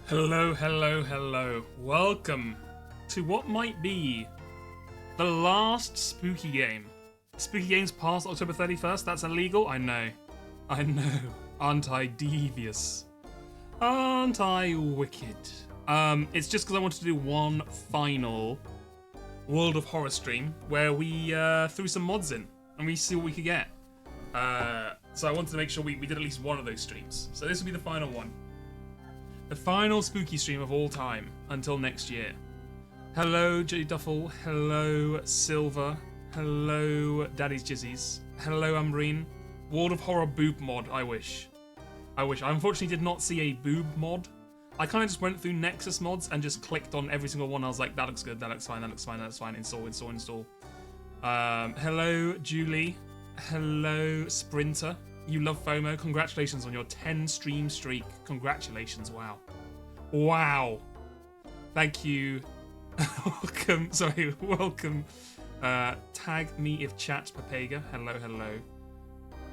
Hello, hello, hello. Welcome to what might be the last spooky game. Spooky games past October 31st? That's illegal? I know. I know. Aren't I devious? Aren't I wicked? It's just because I wanted to do one final World of Horror stream where we threw some mods in and we see what we could get. So I wanted to make sure we did at least one of those streams. So this will be the final one. The final spooky stream of all time until next year. Hello, J Duffel. Hello, Silver. Hello, Daddy's Jizzies. Hello, Umbreen. World of Horror boob mod, I wish. I unfortunately did not see a boob mod. I kind of just went through Nexus mods and just clicked on every single one. I was like, that looks good, that looks fine, that looks fine, that's fine. Install. Hello, Julie. Hello, Sprinter. You love FOMO. Congratulations on your 10 stream streak. Congratulations. Wow. Wow. Thank you. Welcome. Sorry. Welcome. Tag me if chat, Papega. Hello, hello.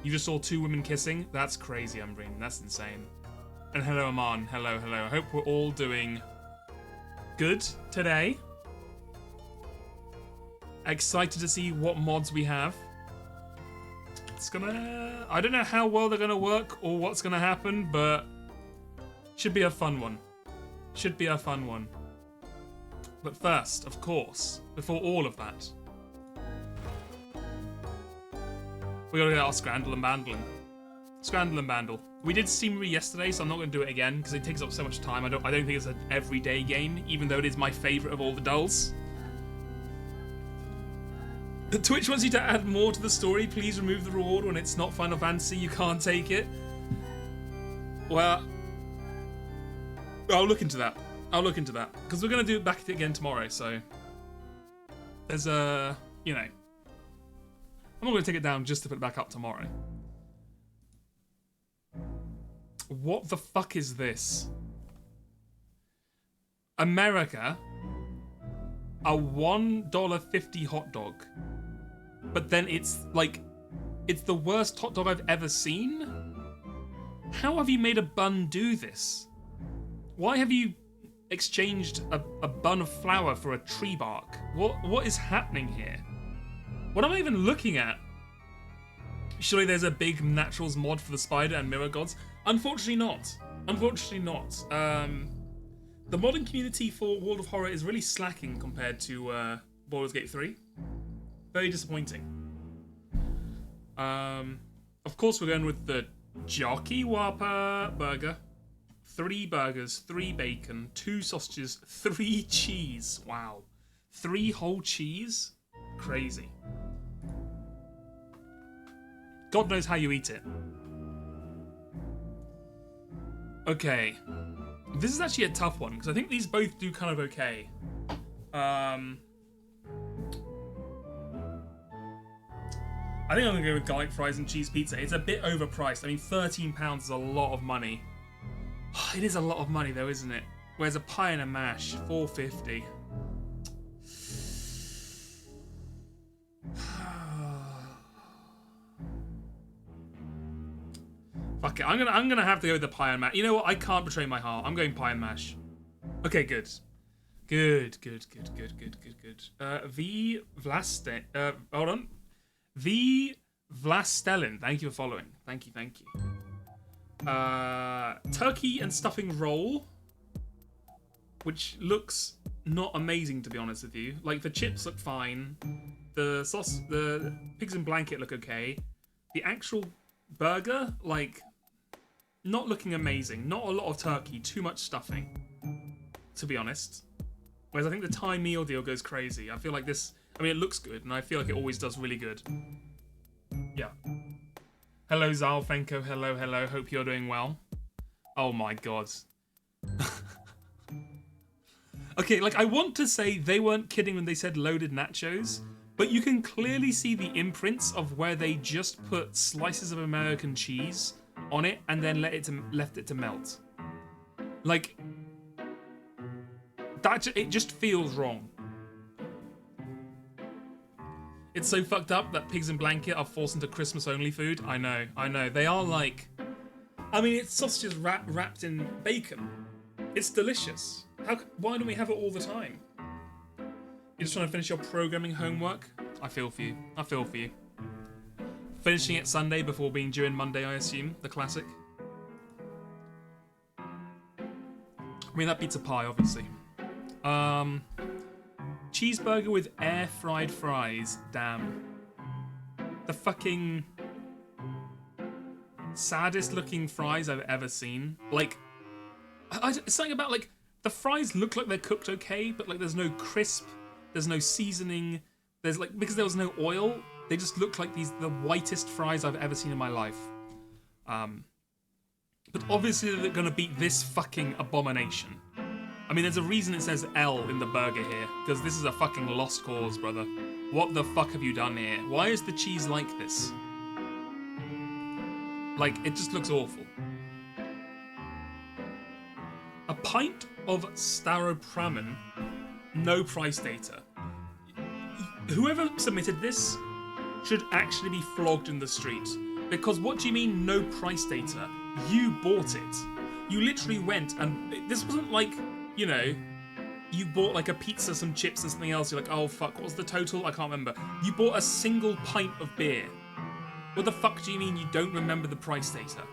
You just saw two women kissing? That's crazy, Umbreen. That's insane. And hello, Aman. Hello, hello. I hope we're all doing good today. Excited to see what mods we have. I don't know how well they're gonna work or what's gonna happen, but should be a fun one. Should be a fun one. But first, of course, before all of that, we gotta get our Scrandle and Bandling. Scrandle and Bandle. We did Steamery yesterday, so I'm not gonna do it again because it takes up so much time. I don't think it's an everyday game, even though it is my favourite of all the dulls. Twitch wants you to add more to the story. Please remove the reward when it's not Final Fantasy. You can't take it. Well, I'll look into that. Because we're going to do it back again tomorrow, so... There's a... You know... I'm not going to take it down just to put it back up tomorrow. What the fuck is this? America... A $1.50 hot dog. But then it's like, it's the worst hot dog I've ever seen? How have you made a bun do this? Why have you exchanged a bun of flour for a tree bark? What is happening here? What am I even looking at? Surely there's a big naturals mod for the spider and mirror gods? Unfortunately not. The modding community for World of Horror is really slacking compared to Baldur's Gate 3. Very disappointing. Of course, we're going with the Jockey Whopper burger. 3 burgers, 3 bacon, 2 sausages, 3 cheese. Wow. 3 whole cheese? Crazy. God knows how you eat it. Okay. This is actually a tough one, because I think these both do kind of okay. I think I'm going to go with garlic fries and cheese pizza. It's a bit overpriced. I mean, £13 is a lot of money. It is a lot of money, though, isn't it? Whereas a pie and a mash, $4.50. Fuck it, I'm gonna have to go with the pie and mash. You know what? I can't betray my heart. I'm going pie and mash. Okay, good. Good. V Vlaste. Hold on. V Vlastelin. Thank you for following. Thank you. Turkey and stuffing roll, which looks not amazing, to be honest with you. Like, the chips look fine. The sauce, the pigs in blanket look okay. The actual burger, like, not looking amazing. Not a lot of turkey, too much stuffing, to be honest. Whereas I think the Thai meal deal goes crazy. I feel like this, I mean, it looks good, and I feel like it always does really good. Yeah. Hello, Zal Fenko. Hello. Hope you're doing well. Oh my god. Okay, like, I want to say they weren't kidding when they said loaded nachos, but you can clearly see the imprints of where they just put slices of American cheese on it and then left it to melt. Like, it just feels wrong. It's so fucked up that pigs in blanket are forced into Christmas only food. I know. They are like, I mean, it's sausages wrapped in bacon. It's delicious. Why don't we have it all the time? You're just trying to finish your programming homework? I feel for you. I feel for you. Finishing it Sunday before being due in Monday, I assume. The classic. I mean, that beats a pie, obviously. Cheeseburger with air-fried fries. Damn. The fucking saddest looking fries I've ever seen. Like, it's something about, like, the fries look like they're cooked okay, but, like, there's no crisp, there's no seasoning, there's, like, because there was no oil, they just look like the whitest fries I've ever seen in my life. But obviously they're gonna beat this fucking abomination. I mean, there's a reason it says L in the burger here, because this is a fucking lost cause, brother. What the fuck have you done here? Why is the cheese like this? Like, it just looks awful. A pint of staropramen, no price data. Whoever submitted this should actually be flogged in the street. Because what do you mean, no price data? You bought it. You literally went and this wasn't like, you know, you bought like a pizza, some chips and something else. You're like, oh fuck, what was the total? I can't remember. You bought a single pint of beer. What the fuck do you mean you don't remember the price data?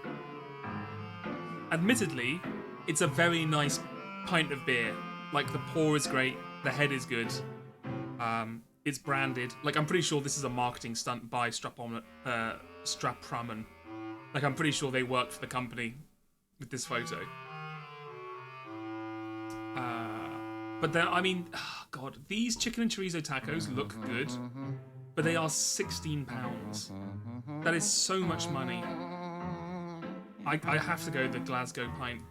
Admittedly, it's a very nice pint of beer. Like, the pour is great, the head is good. It's branded. Like, I'm pretty sure this is a marketing stunt by Strapramen. Like, I'm pretty sure they worked for the company with this photo. But then, I mean, oh God, these chicken and chorizo tacos look good, but they are £16. That is so much money. I have to go the Glasgow pint.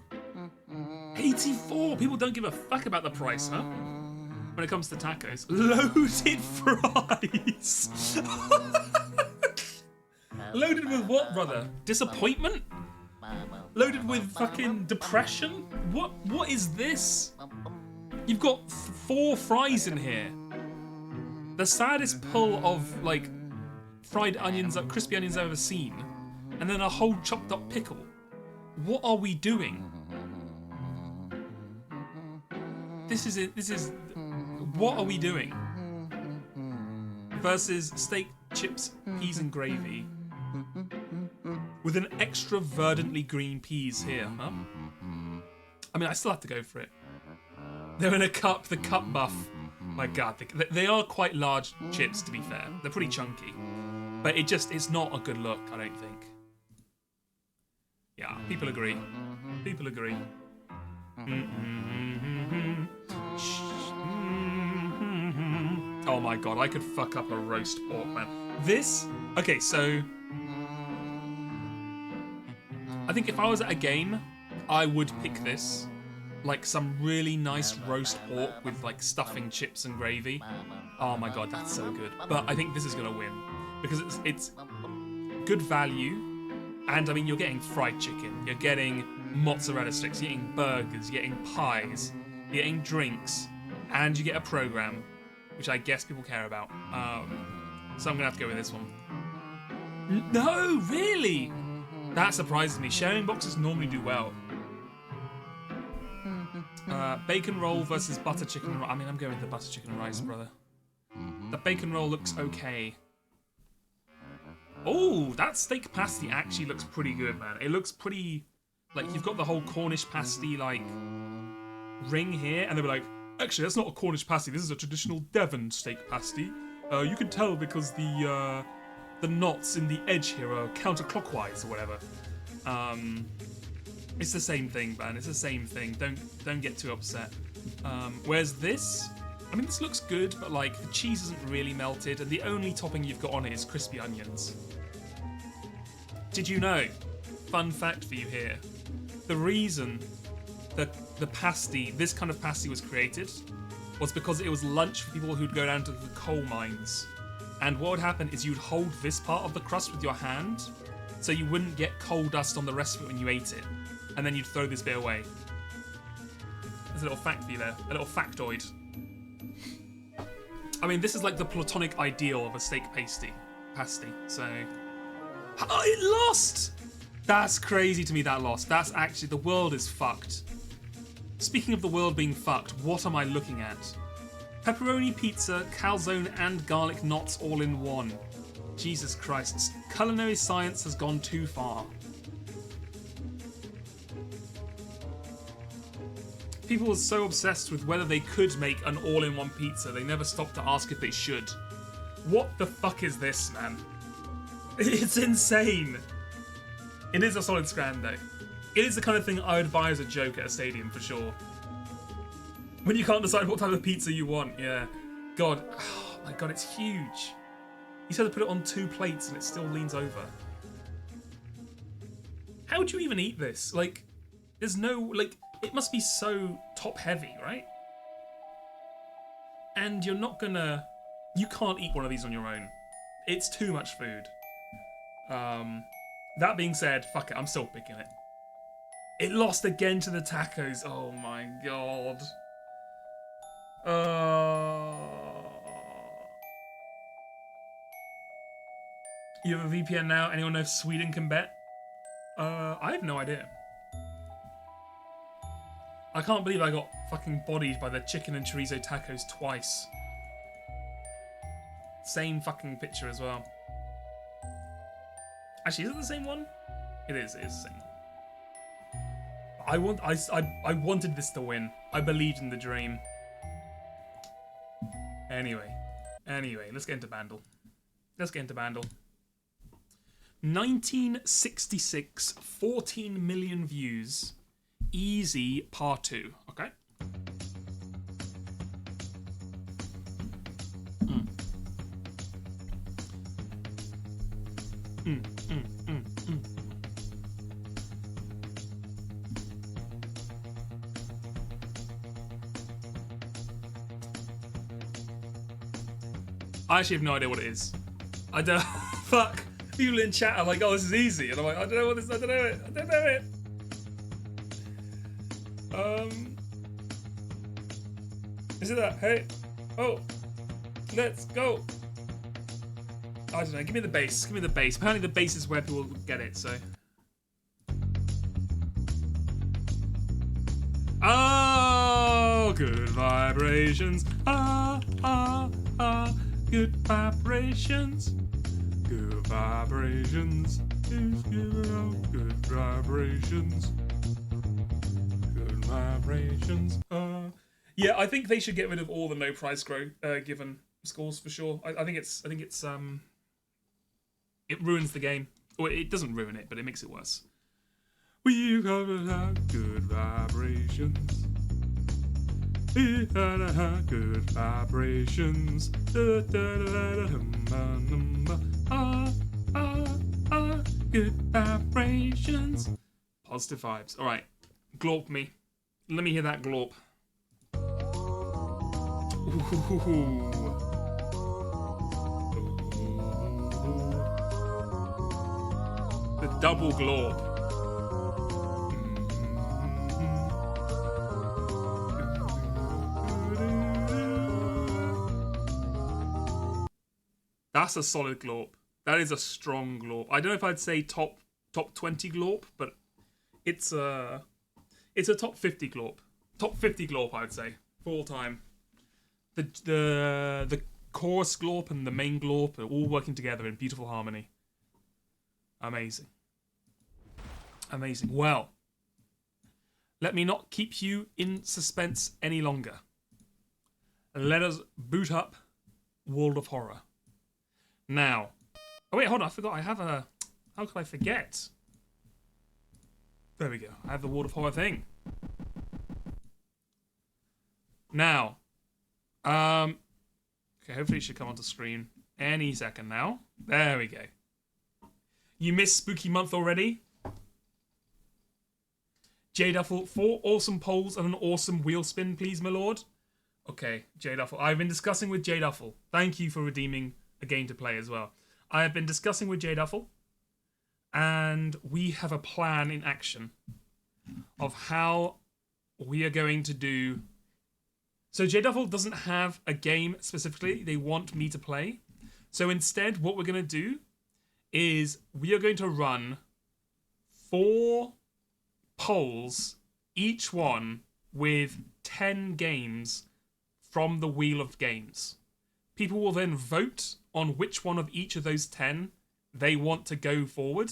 84! People don't give a fuck about the price, huh? When it comes to tacos. Loaded fries! Loaded with what, brother? Disappointment? Loaded with fucking depression? What is this? You've got 4 fries in here. The saddest pull of, like, fried onions, crispy onions I've ever seen. And then a whole chopped up pickle. What are we doing? This is, what are we doing? Versus steak, chips, peas and gravy. With an extra verdantly green peas here, huh? I mean, I still have to go for it. They're in a cup, the cup buff. My God, they are quite large chips, to be fair. They're pretty chunky. But it's not a good look, I don't think. Yeah, people agree. People agree. Oh my God, I could fuck up a roast pork, man. This, okay, so I think if I was at a game, I would pick this. Like some really nice roast pork with like stuffing, chips and gravy. Oh my God, that's so good. But I think this is gonna win because it's good value, and I mean you're getting fried chicken, you're getting mozzarella sticks, you're getting burgers, you're getting pies, you're getting drinks, and you get a program, which I guess people care about. So I'm gonna have to go with this one. No, really? That surprises me. Sharing boxes normally do well. Bacon roll versus butter chicken and rice. I mean, I'm going with the butter chicken and rice, brother. The bacon roll looks okay. Oh, that steak pasty actually looks pretty good, man. It looks pretty... Like, you've got the whole Cornish pasty, like, ring here, and they were like, actually, that's not a Cornish pasty. This is a traditional Devon steak pasty. You can tell because the knots in the edge here are counterclockwise or whatever. It's the same thing, man. It's the same thing. Don't get too upset. Whereas this, I mean, this looks good, but like the cheese isn't really melted, and the only topping you've got on it is crispy onions. Did you know? Fun fact for you here: the reason that the pasty, this kind of pasty, was created was because it was lunch for people who'd go down to the coal mines, and what would happen is you'd hold this part of the crust with your hand, so you wouldn't get coal dust on the rest of it when you ate it. And then you'd throw this bit away. There's a little fact for you there. A little factoid. I mean, this is like the platonic ideal of a steak pasty. So... Oh, it lost! That's crazy to me, that lost. That's actually... The world is fucked. Speaking of the world being fucked, what am I looking at? Pepperoni pizza, calzone and garlic knots all in one. Jesus Christ. Culinary science has gone too far. People were so obsessed with whether they could make an all-in-one pizza, they never stopped to ask if they should. What the fuck is this, man? It's insane. It is a solid scram, though. It is the kind of thing I would buy as a joke at a stadium, for sure. When you can't decide what type of pizza you want, yeah. God, oh my god, it's huge. You said to put it on 2 plates and it still leans over. How would you even eat this? Like, there's no, like, it must be so top heavy, right? And you're not gonna, you can't eat one of these on your own. It's too much food. That being said, fuck it, I'm still picking it. It lost again to the tacos. Oh my god. You have a VPN now? Anyone know if Sweden can bet? I have no idea. I can't believe I got fucking bodied by the chicken and chorizo tacos twice. Same fucking picture as well. Actually, is it the same one? It is the same one. I wanted this to win. I believed in the dream. Anyway, let's get into Bandle. 1966, 14 million views. Easy part 2, okay? I actually have no idea what it is. I don't. Fuck. People in chat are like, "Oh, this is easy," and I'm like, "I don't know what this. I don't know it. I don't know it." Is it that? Hey, oh, let's go. I don't know. Give me the bass. Give me the bass. Apparently, the bass is where people get it. So. Oh, good vibrations. Ah, ah, ah. Good vibrations. Good vibrations. Good vibrations. Good vibrations. Yeah, I think they should get rid of all the no prize given scores for sure. I think it's it ruins the game. Or it doesn't ruin it, but it makes it worse. We've got good vibrations. Good vibrations. Good vibrations. Positive vibes. Alright. Glorp me. Let me hear that glorp. Ooh. The double glorp. That's a solid glorp. That is a strong glorp. I don't know if I'd say top 20 glorp, but it's a top 50 glorp. Top 50 glorp, I would say, for all time. The chorus glorp and the main glorp are all working together in beautiful harmony. Amazing. Amazing. Well, let me not keep you in suspense any longer. Let us boot up World of Horror. Now, oh wait, hold on, I forgot. I have a. How could I forget? There we go. I have the World of Horror thing. Now, okay, hopefully it should come onto screen any second now. There we go. You missed Spooky Month already? J Duffel, 4 awesome polls and an awesome wheel spin, please, my lord. Okay, J Duffel. I've been discussing with J Duffel. Thank you for redeeming a game to play as well. I have been discussing with J Duffel, and we have a plan in action of how we are going to do. So J Duffel doesn't have a game specifically they want me to play. So instead, what we're going to do is we are going to run 4 polls, each one with 10 games from the Wheel of Games. People will then vote on which one of each of those 10 they want to go forward,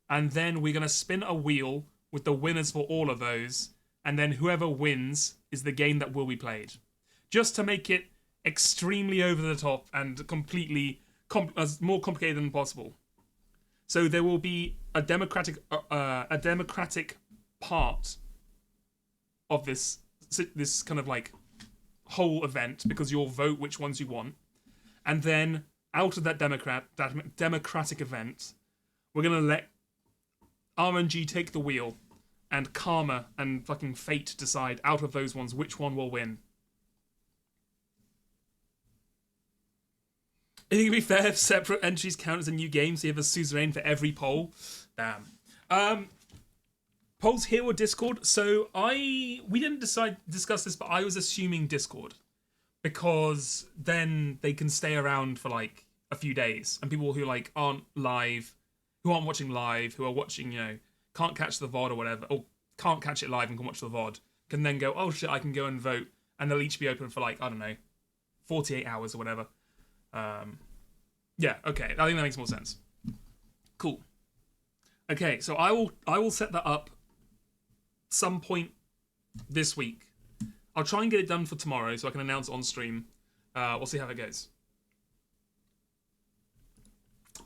and then we're going to spin a wheel with the winners for all of those, and then whoever wins is the game that will be played. Just to make it extremely over the top and completely as more complicated than possible. So there will be a democratic part of this kind of like whole event, because you'll vote which ones you want, and then out of that democratic event, we're gonna let RNG take the wheel, and karma and fucking fate decide out of those ones which one will win. I think it'd be fair if separate entries count as a new game, so you have a suzerain for every poll. Damn. Polls here or Discord. So we didn't discuss this, but I was assuming Discord, because then they can stay around for like a few days, and people who like aren't watching live, who are watching, can't catch the VOD or whatever, or can't catch it live and can watch the VOD, can then go, oh shit, I can go and vote, and they'll each be open for like, I don't know, 48 hours or whatever. Yeah, okay, I think that makes more sense. Cool. Okay, so I will set that up some point this week. I'll try and get it done for tomorrow so I can announce it on stream. We'll see how it goes.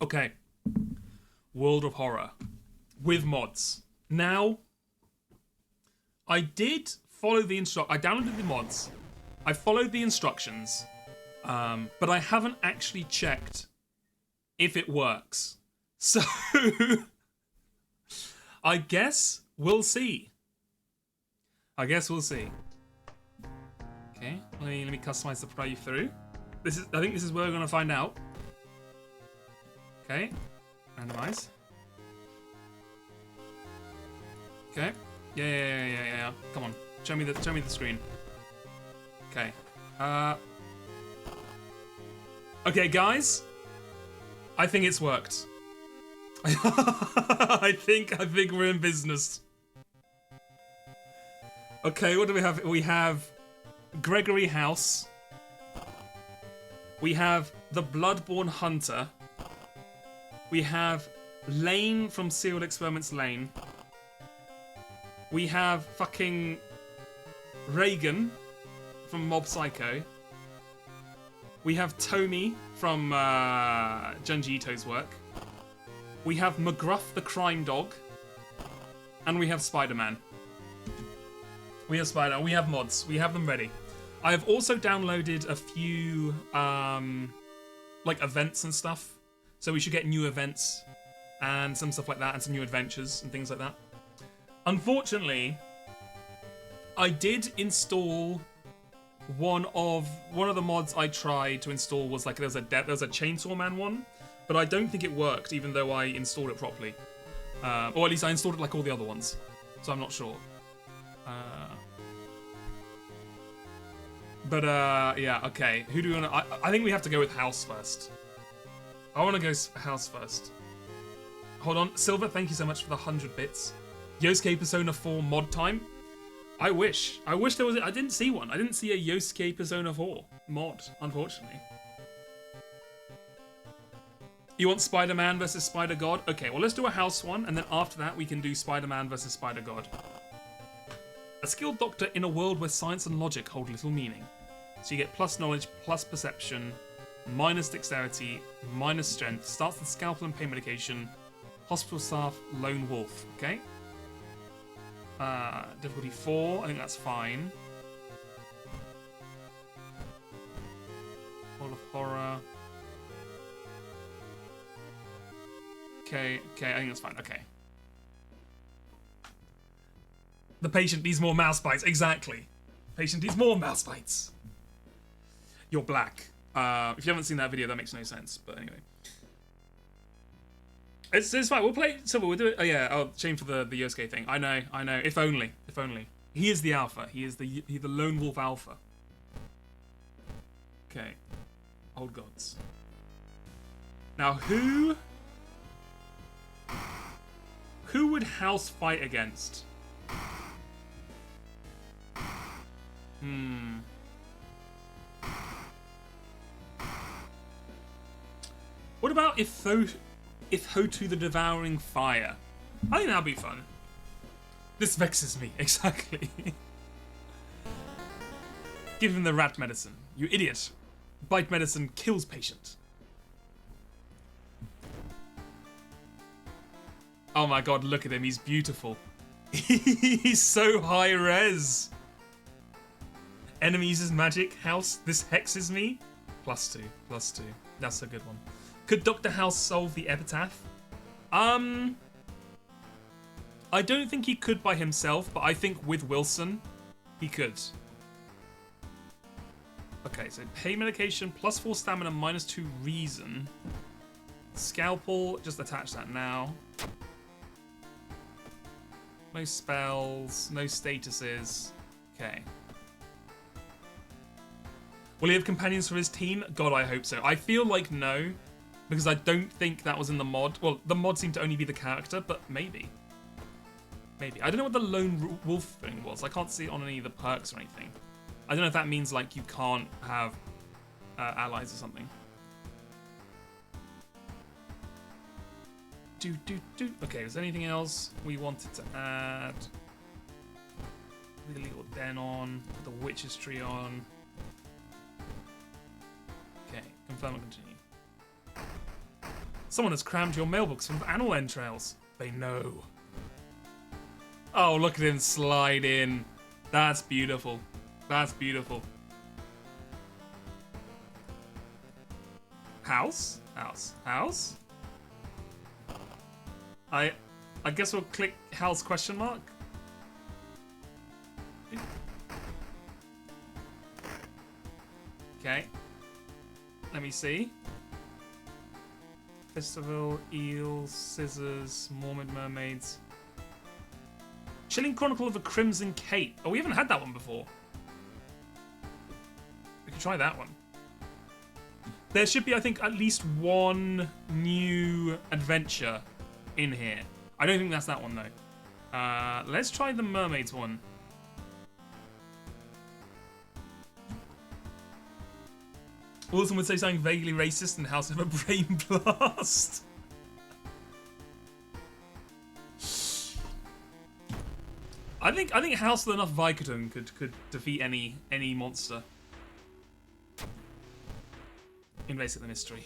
Okay. World of Horror with mods. Now, I did follow the I downloaded the mods. I followed the instructions, but I haven't actually checked if it works. So, I guess we'll see. Okay, let me customize the play through. I think this is where we're gonna find out. Okay, randomize. Okay, yeah. Come on, show me the screen. Okay, okay, guys, I think it's worked. I think we're in business. Okay, what do we have? We have Gregory House. We have the Bloodborne Hunter. We have Lane from Serial Experiments Lane. We have fucking Reagan from Mob Psycho. We have Tommy from Junji Ito's work. We have McGruff the Crime Dog. And we have Spider-Man. We have mods. We have them ready. I have also downloaded a few like events and stuff. So we should get new events and some stuff like that, and some new adventures and things like that. Unfortunately, I did install one of the mods I tried to install was like there was a Chainsaw Man one, but I don't think it worked even though I installed it properly. Or at least I installed it like all the other ones. So I'm not sure. Yeah, okay. Who do we want to... I think we have to go with House first. I want to go House first. Hold on. Silver, thank you so much for the 100 bits. Yosuke Persona 4 mod time. I wish there was... I didn't see one. I didn't see a Yosuke Persona 4 mod, unfortunately. You want Spider-Man versus Spider-God? Okay, well, let's do a House one, and then after that, we can do Spider-Man versus Spider-God. A skilled doctor in a world where science and logic hold little meaning. So you get plus knowledge, plus perception, minus dexterity, minus strength, starts with scalpel and pain medication, hospital staff, lone wolf, okay? Difficulty 4, I think that's fine. World of Horror. Okay, I think that's fine, okay. The patient needs more mouse bites, exactly. Patient needs more mouse bites. You're black. If you haven't seen that video, that makes no sense, but anyway. It's fine, we'll play Silver, we'll do it. Oh yeah, shame for the Yosuke thing. I know, if only. He is the alpha, he's the lone wolf alpha. Okay. Old gods. Now who would House fight against? Hmm. What about if Hotu the Devouring Fire? I think that'd be fun. This vexes me, exactly. Give him the rat medicine. You idiot. Bite medicine kills patient. Oh my god, look at him, he's beautiful. He's so high res. Enemy uses magic. House, this hexes me. +2, +2. That's a good one. Could Dr. House solve the epitaph? I don't think he could by himself, but I think with Wilson, he could. Okay, so pain medication, +4 stamina, -2 reason. Scalpel, just attach that now. No spells, no statuses. Okay. Will he have companions for his team? God, I hope so. I feel like no, because I don't think that was in the mod. Well, the mod seemed to only be the character, but maybe. Maybe. I don't know what the lone wolf thing was. I can't see it on any of the perks or anything. I don't know if that means like you can't have allies or something. Okay, is there anything else we wanted to add? The illegal den on, the witch's tree on. Okay, confirm and continue. Someone has crammed your mailbox with animal entrails. They know. Oh, look at him slide in. That's beautiful. That's beautiful. House? House. House? I guess we'll click house question mark. Okay. Let me see. Festival, eels, scissors, Mormon mermaids. Chilling Chronicle of a Crimson Cape. Oh, we haven't had that one before. We can try that one. There should be, I think, at least one new adventure in here. I don't think that's that one, though. Let's try the mermaids one. Wilson would say something vaguely racist in House of a Brain Blast. I think House with enough Vicodin could defeat any monster. Invasive the mystery.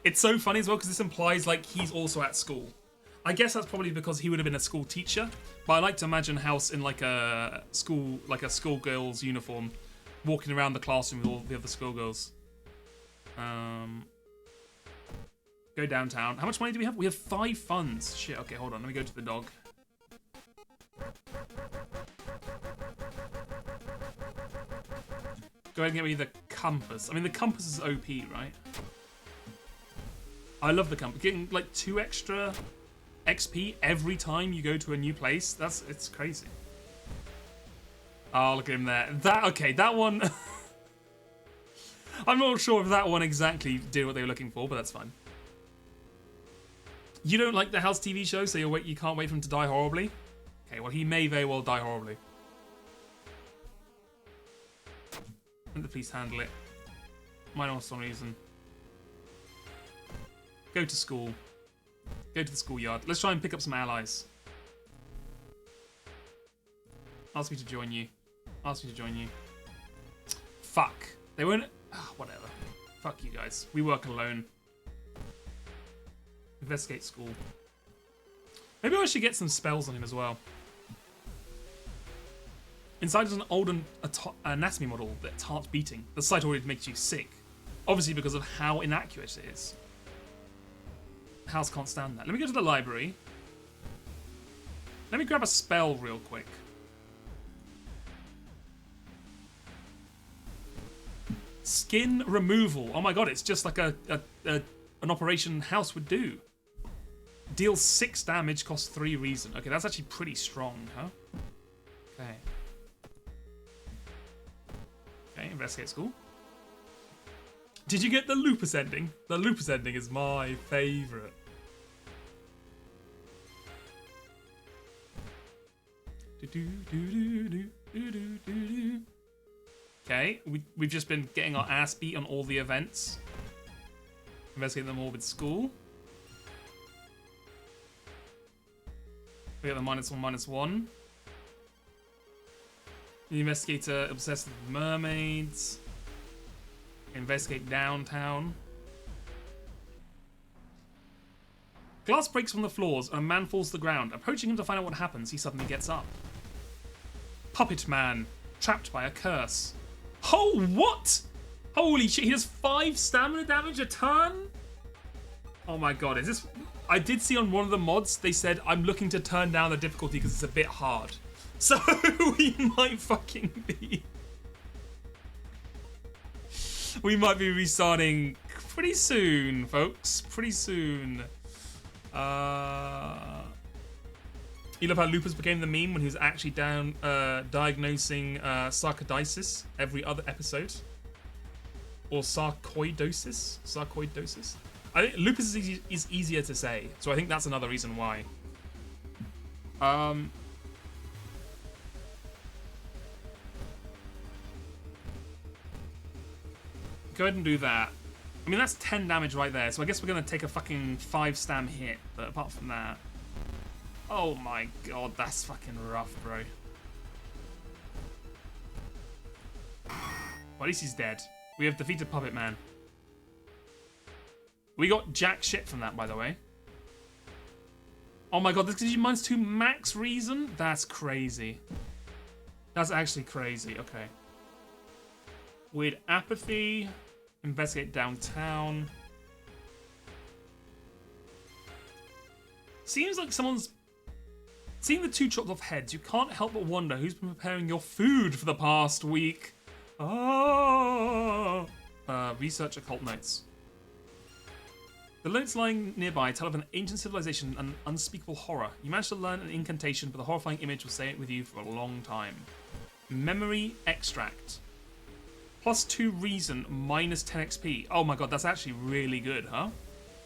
It's so funny as well because this implies like he's also at school. I guess that's probably because he would have been a school teacher, but I like to imagine House in like a schoolgirl's uniform, walking around the classroom with all the other schoolgirls. Go downtown. How much money do we have? We have 5 funds. Shit. Okay, hold on. Let me go to the dog. Go ahead and get me the compass. I mean, the compass is OP, right? I love the compass. Getting like 2 extra XP every time you go to a new place. It's crazy. Oh, look at him there. That one. I'm not sure if that one exactly did what they were looking for, but that's fine. You don't like the House TV show, so you can't wait for him to die horribly? Okay, well, he may very well die horribly. Let the police handle it. Might not for some reason. Go to school. Go to the schoolyard. Let's try and pick up some allies. Ask me to join you. Ask me to join you. Fuck. They won't... whatever. Fuck you guys. We work alone. Investigate school. Maybe I should get some spells on him as well. Inside is an old anatomy model that's heart beating. The sight already makes you sick. Obviously because of how inaccurate it is. House can't stand that. Let me go to the library. Let me grab a spell real quick. Skin removal. Oh my god, it's just like an operation House would do. Deals 6 damage, costs 3 reason. Okay, that's actually pretty strong, huh? Okay. Okay, investigate school. Did you get the lupus ending? The lupus ending is my favourite. Okay, we've just been getting our ass beat on all the events. Investigate the morbid school. We got the -1/-1. The investigator obsessed with mermaids. Investigate downtown. Glass breaks from the floors and a man falls to the ground. Approaching him to find out what happens, he suddenly gets up. Puppet man, trapped by a curse. Oh, what? Holy shit, he does 5 stamina damage a turn? Oh my god, is this... I did see on one of the mods, they said, I'm looking to turn down the difficulty because it's a bit hard. So, we might fucking be... We might be restarting pretty soon, folks. Pretty soon. You love how Lupus became the meme when he was actually down diagnosing sarcoidosis every other episode, or sarcoidosis. I think Lupus is easier to say, so I think that's another reason why. Go ahead and do that. I mean, that's 10 damage right there, so I guess we're going to take a fucking 5-stam hit, but apart from that... Oh my god, that's fucking rough, bro. Well, at least he's dead. We have defeated Puppet Man. We got jack shit from that, by the way. Oh my god, this gives you -2 max reason? That's crazy. That's actually crazy, okay. Weird apathy. Investigate downtown. Seems like someone's... Seeing the 2 chopped off heads, you can't help but wonder who's been preparing your food for the past week. Oh. Research occult notes. The notes lying nearby tell of an ancient civilization and unspeakable horror. You managed to learn an incantation, but the horrifying image will stay with you for a long time. Memory extract. +2 reason, -10 XP. Oh my god, that's actually really good, huh?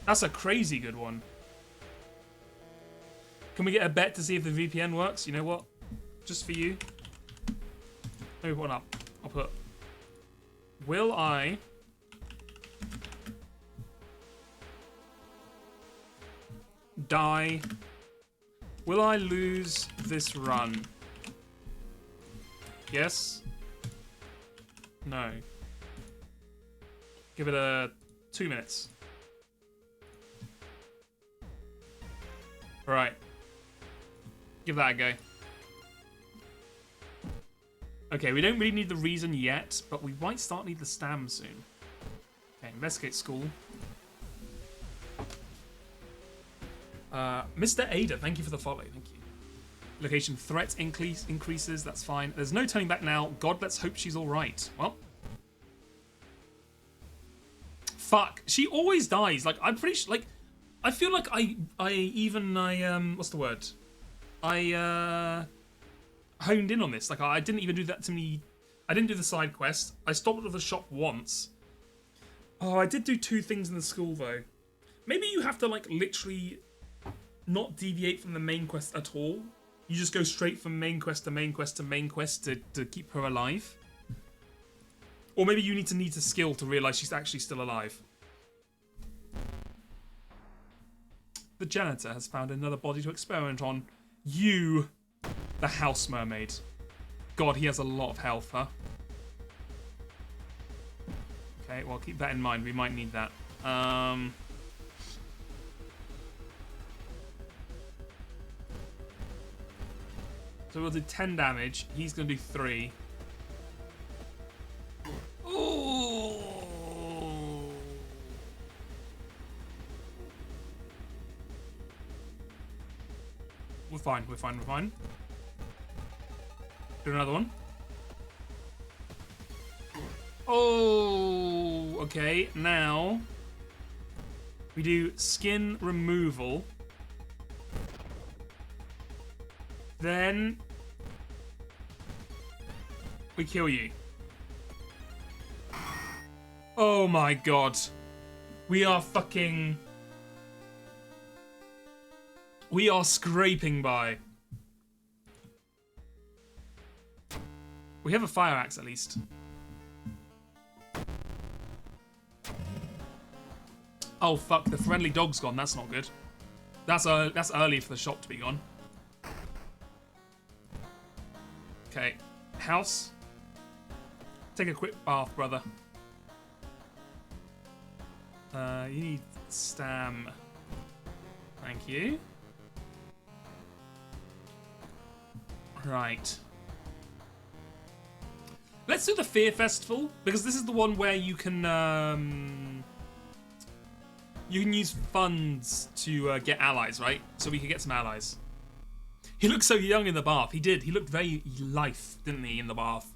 That's a crazy good one. Can we get a bet to see if the VPN works? You know what? Just for you. Let me put one up. I'll put... Will I... die? Will I lose this run? Yes? No. Give it a 2 minutes. Right. Give that a go. Okay, we don't really need the reason yet, but we might start need the stam soon. Okay, investigate school. Mr. Ada, thank you for the follow. Thank you. Location threat increases. That's fine. There's no turning back now. God, let's hope she's all right. Well, fuck. She always dies. Like, I'm pretty sure. Like, I feel like I what's the word? I honed in on this. Like, I didn't even do that to me. I didn't do the side quest. I stopped at the shop once. Oh, I did do 2 things in the school though. Maybe you have to like literally not deviate from the main quest at all. You just go straight from main quest to main quest to main quest to keep her alive. Or maybe you need a skill to realise she's actually still alive. The janitor has found another body to experiment on. You, the house mermaid. God, he has a lot of health, huh? Okay, well, keep that in mind. We might need that. So we'll do 10 damage. He's going to do 3. Ooh. We're fine. We're fine. We're fine. Do another one. Oh, okay. Now we do skin removal. Then we kill you. Oh my god. We are fucking... We are scraping by. We have a fire axe at least. Oh fuck, the friendly dog's gone. That's not good. That's early for the shop to be gone. Okay, house. Take a quick bath, brother. You need stam. Thank you. Right. Let's do the Fear Festival, because this is the one where you can use funds to get allies, right? So we could get some allies. He looked so young in the bath. He did. He looked very life, didn't he, in the bath?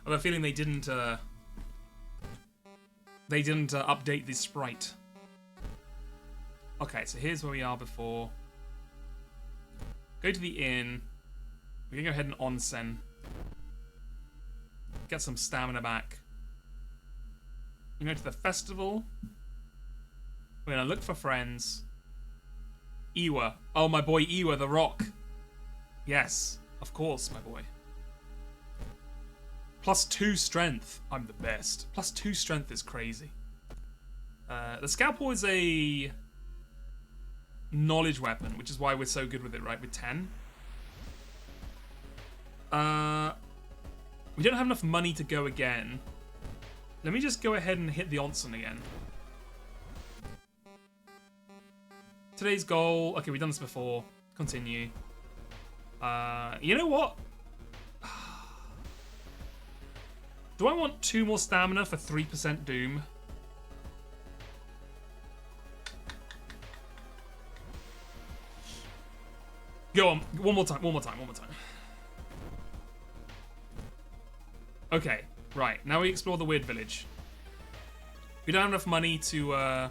I have a feeling they didn't update the sprite. Okay, so here's where we are before. Go to the inn. We're gonna go ahead and onsen. Get some stamina back. We go to the festival. We're gonna look for friends. Iwa. Oh, my boy Iwa, the rock. Yes, of course, my boy. +2 strength. I'm the best. +2 strength is crazy. The scalpel is a knowledge weapon, which is why we're so good with it, right? With 10. We don't have enough money to go again. Let me just go ahead and hit the onsen again. Today's goal. Okay, we've done this before. Continue. You know what? Do I want 2 more stamina for 3% doom? Go on. One more time. Okay, right. Now we explore the weird village. We don't have enough money to,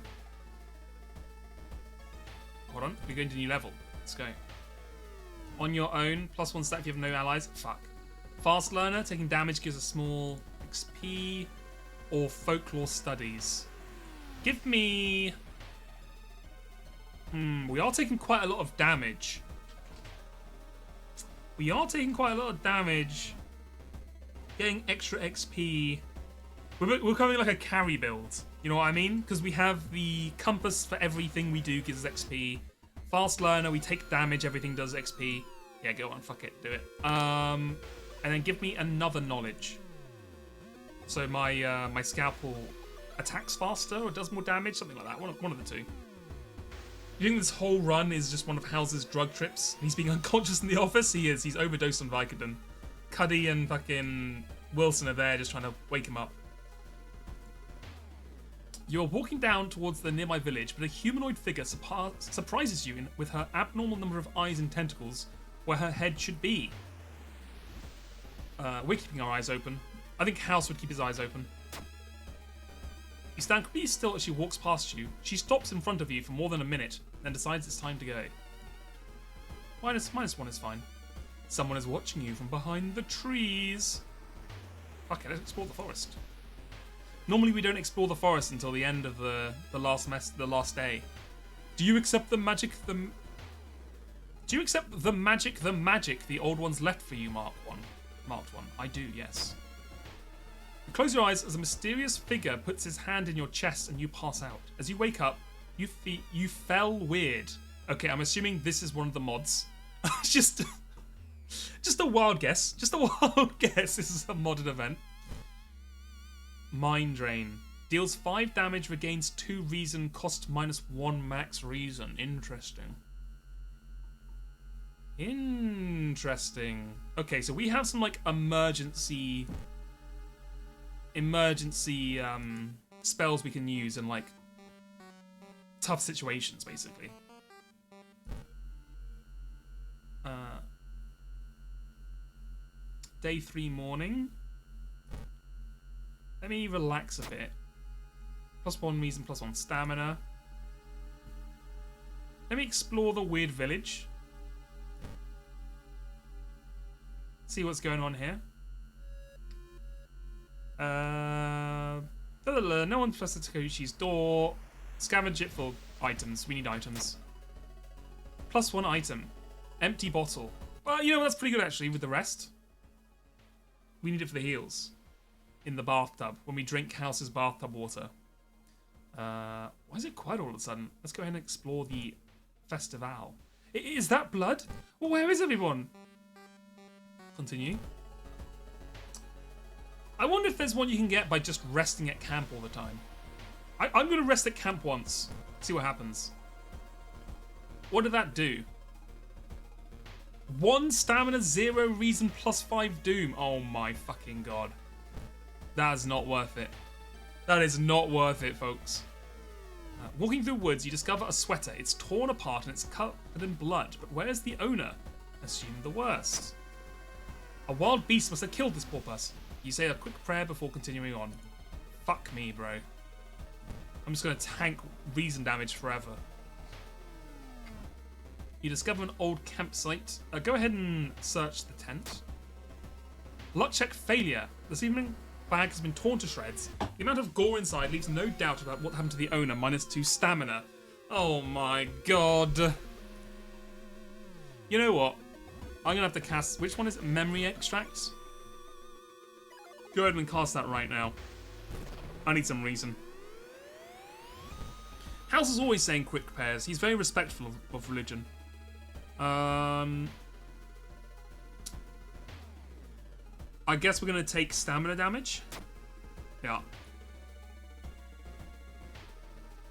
Hold on. We're going to new level. Let's go. On your own. +1 stat if you have no allies. Fuck. Fast learner. Taking damage gives a small XP. Or folklore studies. Give me... we are taking quite a lot of damage. Getting extra XP. We're coming like a carry build. You know what I mean? Because we have the compass for everything we do gives us XP. Fast learner, we take damage, everything does XP. Yeah, go on, fuck it, do it. And then give me another knowledge. So my my scalpel attacks faster or does more damage, something like that. One of the two. You think this whole run is just one of House's drug trips? He's being unconscious in the office? He is. He's overdosed on Vicodin. Cuddy and fucking Wilson are there just trying to wake him up. You're walking down towards the nearby village, but a humanoid figure surprises you with her abnormal number of eyes and tentacles where her head should be. We're keeping our eyes open. I think House would keep his eyes open. You stand completely still as she walks past you. She stops in front of you for more than a minute, then decides it's time to go. -1 is fine. Someone is watching you from behind the trees. Okay, let's explore the forest. Normally we don't explore the forest until the end of the last day. Do you accept the magic the old ones left for you, marked one? I do, yes. You close your eyes as a mysterious figure puts his hand in your chest and you pass out. As you wake up, you fell weird. Okay, I'm assuming this is one of the mods. Just a wild guess. This is a modded event. Mind Drain. Deals 5 damage, regains 2 reason, cost -1 max reason. Interesting. Okay, so we have some like emergency spells we can use in like tough situations, basically. Day 3 morning. Let me relax a bit. +1 reason, +1 stamina. Let me explore the weird village. See what's going on here. No one's pressed the Takeuchi's door. Scavenge it for items. We need items. +1 item. Empty bottle. Well, you know, that's pretty good actually with the rest. We need it for the heals. In the bathtub. When we drink House's bathtub water. Why is it quiet all of a sudden? Let's go ahead and explore the festival. Is that blood? Well, where is everyone? Continue. I wonder if there's one you can get by just resting at camp all the time. I'm going to rest at camp once. See what happens. What did that do? 1 stamina, 0 reason, +5 doom. Oh my fucking god. That is not worth it. That is not worth it, folks. Walking through woods, you discover a sweater. It's torn apart and it's covered in blood. But where's the owner? Assume the worst. A wild beast must have killed this poor person. You say a quick prayer before continuing on. Fuck me, bro. I'm just going to tank reason damage forever. You discover an old campsite. Go ahead and search the tent. Luck check failure. The sleeping bag has been torn to shreds. The amount of gore inside leaves no doubt about what happened to the owner, -2 stamina. Oh my god. You know what? I'm going to have to cast... Which one is it? Memory extract? Go ahead and cast that right now. I need some reason. House is always saying quick prayers. He's very respectful of religion. I guess we're going to take stamina damage. Yeah.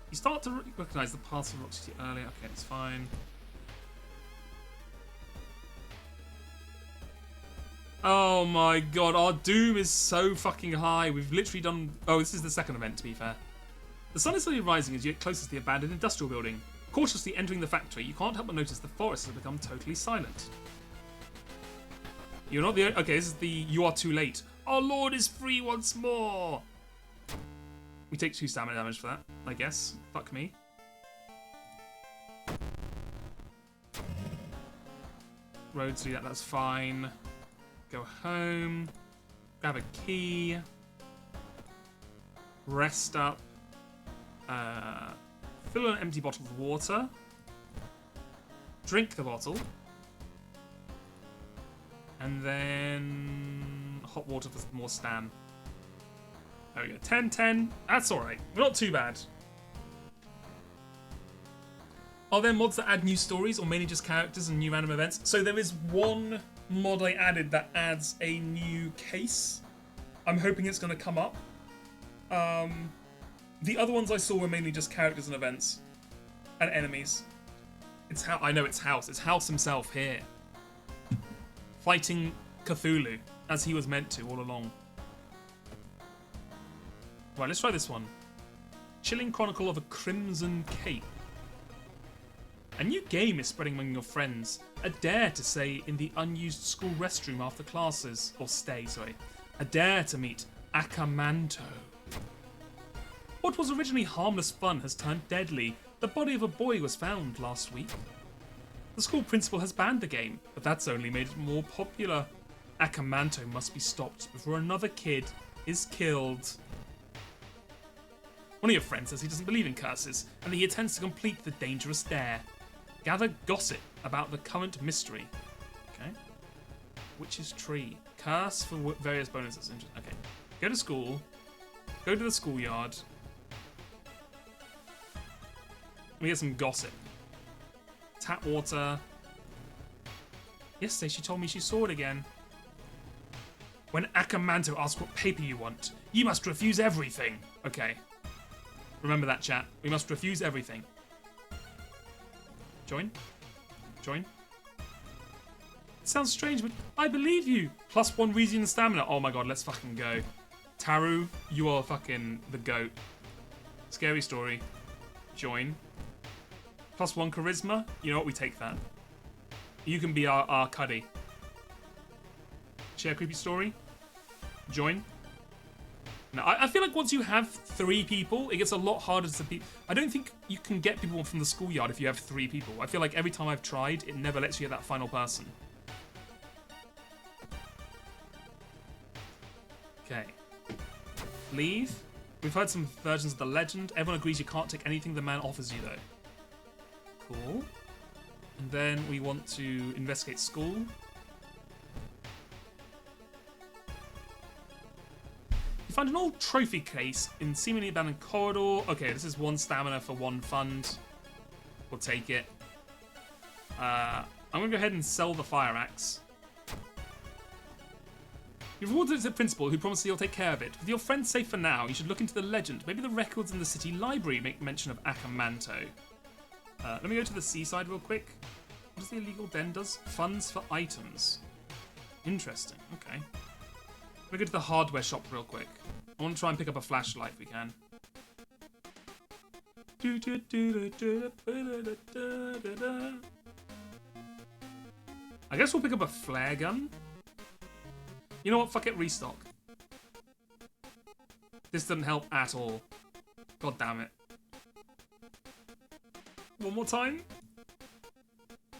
You start to recognize the parts of Rock City earlier. Okay, it's fine. Oh my god, our doom is so fucking high. We've literally done... Oh, this is the second event, to be fair. The sun is slowly rising as you get closer to the abandoned industrial building. Cautiously entering the factory, you can't help but notice the forest has become totally silent. You're not the... Okay, this is the... You are too late. Our lord is free once more! We take 2 stamina damage for that, I guess. Fuck me. Road through that, that's fine. Go home. Grab a key. Rest up. Fill an empty bottle with water. Drink the bottle. And then hot water for more stam. There we go. 10, 10. That's alright. We're not too bad. Are there mods that add new stories or mainly just characters and new random events? So there is one mod I added that adds a new case. I'm hoping it's going to come up. The other ones I saw were mainly just characters and events. And enemies. It's how I know it's House. It's House himself here. Fighting Cthulhu, as he was meant to all along. Right, let's try this one. Chilling Chronicle of a Crimson Cape. A new game is spreading among your friends. A dare to stay in the unused school restroom after classes. Or stay, sorry. A dare to meet Akamanto. What was originally harmless fun has turned deadly. The body of a boy was found last week. The school principal has banned the game, but that's only made it more popular. Akamanto must be stopped before another kid is killed. One of your friends says he doesn't believe in curses, and that he intends to complete the dangerous dare. Gather gossip about the current mystery. Okay. Witch's Tree. Curse for various bonuses. Okay. Go to school. Go to the schoolyard. We get some gossip. Tap water. Yesterday she told me she saw it again. When Akamanto asks what paper you want, you must refuse everything. Okay. Remember that, chat. We must refuse everything. Join? Join? It sounds strange, but I believe you. +1 reason and stamina. Oh my god, let's fucking go. Taru, you are fucking the goat. Scary story. Join. +1 charisma. You know what? We take that. You can be our Cuddy. Share creepy story. Join. Now, I feel like once you have 3 people, it gets a lot harder to be. I don't think you can get people from the schoolyard if you have 3 people. I feel like every time I've tried, it never lets you get that final person. Okay. Leave. We've heard some versions of the legend. Everyone agrees you can't take anything the man offers you, though. Cool. And then we want to investigate school. You find an old trophy case in seemingly abandoned corridor. Okay, this is 1 stamina for 1 fund. We'll take it. I'm going to go ahead and sell the fire axe. You've rewarded the principal who promised he'll take care of it. With your friend safe for now, you should look into the legend. Maybe the records in the city library make mention of Akamanto. Let me go to the seaside real quick. What does the illegal den does? Funds for items. Interesting, okay. Let me go to the hardware shop real quick. I want to try and pick up a flashlight if we can. I guess we'll pick up a flare gun. You know what? Fuck it, restock. This doesn't help at all. God damn it. One more time.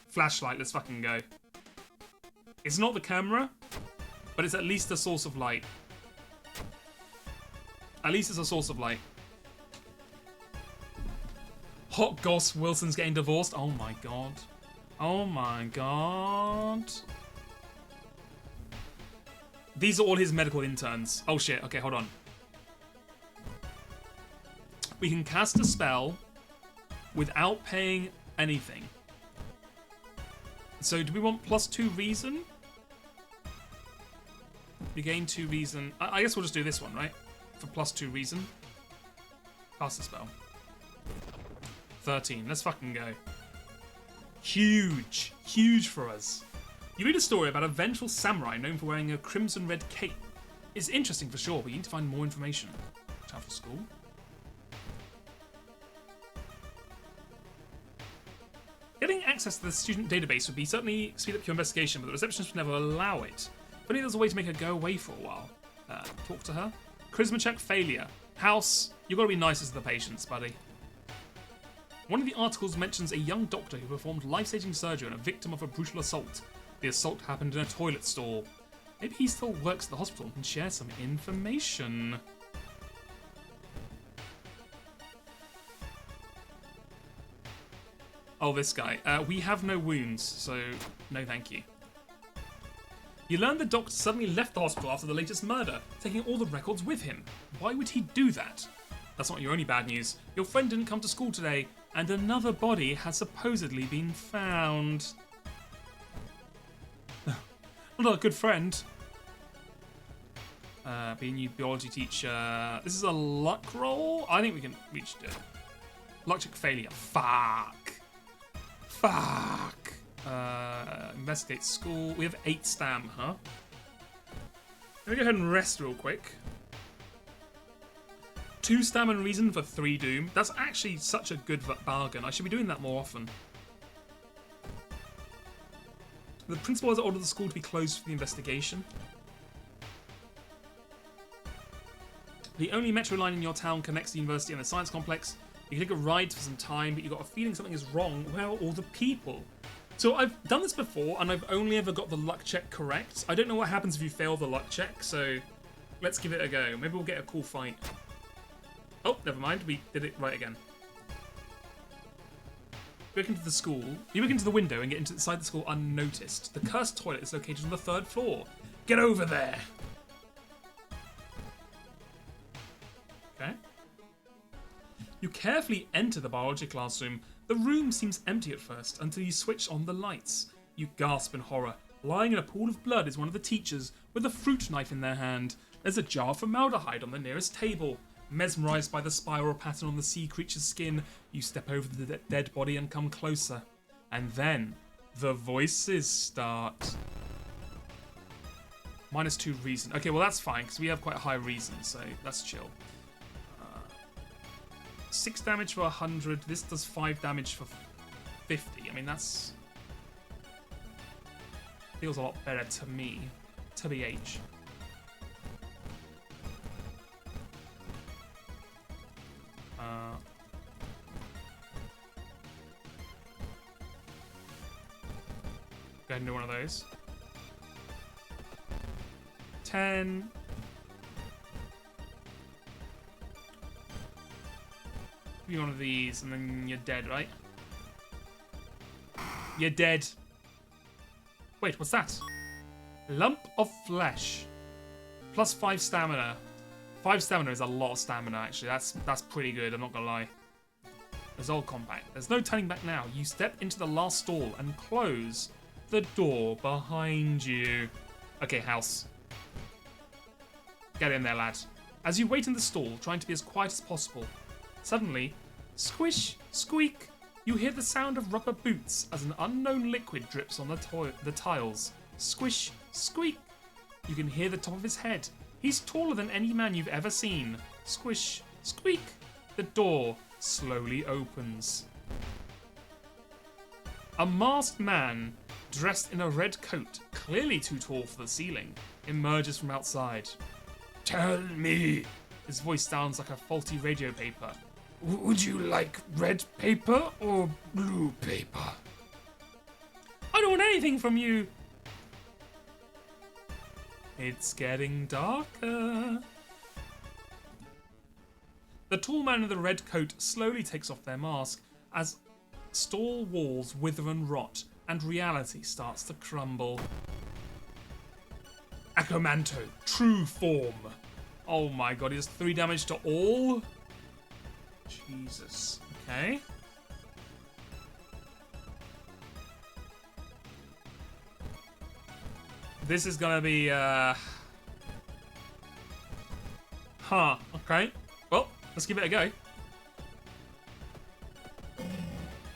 Flashlight, let's fucking go. It's not the camera, but it's at least a source of light. At least it's a source of light. Hot goss, Wilson's getting divorced. Oh my god. Oh my god. These are all his medical interns. Oh shit, okay, hold on. We can cast a spell without paying anything. So do we want +2 reason? We gain 2 reason. I guess we'll just do this one, right? For +2 reason. Cast a spell. 13, let's fucking go. Huge, huge for us. You read a story about a vengeful samurai known for wearing a crimson red cape. It's interesting for sure, but you need to find more information. Time for school. Getting access to the student database would be certainly speed up your investigation, but the receptionist would never allow it. If only there's a way to make her go away for a while. Talk to her. Charisma check failure. House, you've got to be nicer to the patients, buddy. One of the articles mentions a young doctor who performed life-saving surgery on a victim of a brutal assault. The assault happened in a toilet stall. Maybe he still works at the hospital and can share some information. Oh, this guy. We have no wounds, so no thank you. You learn the doctor suddenly left the hospital after the latest murder, taking all the records with him. Why would he do that? That's not your only bad news. Your friend didn't come to school today, and another body has supposedly been found. Not a good friend. Be a new biology teacher. This is a luck roll? I think we can reach it. Luck check failure. Fuck. Fuck. Investigate school. We have 8 stam, huh? Let me go ahead and rest real quick. 2 stam and reason for 3 doom. That's actually such a good bargain. I should be doing that more often. The principal has ordered the school to be closed for the investigation. The only metro line in your town connects the university and the science complex. You can take a ride for some time, but you've got a feeling something is wrong. Where are all the people? So I've done this before, and I've only ever got the luck check correct. I don't know what happens if you fail the luck check, so let's give it a go. Maybe we'll get a cool fight. Oh, never mind. We did it right again. Break into the school. You break into the window and get inside the school unnoticed. The cursed toilet is located on the 3rd floor. Get over there! Okay. You carefully enter the biology classroom. The room seems empty at first until you switch on the lights. You gasp in horror. Lying in a pool of blood is one of the teachers with a fruit knife in their hand. There's a jar of formaldehyde on the nearest table. Mesmerised by the spiral pattern on the sea creature's skin, you step over the dead body and come closer. And then, the voices start. -2 reason. Okay, well that's fine, because we have quite a high reason, so that's chill. 6 damage for 100. This does 5 damage for 50. I mean, that's... feels a lot better to me. To BH. Go ahead and do one of those. 10. Be one of these, and then you're dead, right? You're dead. Wait, what's that? Lump of flesh. +5 stamina. 5 stamina is a lot of stamina, actually. That's pretty good, I'm not gonna lie. Resolve compact. There's no turning back now. You step into the last stall and close the door behind you. Okay, house. Get in there, lad. As you wait in the stall, trying to be as quiet as possible, suddenly, squish, squeak, you hear the sound of rubber boots as an unknown liquid drips on the tiles. Squish, squeak. You can hear the top of his head. He's taller than any man you've ever seen. Squish, squeak. The door slowly opens. A masked man, dressed in a red coat, clearly too tall for the ceiling, emerges from outside. Tell me. His voice sounds like a faulty radio paper. Would you like red paper or blue paper? I don't want anything from you. It's getting darker. The tall man in the red coat slowly takes off their mask as stall walls wither and rot and reality starts to crumble. Akamanto, true form. Oh my god, he does 3 damage to all? Jesus. Okay. This is gonna be, Huh, okay. Well, let's give it a go.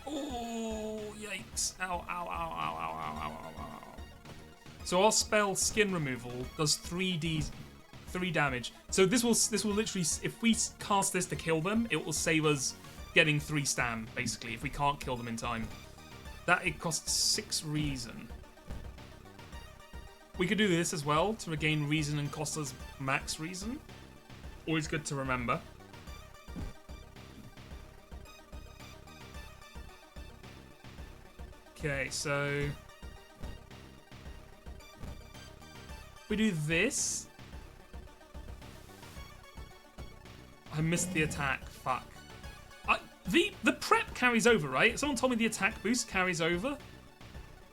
Oh, yikes. Ow, ow, ow, ow, ow, ow, ow, ow, ow. So our spell, Skin Removal, does 3 damage. So this will literally, if we cast this to kill them, it will save us getting 3 stam, basically, if we can't kill them in time. That, it costs 6 reason. We could do this as well to regain reason and cost us max reason. Always good to remember. Okay, so we do this. I missed the attack. Fuck. The prep carries over, right? Someone told me the attack boost carries over.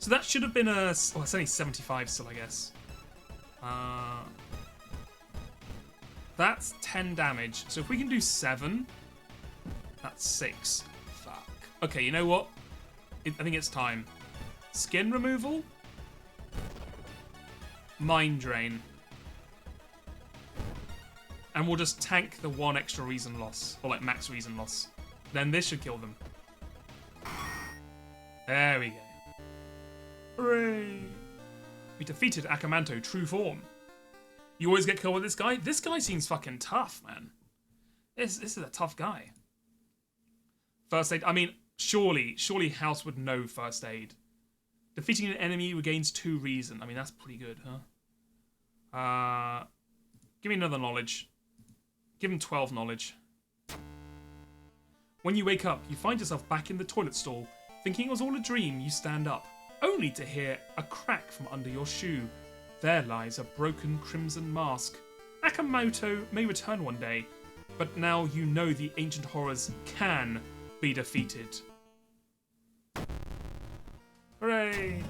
So that should have been a... Oh, it's only 75 still, I guess. That's 10 damage. So if we can do 7, that's 6. Fuck. Okay, you know what? I think it's time. Skin removal. Mind drain. And we'll just tank the 1 extra reason loss. Or like max reason loss. Then this should kill them. There we go. Hooray! We defeated Akamanto, true form. You always get killed with this guy? This guy seems fucking tough, man. This is a tough guy. First aid, I mean, surely House would know first aid. Defeating an enemy regains 2 reason. I mean, that's pretty good, huh? Give me another knowledge. Give him 12 knowledge. When you wake up, you find yourself back in the toilet stall. Thinking it was all a dream, you stand up, only to hear a crack from under your shoe. There lies a broken crimson mask. Akamoto may return one day, but now you know the ancient horrors can be defeated. Hooray!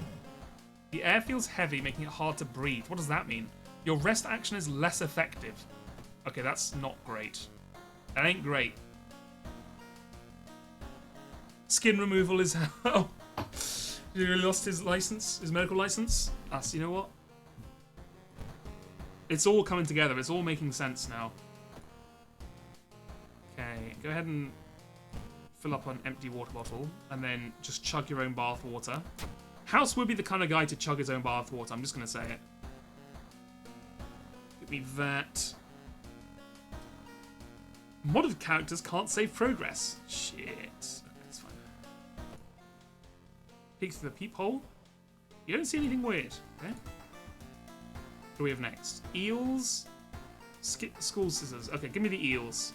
The air feels heavy, making it hard to breathe. What does that mean? Your rest action is less effective. Okay, that's not great. That ain't great. Skin removal is... Oh. He really lost his license, his medical license. You know what? It's all coming together. It's all making sense now. Okay, go ahead and fill up an empty water bottle, and then just chug your own bath water. House would be the kind of guy to chug his own bath water. I'm just gonna say it. Give me that. Modded characters can't save progress. Shit. Peek through the peephole. You don't see anything weird, okay? What do we have next? Eels. Skip the school scissors. Okay, give me the eels.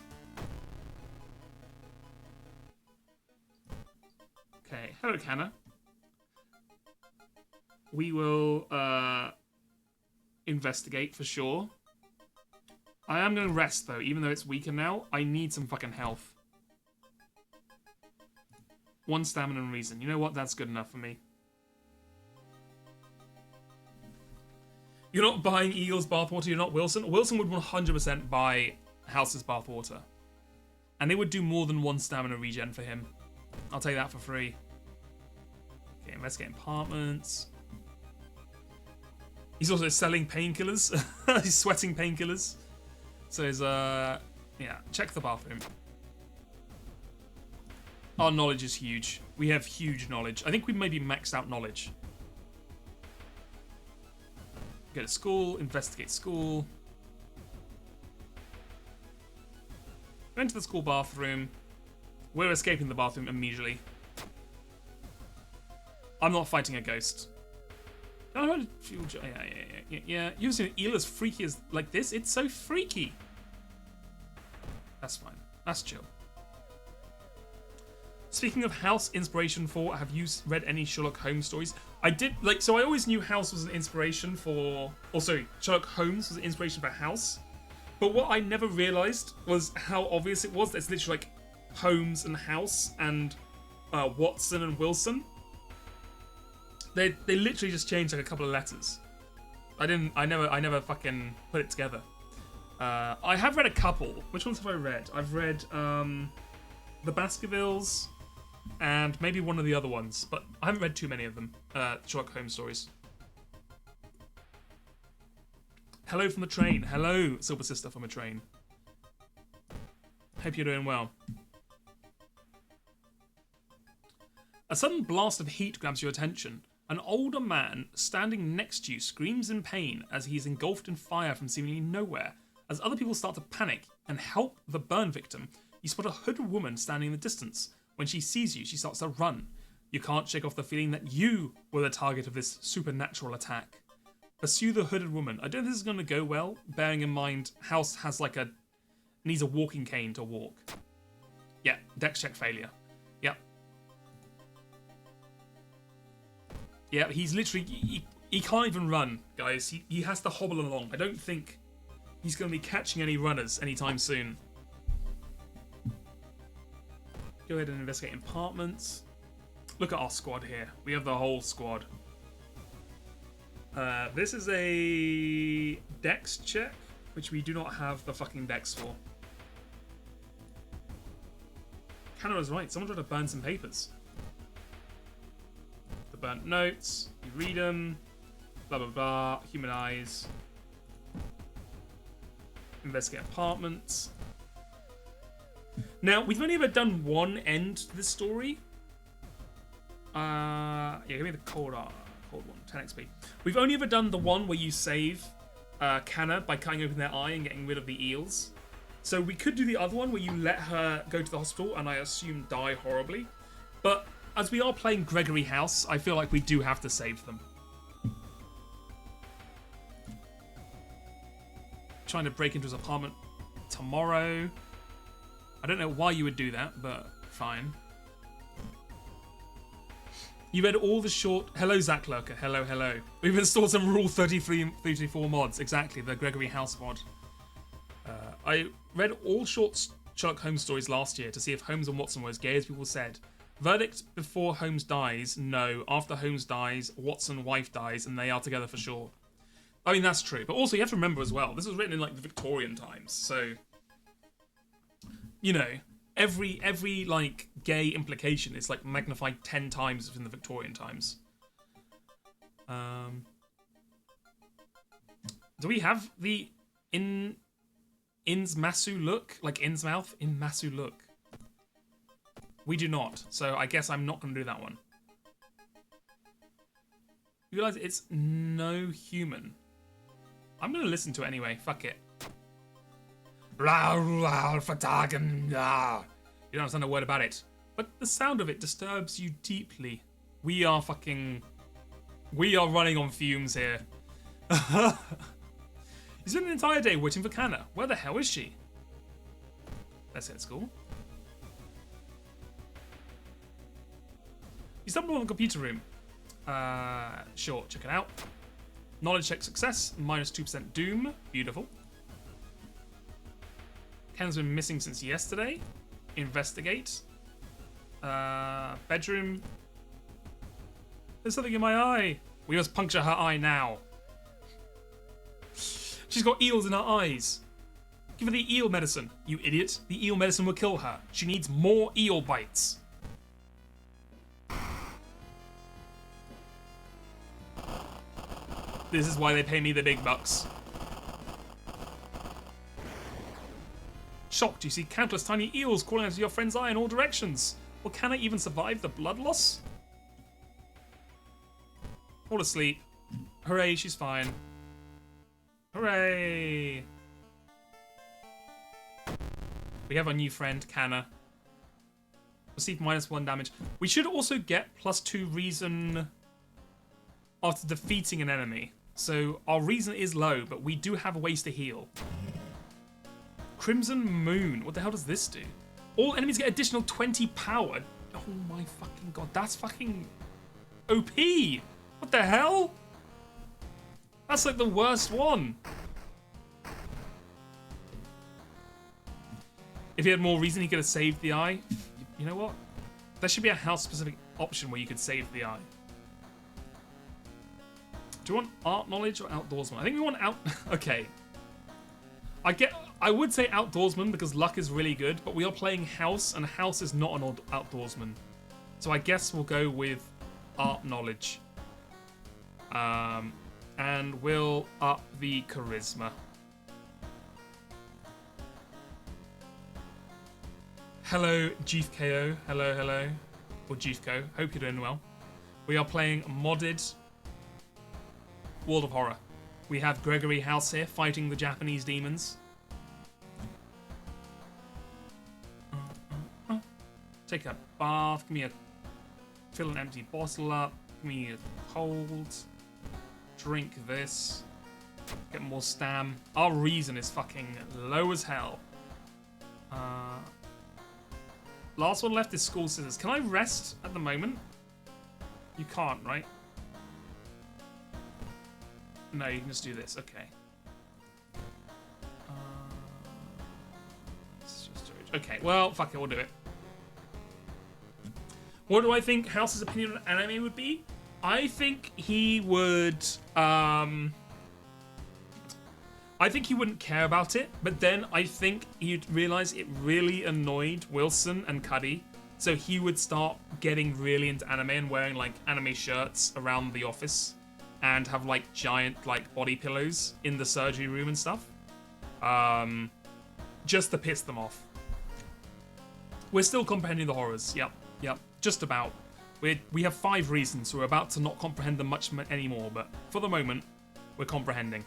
Okay, hello, Canna. We will investigate for sure. I am going to rest, though, even though it's weaker now. I need some fucking health. 1 stamina and reason. You know what? That's good enough for me. You're not buying Eagle's bathwater, you're not Wilson. Wilson would 100% buy House's bathwater. And they would do more than 1 stamina regen for him. I'll take that for free. Okay, investigate apartments. He's also selling painkillers. He's sweating painkillers. So he's, yeah, check the bathroom. Our knowledge is huge. We have huge knowledge. I think we maybe maxed out knowledge. Go to school, investigate school. Go into the school bathroom. We're escaping the bathroom immediately. I'm not fighting a ghost. Yeah. You've seen eel as freaky as like this? It's so freaky. That's fine. That's chill. Speaking of House inspiration for, have you read any Sherlock Holmes stories? I did, like, so I always knew House was an inspiration for, or sorry, Sherlock Holmes was an inspiration for House. But what I never realised was how obvious it was that it's literally like Holmes and House and Watson and Wilson. They literally just changed like a couple of letters. I never fucking put it together. I have read a couple. Which ones have I read? I've read The Baskervilles and maybe one of the other ones, but I haven't read too many of them. Sherlock Holmes stories. Hello from the train. Hello, Silver Sister from a train. Hope you're doing well. A sudden blast of heat grabs your attention. An older man standing next to you screams in pain as he is engulfed in fire from seemingly nowhere. As other people start to panic and help the burn victim, you spot a hooded woman standing in the distance. When she sees you, she starts to run. You can't shake off the feeling that you were the target of this supernatural attack. Pursue the hooded woman. I don't think this is going to go well, bearing in mind House has like needs a walking cane to walk. Yeah, dex check failure. Yep. Yeah, he's literally, he can't even run, guys. He has to hobble along. I don't think he's going to be catching any runners anytime soon. Go ahead and investigate apartments. Look at our squad here. We have the whole squad. This is a dex check, which we do not have the fucking dex for. Canna was right. Someone tried to burn some papers. The burnt notes. You read them. Blah, blah, blah. Human eyes. Investigate apartments. Now, we've only ever done one end to this story. Yeah, give me the cold one, 10 XP. We've only ever done the one where you save Canna by cutting open their eye and getting rid of the eels. So we could do the other one where you let her go to the hospital and I assume die horribly. But as we are playing Gregory House, I feel like we do have to save them. Trying to break into his apartment tomorrow. I don't know why you would do that, but fine. You read all the short... Hello, Zach Lurker. Hello, hello. We've installed some Rule 33 and 34 mods. Exactly, the Gregory House mod. I read all short Sherlock Holmes stories last year to see if Holmes and Watson were as gay as people said. Verdict before Holmes dies, no. After Holmes dies, Watson wife dies, and they are together for sure. I mean, that's true. But also, you have to remember as well, this was written in, like, the Victorian times, so... You know, every like gay implication is like magnified 10 times in the Victorian times. Do we have the Innsmouth look? Like Innsmouth? Innsmouth look. We do not, so I guess I'm not going to do that one. You realise it's no human. I'm going to listen to it anyway, fuck it. You don't understand a word about it. But the sound of it disturbs you deeply. We are running on fumes here. You spent an entire day waiting for Canna. Where the hell is she? Let's hit school. You stumbled on the computer room. Sure, check it out. Knowledge check success, minus 2% doom. Beautiful. Ken's been missing since yesterday. Investigate. Bedroom. There's something in my eye. We must puncture her eye now. She's got eels in her eyes. Give her the eel medicine, you idiot. The eel medicine will kill her. She needs more eel bites. This is why they pay me the big bucks. Shocked, you see countless tiny eels crawling out of your friend's eye in all directions. Well, can I even survive the blood loss? Fall asleep. Hooray, she's fine. Hooray! We have our new friend, Canna. Receive -1 damage. We should also get +2 reason after defeating an enemy. So our reason is low, but we do have ways to heal. Crimson Moon. What the hell does this do? All enemies get additional 20 power. Oh my fucking god. That's fucking OP. What the hell? That's like the worst one. If he had more reason, he could have saved the eye. You know what? There should be a house-specific option where you could save the eye. Do you want art knowledge or outdoorsman? I think we want out... Okay. I would say outdoorsman because luck is really good, but we are playing house, and house is not an outdoorsman. So I guess we'll go with art knowledge. And we'll up the charisma. Hello, GFKO. Hello, hello. Or GFKO. Hope you're doing well. We are playing modded World of Horror. We have Gregory House here fighting the Japanese demons. Take a bath. Give me a... Fill an empty bottle up. Give me a cold. Drink this. Get more stam. Our reason is fucking low as hell. Last one left is school scissors. Can I rest at the moment? You can't, right? No, you can just do this. Okay. Okay, well, fuck it, we'll do it. What do I think House's opinion on anime would be? I think he would... I think he wouldn't care about it, but then I think he'd realize it really annoyed Wilson and Cuddy, so he would start getting really into anime and wearing like anime shirts around the office and have like giant like body pillows in the surgery room and stuff, just to piss them off. We're still comprehending the horrors. Yep, just about. We have 5 reasons, so we're about to not comprehend them much anymore, but for the moment, we're comprehending.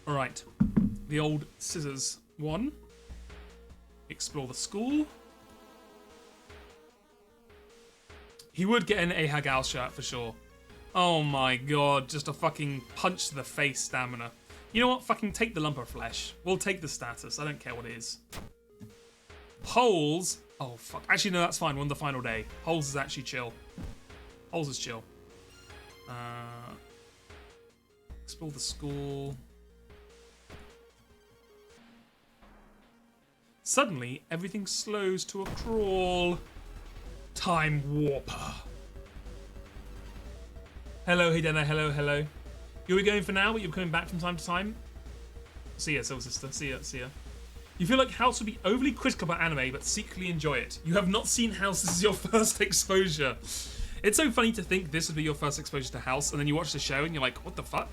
Alright, the old scissors one. Explore the school. He would get an Ahagao shirt for sure. Oh my god, just a fucking punch to the face stamina. You know what, fucking take the lump of flesh. We'll take the status, I don't care what it is. Holes? Oh fuck, actually no, that's fine, we're on the final day. Holes is actually chill. Holes is chill. Explore the school. Suddenly, everything slows to a crawl. Time Warper. Hello, Hidena. Hello, hello. You're going for now, but you're coming back from time to time? See ya, Soul Sister. See ya, see ya. You feel like House would be overly critical about anime, but secretly enjoy it. You have not seen House. This is your first exposure. It's so funny to think this would be your first exposure to House, and then you watch the show and you're like, what the fuck?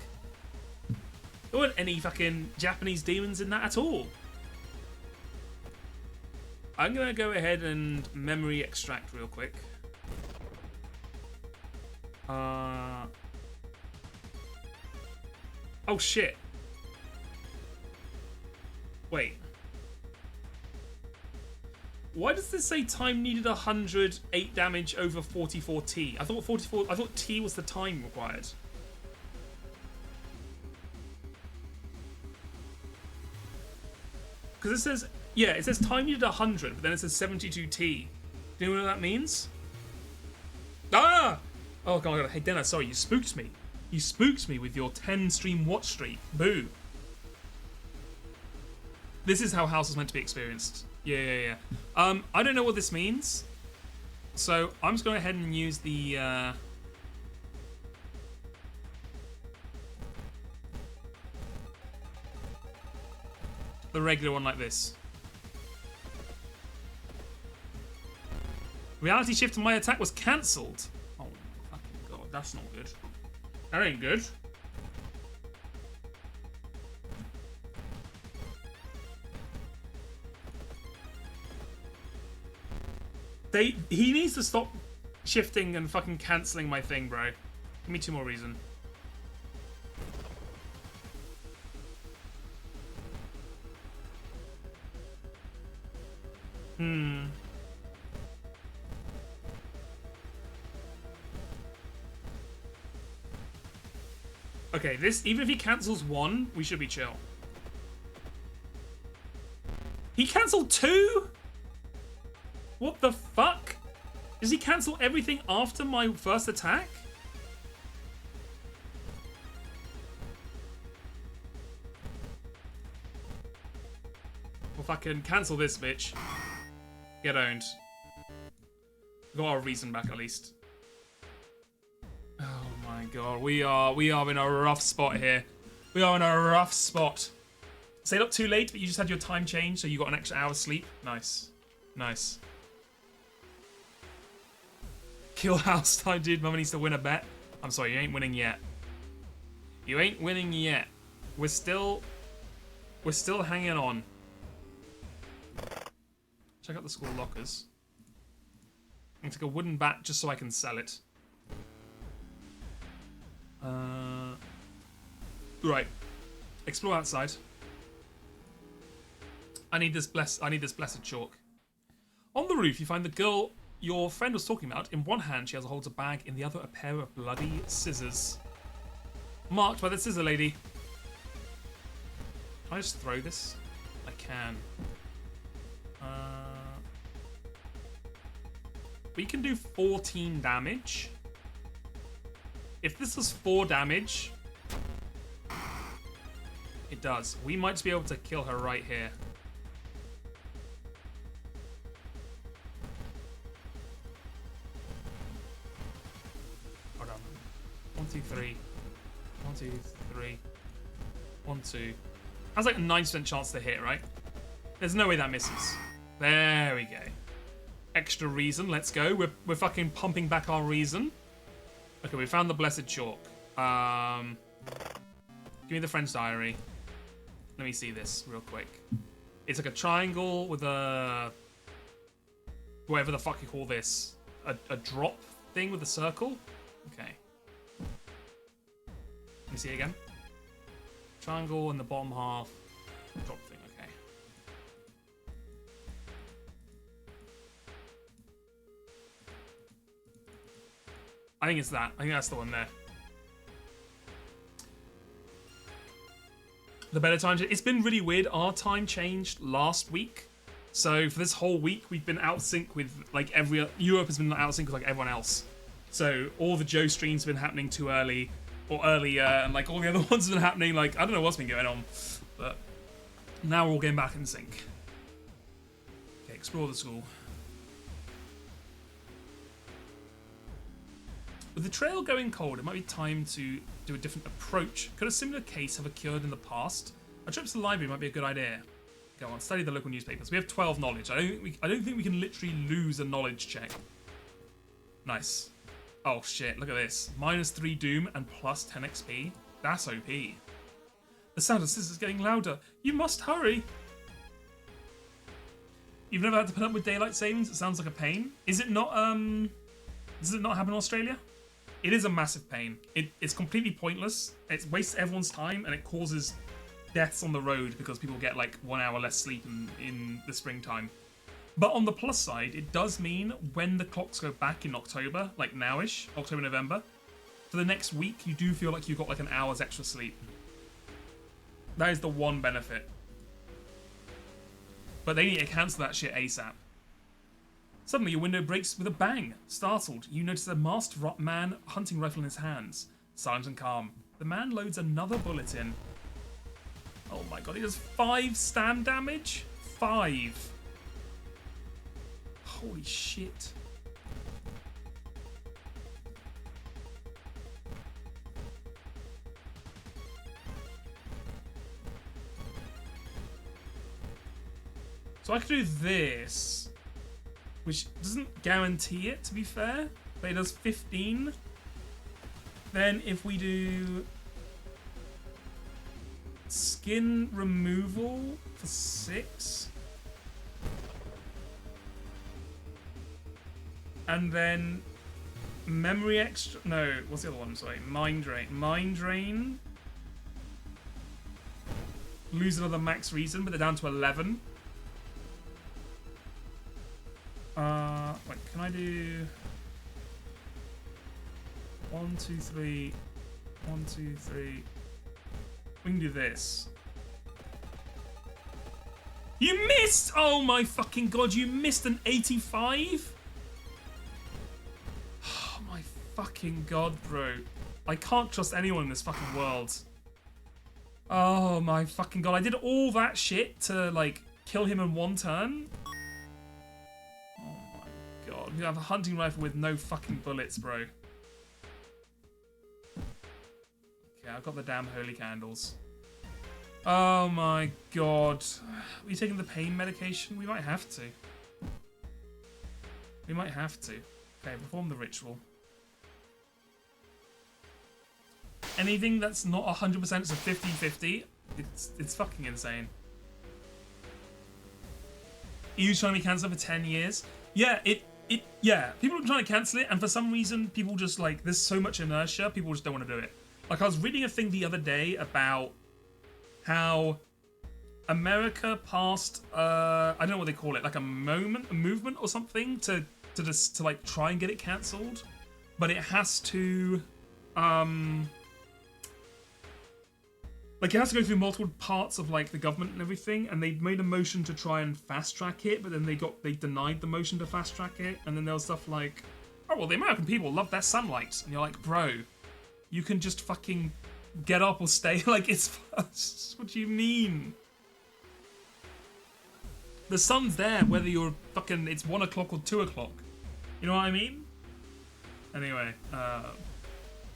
There weren't any fucking Japanese demons in that at all. I'm gonna go ahead and memory extract real quick. Oh shit. Wait. Why does this say time needed 108 damage over 44 T? I thought T was the time required. Because it says, yeah, it says time needed 100, but then it says 72 T. Do you know what that means? Ah! Oh god, hey Denna, sorry, you spooked me. You spooked me with your 10 stream watch streak. Boo. This is how House is meant to be experienced. Yeah. I don't know what this means. So I'm just going ahead and use the the regular one like this. Reality shift and my attack was cancelled. Oh my fucking god, that's not good. That ain't good. He needs to stop shifting and fucking cancelling my thing, bro. Give me 2 more reason. Okay, this, even if he cancels 1, we should be chill. He cancelled 2? What the fuck? Does he cancel everything after my first attack? Well, fucking cancel this, bitch. Get owned. We got our reason back, at least. Oh my god, we are in a rough spot here. We are in a rough spot. Stayed up too late, but you just had your time change, so you got an extra hour's sleep. Nice. Nice. Kill house time, dude. Mama needs to win a bet. I'm sorry, you ain't winning yet. You ain't winning yet. We're still hanging on. Check out the school lockers. I'm gonna take a wooden bat just so I can sell it. Right. Explore outside. I need this blessed chalk. On the roof, you find the girl your friend was talking about. In one hand, she holds a bag. In the other, a pair of bloody scissors. Marked by the scissor lady. Can I just throw this? I can. We can do 14 damage. If this was 4 damage, it does. We might just be able to kill her right here. Hold on. 1, 2, 3. 1, 2, 3. 1, 2. That's like a 9% chance to hit, right? There's no way that misses. There we go. Extra reason, let's go. We're fucking pumping back our reason. Okay, we found the blessed chalk. Give me the French diary. Let me see this real quick. It's like a triangle with a... whatever the fuck you call this. A drop thing with a circle? Okay. Let me see it again. Triangle in the bottom half. Drop thing, okay. I think it's that. I think that's the one there. The better time. It's been really weird. Our time changed last week. So for this whole week, we've been out of sync with like Europe has been out of sync with like everyone else. So all the Joe streams have been happening too early or earlier, and like all the other ones have been happening. Like I don't know what's been going on, but now we're all getting back in sync. Okay, explore the school. With the trail going cold, it might be time to do a different approach. Could a similar case have occurred in the past? A trip to the library might be a good idea. Go on, study the local newspapers. We have 12 knowledge. I don't think we can literally lose a knowledge check. Nice. Oh shit, look at this. -3 doom and plus 10 XP. That's OP. The sound of scissors getting louder. You must hurry. You've never had to put up with daylight savings? It sounds like a pain. Is it not, does it not happen in Australia? It is a massive pain. It's completely pointless. It wastes everyone's time and it causes deaths on the road because people get like 1 hour less sleep in the springtime. But on the plus side, it does mean when the clocks go back in October, like nowish, October, November, for the next week, you do feel like you've got like an hour's extra sleep. That is the one benefit. But they need to cancel that shit ASAP. Suddenly, your window breaks with a bang. Startled, you notice a masked man hunting rifle in his hands. Silent and calm. The man loads another bullet in. Oh my god, he does 5 stand damage? 5. Holy shit. So I could do this, which doesn't guarantee it, to be fair, but it does 15. Then if we do skin removal for 6, and then memory extra. No, what's the other one? Sorry, mind drain. Mind drain. Lose another max reason, but they're down to 11. Wait, can I do 1, 2, 3, 1, 2, 3? We can do this. You missed! Oh my fucking god, you missed an 85? Oh my fucking god, bro. I can't trust anyone in this fucking world. Oh my fucking god, I did all that shit to, like, kill him in 1 turn? Oh my god, we have a hunting rifle with no fucking bullets, bro. Okay, I've got the damn holy candles. Oh my god. Are we taking the pain medication? We might have to. We might have to. Okay, perform the ritual. Anything that's not 100% is a 50-50. It's fucking insane. EU's trying to cancel for 10 years. Yeah, yeah. People are trying to cancel it, and for some reason, people just like, there's so much inertia, people just don't want to do it. Like, I was reading a thing the other day about how America passed, I don't know what they call it, like a movement or something to like try and get it cancelled, but it has to, like, it has to go through multiple parts of, like, the government and everything, and they made a motion to try and fast-track it, but then they denied the motion to fast-track it, and then there was stuff like, oh, well, the American people love their sunlight. And you're like, bro, you can just fucking get up or stay. Like, it's... What do you mean? The sun's there, whether you're fucking... It's 1 o'clock or 2 o'clock. You know what I mean? Anyway,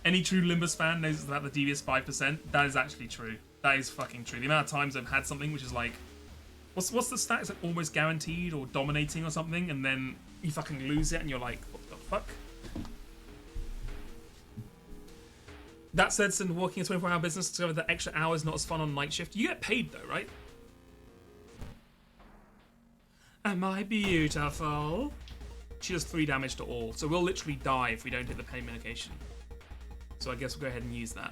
any true Limbus fan knows about the devious 5%. That is actually true. That is fucking true. The amount of times I've had something which is like, what's the stat? Is it almost guaranteed or dominating or something, and then you fucking lose it and you're like, what the fuck? That said, since working a 24-hour business, discovered that extra hours not as fun on night shift. You get paid though, right? Am I beautiful? She does 3 damage to all, so we'll literally die if we don't hit the pain medication. So I guess we'll go ahead and use that.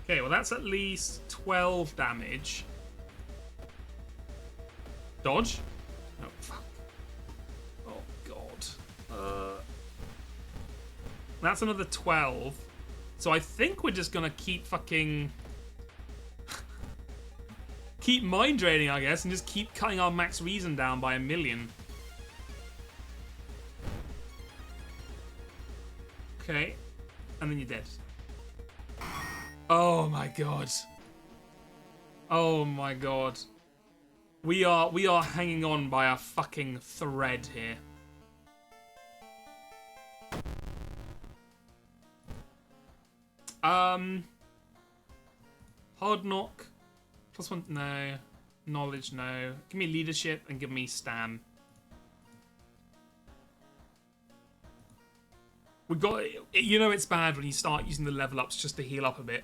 Okay, well that's at least 12 damage. Dodge? No, fuck. Oh god. That's another 12. So I think we're just gonna keep fucking... keep mind draining, I guess, and just keep cutting our max reason down by 1,000,000. Okay. And then you're dead. Oh my god. Oh my god. We are hanging on by a fucking thread here. Hard knock. +1, no. Knowledge, no. Give me leadership and give me stam. We got, you know, it's bad when you start using the level ups just to heal up a bit.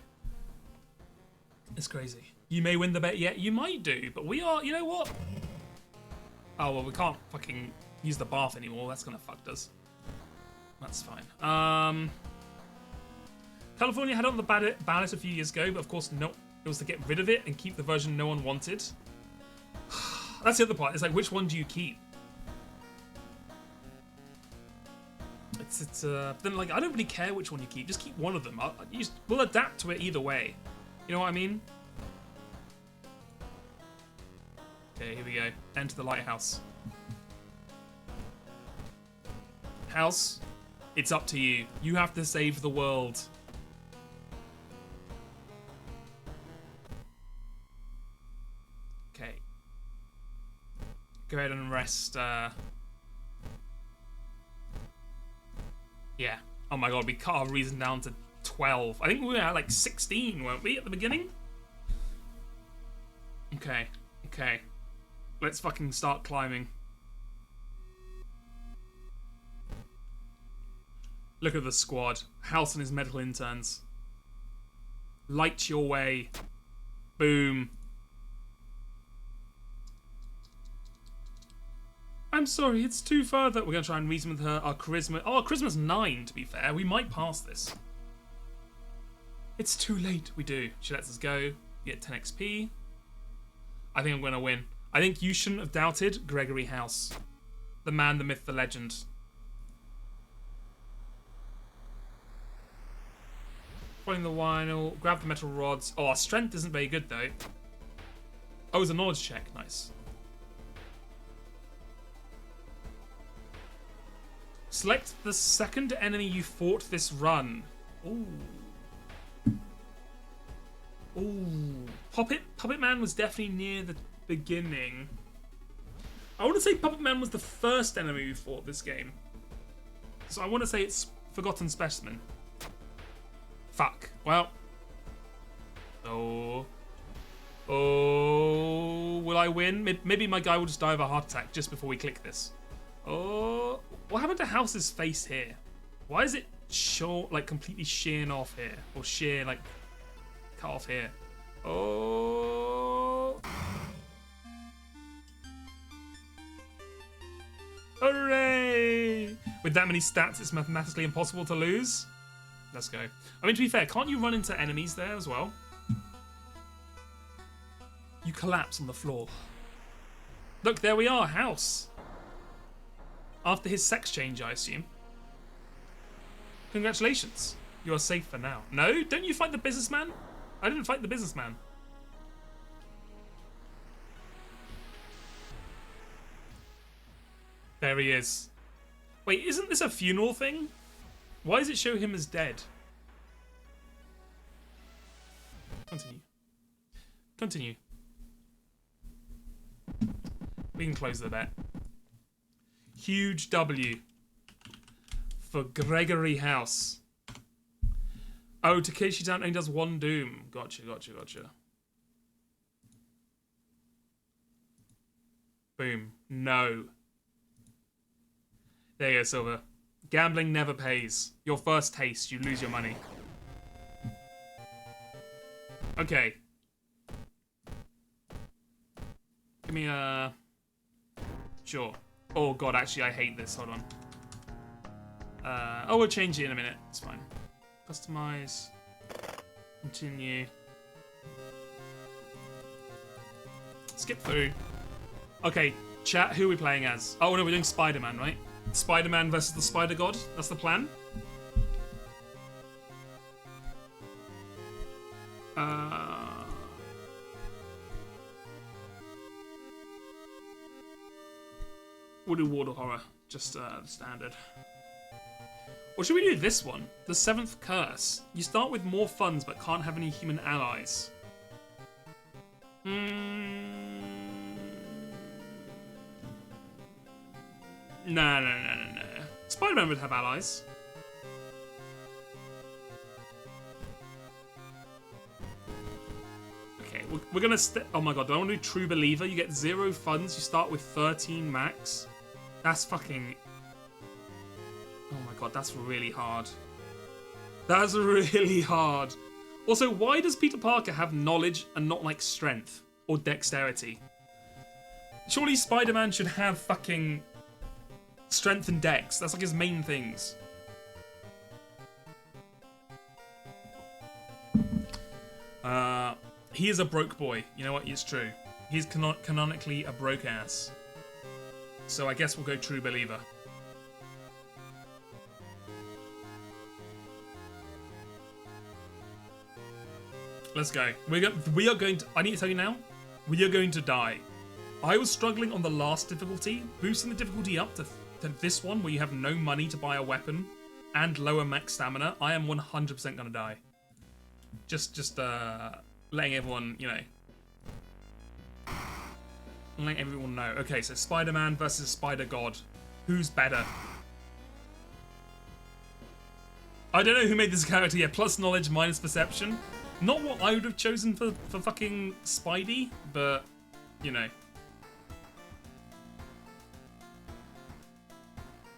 It's crazy. You may win the bet yet. You might do, but we are. You know what? Oh well, we can't fucking use the bath anymore. That's gonna fuck us. That's fine. California had on the ballot a few years ago, but of course, no. It was to get rid of it and keep the version no one wanted. That's the other part. It's like, which one do you keep? Then like, I don't really care which one you keep. Just keep one of them. We'll adapt to it either way. You know what I mean? Okay, here we go. Enter the lighthouse. House, it's up to you. You have to save the world. Okay. Go ahead and rest. Yeah. Oh my god, we cut our reason down to 12. I think we were at like 16, weren't we, at the beginning? Okay. Okay. Let's fucking start climbing. Look at the squad. House and his medical interns. Light your way. Boom. I'm sorry, it's too far that we're going to try and reason with her. Our charisma... Oh, our charisma's 9, to be fair. We might pass this. It's too late. We do. She lets us go. We get 10 XP. I think I'm going to win. I think you shouldn't have doubted Gregory House. The man, the myth, the legend. Following the vinyl. Grab the metal rods. Oh, our strength isn't very good, though. Oh, it's a knowledge check. Nice. Select the second enemy you fought this run. Ooh. Ooh. Puppet Man was definitely near the beginning. I want to say Puppet Man was the first enemy we fought this game. So I want to say it's Forgotten Specimen. Fuck. Well. Oh. Oh. Will I win? Maybe my guy will just die of a heart attack just before we click this. Oh. What happened to House's face here? Why is it short, like completely shearing off here? Or sheer, like, cut off here? Oh. Hooray! With that many stats, it's mathematically impossible to lose. Let's go. I mean, to be fair, can't you run into enemies there as well? You collapse on the floor. Look, there we are, House. After his sex change, I assume. Congratulations. You are safe for now. No? Don't you fight the businessman? I didn't fight the businessman. There he is. Wait, isn't this a funeral thing? Why does it show him as dead? Continue. Continue. We can close the bet. Huge W for Gregory House. Oh, Takeshi Town only does one doom. Gotcha, gotcha, gotcha. Boom. No. There you go, Silver. Gambling never pays. Your first taste, you lose your money. Okay. Give me a... Sure. Oh god, actually I hate this. Hold on. Oh, we'll change it in a minute. It's fine. Customize. Continue. Skip through. Okay, chat, who are we playing as? Oh no, we're doing Spider-Man, right? Spider-Man versus the Spider God? That's the plan? We'll do Ward of Horror, just standard. Or should we do this one? The Seventh Curse. You start with more funds but can't have any human allies. No. Spider-Man would have allies. Okay, we're gonna oh my god, do I want to do True Believer? You get 0 funds, you start with 13 max. That's fucking... Oh my god, that's really hard. That's really hard. Also, why does Peter Parker have knowledge and not, like, strength? Or dexterity? Surely Spider-Man should have fucking strength and dex. That's like his main things. He is a broke boy. You know what? It's true. He's canonically a broke ass. So I guess we'll go True Believer. Let's go. We are going to... I need to tell you now. We are going to die. I was struggling on the last difficulty. Boosting the difficulty up to this one, where you have no money to buy a weapon and lower max stamina. I am 100% gonna die. Just letting everyone, you know. and let everyone know. Okay, so Spider-Man versus Spider-God. Who's better? I don't know who made this character yet. Plus knowledge, minus perception. Not what I would have chosen for fucking Spidey, but, you know.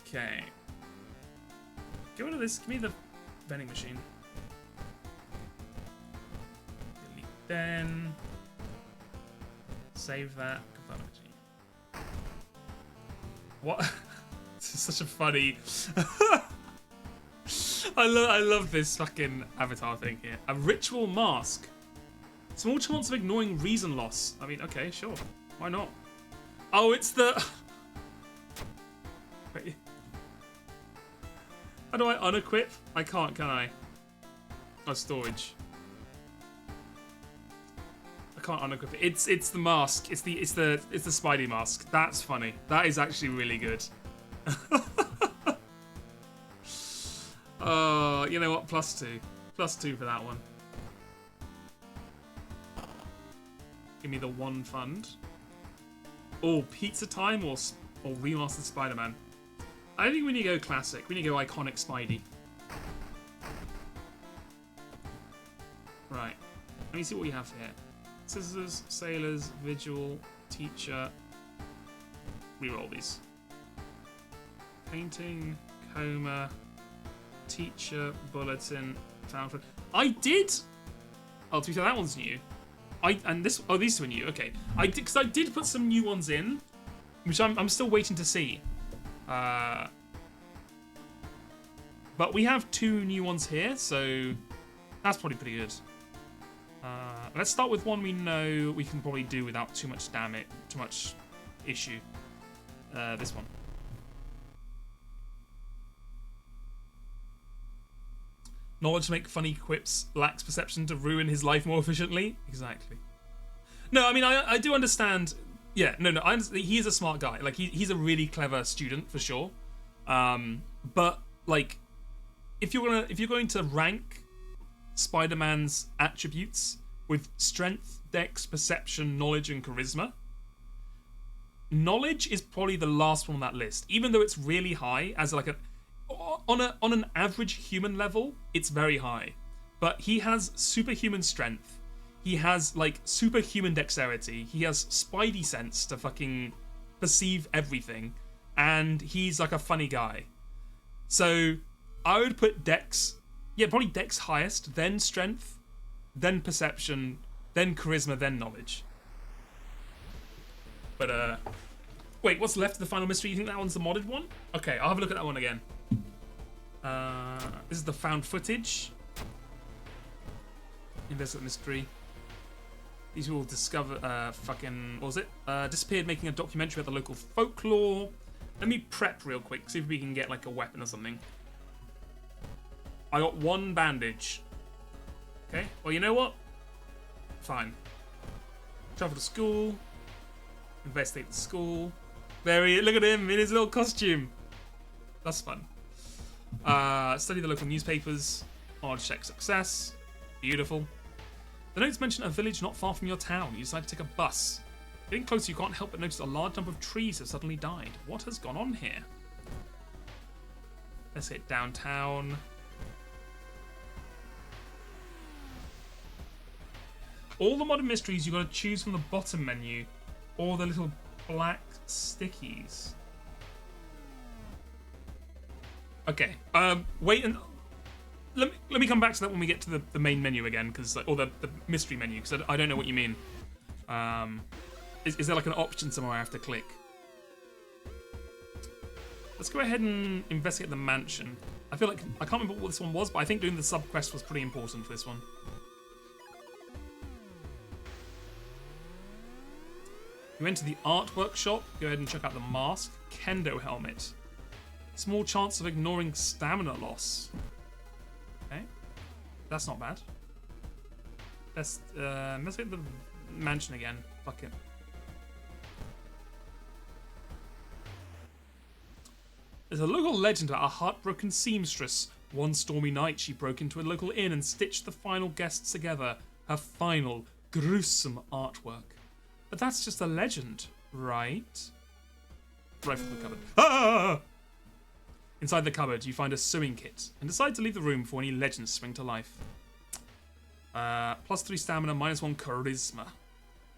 Okay. Get rid of this. Give me the vending machine. Delete then. Save that. Confirm it. What? This is such a funny... I love this fucking avatar thing here. A ritual mask. Small chance of ignoring reason loss. I mean, okay, sure. Why not? Oh, it's the... Wait. How do I unequip? I can't, can I? Oh, storage. I can't unequip it. It's the mask. It's the Spidey mask. That's funny. That is actually really good. You know what? +2. +2 for that one. Give me the one fund. Oh, pizza time or remastered Spider-Man. I don't think we need to go classic. We need to go iconic Spidey. Right. Let me see what we have here. Scissors, sailors, vigil, teacher. Reroll these. Painting, coma, teacher, bulletin, found. I did. Oh, to be fair, that one's new. These two are new. Okay, because I did put some new ones in, which I'm still waiting to see. But we have 2 new ones here, so that's probably pretty good. Let's start with one we know we can probably do without too much damage, too much issue. This one. Knowledge to make funny quips, lacks perception to ruin his life more efficiently. Exactly. No, I mean I do understand. Yeah, no, he is a smart guy. Like he's a really clever student for sure. But like, if you're going to rank Spider-Man's attributes with strength, dex, perception, knowledge, and charisma, knowledge is probably the last one on that list. Even though it's really high as like on an average human level, it's very high. But he has superhuman strength. He has like superhuman dexterity. He has Spidey sense to fucking perceive everything, and he's like a funny guy. So I would put dex, yeah, probably dex highest, then strength, then perception, then charisma, then knowledge. But wait, what's left of the final mystery? You think that one's the modded one? Okay, I'll have a look at that one again. This is the found footage. Investigate mystery. These will discover, what was it? Disappeared making a documentary about the local folklore. Let me prep real quick, see if we can get like a weapon or something. I got 1 bandage. Okay, well you know what? Fine. Travel to school. Investigate the school. There he is, look at him in his little costume. That's fun. Study the local newspapers. Odd check success. Beautiful. The notes mention a village not far from your town. You decide to take a bus. Getting closer, you can't help but notice a large number of trees have suddenly died. What has gone on here? Let's hit downtown. All the modern mysteries, you've got to choose from the bottom menu or the little black stickies. Okay. Wait and let me come back to that when we get to the main menu again, because or the mystery menu, because I don't know what you mean. Is there like an option somewhere I have to click? Let's go ahead and investigate the mansion. I feel like I can't remember what this one was, but I think doing the sub quest was pretty important for this one. You enter the art workshop. Go ahead and check out the mask. Kendo helmet. Small chance of ignoring stamina loss. Okay. That's not bad. Let's hit the mansion again. Fuck it. There's a local legend about a heartbroken seamstress. One stormy night, she broke into a local inn and stitched the final guests together. Her final, gruesome artwork. But that's just a legend. Right. Right from the cupboard. Ah! Inside the cupboard, you find a sewing kit and decide to leave the room before any legends spring to life. +3 stamina, -1 charisma.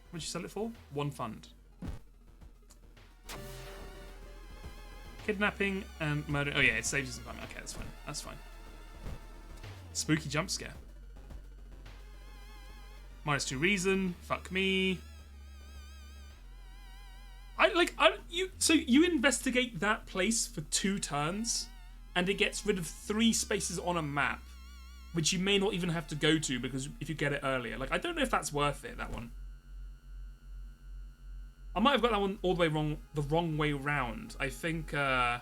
What'd you sell it for? 1 fund. Kidnapping and murder. Oh yeah, it saves you some time. Okay, that's fine. That's fine. Spooky jump scare. -2 reason. Fuck me. So you investigate that place for 2 turns, and it gets rid of 3 spaces on a map, which you may not even have to go to because if you get it earlier. Like, I don't know if that's worth it. That one. I might have got that one all the way wrong, the wrong way round. I think I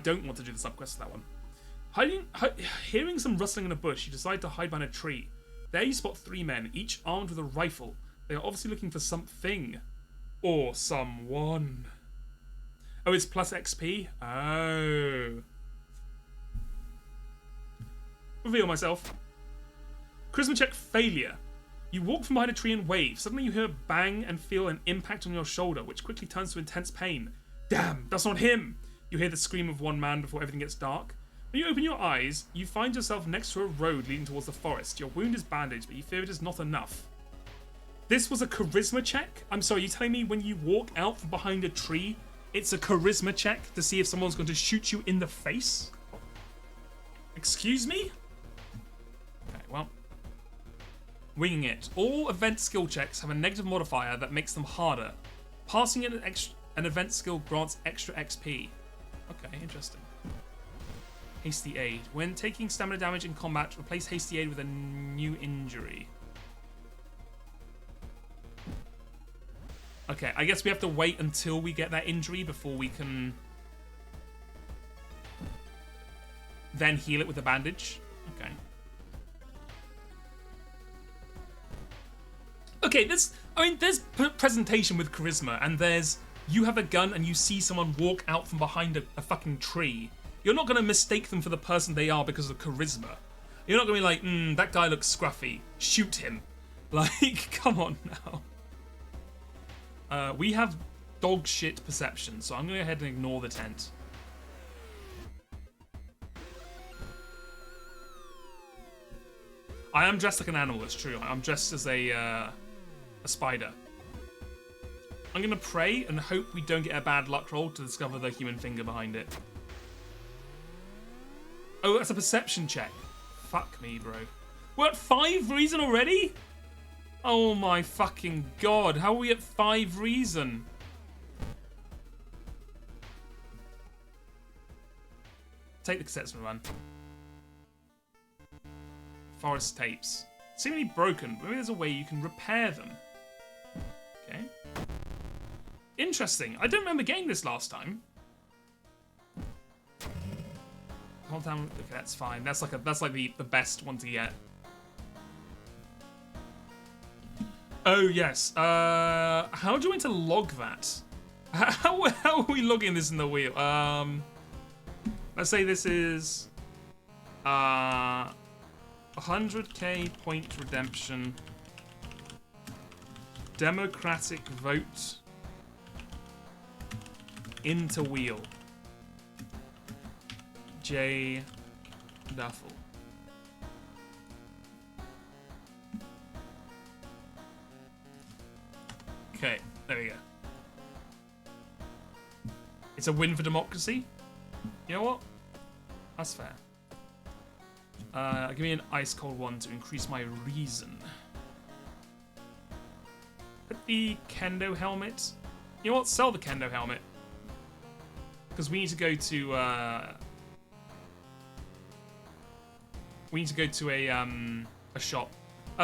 don't want to do the subquest for that one. Hearing some rustling in a bush, you decide to hide behind a tree. There you spot 3 men, each armed with a rifle. They are obviously looking for something. Or someone. Oh, it's plus XP? Oh. Reveal myself. Charisma check failure. You walk from behind a tree and wave. Suddenly you hear a bang and feel an impact on your shoulder, which quickly turns to intense pain. Damn, that's not him! You hear the scream of one man before everything gets dark. When you open your eyes, you find yourself next to a road leading towards the forest. Your wound is bandaged, but you fear it is not enough. This was a charisma check? I'm sorry, you're telling me when you walk out from behind a tree, it's a charisma check to see if someone's going to shoot you in the face? Excuse me? Okay, well. Winging it. All event skill checks have a negative modifier that makes them harder. Passing an event skill grants extra XP. Okay, interesting. Hasty Aid. When taking stamina damage in combat, replace Hasty Aid with a new injury. Okay, I guess we have to wait until we get that injury before we can then heal it with a bandage. Okay. Okay, there's presentation with charisma, and there's you have a gun and you see someone walk out from behind a fucking tree. You're not going to mistake them for the person they are because of charisma. You're not going to be like, that guy looks scruffy. Shoot him. Like, come on now. We have dog shit perception, so I'm going to go ahead and ignore the tent. I am dressed like an animal, it's true. I'm dressed as a spider. I'm going to pray and hope we don't get a bad luck roll to discover the human finger behind it. Oh, that's a perception check. Fuck me, bro. We're at 5 reason already? Oh my fucking god. How are we at 5 reason? Take the cassettes and run. Forest tapes. Seemingly broken. Maybe there's a way you can repair them. Okay. Interesting. I don't remember getting this last time. Hold down. Okay, that's fine. That's like the best one to get. Oh yes. How do you want to log that? How are we logging this in the wheel? Let's say this is 100k point redemption. Democratic vote into wheel. J. Duffel. Okay, there we go. It's a win for democracy. You know what? That's fair. Give me an ice cold one to increase my reason. Put the kendo helmet. You know what? Sell the kendo helmet. Because we need to go to a shop.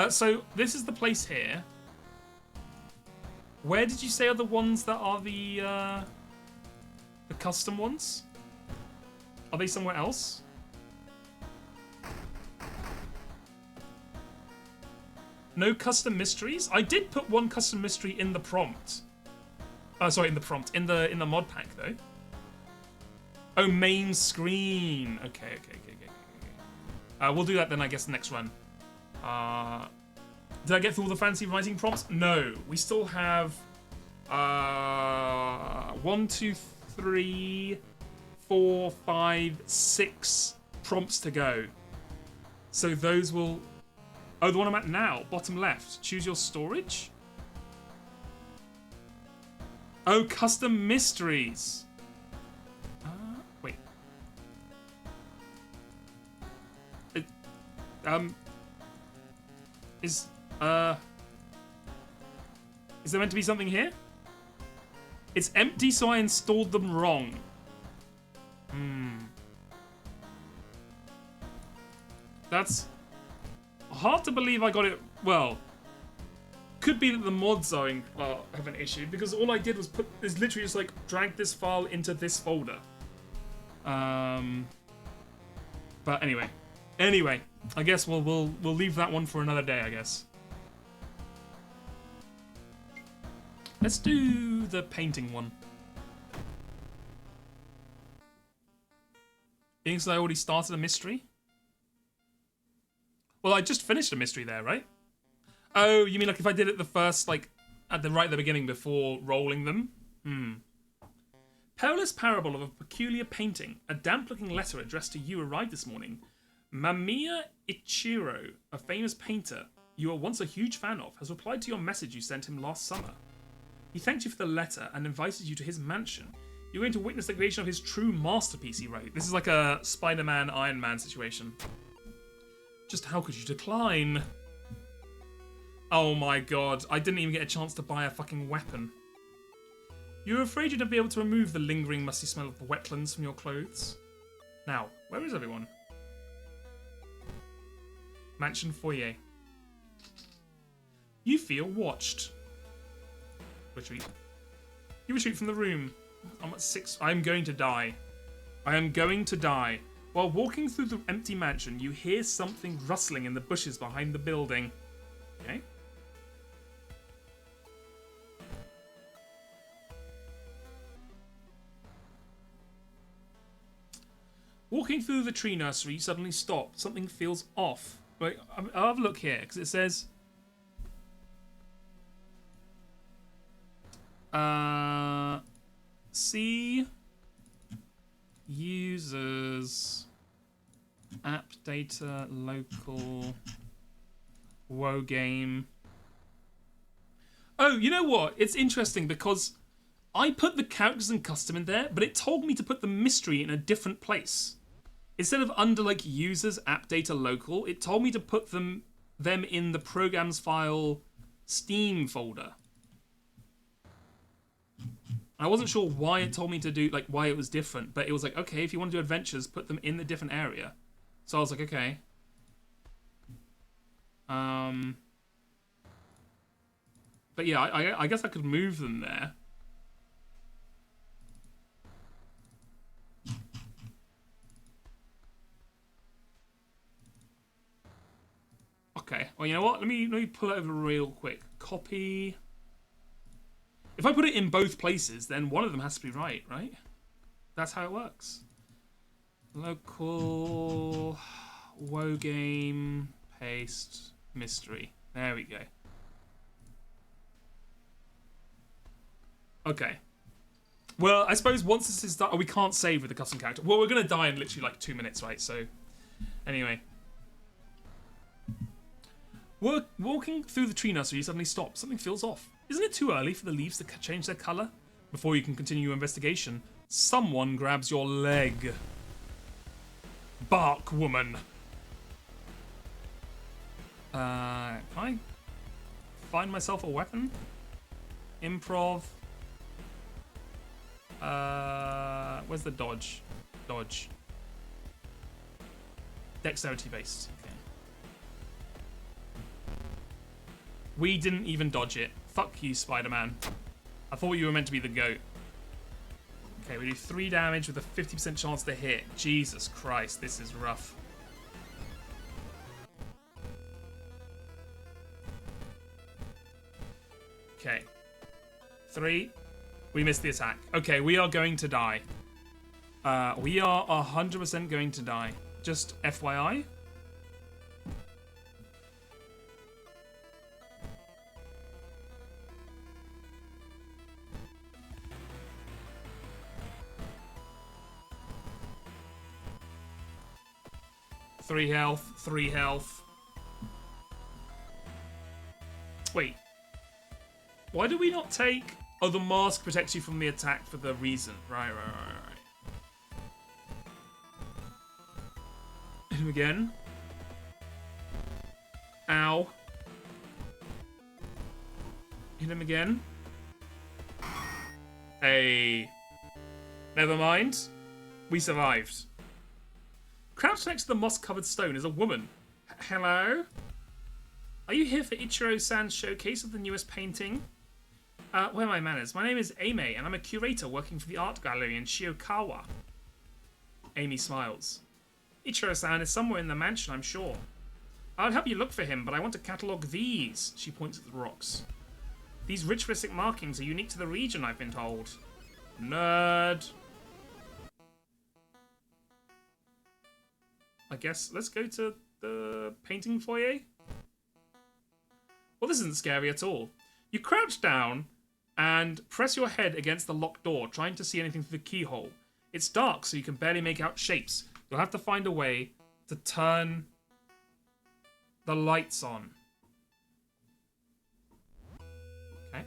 So this is the place here. Where did you say are the ones that are the custom ones? Are they somewhere else? No custom mysteries? I did put one custom mystery in the prompt. Sorry, in the prompt. In the mod pack though. Oh, main screen. Okay. We'll do that then, I guess, next run. Did I get through all the fancy writing prompts? No. We still have 1, 2, 3, 4, 5, 6 prompts to go. So those will... Oh, the one I'm at now, bottom left. Choose your storage. Oh, custom mysteries. Wait. Is there meant to be something here? It's empty, so I installed them wrong. That's hard to believe I got it. Well, could be that the mods are have an issue, because all I did was is literally just like drag this file into this folder. But anyway, I guess we'll leave that one for another day, I guess. Let's do the painting one. Because I already started a mystery. Well, I just finished a mystery there, right? Oh, you mean like if I did it the first, like, at the beginning before rolling them? Perilous parable of a peculiar painting. A damp-looking letter addressed to you arrived this morning. Mamiya Ichiro, a famous painter you were once a huge fan of, has replied to your message you sent him last summer. He thanked you for the letter and invited you to his mansion. You're going to witness the creation of his true masterpiece, he wrote. This is like a Spider-Man, Iron Man situation. Just how could you decline? Oh my god, I didn't even get a chance to buy a fucking weapon. You're afraid you'd not be able to remove the lingering musty smell of the wetlands from your clothes? Now, where is everyone? Mansion foyer. You feel watched. Retreat. You retreat from the room. I'm at 6. I'm going to die. I am going to die. While walking through the empty mansion, you hear something rustling in the bushes behind the building. Okay. Walking through the tree nursery, you suddenly stop. Something feels off. Wait, I'll have a look here, because it says... see users app data local woe game. Oh, you know what? It's interesting because I put the characters and custom in there, but it told me to put the mystery in a different place. Instead of under like users app data local, it told me to put them in the programs file Steam folder. I wasn't sure why it told me to do, like, why it was different, but it was like, okay, if you want to do adventures, put them in the different area. So I was like, okay. But yeah, I guess I could move them there. Okay, well, you know what? Let me pull it over real quick. Copy. If I put it in both places, then one of them has to be right? That's how it works. Local woe game paste mystery. There we go. Okay. Well, I suppose once this is done, we can't save with the custom character. Well, we're gonna die in literally like 2 minutes, right? So, anyway. Walking through the tree nursery, you suddenly stop. Something feels off. Isn't it too early for the leaves to change their colour? Before you can continue your investigation, someone grabs your leg. Bark woman. Can I find myself a weapon? Improv. Where's the dodge? Dodge. Dexterity based. Okay. We didn't even dodge it. Fuck you, Spider-Man. I thought you were meant to be the goat. Okay, we do 3 damage with a 50% chance to hit. Jesus Christ, this is rough. Okay. 3. We missed the attack. Okay, we are going to die. We are 100% going to die. Just FYI. 3 health, 3 health. Wait. Why do we not take... Oh, the mask protects you from the attack for the reason. Right. Hit him again. Ow. Hit him again. Hey. Never mind. We survived. Crouched next to the moss-covered stone is a woman. Hello? Are you here for Ichiro-san's showcase of the newest painting? Where are my manners? My name is Ame, and I'm a curator working for the art gallery in Shiokawa. Amy smiles. Ichiro-san is somewhere in the mansion, I'm sure. I'll help you look for him, but I want to catalogue these. She points at the rocks. These ritualistic markings are unique to the region, I've been told. Nerd. I guess let's go to the painting foyer. Well, this isn't scary at all. You crouch down and press your head against the locked door, trying to see anything through the keyhole. It's dark, so you can barely make out shapes. You'll have to find a way to turn the lights on. Okay.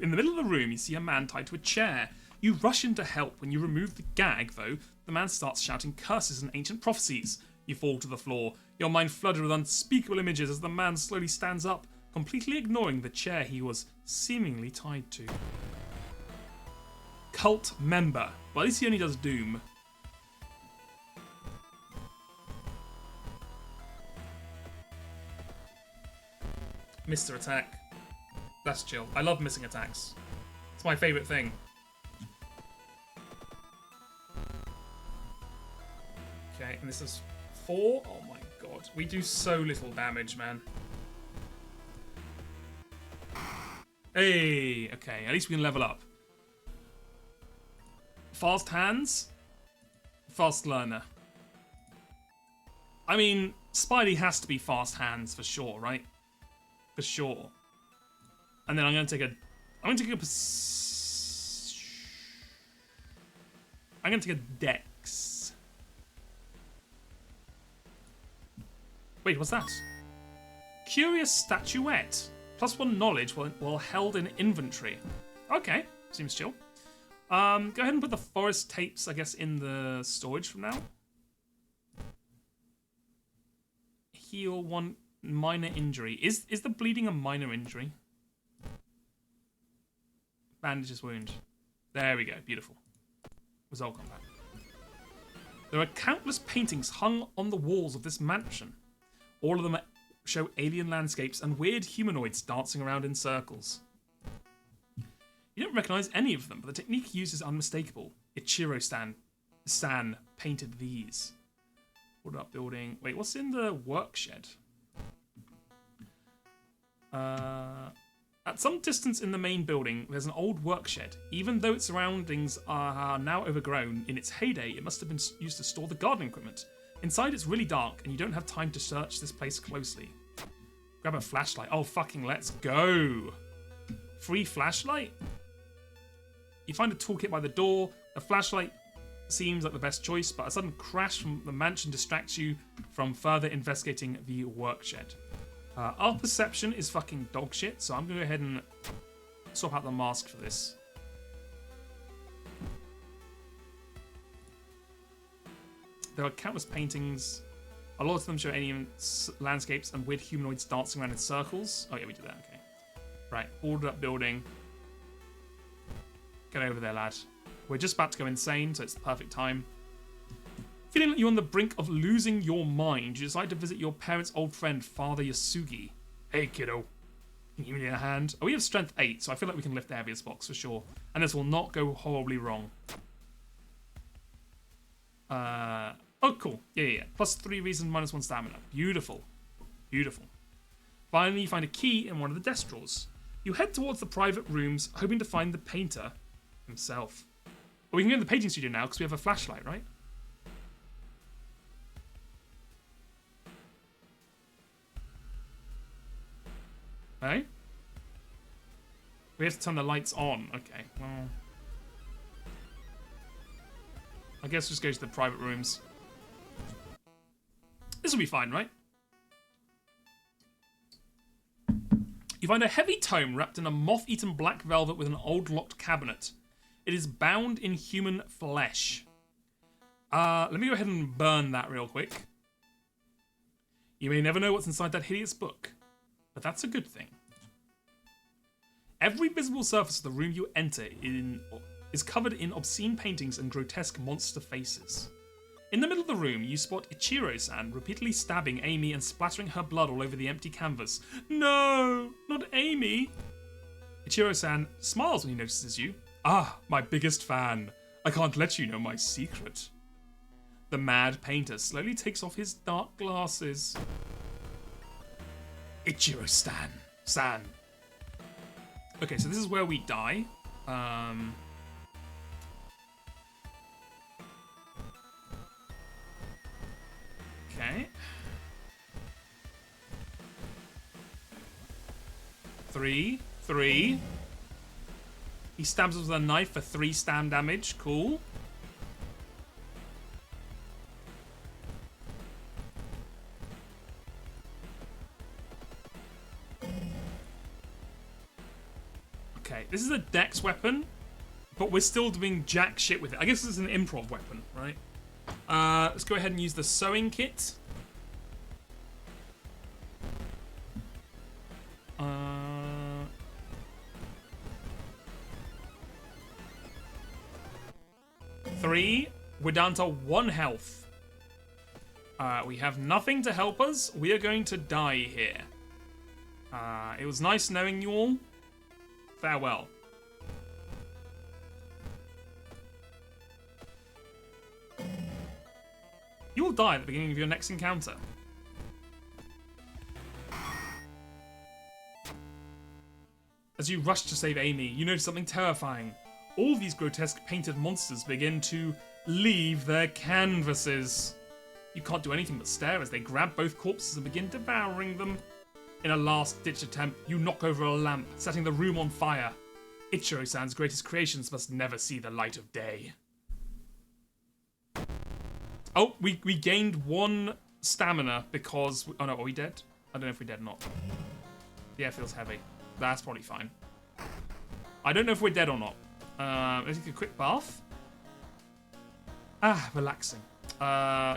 In the middle of the room, you see a man tied to a chair. You rush in to help. When you remove the gag, though, the man starts shouting curses and ancient prophecies. You fall to the floor, your mind flooded with unspeakable images as the man slowly stands up, completely ignoring the chair he was seemingly tied to. Cult member. Well, at least he only does Doom. Mr. Attack. That's chill. I love missing attacks. It's my favourite thing. Okay, and this is 4. Oh my god. We do so little damage, man. Hey, okay. At least we can level up. Fast hands. Fast learner. I mean, Spidey has to be fast hands for sure, right? For sure. And then I'm going to take a dex. Wait, what's that? Curious statuette. +1 knowledge while held in inventory. Okay, seems chill. Go ahead and put the forest tapes, I guess, in the storage from now. Heal 1 minor injury. Is the bleeding a minor injury? Bandage his wound. There we go. Beautiful. Resolve combat. There are countless paintings hung on the walls of this mansion. All of them show alien landscapes and weird humanoids dancing around in circles. You don't recognize any of them, but the technique used is unmistakable. Ichiro-san painted these. What about building? Wait, what's in the work shed? At some distance in the main building, there's an old work shed. Even though its surroundings are now overgrown, in its heyday, it must have been used to store the gardening equipment. Inside, it's really dark, and you don't have time to search this place closely. Grab a flashlight. Oh, fucking let's go. Free flashlight? You find a toolkit by the door. The flashlight seems like the best choice, but a sudden crash from the mansion distracts you from further investigating the work shed. Our perception is fucking dog shit, so I'm going to go ahead and swap out the mask for this. There are countless paintings. A lot of them show alien landscapes and weird humanoids dancing around in circles. Oh yeah, we did that, okay. Right, ordered up building. Get over there, lad. We're just about to go insane, so it's the perfect time. Feeling like you're on the brink of losing your mind, you decide to visit your parents' old friend, Father Yasugi. Hey, kiddo. Can you give me a hand? Oh, we have strength 8, so I feel like we can lift the heaviest box for sure. And this will not go horribly wrong. Oh, cool. Yeah. +3 reason, -1 stamina. Beautiful. Beautiful. Finally, you find a key in one of the desk drawers. You head towards the private rooms, hoping to find the painter himself. But we can go to the painting studio now because we have a flashlight, right? Hey? We have to turn the lights on. Okay, well... I guess just go to the private rooms. This will be fine, right? You find a heavy tome wrapped in a moth-eaten black velvet with an old locked cabinet. It is bound in human flesh. Let me go ahead and burn that real quick. You may never know what's inside that hideous book, but that's a good thing. Every visible surface of the room you enter is covered in obscene paintings and grotesque monster faces. In the middle of the room, you spot Ichiro-san repeatedly stabbing Amy and splattering her blood all over the empty canvas. No, not Amy! Ichiro-san smiles when he notices you. Ah, my biggest fan. I can't let you know my secret. The mad painter slowly takes off his dark glasses. Ichiro-san. Okay, so this is where we die. Okay. 3. He stabs us with a knife for 3 stam damage. Cool. Okay, this is a dex weapon, but we're still doing jack shit with it. I guess this is an improv weapon, right? Let's go ahead and use the sewing kit. Three. We're down to 1 health. We have nothing to help us. We are going to die here. It was nice knowing you all. Farewell. You will die at the beginning of your next encounter. As you rush to save Amy, you notice something terrifying. All these grotesque painted monsters begin to leave their canvases. You can't do anything but stare as they grab both corpses and begin devouring them. In a last-ditch attempt, you knock over a lamp, setting the room on fire. Ichiro-san's greatest creations must never see the light of day. Oh, we gained 1 stamina because... Oh no, are we dead? I don't know if we're dead or not. The air feels heavy. That's probably fine. I don't know if we're dead or not. Let's take a quick bath. Ah, relaxing.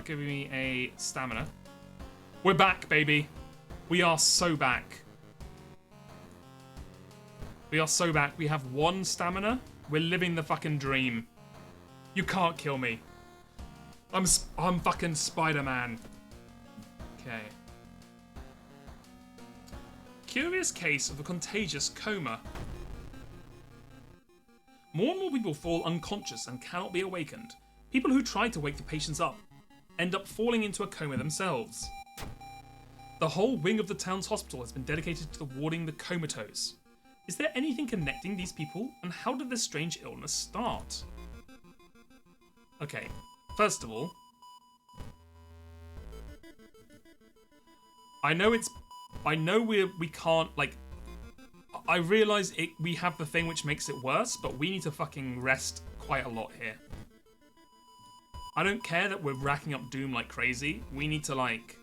Give me a stamina. We're back, baby. We are so back. We are so back. We have 1 stamina. We're living the fucking dream. You can't kill me. I'm fucking Spider-Man. Okay. Curious case of a contagious coma. More and more people fall unconscious and cannot be awakened. People who try to wake the patients up end up falling into a coma themselves. The whole wing of the town's hospital has been dedicated to warding the comatose. Is there anything connecting these people, and how did this strange illness start? Okay, first of all, I know we can't, like, I realise we have the thing which makes it worse, but we need to fucking rest quite a lot here. I don't care that we're racking up doom like crazy. We need to, like...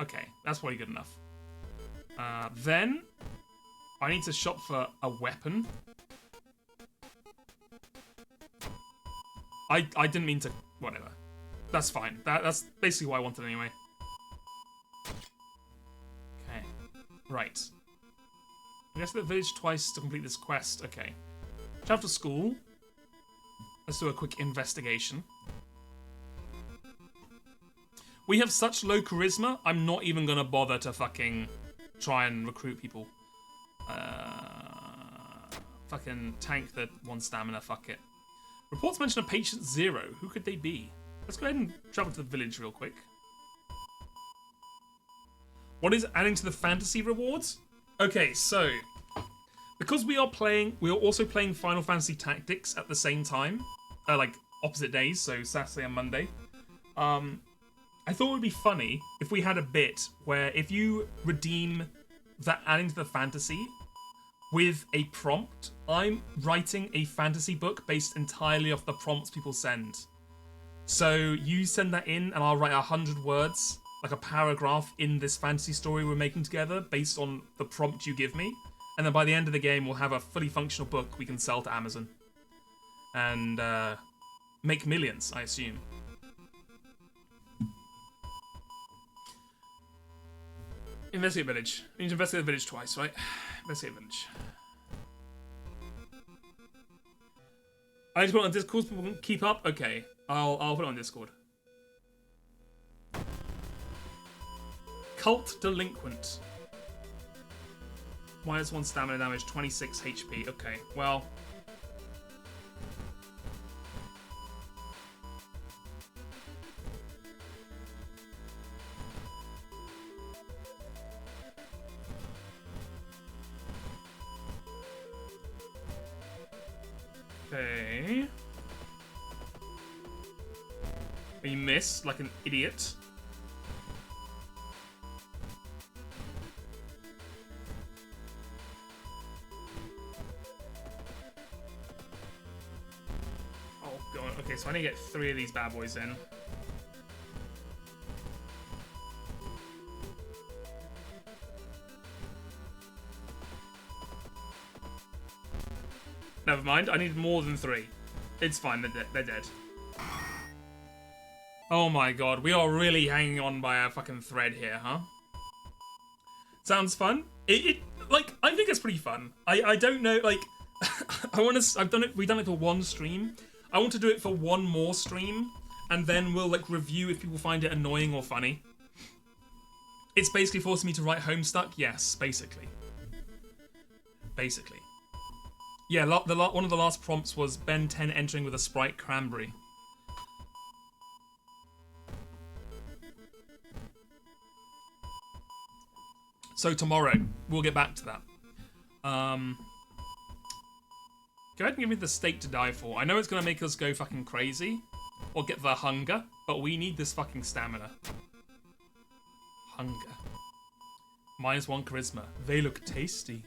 Okay, that's probably good enough. Then, I need to shop for a weapon. I didn't mean to... Whatever. That's fine. That's basically what I wanted anyway. Okay. Right. I guess the village twice to complete this quest. Okay. Travel to school. Let's do a quick investigation. We have such low charisma, I'm not even gonna bother to fucking try and recruit people. Fucking tank the 1 stamina, fuck it. Reports mention a patient 0. Who could they be? Let's go ahead and travel to the village real quick. What is adding to the fantasy rewards? Okay, so because we are also playing Final Fantasy Tactics at the same time, like opposite days, so Saturday and Monday. I thought it would be funny if we had a bit where if you redeem that adding to the fantasy, with a prompt. I'm writing a fantasy book based entirely off the prompts people send. So you send that in and I'll write 100 words, like a paragraph in this fantasy story we're making together based on the prompt you give me. And then by the end of the game, we'll have a fully functional book we can sell to Amazon. And make millions, I assume. Investigate village. We need to investigate the village twice, right? Investigate village. I need to put it on Discord so people can keep up? Okay. I'll put it on Discord. Cult Delinquent. -1 stamina damage, 26 HP. Okay, well. Okay. We missed like an idiot. Oh god, okay, so I need to get 3 of these bad boys in. Never mind, I need more than 3. It's fine, they're dead. Oh my god, we are really hanging on by a fucking thread here, huh? Sounds fun. Like, I think it's pretty fun. I don't know, like, we've done it for 1 stream. I want to do it for 1 more stream, and then we'll, like, review if people find it annoying or funny. It's basically forcing me to write Homestuck? Yes, basically. Basically. Yeah, one of the last prompts was Ben 10 entering with a Sprite Cranberry. So tomorrow, we'll get back to that. Go ahead and give me the steak to die for. I know it's going to make us go fucking crazy, or get the hunger, but we need this fucking stamina. Hunger. -1 charisma. They look tasty.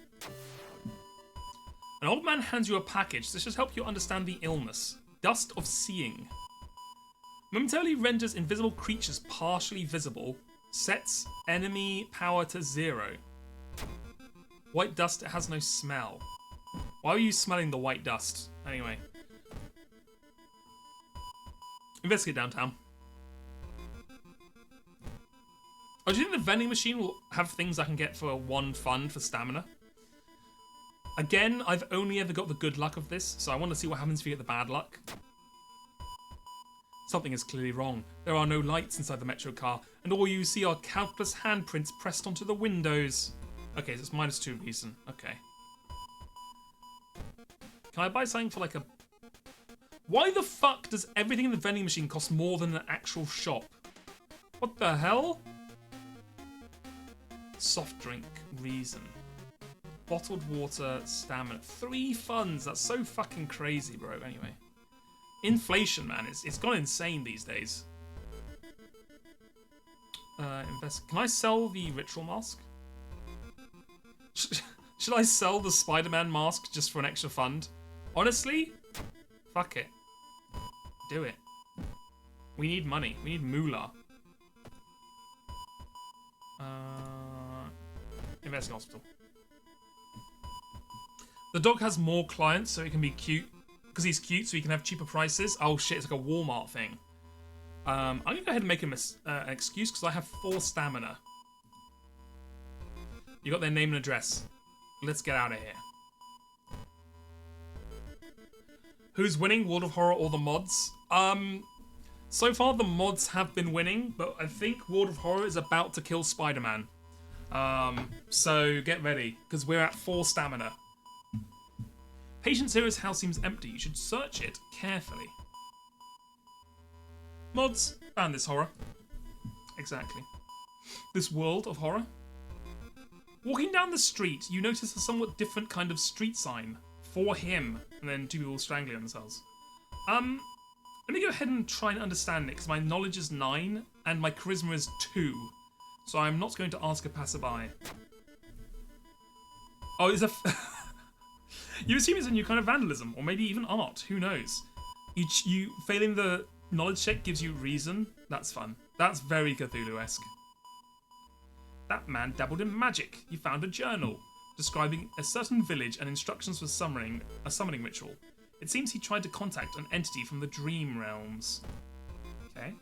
An old man hands you a package. This should help you understand the illness. Dust of Seeing. Momentarily renders invisible creatures partially visible. Sets enemy power to 0. White dust, it has no smell. Why are you smelling the white dust? Anyway. Investigate downtown. Oh, do you think the vending machine will have things I can get for 1 fund for stamina? Again, I've only ever got the good luck of this, so I want to see what happens if you get the bad luck. Something is clearly wrong. There are no lights inside the metro car, and all you see are countless handprints pressed onto the windows. Okay, so it's -2 reason. Okay. Can I buy something for like a... Why the fuck does everything in the vending machine cost more than an actual shop? What the hell? Soft drink reason. Bottled water, stamina. 3 funds. That's so fucking crazy, bro. Anyway. Inflation, man. It's gone insane these days. Can I sell the ritual mask? Should I sell the Spider-Man mask just for an extra fund? Honestly? Fuck it. Do it. We need money. We need moolah. Investing hospital. The dog has more clients, so it can be cute. Because he's cute, so he can have cheaper prices. Oh shit, it's like a Walmart thing. I'm gonna go ahead and make him an excuse, because I have 4 stamina. You got their name and address. Let's get out of here. Who's winning, World of Horror or the mods? So far the mods have been winning, but I think World of Horror is about to kill Spider-Man. So get ready, because we're at 4 stamina. Patient Zero's house seems empty. You should search it carefully. Mods, ban this horror. Exactly. This world of horror. Walking down the street, you notice a somewhat different kind of street sign. For him. And then 2 people strangling themselves. Let me go ahead and try and understand it, because my knowledge is 9, and my charisma is 2. So I'm not going to ask a passerby. Oh, is a... You assume it's a new kind of vandalism, or maybe even art. Who knows? You failing the knowledge check gives you reason. That's fun. That's very Cthulhu-esque. That man dabbled in magic. He found a journal describing a certain village and instructions for summoning a summoning ritual. It seems he tried to contact an entity from the dream realms. Okay.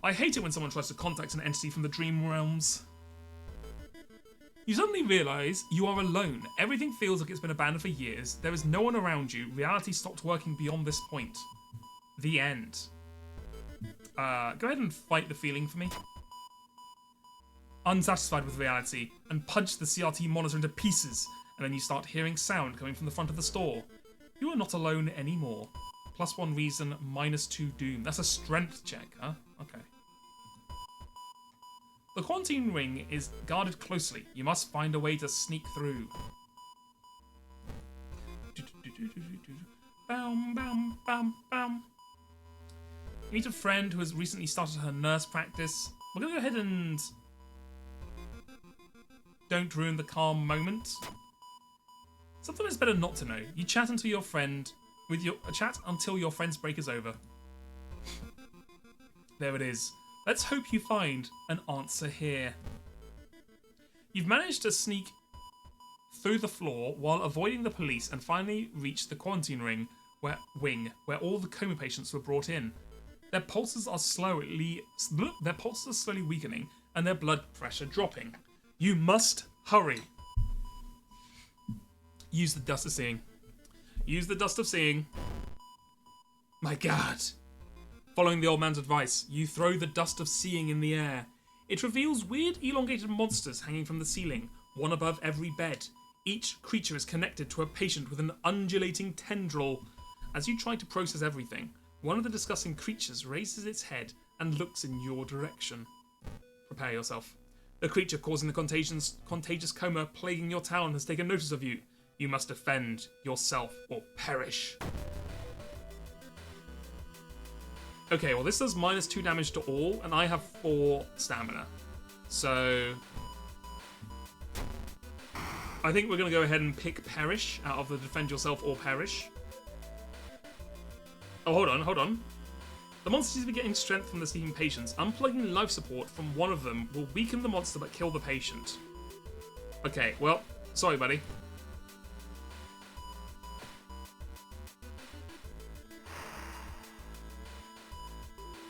I hate it when someone tries to contact an entity from the dream realms. You suddenly realise you are alone. Everything feels like it's been abandoned for years. There is no one around you. Reality stopped working beyond this point. The end. Go ahead and fight the feeling for me. Unsatisfied with reality, and punch the CRT monitor into pieces, and then you start hearing sound coming from the front of the store. You are not alone anymore. +1 reason, -2 doom. That's a strength check, huh? Okay. The quarantine ring is guarded closely. You must find a way to sneak through. Bam, bam, bam, bam. You meet a friend who has recently started her nurse practice. We're going to go ahead and... don't ruin the calm moment. Something is better not to know. You chat until your friend... chat until your friend's break is over. There it is. Let's hope you find an answer here. You've managed to sneak through the floor while avoiding the police and finally reach the quarantine wing where all the coma patients were brought in. Their pulses are slowly weakening and their blood pressure dropping. You must hurry. Use the dust of seeing. Use the dust of seeing. My God. Following the old man's advice, you throw the dust of seeing in the air. It reveals weird elongated monsters hanging from the ceiling, one above every bed. Each creature is connected to a patient with an undulating tendril. As you try to process everything, one of the discussing creatures raises its head and looks in your direction. Prepare yourself. The creature causing the contagious coma plaguing your town has taken notice of you. You must defend yourself or perish. Okay, well this does -2 damage to all, and I have 4 stamina. So... I think we're going to go ahead and pick perish out of the defend yourself or perish. Oh, hold on. The monsters will be getting strength from the sleeping patients. Unplugging life support from one of them will weaken the monster but kill the patient. Okay, well, sorry buddy.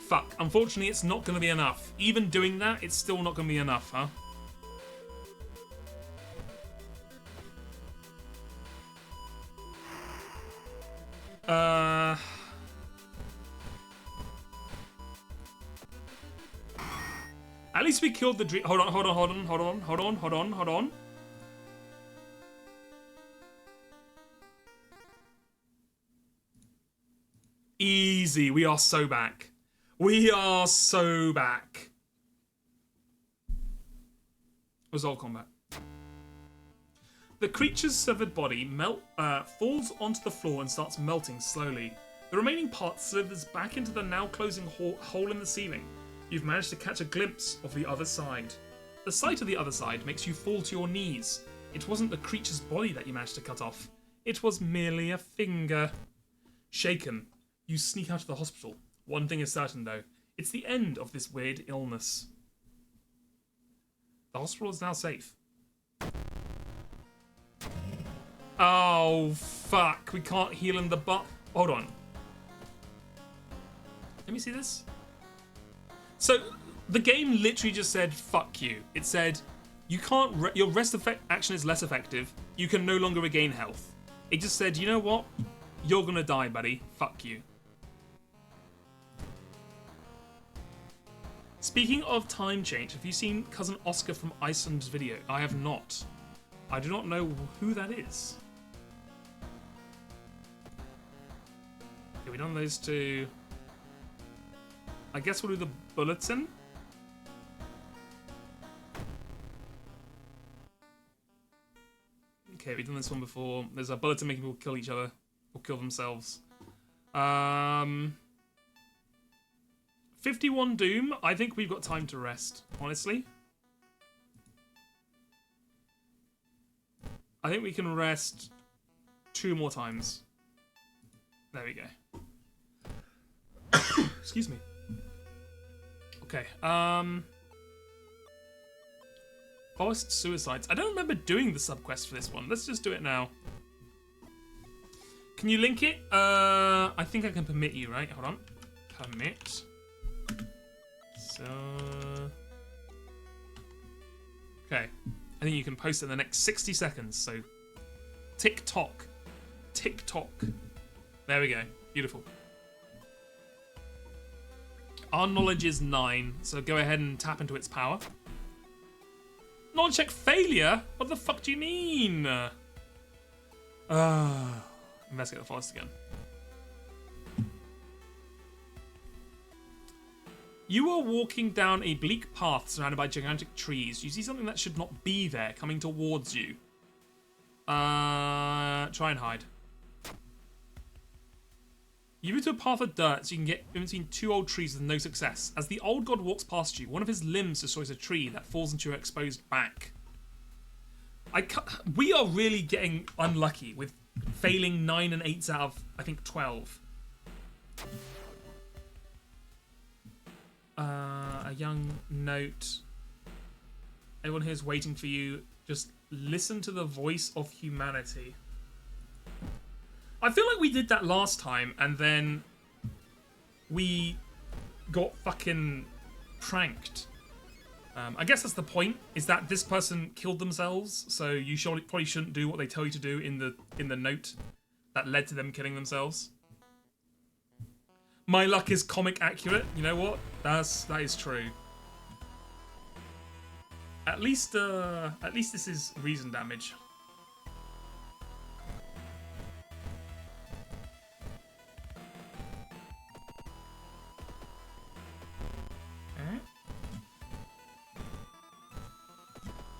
Fuck, unfortunately it's not going to be enough. Even doing that, it's still not going to be enough, huh? At least we killed the dream. Hold on. Easy, we are so back. We are so back. Resolve combat. The creature's severed body falls onto the floor and starts melting slowly. The remaining part slithers back into the now closing hole in the ceiling. You've managed to catch a glimpse of the other side. The sight of the other side makes you fall to your knees. It wasn't the creature's body that you managed to cut off. It was merely a finger. Shaken, you sneak out of the hospital. One thing is certain, though. It's the end of this weird illness. The hospital is now safe. Oh, fuck. We can't heal in the butt. Hold on. Let me see this. So, the game literally just said, fuck you. It said, you can't... your rest action is less effective. You can no longer regain health. It just said, you know what? You're gonna die, buddy. Fuck you. Speaking of time change, have you seen Cousin Oscar from Iceland's video? I have not. I do not know who that is. Okay, we've done those two. I guess we'll do the bulletin. Okay, we've done this one before. There's a bulletin making people kill each other or kill themselves. 51 Doom. I think we've got time to rest, honestly. I think we can rest 2 more times. There we go. Excuse me. Okay, Forest Suicides. I don't remember doing the subquest for this one. Let's just do it now. Can you link it? I think I can permit you, right? Hold on. Permit. So... Okay. I think you can post it in the next 60 seconds, so... TikTok. TikTok. There we go. Beautiful. Our knowledge is 9, so go ahead and tap into its power. Knowledge check failure? What the fuck do you mean? Investigate the forest again. You are walking down a bleak path surrounded by gigantic trees. You see something that should not be there coming towards you. Try and hide. You move to a path of dirt so you can get in between 2 old trees with no success. As the old god walks past you, one of his limbs destroys a tree that falls into your exposed back. We are really getting unlucky with failing 9 and 8s out of, I think, 12. A young note. Everyone here is waiting for you. Just listen to the voice of humanity. I feel like we did that last time, and then we got fucking pranked. I guess that's the point, is that this person killed themselves, so you probably shouldn't do what they tell you to do in the note that led to them killing themselves. My luck is comic accurate. You know what? That is true. At least this is reason damage.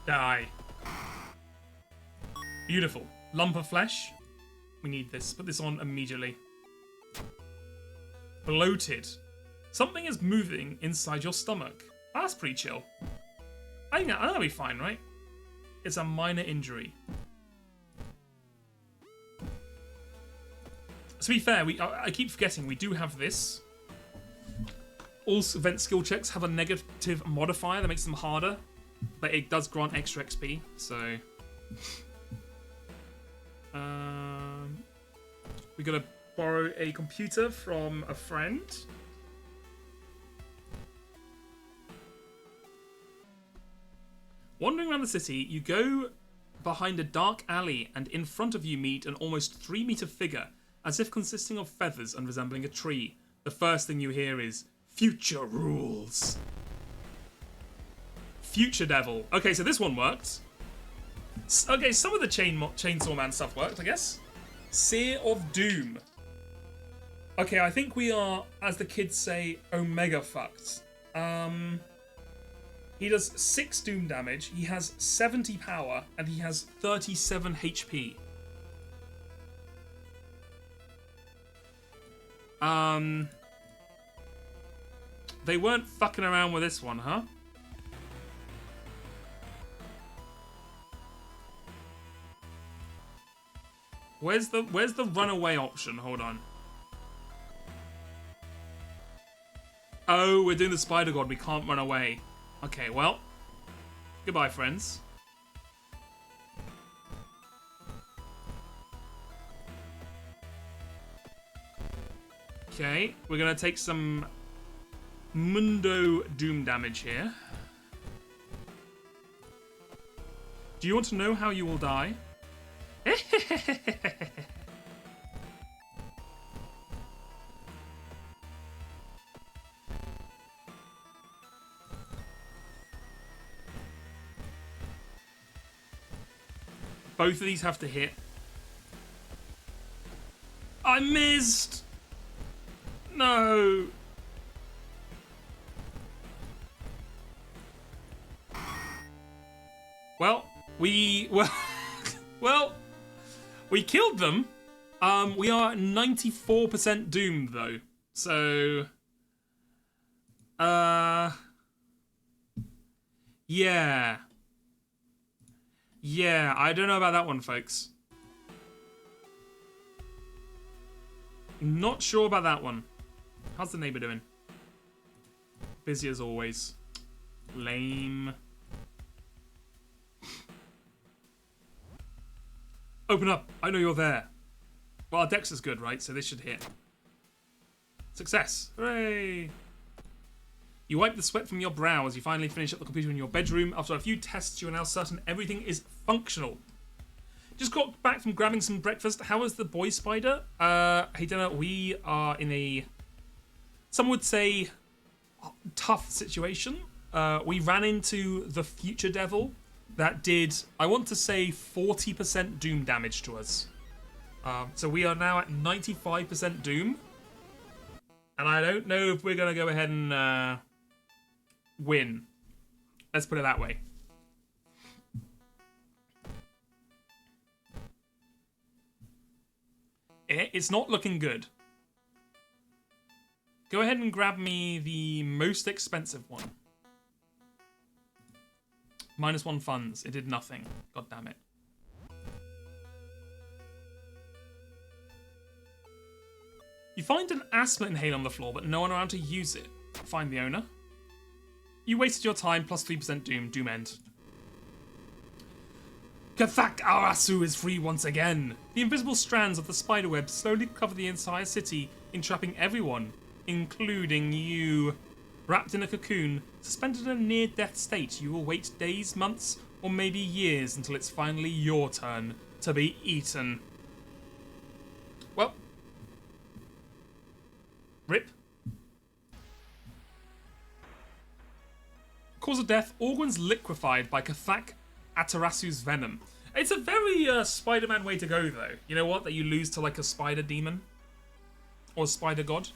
Die. Beautiful. Lump of flesh. We need this. Put this on immediately. Bloated. Something is moving inside your stomach. That's pretty chill. I think that'll be fine, right? It's a minor injury. To be fair, I keep forgetting we do have this. All event skill checks have a negative modifier that makes them harder. But it does grant extra XP, so... we gotta borrow a computer from a friend. Wandering around the city, you go behind a dark alley and in front of you meet an almost 3-meter figure, as if consisting of feathers and resembling a tree. The first thing you hear is, "Future rules." Future Devil. Okay, so this one worked. Okay, some of the Chainsaw Man stuff worked, I guess. Seer of Doom. Okay, I think we are, as the kids say, omega fucked. He does 6 Doom damage, he has 70 power, and he has 37 HP. They weren't fucking around with this one, huh? Where's the runaway option? Hold on. Oh, we're doing the Spider God. We can't run away. Okay, well. Goodbye, friends. Okay, we're gonna take some Mundo Doom damage here. Do you want to know how you will die? Both of these have to hit. I missed! No! Well, well, we killed them. We are 94% doomed though. So, yeah. Yeah, I don't know about that one, folks. Not sure about that one. How's the neighbour doing? Busy as always. Lame. Open up. I know you're there. Well, our dex is good, right? So this should hit. Success. Hooray. You wipe the sweat from your brow as you finally finish up the computer in your bedroom. After a few tests, you are now certain everything is functional. Just got back from grabbing some breakfast. How is the boy spider? Hey, Dana, we are in a, some would say, tough situation. We ran into the future devil that did, I want to say, 40% doom damage to us. So we are now at 95% doom. And I don't know if we're going to go ahead and win. Let's put it that way. It's not looking good. Go ahead and grab me the most expensive one. -1 funds. It did nothing. God damn it. You find an asthma inhaler on the floor, but no one around to use it. Find the owner. You wasted your time, plus 3% doom. Doom end. Kathak Arasu is free once again. The invisible strands of the spiderweb slowly cover the entire city, entrapping everyone, including you. Wrapped in a cocoon, suspended in a near-death state, you will wait days, months, or maybe years until it's finally your turn to be eaten. Well. Rip. Cause of death, organs liquefied by Kathak Atarasu's venom. It's a very Spider-Man way to go, though. You know what? That you lose to, like, a spider demon. Or a spider god.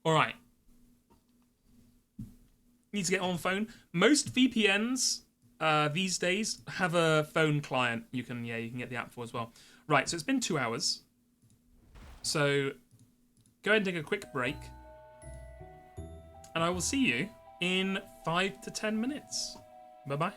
Alright. Need to get on phone. Most VPNs these days have a phone client. You can get the app for as well. Right, so it's been 2 hours. So go ahead and take a quick break. And I will see you in 5 to 10 minutes. Bye-bye.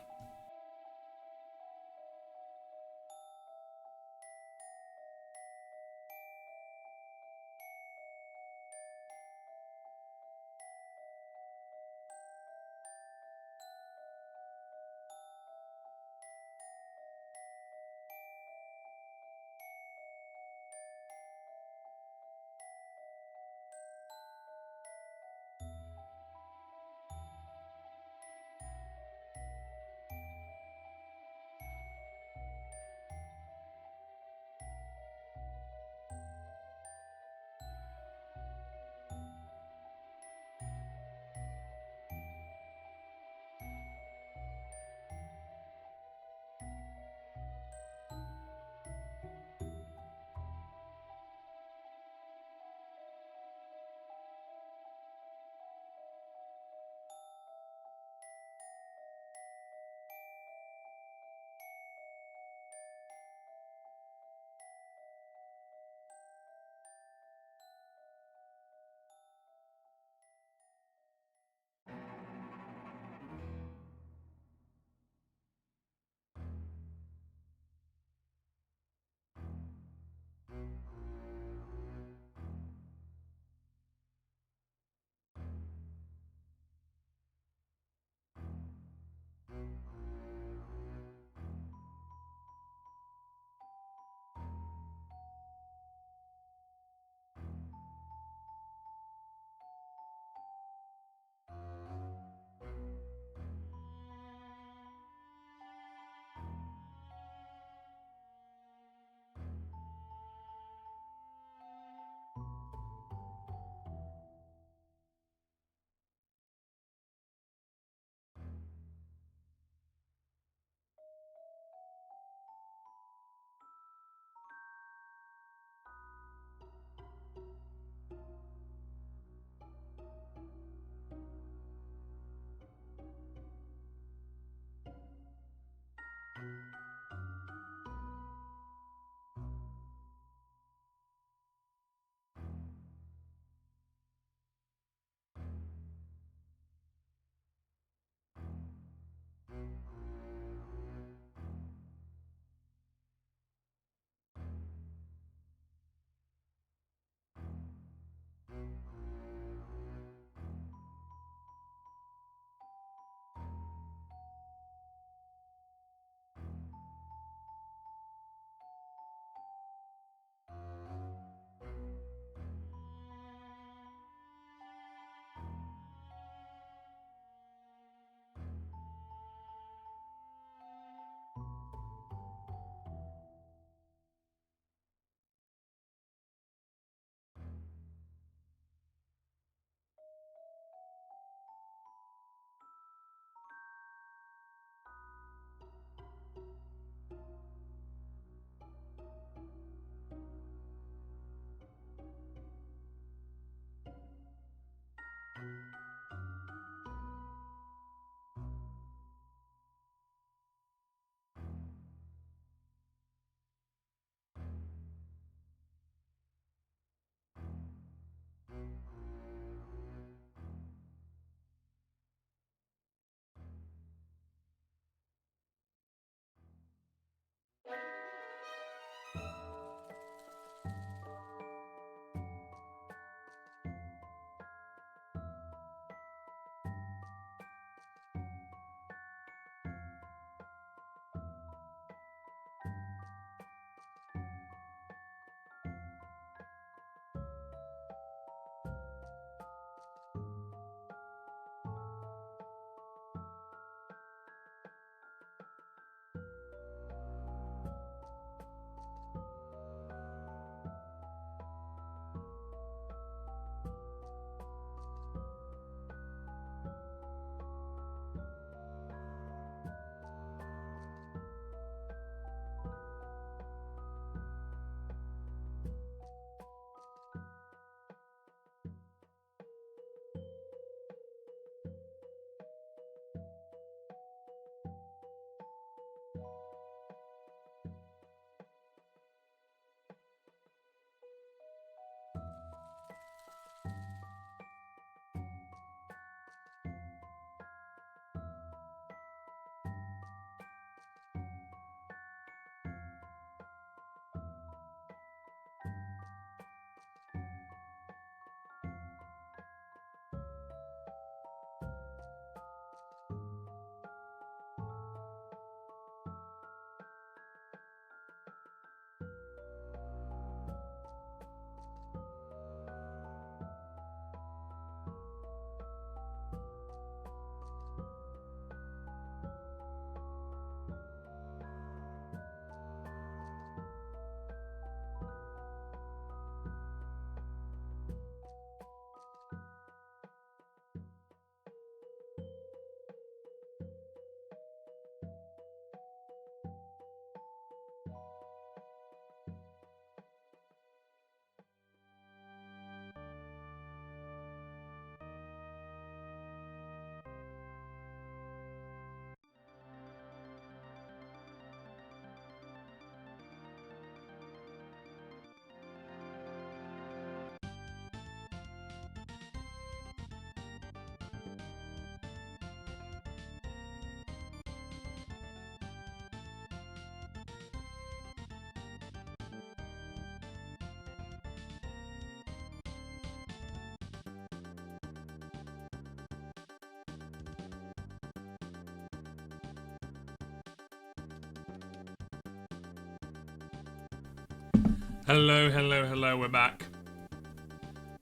Hello, hello, hello, we're back.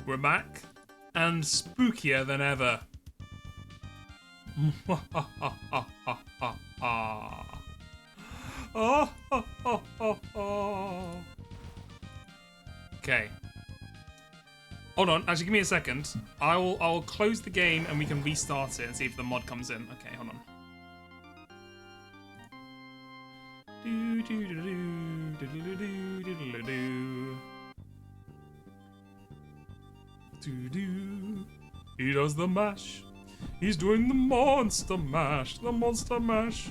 We're back, and spookier than ever. Okay. Hold on, actually give me a second. I'll close the game and we can restart it and see if the mod comes in. Okay, hold on. He does the mash. He's doing the monster mash. The monster mash.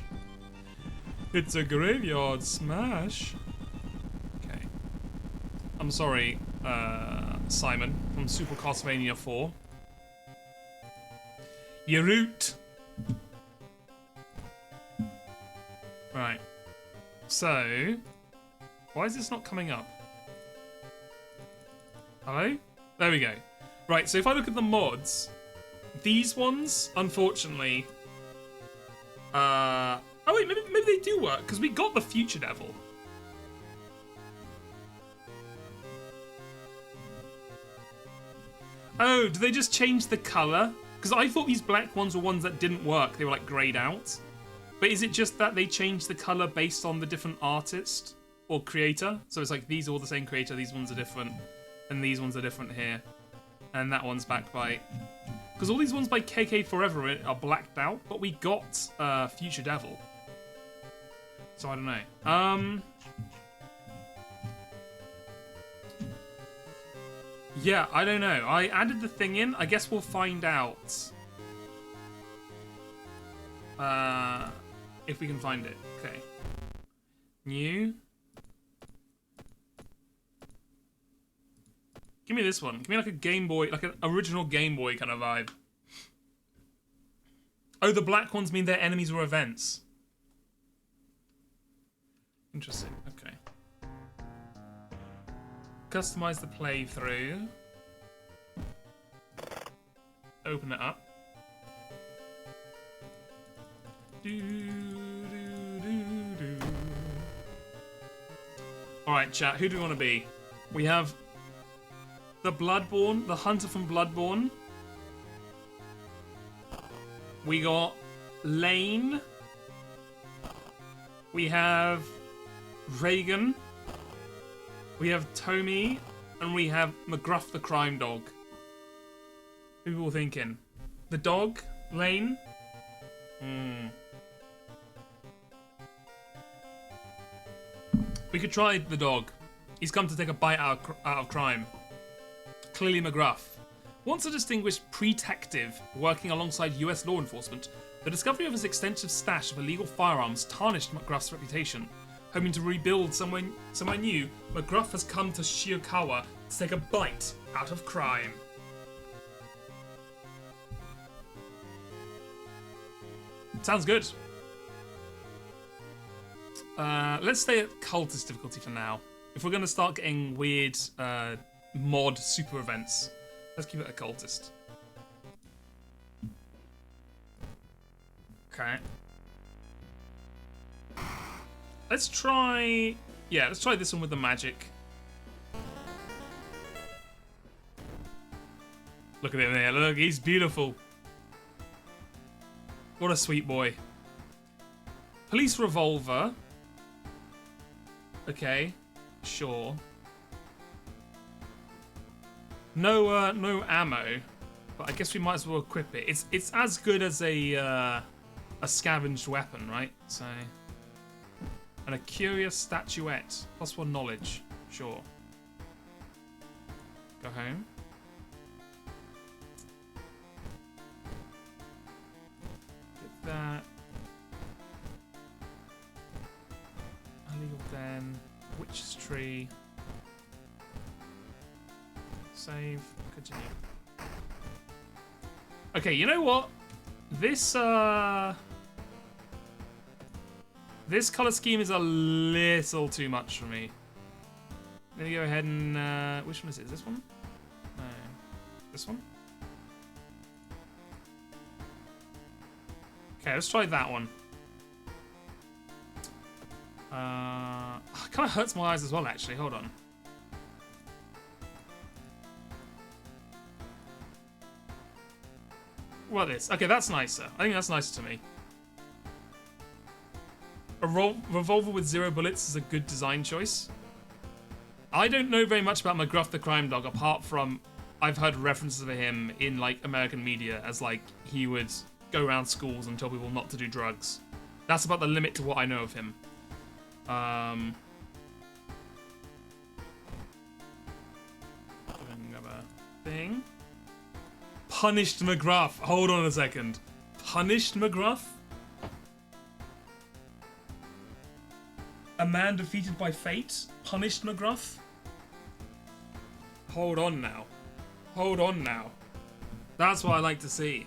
It's a graveyard smash. Okay. I'm sorry, Simon from Super Castlevania 4. Your root. Right. So, why is this not coming up? Hello? There we go. Right, so if I look at the mods, these ones, unfortunately, oh wait, maybe they do work, because we got the Future Devil. Oh, do they just change the colour? Because I thought these black ones were ones that didn't work. They were like greyed out. But is it just that they changed the colour based on the different artist or creator? So it's like these are all the same creator, these ones are different, and these ones are different here. And that one's backed by... Because all these ones by KK Forever are blacked out, but we got Future Devil. So I don't know. Yeah, I don't know. I added the thing in. I guess we'll find out. If we can find it. Okay. New. Give me this one. Give me like a Game Boy, like an original Game Boy kind of vibe. Oh, the black ones mean their enemies or events. Interesting. Okay. Customize the playthrough. Open it up. Alright, chat, who do we want to be? We have the Bloodborne, the Hunter from Bloodborne. We got Lane. We have Reagan. We have Tommy. And we have McGruff the Crime Dog. Who are we all thinking? The dog? Lane? We could try the dog. He's come to take a bite out of crime. Clearly McGruff. Once a distinguished detective working alongside US law enforcement, the discovery of his extensive stash of illegal firearms tarnished McGruff's reputation. Hoping to rebuild somewhere new, McGruff has come to Shiokawa to take a bite out of crime. Sounds good. Let's stay at cultist difficulty for now. If we're going to start getting weird mod super events, let's keep it a cultist. Okay. Let's try... Yeah, let's try this one with the magic. Look at him there. Look, he's beautiful. What a sweet boy. Police revolver. Okay, sure. No, no ammo, but I guess we might as well equip it. It's as good as a scavenged weapon, right? So, and a curious statuette, +1 knowledge, sure. Go home. Get that. Illegal den, witch's tree. Save, continue. Okay, you know what? This this color scheme is a little too much for me. Let me go ahead and which one is it? Is this one? No. This one? Okay, let's try that one. It kind of hurts my eyes as well, actually. Hold on. What is? Okay, that's nicer. I think that's nicer to me. A revolver with 0 bullets is a good design choice. I don't know very much about McGruff the Crime Dog, apart from I've heard references of him in, like, American media as, like, he would go around schools and tell people not to do drugs. That's about the limit to what I know of him. Another thing. Punished McGruff. Hold on a second. Punished McGruff? A man defeated by fate? Punished McGruff? Hold on now. Hold on now. That's what I like to see.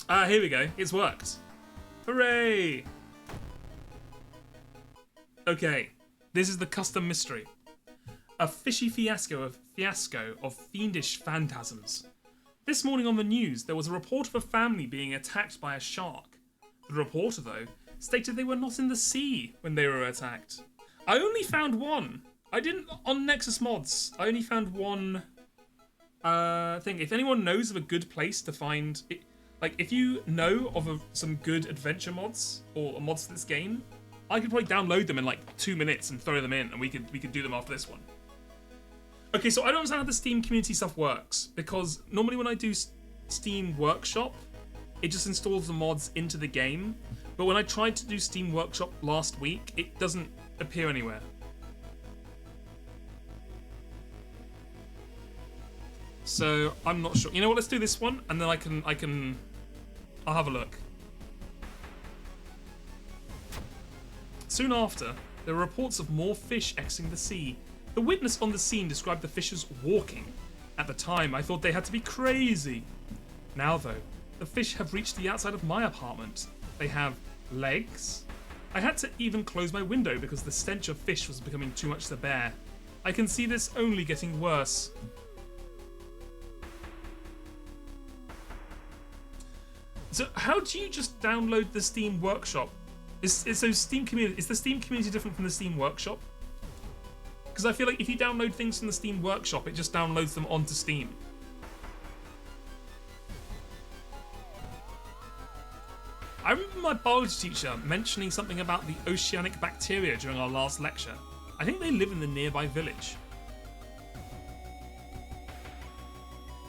Ah, here we go. It's worked. Hooray! Okay, this is the custom mystery. A fishy fiasco of fiendish phantasms. This morning on the news, there was a report of a family being attacked by a shark. The reporter, though, stated they were not in the sea when they were attacked. I only found one. I didn't, on Nexus mods, I only found one thing. If anyone knows of a good place to find it, like if you know of some good adventure mods or mods to this game, I could probably download them in like 2 minutes and throw them in, and we could do them after this one. Okay, so I don't understand how the Steam community stuff works, because normally when I do Steam Workshop, it just installs the mods into the game. But when I tried to do Steam Workshop last week, it doesn't appear anywhere. So I'm not sure. You know what? Let's do this one, and then I'll have a look. Soon after, there were reports of more fish exiting the sea. The witness on the scene described the fish as walking. At the time, I thought they had to be crazy. Now, though, the fish have reached the outside of my apartment. They have legs. I had to even close my window because the stench of fish was becoming too much to bear. I can see this only getting worse. So, how do you just download the Steam Workshop? Is the Steam community different from the Steam Workshop? Because I feel like if you download things from the Steam Workshop, it just downloads them onto Steam. I remember my biology teacher mentioning something about the oceanic bacteria during our last lecture. I think they live in the nearby village.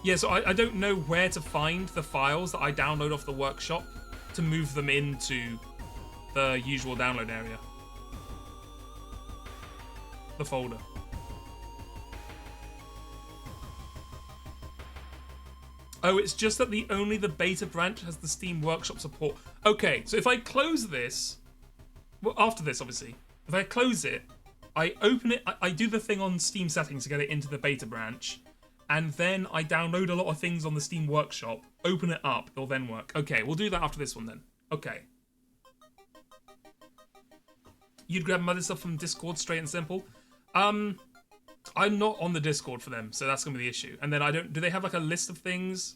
Yeah, so I don't know where to find the files that I download off the workshop to move them into the usual download area. The folder. Oh, it's just that only the beta branch has the Steam Workshop support. Okay, so if I close this, well, after this, obviously, if I close it, I open it, I do the thing on Steam settings to get it into the beta branch, and then I download a lot of things on the Steam Workshop, open it up, it'll then work. Okay, we'll do that after this one then. Okay. You'd grab other stuff from Discord, straight and simple. I'm not on the Discord for them, so that's gonna be the issue. And then do they have like a list of things,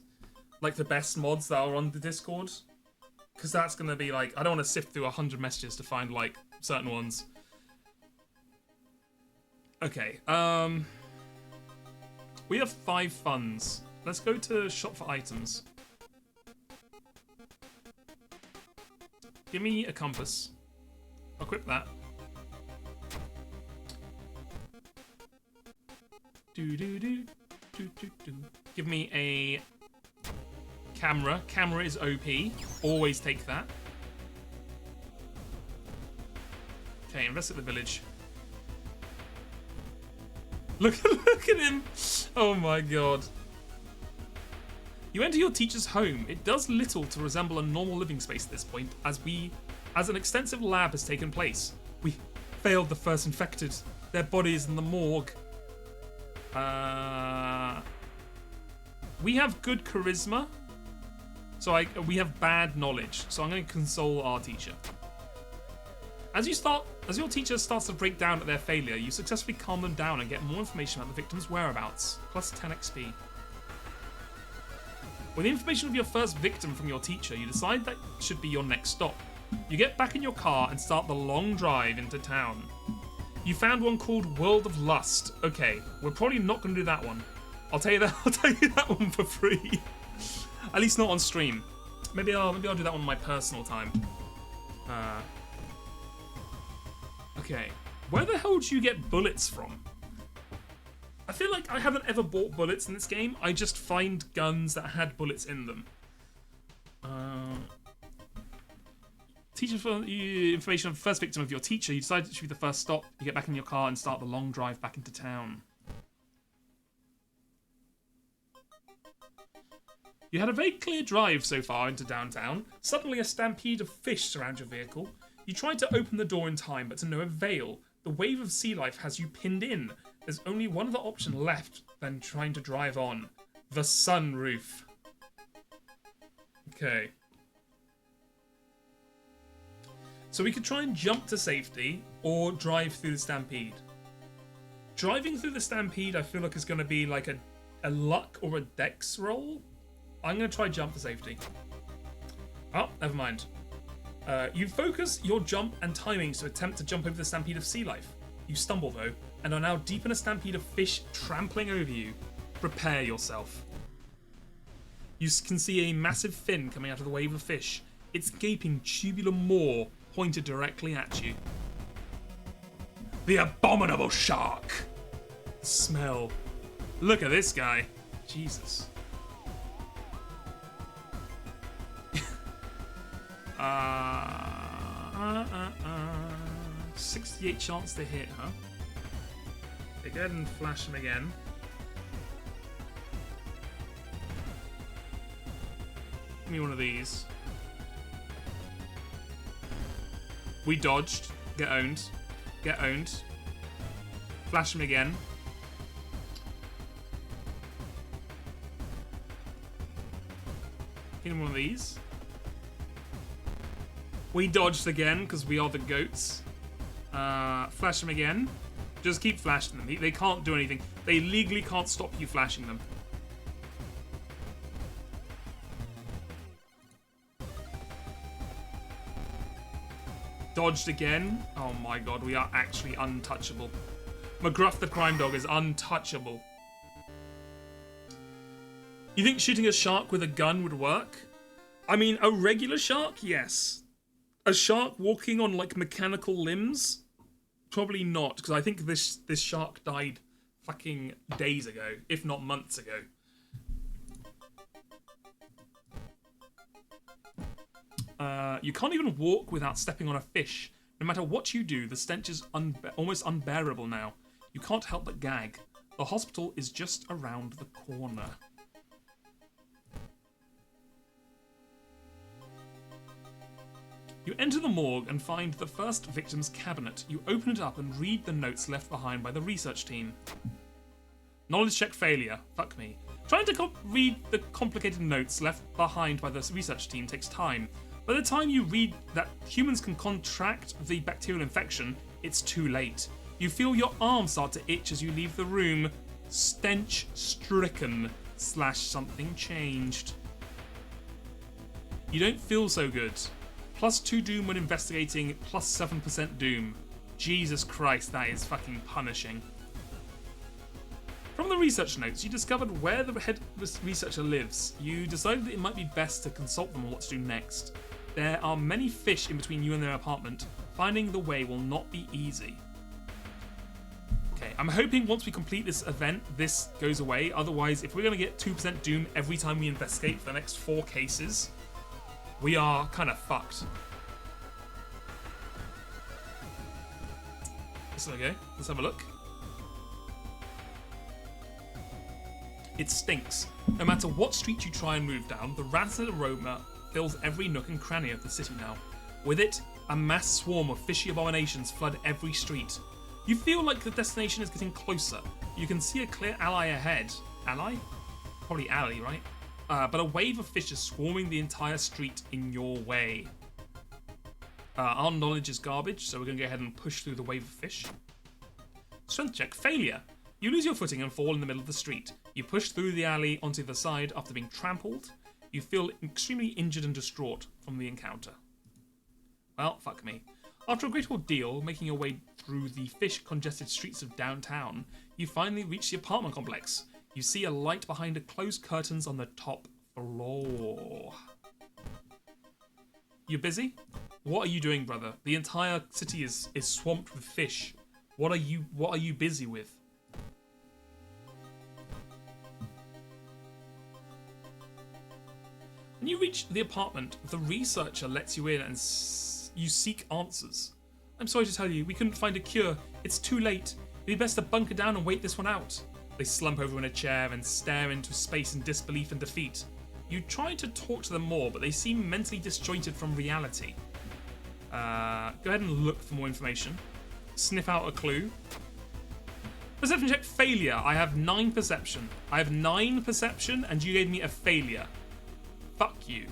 like the best mods that are on the Discord? Because that's gonna be like, I don't want to sift through 100 messages to find like certain ones. Okay, we have 5 funds. Let's go to shop for items. Give me a compass. Equip that. Give me a camera. Camera is OP. Always take that. Okay, invest at the village. Look at him. Oh my god. You enter your teacher's home. It does little to resemble a normal living space at this point, as an extensive lab has taken place. We failed the first infected. Their bodies in the morgue. We have good charisma, so we have bad knowledge. So I'm going to console our teacher. As your teacher starts to break down at their failure, you successfully calm them down and get more information about the victim's whereabouts, plus 10 XP. With the information of your first victim from your teacher, you decide that should be your next stop. You get back in your car and start the long drive into town. You found one called World of Lust. Okay, we're probably not going to do that one. I'll tell you that. I'll tell you that one for free. At least not on stream. Maybe I'll do that one on my personal time. Okay, where the hell do you get bullets from? I feel like I haven't ever bought bullets in this game. I just find guns that had bullets in them. Teacher for information on the first victim of your teacher. You decide it should be the first stop. You get back in your car and start the long drive back into town. You had a very clear drive so far into downtown. Suddenly a stampede of fish surround your vehicle. You tried to open the door in time, but to no avail. The wave of sea life has you pinned in. There's only one other option left than trying to drive on. The sunroof. Okay. So we could try and jump to safety or drive through the stampede. Driving through the stampede I feel like is going to be like a luck or a dex roll. I'm going to try jump to safety. Oh, never mind. You focus your jump and timings to attempt to jump over the stampede of sea life. You stumble though, and are now deep in a stampede of fish trampling over you. Prepare yourself. You can see a massive fin coming out of the wave of fish. Its gaping tubular maw pointed directly at you. The abominable shark! The smell. Look at this guy. Jesus. 68 chance to hit, huh? Okay, go ahead and flash him again. Give me one of these. We dodged. Get owned. Get owned. Flash him again. Give him one of these. We dodged again because we are the goats. Flash them again. Just keep flashing them. They can't do anything. They legally can't stop you flashing them. Dodged again. Oh my god, we are actually untouchable. McGruff the crime dog is untouchable. You think shooting a shark with a gun would work? I mean, a regular shark, yes. A shark walking on like mechanical limbs? Probably not, because I think this shark died fucking days ago, if not months ago. You can't even walk without stepping on a fish. No matter what you do, the stench is almost unbearable now. You can't help but gag. The hospital is just around the corner. You enter the morgue and find the first victim's cabinet. You open it up and read the notes left behind by the research team. Knowledge check failure. Fuck me. Trying to read the complicated notes left behind by the research team takes time. By the time you read that humans can contract the bacterial infection, it's too late. You feel your arm start to itch as you leave the room. Stench stricken / something changed. You don't feel so good. +2 Doom when investigating, +7% Doom. Jesus Christ, that is fucking punishing. From the research notes, you discovered where the head researcher lives. You decided that it might be best to consult them on what to do next. There are many fish in between you and their apartment. Finding the way will not be easy. Okay, I'm hoping once we complete this event, this goes away. Otherwise, if we're going to get 2% Doom every time we investigate for the next 4 cases, we are kind of fucked. So okay, let's have a look. It stinks. No matter what street you try and move down, the rancid aroma fills every nook and cranny of the city now. With it, a mass swarm of fishy abominations flood every street. You feel like the destination is getting closer. You can see a clear ally ahead. Ally? Probably alley, right? But a wave of fish is swarming the entire street in your way. Our knowledge is garbage, so we're going to go ahead and push through the wave of fish. Strength check, failure. You lose your footing and fall in the middle of the street. You push through the alley onto the side after being trampled. You feel extremely injured and distraught from the encounter. Well, fuck me. After a great ordeal, making your way through the fish-congested streets of downtown, you finally reach the apartment complex. You see a light behind the closed curtains on the top floor. You busy? What are you doing, brother? The entire city is swamped with fish. What are you busy with? When you reach the apartment, the researcher lets you in and you seek answers. I'm sorry to tell you, we couldn't find a cure. It's too late. It'd be best to bunker down and wait this one out. They slump over in a chair and stare into space in disbelief and defeat. You try to talk to them more, but they seem mentally disjointed from reality. Go ahead and look for more information. Sniff out a clue. Perception check failure. I have 9 perception. I have 9 perception, and you gave me a failure. Fuck you.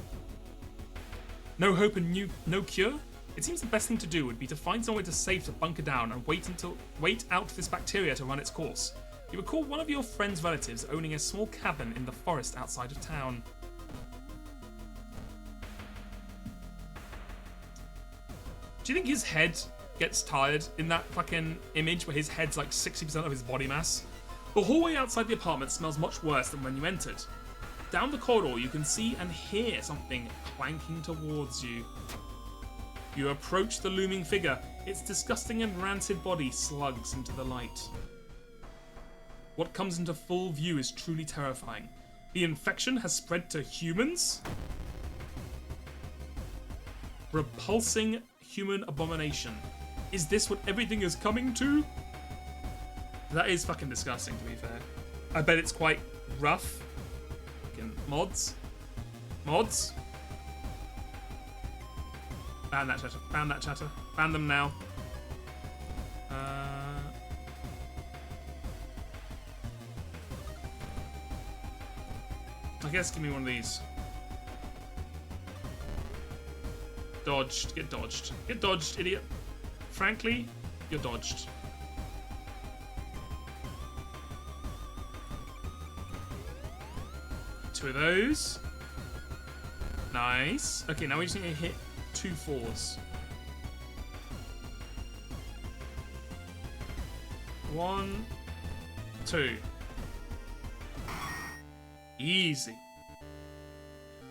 No hope and no cure? It seems the best thing to do would be to find somewhere safe to bunker down and wait out this bacteria to run its course. You recall one of your friend's relatives owning a small cabin in the forest outside of town. Do you think his head gets tired in that fucking image where his head's like 60% of his body mass? The hallway outside the apartment smells much worse than when you entered. Down the corridor, you can see and hear something clanking towards you. You approach the looming figure. Its disgusting and rancid body slugs into the light. What comes into full view is truly terrifying. The infection has spread to humans? Repulsing human abomination. Is this what everything is coming to? That is fucking disgusting, to be fair. I bet it's quite rough. Fucking mods. Mods? Ban that chatter. Ban that chatter. Ban them now. I guess give me one of these. Dodged. Get dodged. Get dodged, idiot. Frankly, you're dodged. Two of those. Nice. Okay, now we just need to hit 2 4s. 1, 2. Easy.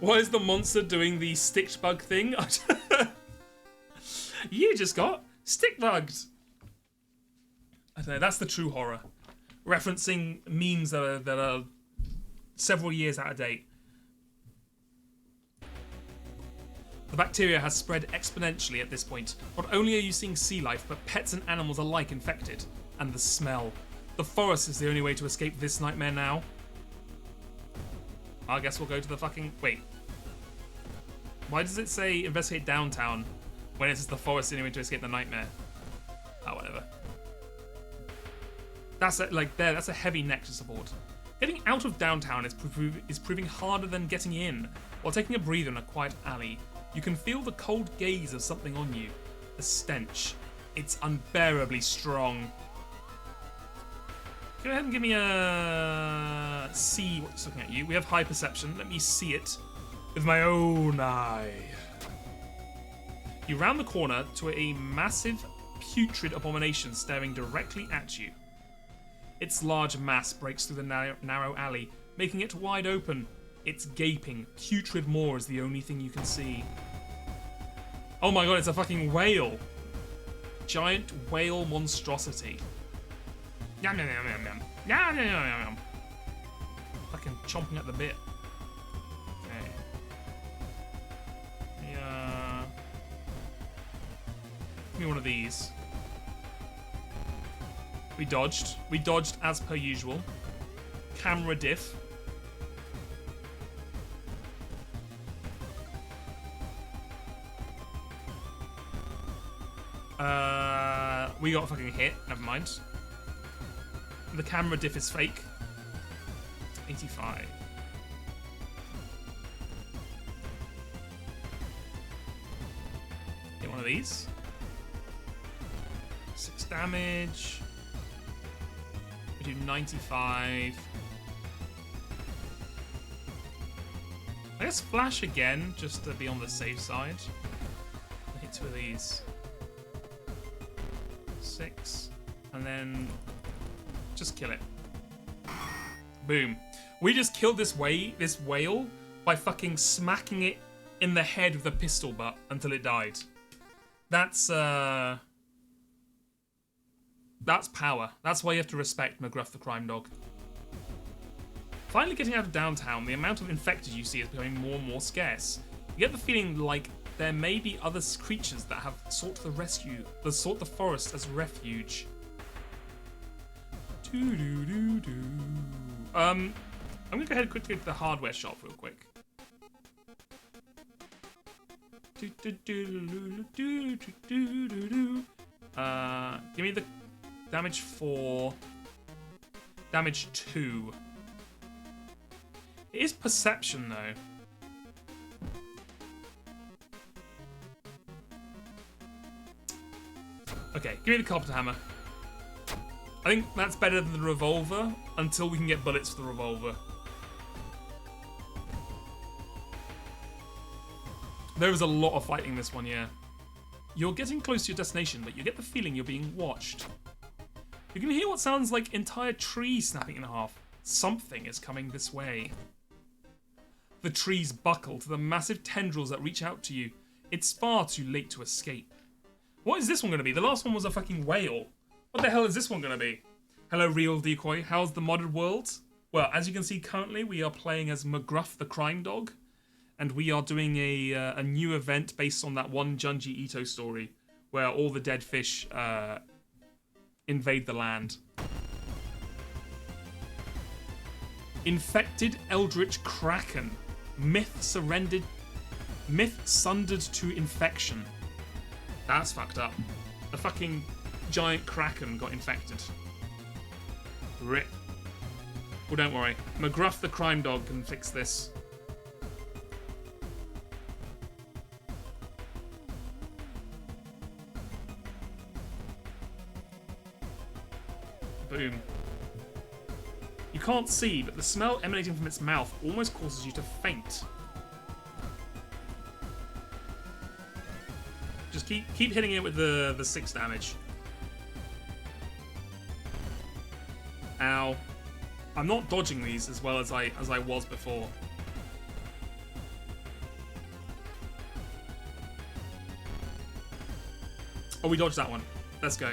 Why is the monster doing the stick bug thing? You just got stick bugged. I don't know, that's the true horror. Referencing memes that are several years out of date. The bacteria has spread exponentially at this point. Not only are you seeing sea life, but pets and animals alike infected. And the smell. The forest is the only way to escape this nightmare now. I guess we'll go to the fucking... Wait. Why does it say investigate downtown when it's the forest the only way to escape the nightmare? Oh, whatever. That's that's a heavy nexus support. Getting out of downtown is proving harder than getting in. While taking a breather in a quiet alley, you can feel the cold gaze of something on you. The stench. It's unbearably strong. Go ahead and give me a... see what's looking at you. We have high perception. Let me see it with my own eye. You round the corner to a massive, putrid abomination staring directly at you. Its large mass breaks through the narrow alley, making it wide open. Its gaping, putrid maw is the only thing you can see. Oh my god, it's a fucking whale. Giant whale monstrosity. Yum yum yum yum yum. Yum yum yum yum. Fucking chomping at the bit. Okay. Yeah. Give me one of these. We dodged. We dodged as per usual. Camera diff. We got fucking hit. Never mind. The camera diff is fake. 85. Get one of these. 6 damage. We do 95. I guess flash again, just to be on the safe side. I'll hit 2 of these. 6. And then just kill it. Boom. We just killed this whale by fucking smacking it in the head with a pistol butt until it died. That's power. That's why you have to respect McGruff the crime dog. Finally getting out of downtown, the amount of infected you see is becoming more and more scarce. You get the feeling like there may be other creatures that have sought the forest as refuge. I'm gonna go ahead and quickly to the hardware shop real quick. Give me the damage 4, damage 2. It is perception though. Okay, give me the carpenter hammer. I think that's better than the revolver until we can get bullets for the revolver. There is a lot of fighting this one, yeah. You're getting close to your destination, but you get the feeling you're being watched. You can hear what sounds like entire trees snapping in half. Something is coming this way. The trees buckle to the massive tendrils that reach out to you. It's far too late to escape. What is this one going to be? The last one was a fucking whale. What the hell is this one going to be? Hello, real decoy. How's the modded world? Well, as you can see currently, we are playing as McGruff the crime dog. And we are doing a new event based on that one Junji Ito story where all the dead fish invade the land. Infected Eldritch Kraken. Myth sundered to infection. That's fucked up. A fucking giant kraken got infected. Rip. Well, don't worry. McGruff the crime dog can fix this. Boom. You can't see, but the smell emanating from its mouth almost causes you to faint. Just keep hitting it with the 6 damage. Ow. I'm not dodging these as well as I was before. Oh, we dodged that one. Let's go.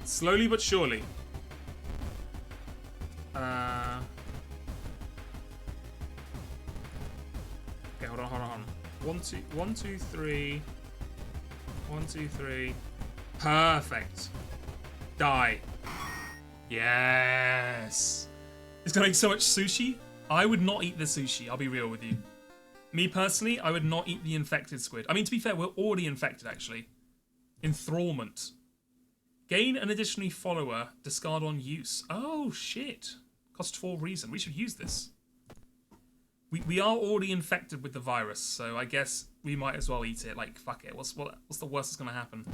Slowly but surely. Okay, hold on. 1, 2, 3. 1, 2, 3. Perfect. Die. Yes. It's gonna make so much sushi. I would not eat the sushi, I'll be real with you. Me personally, I would not eat the infected squid. I mean, to be fair, we're already infected, actually. Enthrallment. Gain an additional follower, discard on use. Oh, shit. Cost 4 reason. We should use this. We are already infected with the virus, so I guess we might as well eat it. Like, fuck it. What's the worst that's going to happen?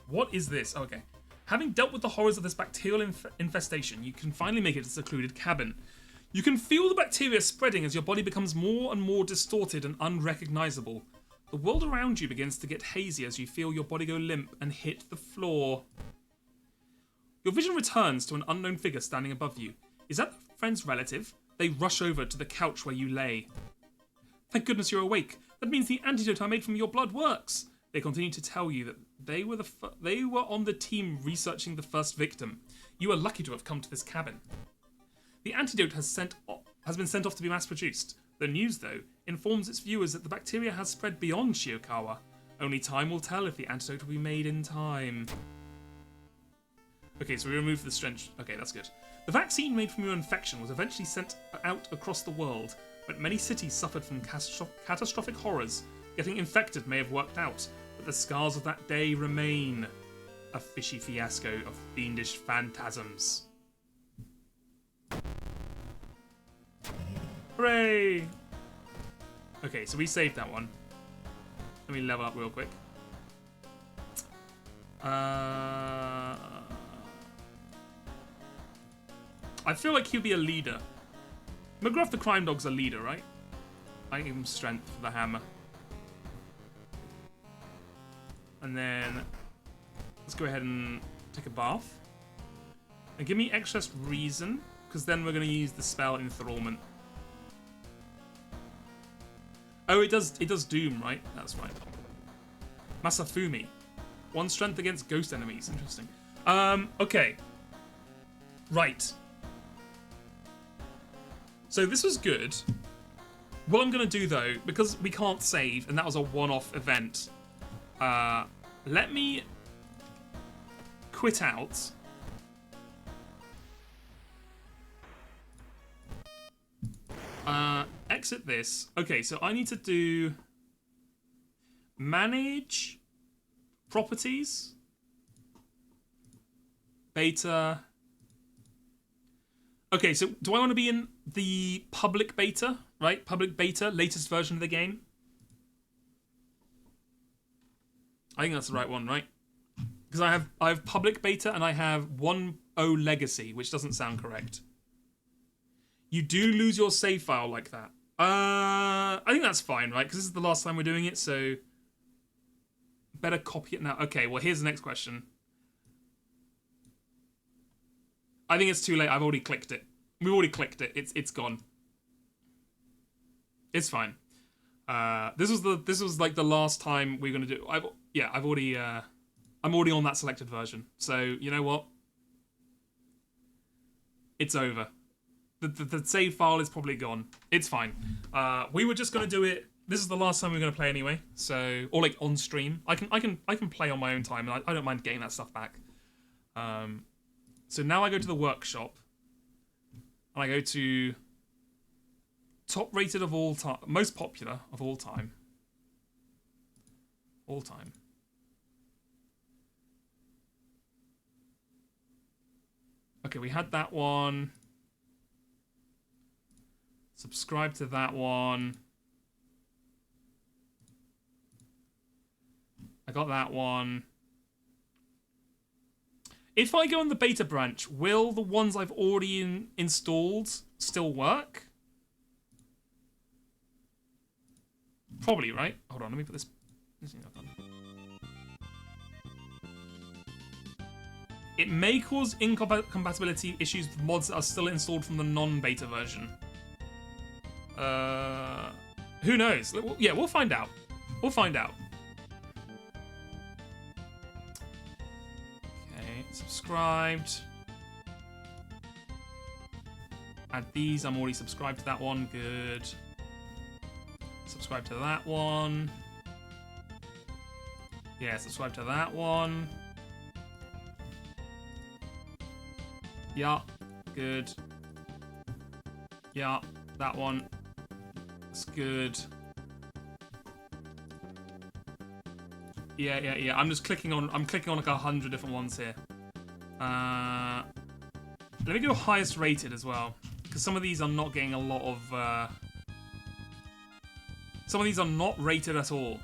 What is this? Okay. Having dealt with the horrors of this bacterial infestation, you can finally make it to a secluded cabin. You can feel the bacteria spreading as your body becomes more and more distorted and unrecognizable. The world around you begins to get hazy as you feel your body go limp and hit the floor. Your vision returns to an unknown figure standing above you. Is that the friend's relative? They rush over to the couch where you lay. Thank goodness you're awake. That means the antidote I made from your blood works. They continue to tell you that they were on the team researching the first victim. You are lucky to have come to this cabin. The antidote has been sent off to be mass-produced. The news, though, informs its viewers that the bacteria has spread beyond Shiokawa. Only time will tell if the antidote will be made in time. Okay, so we removed the stench. Okay, that's good. The vaccine made from your infection was eventually sent out across the world, but many cities suffered from catastrophic horrors. Getting infected may have worked out, but the scars of that day remain. A fishy fiasco of fiendish phantasms. Hooray! Okay, so we saved that one. Let me level up real quick. I feel like he'll be a leader. McGruff the crime dog's a leader, right? I give him strength for the hammer. And then let's go ahead and take a bath. And give me excess reason, because then we're going to use the spell Enthrallment. Oh, it does doom, right? That's right. Masafumi. 1 strength against ghost enemies. Interesting. Okay. Right. So this was good. What I'm going to do, though, because we can't save, and that was a one-off event, let me quit out. Exit this. Okay, so I need to do manage properties, beta. Okay, so do I want to be in the public beta, right? Public beta, latest version of the game. I think that's the right one, right? Because I have public beta and I have 1.0 legacy, which doesn't sound correct. You do lose your save file like that. I think that's fine, right? Because this is the last time we're doing it, so better copy it now. Okay, well, here's the next question. I think it's too late. I've already clicked it. We've already clicked it. It's gone. It's fine. This was like the last time we're gonna do. I'm already on that selected version. So you know what? It's over. The save file is probably gone. It's fine. We were just gonna do it. This is the last time we're gonna play anyway. So, or like on stream. I can play on my own time, and I don't mind getting that stuff back. So now I go to the workshop, and I go to top rated of all time, most popular of all time. All time. Okay, we had that one. Subscribe to that one. I got that one. If I go on the beta branch, will the ones I've already installed still work? Probably, right? Hold on, let me put this thing up on. It may cause incompatibility issues with mods that are still installed from the non-beta version. Who knows? Yeah, we'll find out. We'll find out. Okay, subscribed. Add these. I'm already subscribed to that one. Good. Subscribe to that one. Yeah, subscribe to that one. Yeah, good. Yeah, that one. It's good. Yeah. I'm clicking on like 100 different ones here. Let me go highest rated as well, because some of these are not getting a lot of. Some of these are not rated at all.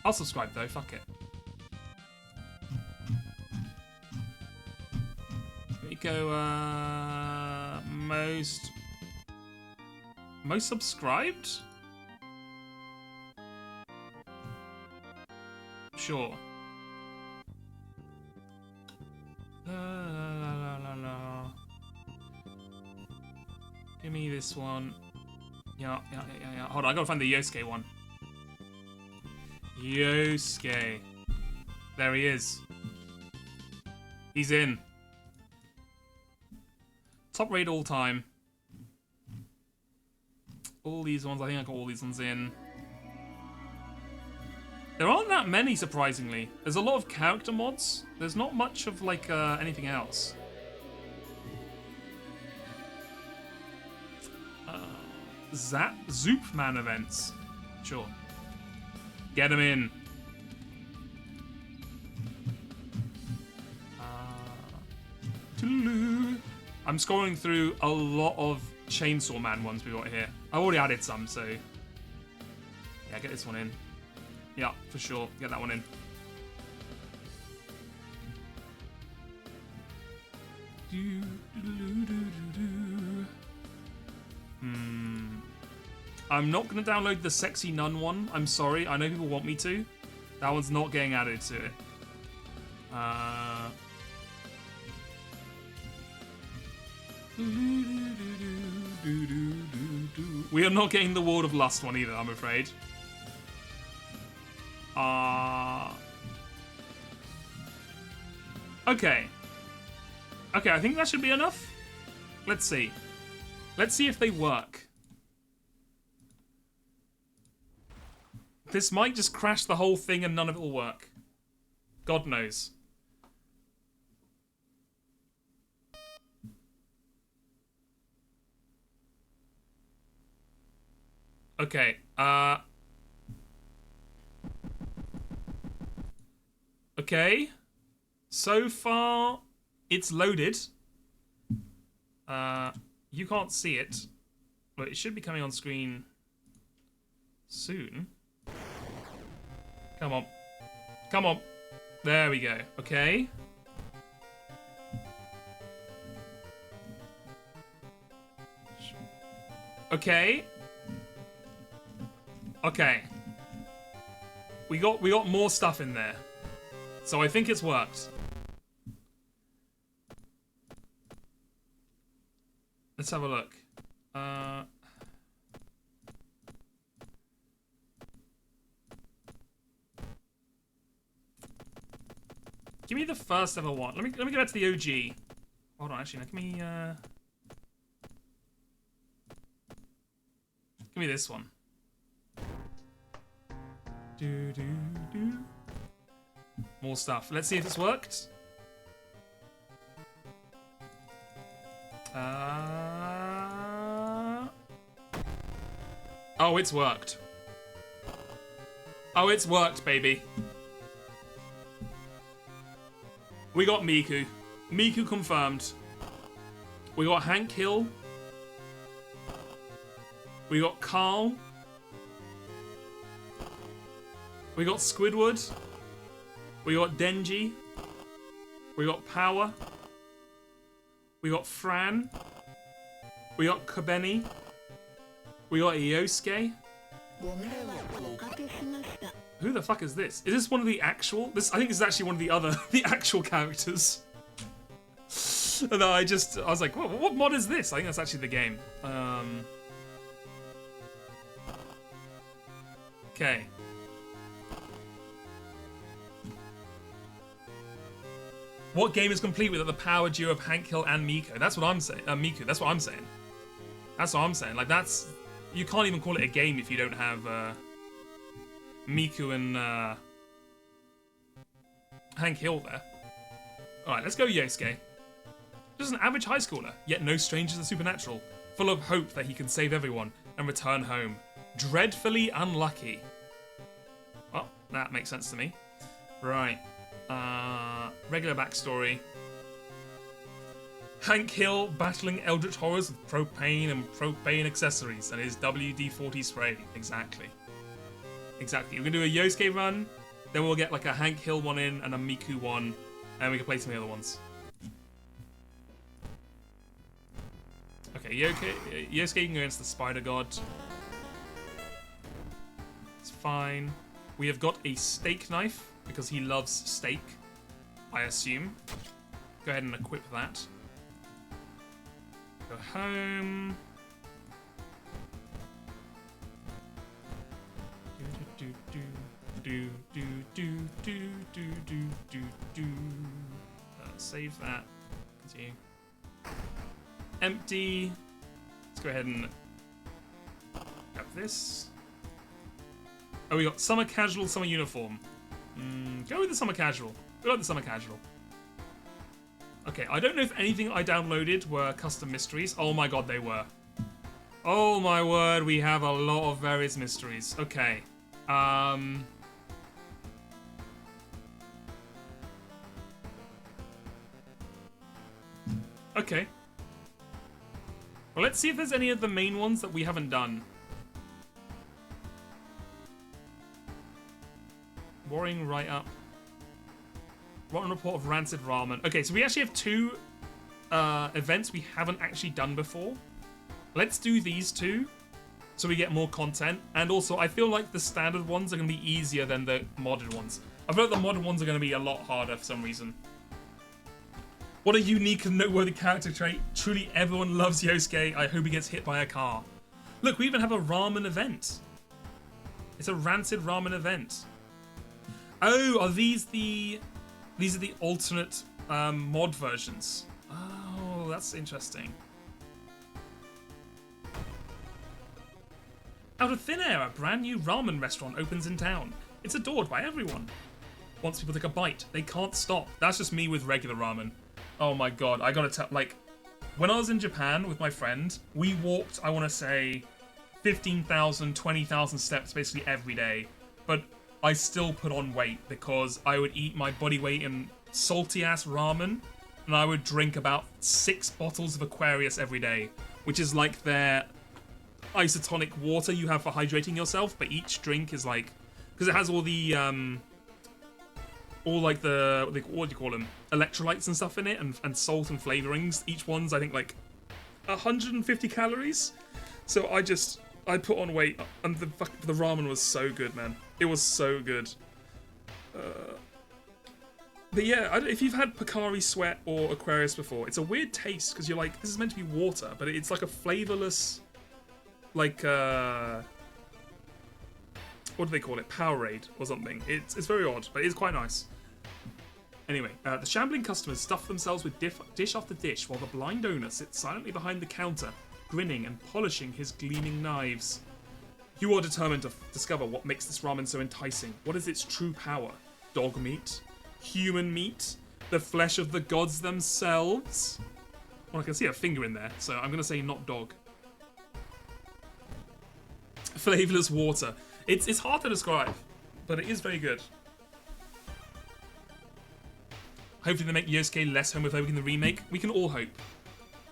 I'll subscribe though. Fuck it. Let me go. Most subscribed? Sure. La. Give me this one. Yeah. Hold on, I gotta find the Yosuke one. Yosuke. There he is. He's in. Top rate all time. All these ones, I think I got all these ones in. There aren't that many, surprisingly. There's a lot of character mods. There's not much of, like, anything else. Zoopman events. Sure. Get them in. I'm scrolling through a lot of Chainsaw Man ones we got here. I already added some, so yeah, get this one in. Yeah, for sure. Get that one in. I'm not going to download the Sexy Nun one. I'm sorry. I know people want me to. That one's not getting added to it. We are not getting the Ward of Lust one either, I'm afraid. Okay. Okay, I think that should be enough. Let's see. Let's see if they work. This might just crash the whole thing and none of it will work. God knows. Okay, okay. So far, it's loaded. You can't see it, but it should be coming on screen soon. Come on. Come on. There we go. Okay. Okay. Okay. We got more stuff in there. So I think it's worked. Let's have a look. Give me the first ever one. Let me go back to the OG. Hold on, actually, give me this one. More stuff. Let's see if it's worked. Oh, it's worked. Oh, it's worked, baby. We got Miku. Miku confirmed. We got Hank Hill. We got Carl. We got Squidward. We got Denji. We got Power. We got Fran. We got Kobeni. We got Yosuke. Who the fuck is this? Is this one of the actual? I think this is actually one of the actual characters. And I was like, what mod is this? I think that's actually the game. Okay. What game is complete without the power duo of Hank Hill and Miko? That's what I'm saying. Miku. That's what I'm saying. That's what I'm saying. Like you can't even call it a game if you don't have Miku and Hank Hill there. All right, let's go Yosuke. Just an average high schooler, yet no stranger to the supernatural, full of hope that he can save everyone and return home. Dreadfully unlucky. Well, that makes sense to me. Right. Regular backstory. Hank Hill battling eldritch horrors with propane and propane accessories and his WD-40 spray. Exactly. Exactly. We're going to do a Yosuke run, then we'll get like a Hank Hill one in and a Miku one, and we can play some of the other ones. Okay, Yosuke can go against the Spider God. It's fine. We have got a steak knife, because he loves steak, I assume. Go ahead and equip that. Go home. Save that. Continue. Empty. Let's go ahead and grab this. Oh, we got summer casual, summer uniform. Go with the summer casual. Go with the summer casual. Okay, I don't know if anything I downloaded were custom mysteries. Oh my god, they were. Oh my word, we have a lot of various mysteries. Okay. Okay. Well, let's see if there's any of the main ones that we haven't done. Worrying right up. Rotten report of rancid ramen. Okay, so we actually have two events we haven't actually done before. Let's do these two. so we get more content. And also, I feel like the standard ones are going to be easier than the modded ones. I feel like the modded ones are going to be a lot harder for some reason. What a unique and noteworthy character trait. Truly everyone loves Yosuke. I hope he gets hit by a car. Look, we even have a ramen event. It's a rancid ramen event. Oh, are these the... These are the alternate mod versions. Oh, that's interesting. Out of thin air, a brand new ramen restaurant opens in town. It's adored by everyone. Once people take a bite, they can't stop. That's just me with regular ramen. Oh my god, I gotta tell, like, when I was in Japan with my friend, we walked, I want to say, 15,000, 20,000 steps basically every day. But I still put on weight because I would eat my body weight in salty-ass ramen, and I would drink about 6 bottles of Aquarius every day, which is like their isotonic water you have for hydrating yourself, but each drink is like, because it has all the, all like the, what do you call them, electrolytes and stuff in it, and salt and flavorings. Each one's, I think, like 150 calories. So I put on weight, and the ramen was so good, man. It was so good. But yeah, if you've had Pocari Sweat or Aquarius before, it's a weird taste, because you're like, this is meant to be water, but it's like a flavorless, like, what do they call it? Powerade or something. It's very odd, but it's quite nice. Anyway, the shambling customers stuff themselves with dish after dish, while the blind owner sits silently behind the counter, grinning and polishing his gleaming knives. You are determined to discover what makes this ramen so enticing. What is its true power? Dog meat? Human meat? The flesh of the gods themselves? Well, I can see a finger in there, so I'm going to say not dog. Flavorless water. It's hard to describe, but it is very good. Hopefully they make Yosuke less homophobic in the remake. We can all hope.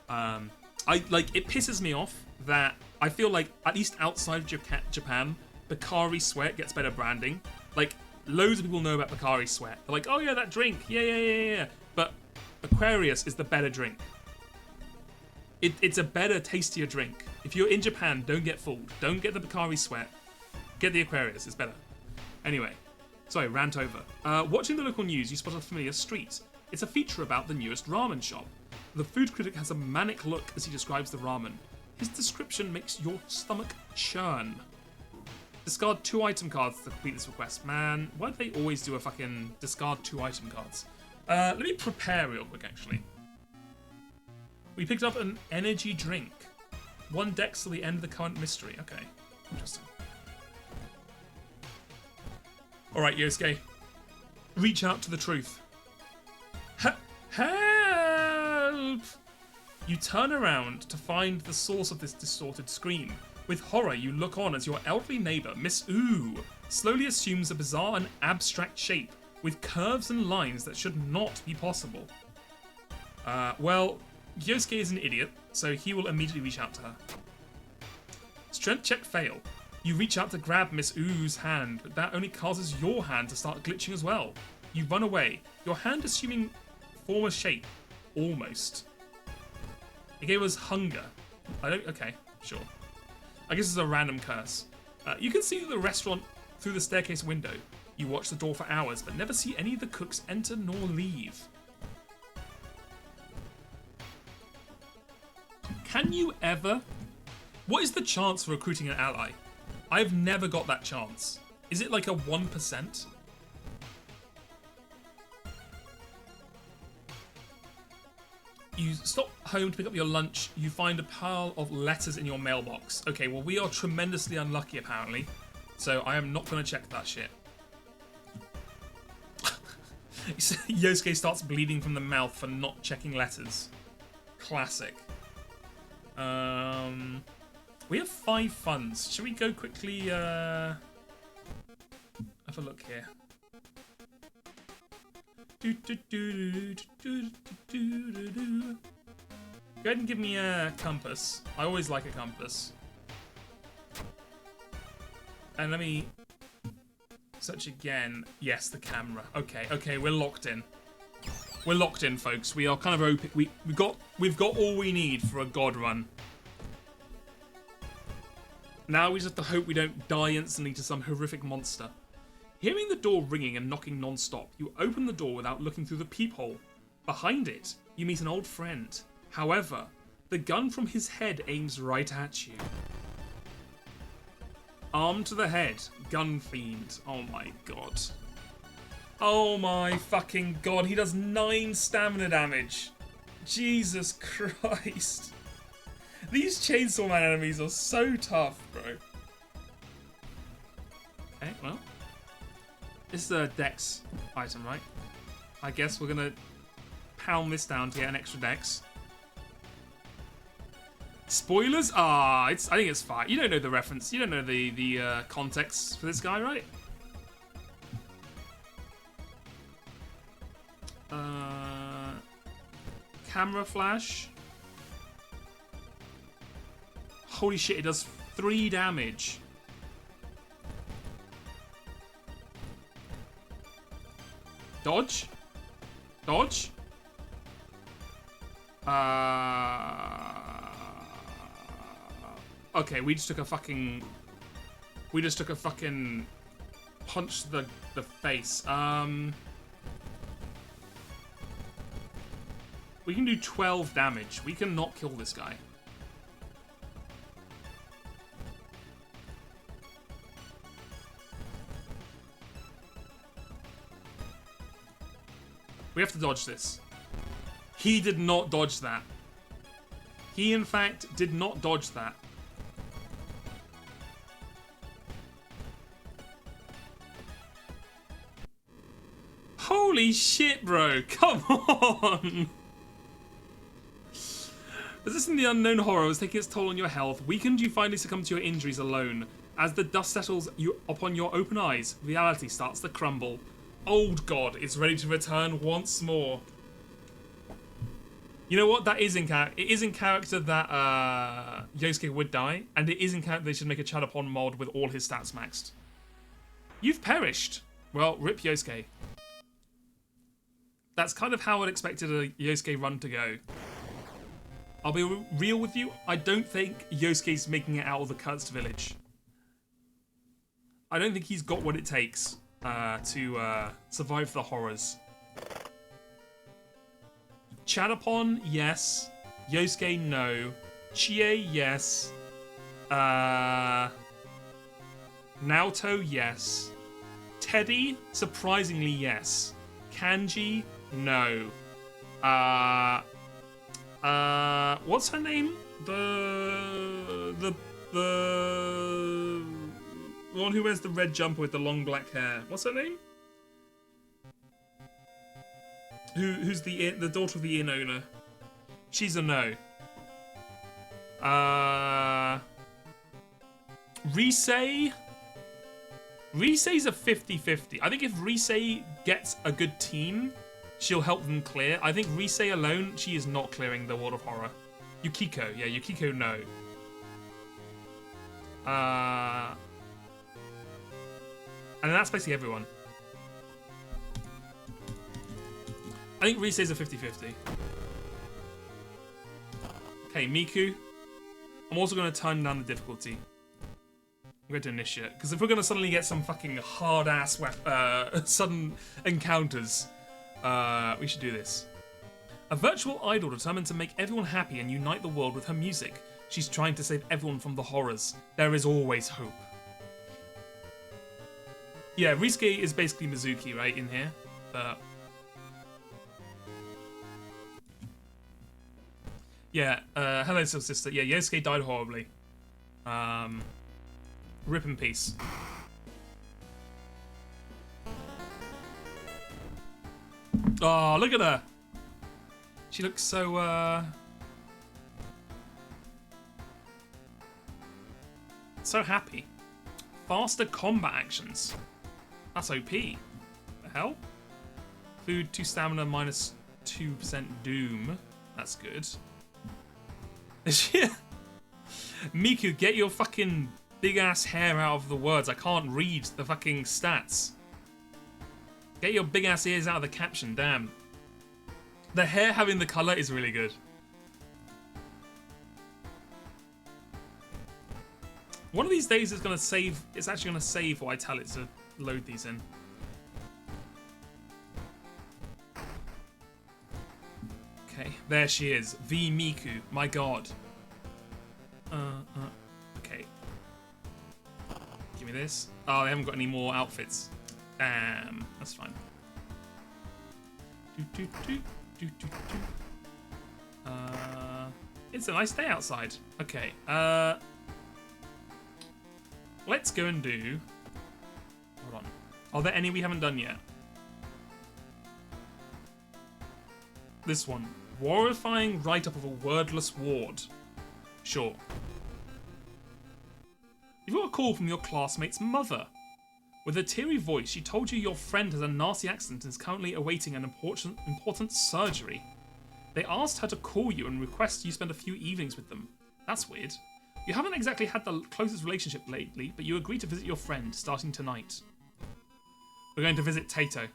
It pisses me off that I feel like, at least outside of Japan, Pocari Sweat gets better branding. Like, loads of people know about Pocari Sweat. They're like, oh yeah, that drink. Yeah. But Aquarius is the better drink. It's a better, tastier drink. If you're in Japan, don't get fooled. Don't get the Pocari Sweat. Get the Aquarius, it's better. Anyway, sorry, rant over. Watching the local news, you spot a familiar street. It's a feature about the newest ramen shop. The food critic has a manic look as he describes the ramen. His description makes your stomach churn. Discard 2 item cards to complete this request. Man, why do they always do a fucking discard 2 item cards? Let me prepare real quick, actually. We picked up an energy drink. 1 dex till the end of the current mystery. Okay, interesting. Alright, Yosuke. Reach out to the truth. Help! You turn around to find the source of this distorted scream. With horror, you look on as your elderly neighbour, Miss Ooh, slowly assumes a bizarre and abstract shape, with curves and lines that should not be possible. Well, Yosuke is an idiot, so he will immediately reach out to her. Strength check fail. You reach out to grab Miss Oo's hand, but that only causes your hand to start glitching as well. You run away, your hand assuming former shape. Almost. It gave us hunger. Okay, sure. I guess it's a random curse. You can see the restaurant through the staircase window. You watch the door for hours, but never see any of the cooks enter nor leave. Can you ever... What is the chance for recruiting an ally? I've never got that chance. Is it like a 1%? You stop home to pick up your lunch. You find a pile of letters in your mailbox. Okay, well, we are tremendously unlucky, apparently. So I am not going to check that shit. Yosuke starts bleeding from the mouth for not checking letters. Classic. We have 5 funds. Should we go quickly, have a look here. Go ahead and give me a compass. I always like a compass. And let me search again. Yes, the camera. Okay, we're locked in. We're locked in, folks. We are kind of open. We've got all we need for a god run. Now we just have to hope we don't die instantly to some horrific monster. Hearing the door ringing and knocking non-stop, you open the door without looking through the peephole. Behind it, you meet an old friend. However, the gun from his head aims right at you. Arm to the head, gun fiend. Oh my god. Oh my fucking god, he does 9 stamina damage. Jesus Christ. These Chainsaw Man enemies are so tough, bro. Okay, well. This is a dex item, right? I guess we're gonna pound this down to get an extra dex. Spoilers? I think it's fine. You don't know the reference. You don't know the context for this guy, right? Camera flash. Holy shit, it does 3 damage. Dodge? Dodge? Okay, we just took a fucking punch to the face. We can do 12 damage. We can not kill this guy. We have to dodge this. He did not dodge that. He, in fact, did not dodge that. Holy shit, bro. Come on. Resisting the unknown horror was taking its toll on your health. Weakened, you finally succumb to your injuries alone. As the dust settles upon your open eyes, reality starts to crumble. Old God is ready to return once more. You know what? That is in character. It is in character that Yosuke would die, and it is in character they should make a Chatapon mod with all his stats maxed. You've perished. Well, rip Yosuke. That's kind of how I'd expected a Yosuke run to go. I'll be real with you, I don't think Yosuke's making it out of the cursed village. I don't think he's got what it takes to survive the horrors. Chatapon, yes. Yosuke, no. Chie, yes. Naoto, yes. Teddy, surprisingly, yes. Kanji, no. What's her name? The one who wears the red jumper with the long black hair. What's her name? Who's the daughter of the inn owner? She's a no. Risei? Risei's a 50-50. I think if Risei gets a good team, she'll help them clear. I think Risei alone, she is not clearing the World of Horror. Yukiko, yeah, Yukiko, no. And that's basically everyone. I think Risei's a 50-50. Okay, Miku. I'm also going to turn down the difficulty. I'm going to initiate. Because if we're going to suddenly get some fucking hard-ass sudden encounters, we should do this. A virtual idol determined to make everyone happy and unite the world with her music. She's trying to save everyone from the horrors. There is always hope. Yeah, Risuke is basically Mizuki, right, in here. Yeah, hello, sister. Yeah, Yosuke died horribly. Rip in peace. Oh, look at her. She looks so, so happy. Faster combat actions. That's OP. The hell? Food, 2 stamina, minus 2% doom. That's good. Miku, get your fucking big ass hair out of the words. I can't read the fucking stats. Get your big ass ears out of the caption, damn. The hair having the colour is really good. One of these days it's gonna save. It's actually gonna save what I tell it to load these in. Okay, there she is, the Miku. My God. Okay. Give me this. Oh, they haven't got any more outfits. Damn, that's fine. It's a nice day outside. Okay. Let's go and do. Hold on. Are there any we haven't done yet? This one. Horrifying write-up of a wordless ward. Sure. You've got a call from your classmate's mother. With a teary voice, she told you your friend has a nasty accident and is currently awaiting an important surgery. They asked her to call you and request you spend a few evenings with them. That's weird. You haven't exactly had the closest relationship lately, but you agree to visit your friend starting tonight. We're going to visit Tato.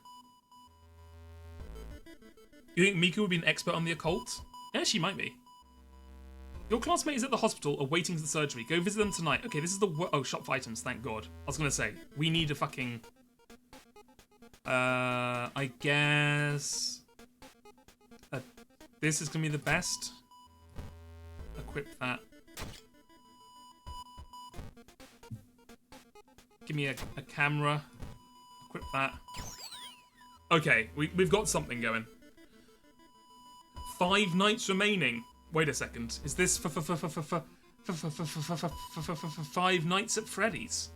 You think Miku would be an expert on the occult? Yeah, she might be. Your classmate is at the hospital awaiting the surgery. Go visit them tonight. Okay, this is the... Oh, shop for items, thank God. I was going to say, we need a fucking... I guess... This is going to be the best. Equip that. Give me a camera. Equip that. Okay, we've got something going. 5 nights remaining. Wait a second. Is this for 5 Nights at Freddy's?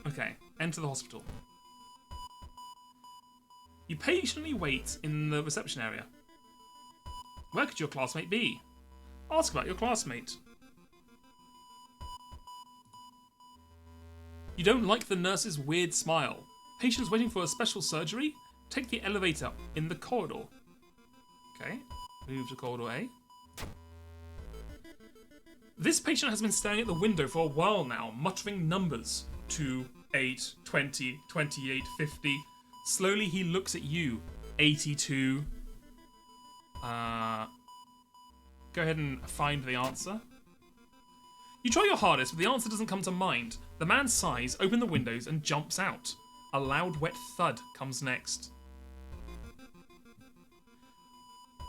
Okay, enter the hospital. You patiently wait in the reception area. Where could your classmate be? Ask about your classmate. You don't like the nurse's weird smile. Patients waiting for a special surgery? Take the elevator in the corridor. Okay, move to corridor A. This patient has been staring at the window for a while now, muttering numbers. 2, 8, 20, 28, 50. Slowly he looks at you. 82. Go ahead and find the answer. You try your hardest, but the answer doesn't come to mind. The man sighs, opens the windows, and jumps out. A loud, wet thud comes next.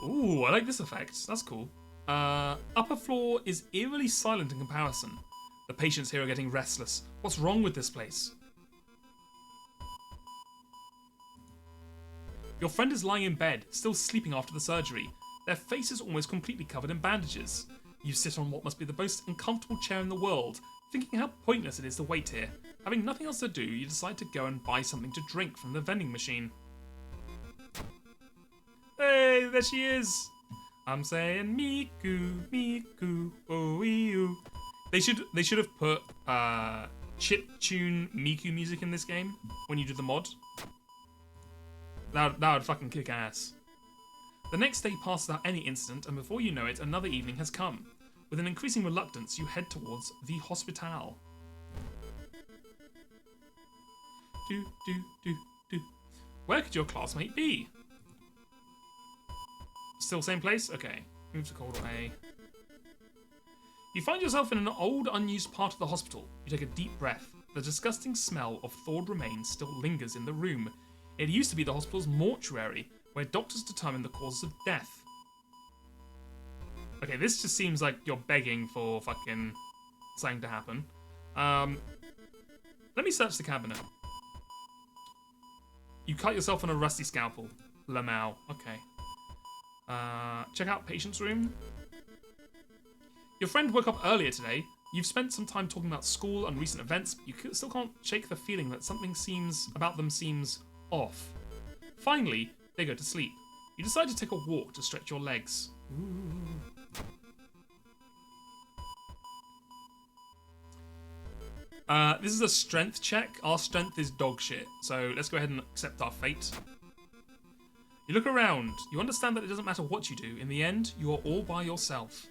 Ooh, I like this effect. That's cool. Upper floor is eerily silent in comparison. The patients here are getting restless. What's wrong with this place? Your friend is lying in bed, still sleeping after the surgery. Their face is almost completely covered in bandages. You sit on what must be the most uncomfortable chair in the world, thinking how pointless it is to wait here. Having nothing else to do, you decide to go and buy something to drink from the vending machine. Hey, there she is! I'm saying Miku, Miku, oh you. They should have put chiptune Miku music in this game when you do the mod. That would fucking kick ass. The next day passes without any incident, and before you know it, another evening has come. With an increasing reluctance, you head towards the hospital. Where could your classmate be? Still same place? Okay. Move to corridor A. You find yourself in an old, unused part of the hospital. You take a deep breath. The disgusting smell of thawed remains still lingers in the room. It used to be the hospital's mortuary, where doctors determine the causes of death. Okay, this just seems like you're begging for fucking something to happen. Let me search the cabinet. You cut yourself on a rusty scalpel. Lamau. Okay. Check out patient's room. Your friend woke up earlier today. You've spent some time talking about school and recent events, but you still can't shake the feeling that something about them seems off. Finally, they go to sleep. You decide to take a walk to stretch your legs. Ooh. This is a strength check. Our strength is dog shit, so let's go ahead and accept our fate. You look around. You understand that it doesn't matter what you do. In the end, you are all by yourself.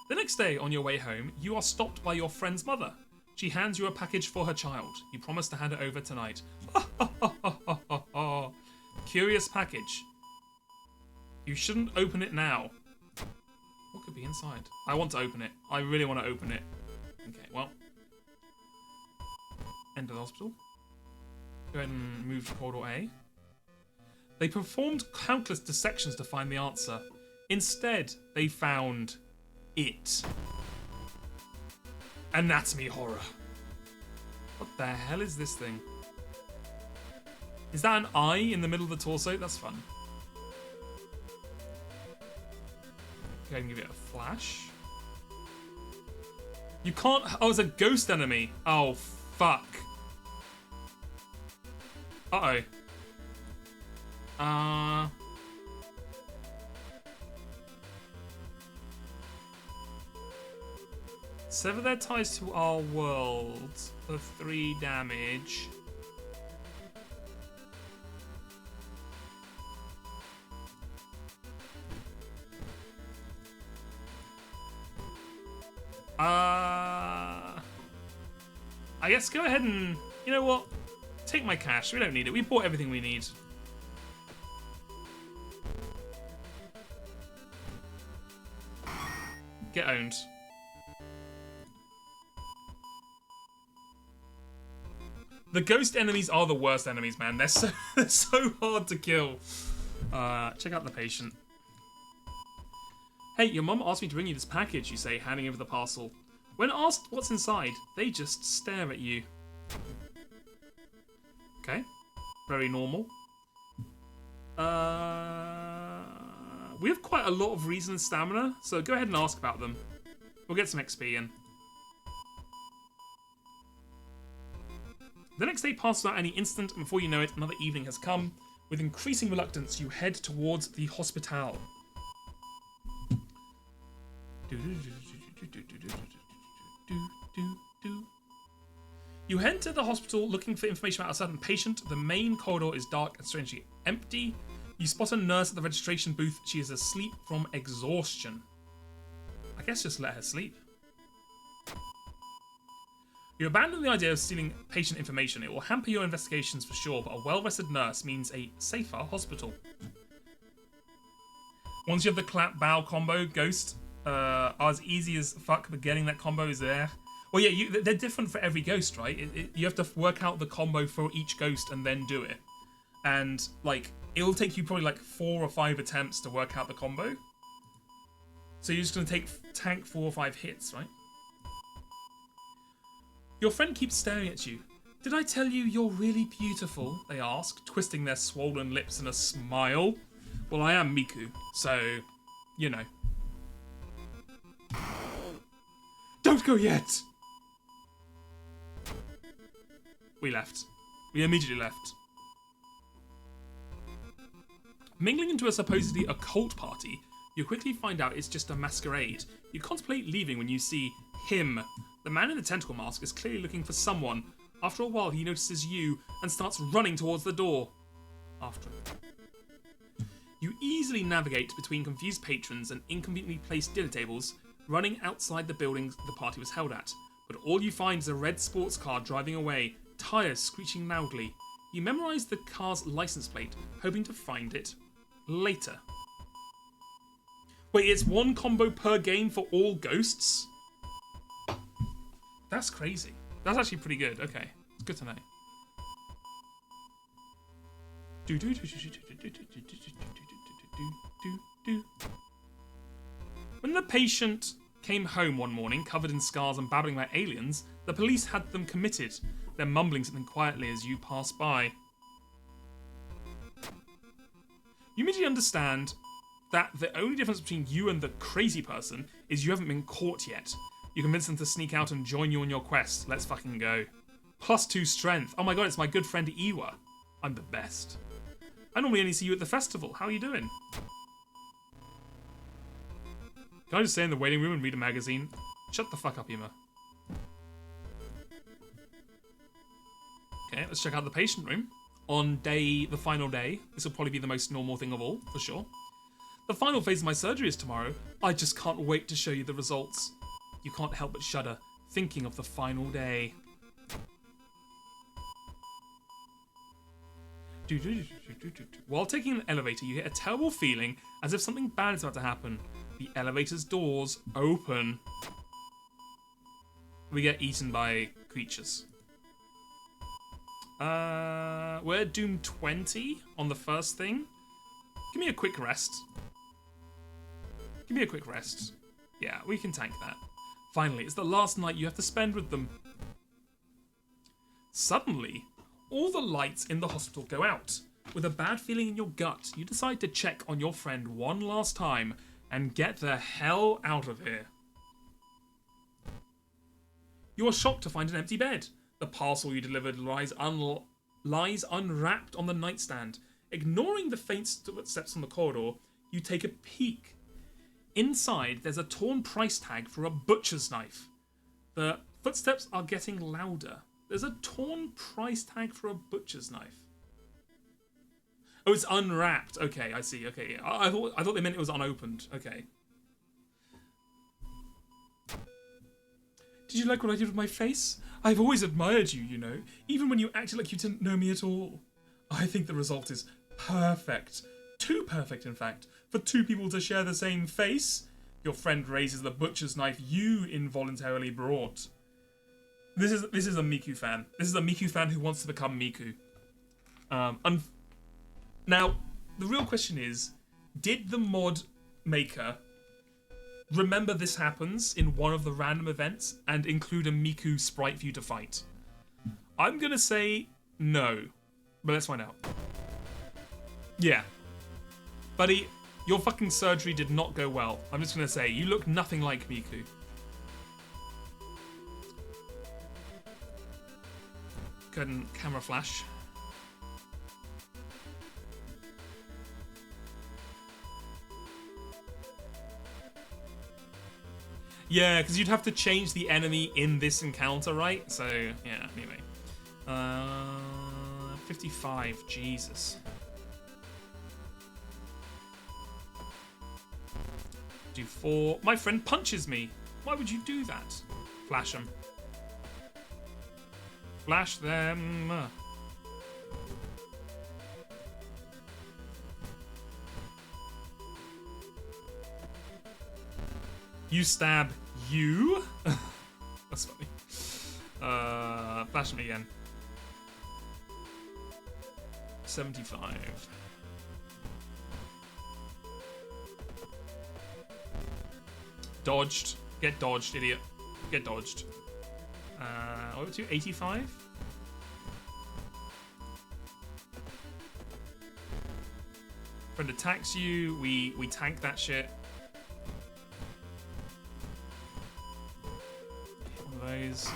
The next day, on your way home, you are stopped by your friend's mother. She hands you a package for her child. You promise to hand it over tonight. Curious package. You shouldn't open it now. What could be inside? I want to open it. I really want to open it. Okay, well. Enter the hospital. Go ahead and move to corridor A. They performed countless dissections to find the answer. Instead, they found it. Anatomy horror. What the hell is this thing? Is that an eye in the middle of the torso? That's fun. Go ahead and give it a flash. You can't... Oh, it's a ghost enemy. Oh, fuck. Uh-oh. Sever their ties to our world for 3 damage. I guess go ahead and... You know what? Take my cash. We don't need it. We bought everything we need. Get owned. The ghost enemies are the worst enemies, man. They're so hard to kill. Check out the patient. Hey, your mum asked me to bring you this package, you say, handing over the parcel. When asked what's inside, they just stare at you. Okay. Very normal. We have quite a lot of reason and stamina, so go ahead and ask about them. We'll get some XP in. The next day passes without any incident, and before you know it, another evening has come. With increasing reluctance, you head towards the hospital. You head to the hospital looking for information about a certain patient. The main corridor is dark and strangely empty. You spot a nurse at the registration booth. She is asleep from exhaustion. I guess just let her sleep. You abandon the idea of stealing patient information. It will hamper your investigations for sure, but a well-rested nurse means a safer hospital. Once you have the clap bow combo, ghost are as easy as fuck, but getting that combo is there. Well, yeah, they're different for every ghost, right? You have to work out the combo for each ghost and then do it. And, like, it'll take you probably like 4 or 5 attempts to work out the combo. So you're just going to tank 4 or 5 hits, right? Your friend keeps staring at you. Did I tell you you're really beautiful? They ask, twisting their swollen lips in a smile. Well, I am Miku, so, you know. Don't go yet! We left. We immediately left. Mingling into a supposedly occult party, you quickly find out it's just a masquerade. You contemplate leaving when you see him. The man in the tentacle mask is clearly looking for someone. After a while, he notices you and starts running towards the door. After him. You easily navigate between confused patrons and inconveniently placed dinner tables, running outside the building the party was held at. But all you find is a red sports car driving away, tires screeching loudly. You memorize the car's license plate, hoping to find it later. Wait, it's 1 combo per game for all ghosts? That's crazy. That's actually pretty good. Okay, it's good to know. When the patient came home one morning, covered in scars and babbling about aliens, the police had them committed. They're mumbling something quietly as you pass by. You immediately understand that the only difference between you and the crazy person is you haven't been caught yet. You convince them to sneak out and join you on your quest. Let's fucking go. +2 strength. Oh my god, it's my good friend Iwa. I'm the best. I normally only see you at the festival. How are you doing? Can I just stay in the waiting room and read a magazine? Shut the fuck up, Ima. Okay, let's check out the patient room. On the final day, this will probably be the most normal thing of all, for sure. The final phase of my surgery is tomorrow. I just can't wait to show you the results. You can't help but shudder, thinking of the final day. While taking an elevator, you get a terrible feeling as if something bad is about to happen. The elevator's doors open. We get eaten by creatures. We're Doom 20 on the first thing. Give me a quick rest. Give me a quick rest. Yeah, we can tank that. Finally, it's the last night you have to spend with them. Suddenly, all the lights in the hospital go out. With a bad feeling in your gut, you decide to check on your friend one last time and get the hell out of here. You are shocked to find an empty bed. The parcel you delivered lies unwrapped on the nightstand. Ignoring the faint footsteps on the corridor, you take a peek. Inside, there's a torn price tag for a butcher's knife. The footsteps are getting louder. There's a torn price tag for a butcher's knife. Oh, it's unwrapped. Okay, I see. Okay, yeah. I thought they meant it was unopened. Okay. Did you like what I did with my face? I've always admired you, you know, even when you acted like you didn't know me at all. I think the result is perfect. Too perfect, in fact, for two people to share the same face. Your friend raises the butcher's knife you involuntarily brought. This is a Miku fan. This is a Miku fan who wants to become Miku. Now, the real question is, did the mod maker remember this happens in one of the random events and include a Miku sprite for you to fight? I'm gonna say no, but let's find out. Yeah. Buddy, your fucking surgery did not go well. I'm just gonna say, you look nothing like Miku. Go ahead and camera flash. Yeah, because you'd have to change the enemy in this encounter, right? So, yeah, anyway. 55, Jesus. Do 4. My friend punches me. Why would you do that? Flash them. Flash them. You stab you? That's funny. Flash me again. 75. Dodged. Get dodged, idiot. Get dodged. Over to 85. Friend attacks you. We tank that shit. Those.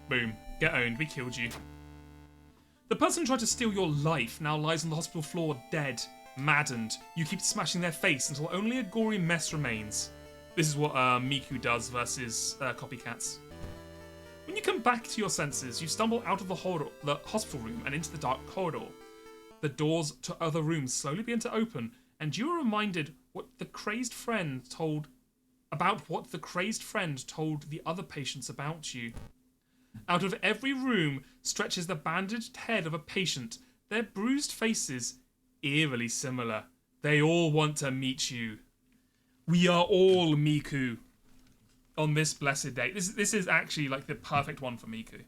Boom. Get owned. We killed you. The person who tried to steal your life now lies on the hospital floor dead, maddened. You keep smashing their face until only a gory mess remains. This is what Miku does versus copycats. When you come back to your senses, you stumble out of the hospital room and into the dark corridor. The doors to other rooms slowly begin to open, and you are reminded what the crazed friend told the other patients about you. Out of every room stretches the bandaged head of a patient, their bruised faces eerily similar. They all want to meet you. We are all Miku on this blessed day. This is actually like the perfect one for Miku.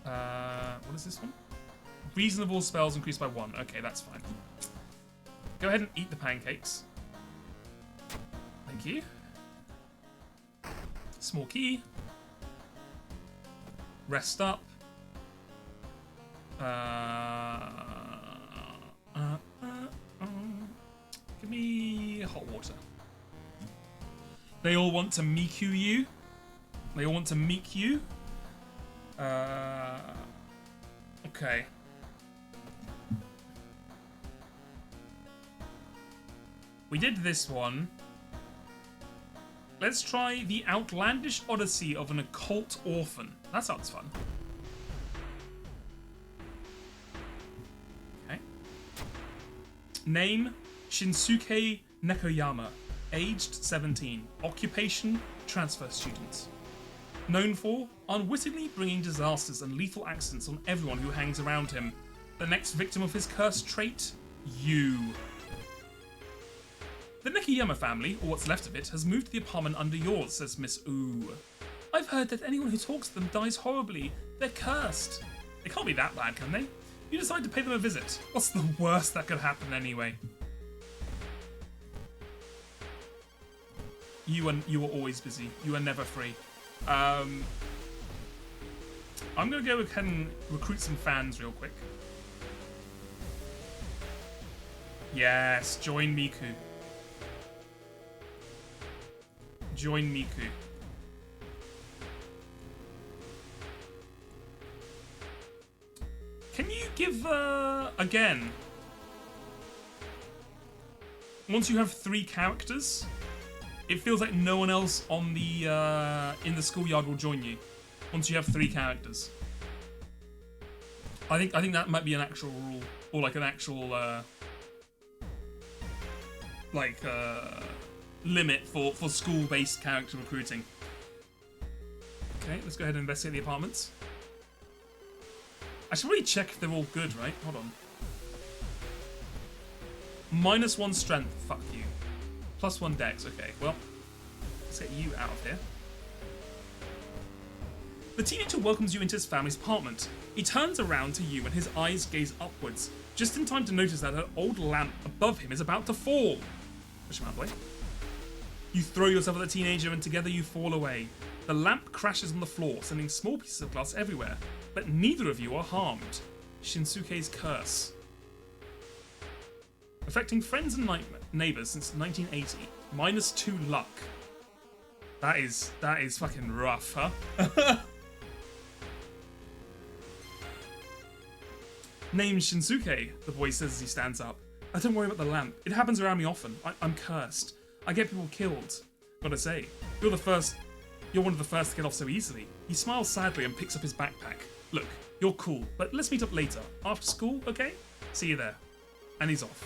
What is this one? Reasonable spells increased by 1. Okay, that's fine. Go ahead and eat the pancakes. Thank you. Small key. Rest up. Give me hot water. They all want to Miku you. They all want to meek you. Okay. We did this one. Let's try the outlandish odyssey of an occult orphan. That sounds fun. Okay. Name, Shinsuke Nekoyama. Aged 17. Occupation, transfer student. Known for unwittingly bringing disasters and lethal accidents on everyone who hangs around him. The next victim of his cursed trait? You. The Nekiyama family, or what's left of it, has moved to the apartment under yours, says Miss Ooh. I've heard that anyone who talks to them dies horribly. They're cursed. They can't be that bad, can they? You decide to pay them a visit. What's the worst that could happen anyway? You are always busy. You are never free. I'm gonna go ahead and recruit some fans real quick. Yes, join Miku. Join Miku. Can you give, again, once you have 3 characters, it feels like no one else on the, in the schoolyard will join you. Once you have 3 characters. I think that might be an actual rule, or like an actual, limit for school-based character recruiting. Okay, let's go ahead and investigate the apartments. I should really check if they're all good, right? Hold on. -1 strength, fuck you. +1 dex, okay, well, let's get you out of here. The teenager welcomes you into his family's apartment. He turns around to you and his eyes gaze upwards, just in time to notice that an old lamp above him is about to fall. Push him out of the way. You throw yourself at the teenager and together you fall away. The lamp crashes on the floor, sending small pieces of glass everywhere, but neither of you are harmed. Shinsuke's curse. Affecting friends and neighbors since 1980. -2 luck. That is fucking rough, huh? Name Shinsuke, the boy says as he stands up. Don't worry about the lamp. It happens around me often. I'm cursed. I get people killed. Gotta say, you're one of the first to get off so easily. He smiles sadly and picks up his backpack. Look, you're cool, but let's meet up later. After school, okay? See you there. And he's off.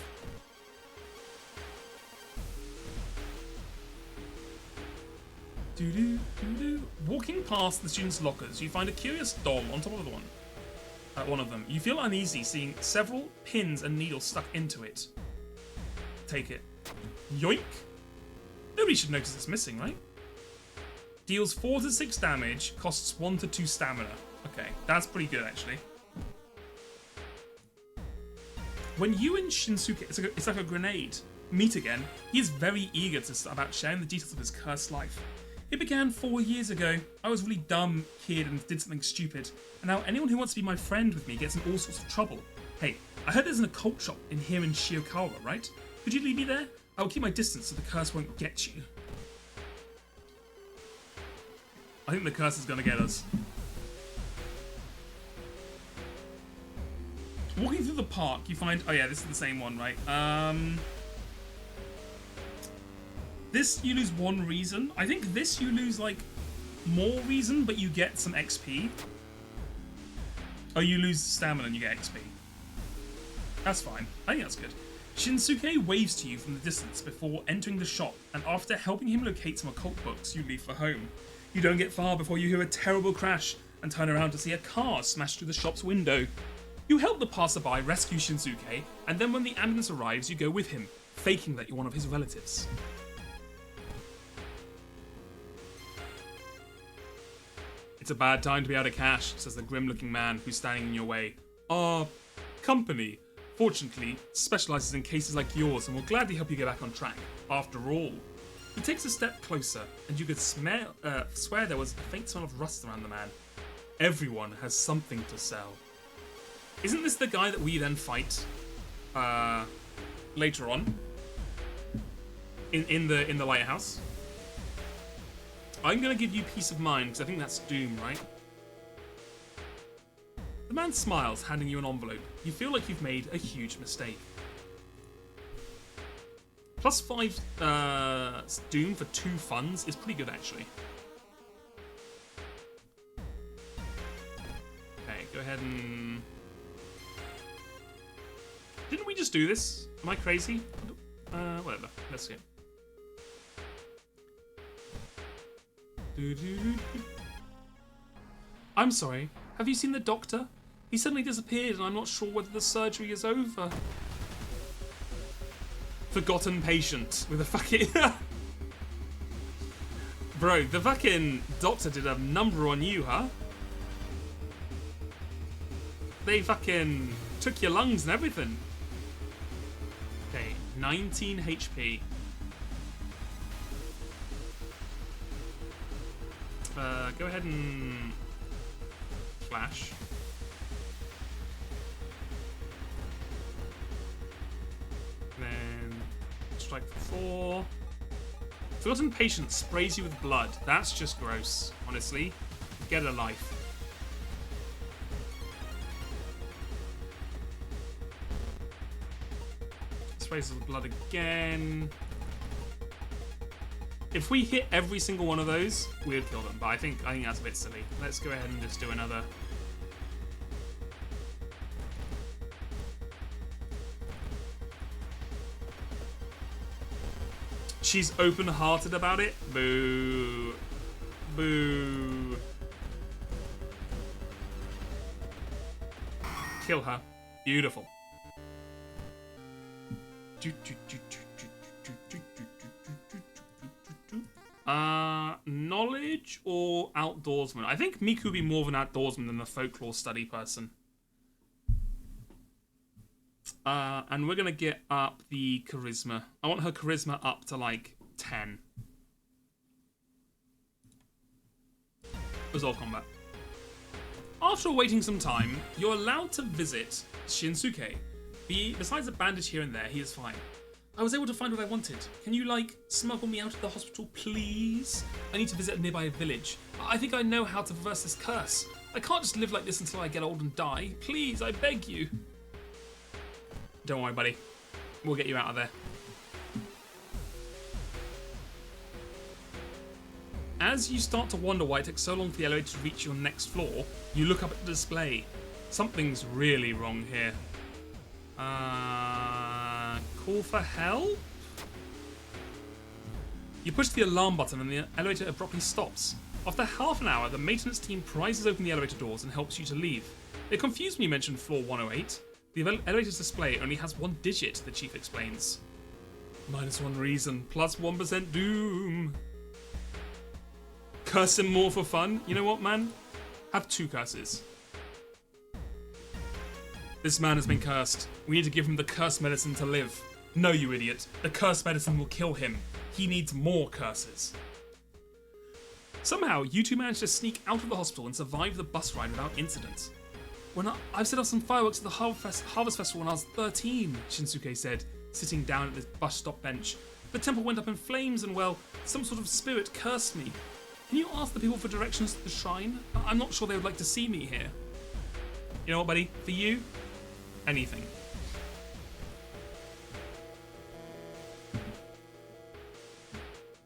Walking past the students' lockers, you find a curious doll on top of one of them. You feel uneasy seeing several pins and needles stuck into it. Take it. Yoink! Nobody should notice it's missing, right? Deals 4 to 6 damage, costs 1 to 2 stamina. Okay, that's pretty good actually. When you and Shinsuke, it's like a grenade, meet again, he is very eager about sharing the details of his cursed life. It began 4 years ago. I was a really dumb kid and did something stupid, and now anyone who wants to be my friend with me gets in all sorts of trouble. Hey, I heard there's an occult shop in here in Shiokawa, right? Could you lead me there? I will keep my distance so the curse won't get you. I think the curse is going to get us. Walking through the park, you find... Oh yeah, this is the same one, right? This, you lose 1 reason. I think this, you lose, like, more reason, but you get some XP. Oh, you lose stamina and you get XP. That's fine. I think that's good. Shinsuke waves to you from the distance before entering the shop, and after helping him locate some occult books, you leave for home. You don't get far before you hear a terrible crash and turn around to see a car smash through the shop's window. You help the passerby rescue Shinsuke, and then when the ambulance arrives, you go with him, faking that you're one of his relatives. It's a bad time to be out of cash, says the grim-looking man who's standing in your way. Our company, fortunately, specialises in cases like yours and will gladly help you get back on track. After all, he takes a step closer, and you could swear there was a faint smell of rust around the man. Everyone has something to sell. Isn't this the guy that we then fight later on in the lighthouse? I'm gonna give you peace of mind because I think that's Doom, right? The man smiles, handing you an envelope. You feel like you've made a huge mistake. +5 Doom for 2 funds is pretty good, actually. Okay, go ahead and... Didn't we just do this? Am I crazy? Whatever. Let's see. I'm sorry, have you seen the doctor? He suddenly disappeared and I'm not sure whether the surgery is over. Forgotten patient with a fucking... Bro, the fucking doctor did a number on you, huh? They fucking took your lungs and everything. Okay, 19 HP. Go ahead and flash. Then strike for 4. Forgotten patient sprays you with blood. That's just gross, honestly. Get a life. Sprays with blood again. If we hit every single one of those, we would kill them. But I think that's a bit silly. Let's go ahead and just do another. She's open-hearted about it. Boo. Boo. Kill her. Beautiful. Knowledge or outdoorsman? I think Miku would be more of an outdoorsman than the folklore study person. And we're gonna get up the charisma. I want her charisma up to like 10. Resolve combat. After waiting some time, you're allowed to visit Shinsuke. Besides a bandage here and there, he is fine. I was able to find what I wanted. Can you, like, smuggle me out of the hospital, please? I need to visit a nearby village. I think I know how to reverse this curse. I can't just live like this until I get old and die. Please, I beg you. Don't worry, buddy. We'll get you out of there. As you start to wonder why it took so long for the elevator to reach your next floor, you look up at the display. Something's really wrong here. Call for help? You push the alarm button and the elevator abruptly stops. After half an hour, the maintenance team prizes open the elevator doors and helps you to leave. They're confused when you mention floor 108. The elevator's display only has one digit, the chief explains. -1 reason, plus 1% doom. Curse him more for fun? You know what, man? Have 2 curses. This man has been cursed. We need to give him the curse medicine to live. No, you idiot. The curse medicine will kill him. He needs more curses. Somehow, you two managed to sneak out of the hospital and survive the bus ride without incident. I've set off some fireworks at the Harvest Festival when I was 13, Shinsuke said, sitting down at the bus stop bench. The temple went up in flames and, well, some sort of spirit cursed me. Can you ask the people for directions to the shrine? I'm not sure they would like to see me here. You know what, buddy? For you, anything.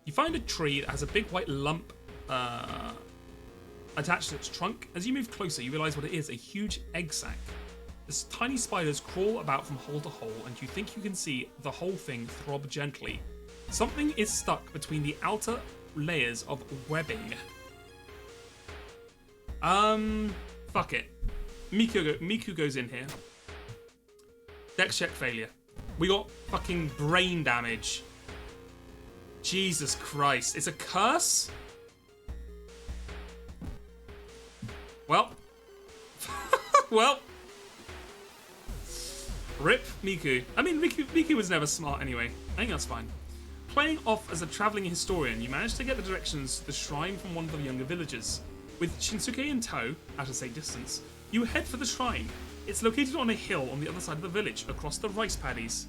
You find a tree that has a big white lump attached to its trunk. As you move closer, you realise what it is, a huge egg sac. This tiny spiders crawl about from hole to hole, and you think you can see the whole thing throb gently. Something is stuck between the outer layers of webbing. Fuck it. Miku goes in here. Dex check failure. We got fucking brain damage. Jesus Christ. It's a curse? Well. Well. Rip Miku. I mean, Miku was never smart anyway. I think that's fine. Playing off as a travelling historian, you managed to get the directions to the shrine from one of the younger villagers. With Shinsuke in tow, at a safe distance, you head for the shrine. It's located on a hill on the other side of the village, across the rice paddies.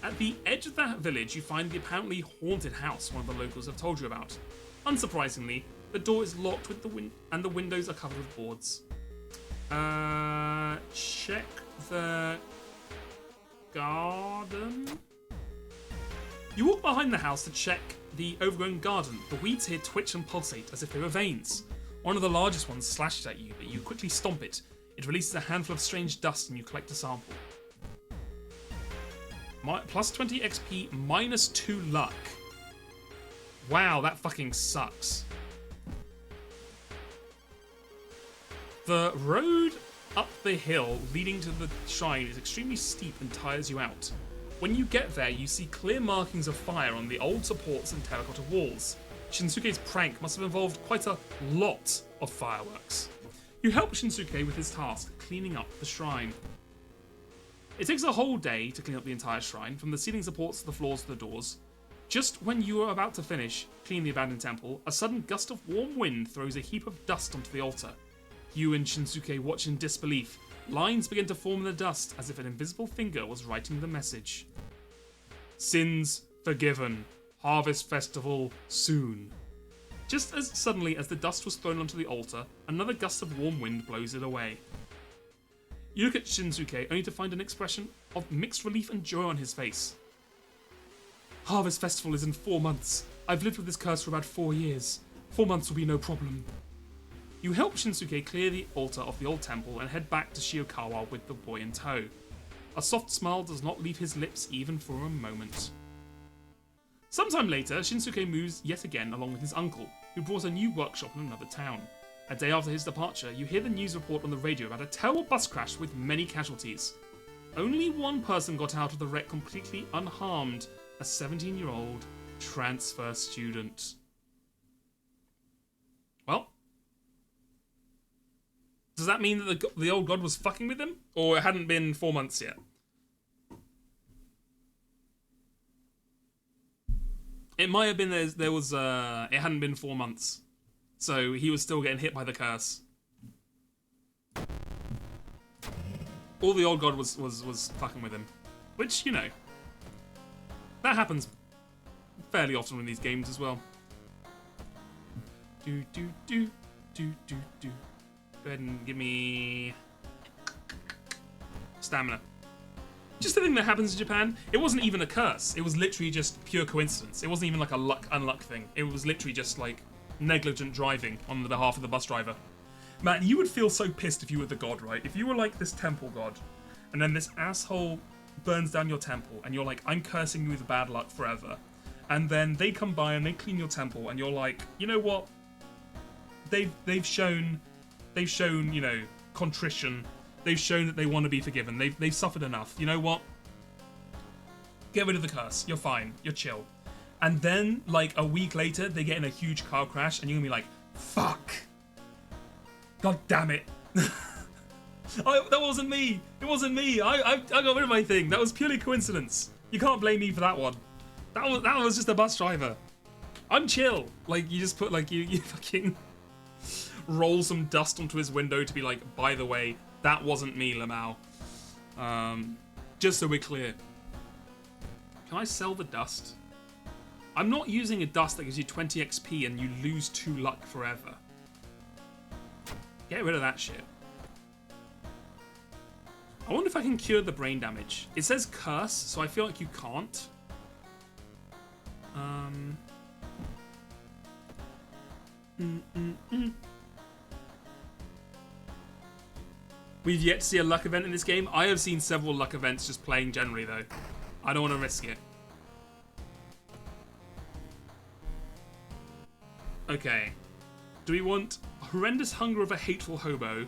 At the edge of that village, you find the apparently haunted house one of the locals have told you about. Unsurprisingly, the door is locked with and the windows are covered with boards. Check the garden. You walk behind the house to check the overgrown garden. The weeds here twitch and pulsate as if they were veins. One of the largest ones slashes at you, but you quickly stomp it. It releases a handful of strange dust and you collect a sample. Plus 20 XP, -2 luck. Wow, that fucking sucks. The road up the hill leading to the shrine is extremely steep and tires you out. When you get there, you see clear markings of fire on the old supports and terracotta walls. Shinsuke's prank must have involved quite a lot of fireworks. You help Shinsuke with his task, cleaning up the shrine. It takes a whole day to clean up the entire shrine, from the ceiling supports to the floors to the doors. Just when you are about to finish, clean the abandoned temple, a sudden gust of warm wind throws a heap of dust onto the altar. You and Shinsuke watch in disbelief. Lines begin to form in the dust as if an invisible finger was writing the message. Sins forgiven. Harvest festival soon. Just as suddenly as the dust was thrown onto the altar, another gust of warm wind blows it away. You look at Shinsuke only to find an expression of mixed relief and joy on his face. Harvest festival is in 4 months. I've lived with this curse for about 4 years. 4 months will be no problem. You help Shinsuke clear the altar of the old temple and head back to Shiokawa with the boy in tow. A soft smile does not leave his lips even for a moment. Sometime later, Shinsuke moves yet again along with his uncle, who brought a new workshop in another town. A day after his departure, you hear the news report on the radio about a terrible bus crash with many casualties. Only one person got out of the wreck completely unharmed, a 17-year-old transfer student. Well, does that mean that the old god was fucking with him? Or it hadn't been 4 months yet? It might have been it hadn't been 4 months. So he was still getting hit by the curse. Or the old god was fucking with him. Which, you know, that happens fairly often in these games as well. Do. Go ahead and give me stamina. Just the thing that happens in Japan, it wasn't even a curse. It was literally just pure coincidence. It wasn't even like a luck-unluck thing. It was literally just like negligent driving on the behalf of the bus driver. Man, you would feel so pissed if you were the god, right? If you were like this temple god, and then this asshole burns down your temple, and you're like, I'm cursing you with bad luck forever. And then they come by and they clean your temple, and you're like, you know what? They've shown, you know, contrition. They've shown that they want to be forgiven. They've suffered enough. You know what? Get rid of the curse. You're fine. You're chill. And then, like, a week later, they get in a huge car crash, and you're gonna be like, fuck. God damn it. That wasn't me. It wasn't me. I got rid of my thing. That was purely coincidence. You can't blame me for that one. That was just a bus driver. I'm chill. Like, you just put, like, you fucking roll some dust onto his window to be like, by the way, that wasn't me, Lamau. Just so we're clear. Can I sell the dust? I'm not using a dust that gives you 20 XP and you lose 2 luck forever. Get rid of that shit. I wonder if I can cure the brain damage. It says curse, so I feel like you can't. We've yet to see a luck event in this game. I have seen several luck events just playing generally, though. I don't want to risk it. Okay. Do we want horrendous hunger of a hateful hobo?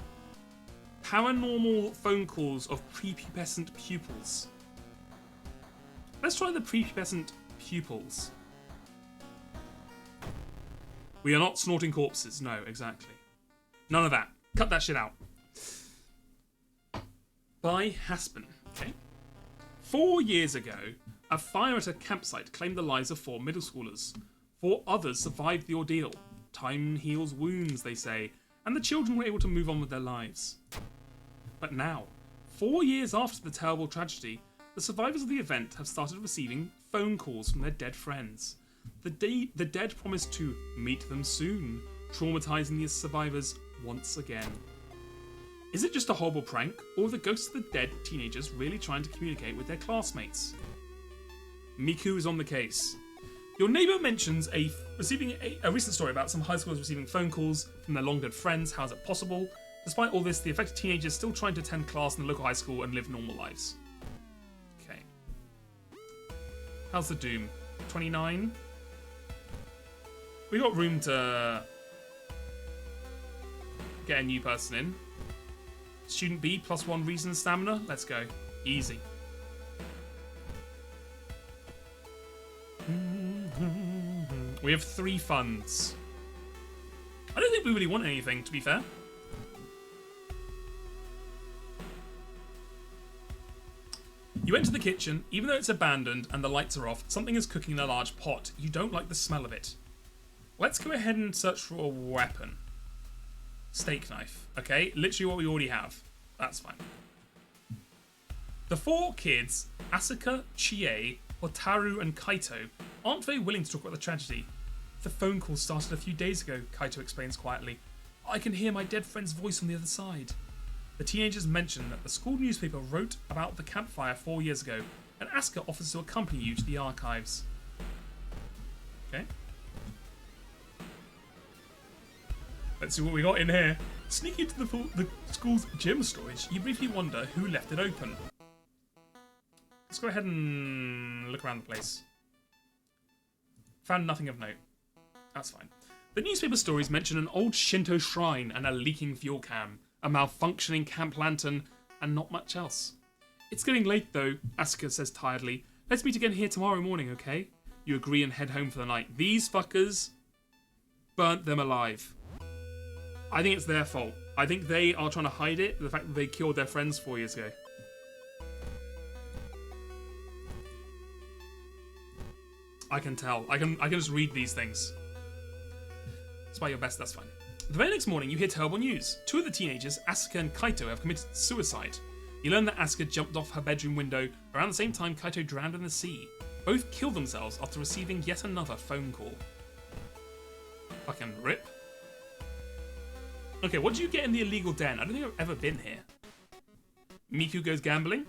Paranormal phone calls of prepubescent pupils. Let's try the prepubescent pupils. We are not snorting corpses. No, exactly. None of that. Cut that shit out. By Haspen. Okay. 4 years ago, a fire at a campsite claimed the lives of 4 middle schoolers. 4 others survived the ordeal. Time heals wounds, they say, and the children were able to move on with their lives. But now, 4 years after the terrible tragedy, the survivors of the event have started receiving phone calls from their dead friends. The dead promise to meet them soon, traumatizing the survivors once again. Is it just a horrible prank, or are the ghosts of the dead teenagers really trying to communicate with their classmates? Miku is on the case. Your neighbour mentions receiving a recent story about some high schoolers receiving phone calls from their long dead friends. How is it possible? Despite all this, the affected teenagers still trying to attend class in the local high school and live normal lives. Okay. How's the Doom? 29? We got room to get a new person in. Student B, +1 reason stamina. Let's go. Easy. We have 3 funds. I don't think we really want anything, to be fair. You enter the kitchen. Even though it's abandoned and the lights are off, something is cooking in a large pot. You don't like the smell of it. Let's go ahead and search for a weapon. Steak knife. Okay, literally what we already have. That's fine. The 4 kids, Asuka, Chie, Hotaru, and Kaito, aren't very willing to talk about the tragedy. The phone call started a few days ago, Kaito explains quietly. I can hear my dead friend's voice on the other side. The teenagers mention that the school newspaper wrote about the campfire 4 years ago, and Asuka offers to accompany you to the archives. Okay. Let's see what we got in here. Sneaking into the school's gym storage, you briefly wonder who left it open. Let's go ahead and look around the place. Found nothing of note. That's fine. The newspaper stories mention an old Shinto shrine and a leaking fuel can, a malfunctioning camp lantern, and not much else. It's getting late though, Asuka says tiredly. Let's meet again here tomorrow morning, okay? You agree and head home for the night. These fuckers burnt them alive. I think it's their fault. I think they are trying to hide it, the fact that they killed their friends 4 years ago. I can tell. I can just read these things. Despite your best, that's fine. The very next morning, you hear terrible news. 2 of the teenagers, Asuka and Kaito, have committed suicide. You learn that Asuka jumped off her bedroom window around the same time Kaito drowned in the sea. Both killed themselves after receiving yet another phone call. Fucking rip. Okay, what do you get in the illegal den? I don't think I've ever been here. Miku goes gambling.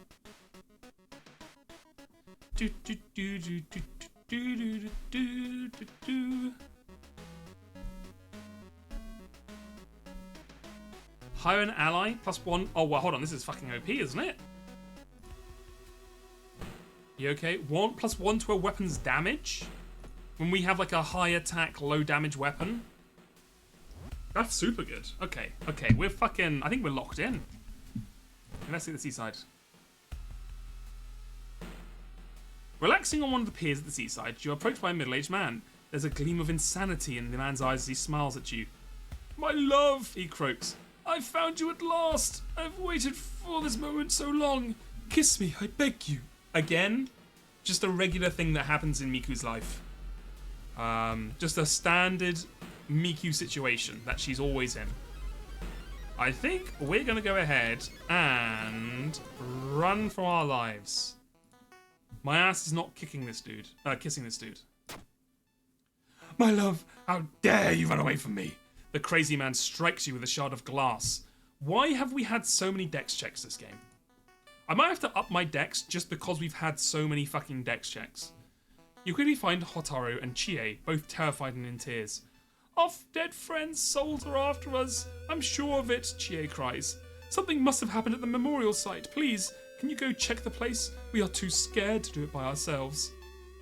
Hire an ally, +1. Oh, well, hold on. This is fucking OP, isn't it? You okay? 1 +1 to a weapon's damage? When we have like a high attack, low damage weapon? That's super good. Okay, okay. We're fucking... I think we're locked in. Let's see the seaside. Relaxing on one of the piers at the seaside, you're approached by a middle-aged man. There's a gleam of insanity in the man's eyes as he smiles at you. My love, he croaks. I've found you at last. I've waited for this moment so long. Kiss me, I beg you. Again, just a regular thing that happens in Miku's life. Just a standard Miku situation that she's always in. I think we're going to go ahead and run for our lives. My ass is not kissing this dude. My love, how dare you run away from me? The crazy man strikes you with a shard of glass. Why have we had so many dex checks this game? I might have to up my dex just because we've had so many fucking dex checks. You quickly find Hotaru and Chie, both terrified and in tears. Our dead friends' souls are after us. I'm sure of it, Chie cries. Something must have happened at the memorial site. Please, can you go check the place? We are too scared to do it by ourselves.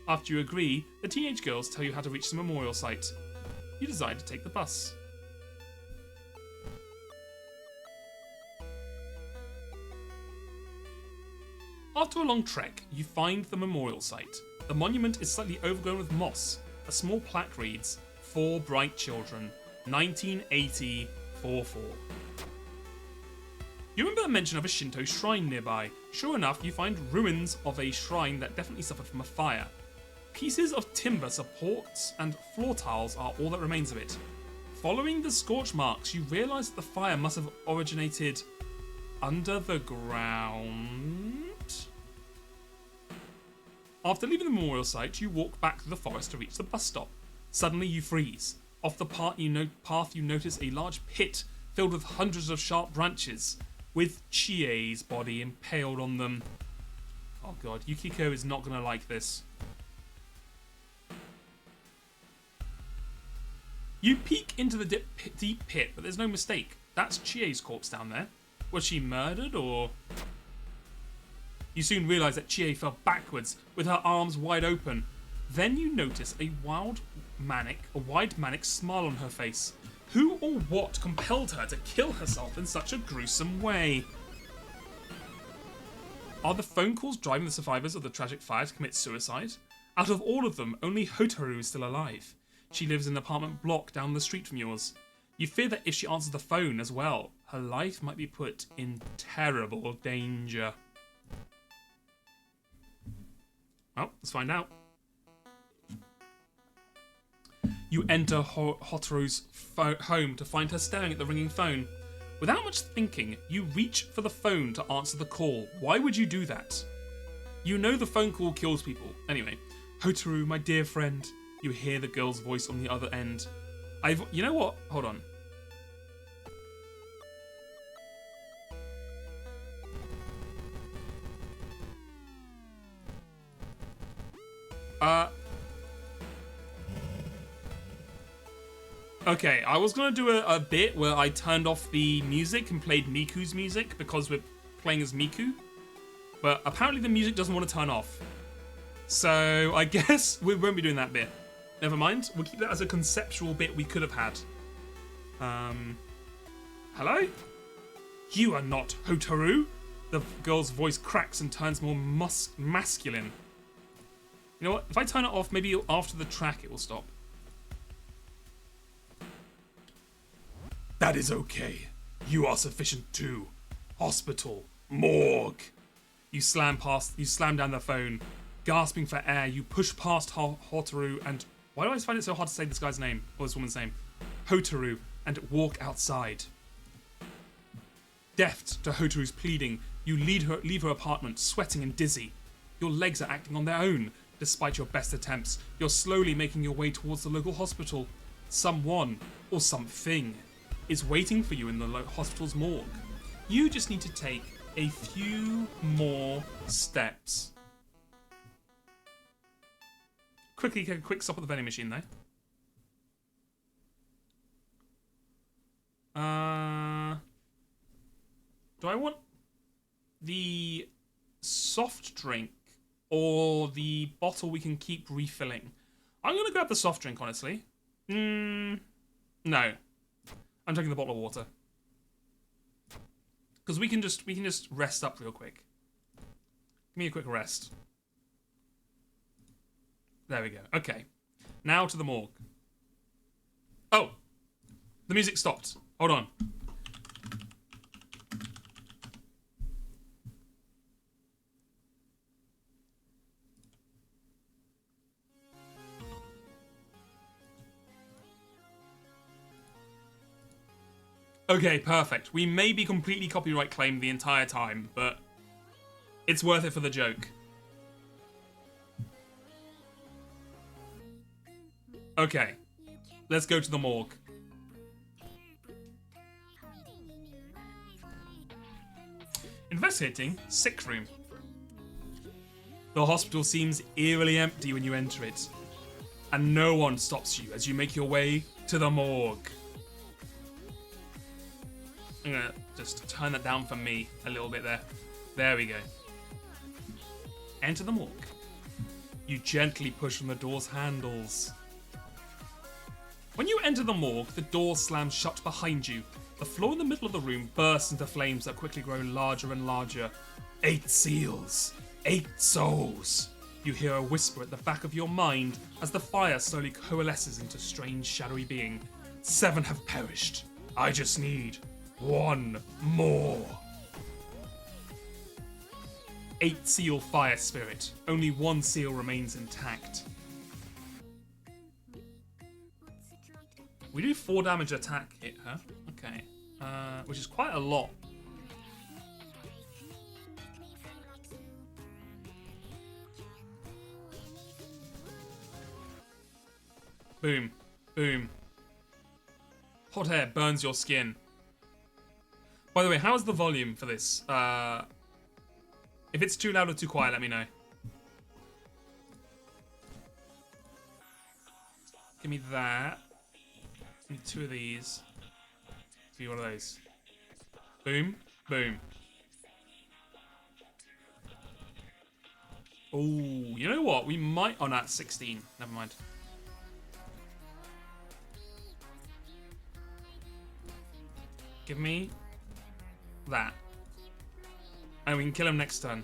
After you agree, the teenage girls tell you how to reach the memorial site. You decide to take the bus. After a long trek, you find the memorial site. The monument is slightly overgrown with moss. A small plaque reads, For Bright Children, 1980-44. You remember the mention of a Shinto shrine nearby. Sure enough, you find ruins of a shrine that definitely suffered from a fire. Pieces of timber supports and floor tiles are all that remains of it. Following the scorch marks, you realise that the fire must have originated under the ground. After leaving the memorial site, you walk back through the forest to reach the bus stop. Suddenly you freeze. Off the path you notice a large pit filled with hundreds of sharp branches, with Chie's body impaled on them. Oh god, Yukiko is not going to like this. You peek into the deep pit, but there's no mistake. That's Chie's corpse down there. Was she murdered, or...? You soon realise that Chie fell backwards, with her arms wide open. Then you notice a wild wide manic smile on her face. Who or what compelled her to kill herself in such a gruesome way? Are the phone calls driving the survivors of the tragic fire to commit suicide? Out of all of them, only Hotaru is still alive. She lives in an apartment block down the street from yours. You fear that if she answers the phone as well, her life might be put in terrible danger. Well, let's find out. You enter Hotaru's home to find her staring at the ringing phone. Without much thinking, you reach for the phone to answer the call. Why would you do that? You know the phone call kills people. Anyway, Hotaru, my dear friend. You hear the girl's voice on the other end. You know what? Hold on. Okay, I was gonna do a bit where I turned off the music and played Miku's music because we're playing as Miku, but apparently the music doesn't want to turn off. So I guess we won't be doing that bit. Never mind, we'll keep that as a conceptual bit we could have had. Hello? You are not Hotaru. The girl's voice cracks and turns more masculine. You know what? If I turn it off, maybe after the track it will stop. That is okay. You are sufficient too. Hospital. Morgue. You slam down the phone. Gasping for air, you push past Hotaru and... Why do I find it so hard to say this guy's name? Or this woman's name? Hotaru, and walk outside. Deft to Hotaru's pleading, you leave her apartment, sweating and dizzy. Your legs are acting on their own. Despite your best attempts, you're slowly making your way towards the local hospital. Someone, or something, is waiting for you in the hospital's morgue. You just need to take a few more steps. Quickly take a quick stop at the vending machine though. Do I want the soft drink or the bottle we can keep refilling? I'm gonna grab the soft drink, honestly. No. I'm taking the bottle of water. Because we can just rest up real quick. Give me a quick rest. There we go. Okay. Now to the morgue. Oh! The music stopped. Hold on. Okay, perfect. We may be completely copyright claimed the entire time, but it's worth it for the joke. Okay, let's go to the morgue. Investigating sick room. The hospital seems eerily empty when you enter it, and no one stops you as you make your way to the morgue. I'm gonna just turn that down for me a little bit there. There we go. Enter the morgue. You gently push on the door's handles. When you enter the morgue, the door slams shut behind you. The floor in the middle of the room bursts into flames that quickly grow larger and larger. 8 seals. 8 souls. You hear a whisper at the back of your mind as the fire slowly coalesces into strange shadowy being. 7 have perished. I just need 1 more. 8 seal fire spirit. Only 1 seal remains intact. We do 4 damage attack hit her. Okay. Which is quite a lot. Boom. Boom. Hot air burns your skin. By the way, how's the volume for this? If it's too loud or too quiet, let me know. Give me that. Give me 2 of these. Give me 1 of those. Boom. Boom. Oh, you know what? We might... Oh, no, it's 16. Never mind. Give me that. And we can kill him next turn.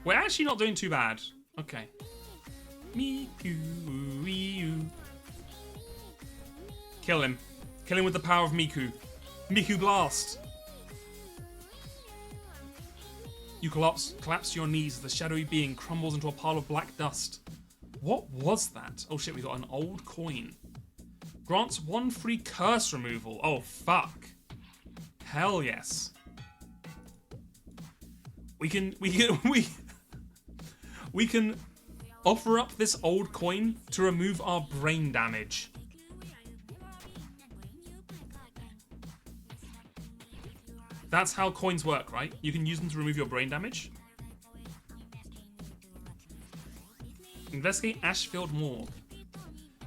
We're actually not doing too bad. Okay. Miku. Kill him. Kill him with the power of Miku. Miku Blast. You collapse to your knees as the shadowy being crumbles into a pile of black dust. What was that? Oh shit, we got an old coin. Grants 1 free curse removal. Oh fuck. Hell yes. We can offer up this old coin to remove our brain damage. That's how coins work, right? You can use them to remove your brain damage. Investigate Ashfield Morgue.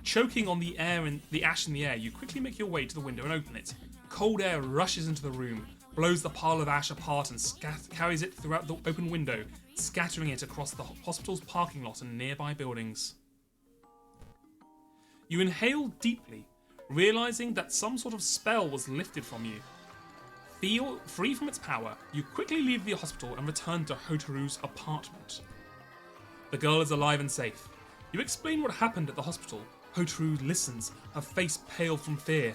Choking on the air and the ash in the air, you quickly make your way to the window and open it. Cold air rushes into the room, blows the pile of ash apart and carries it throughout the open window, scattering it across the hospital's parking lot and nearby buildings. You inhale deeply, realizing that some sort of spell was lifted from you. Free from its power, you quickly leave the hospital and return to Hotaru's apartment. The girl is alive and safe. You explain what happened at the hospital. Hotaru listens, her face pale from fear.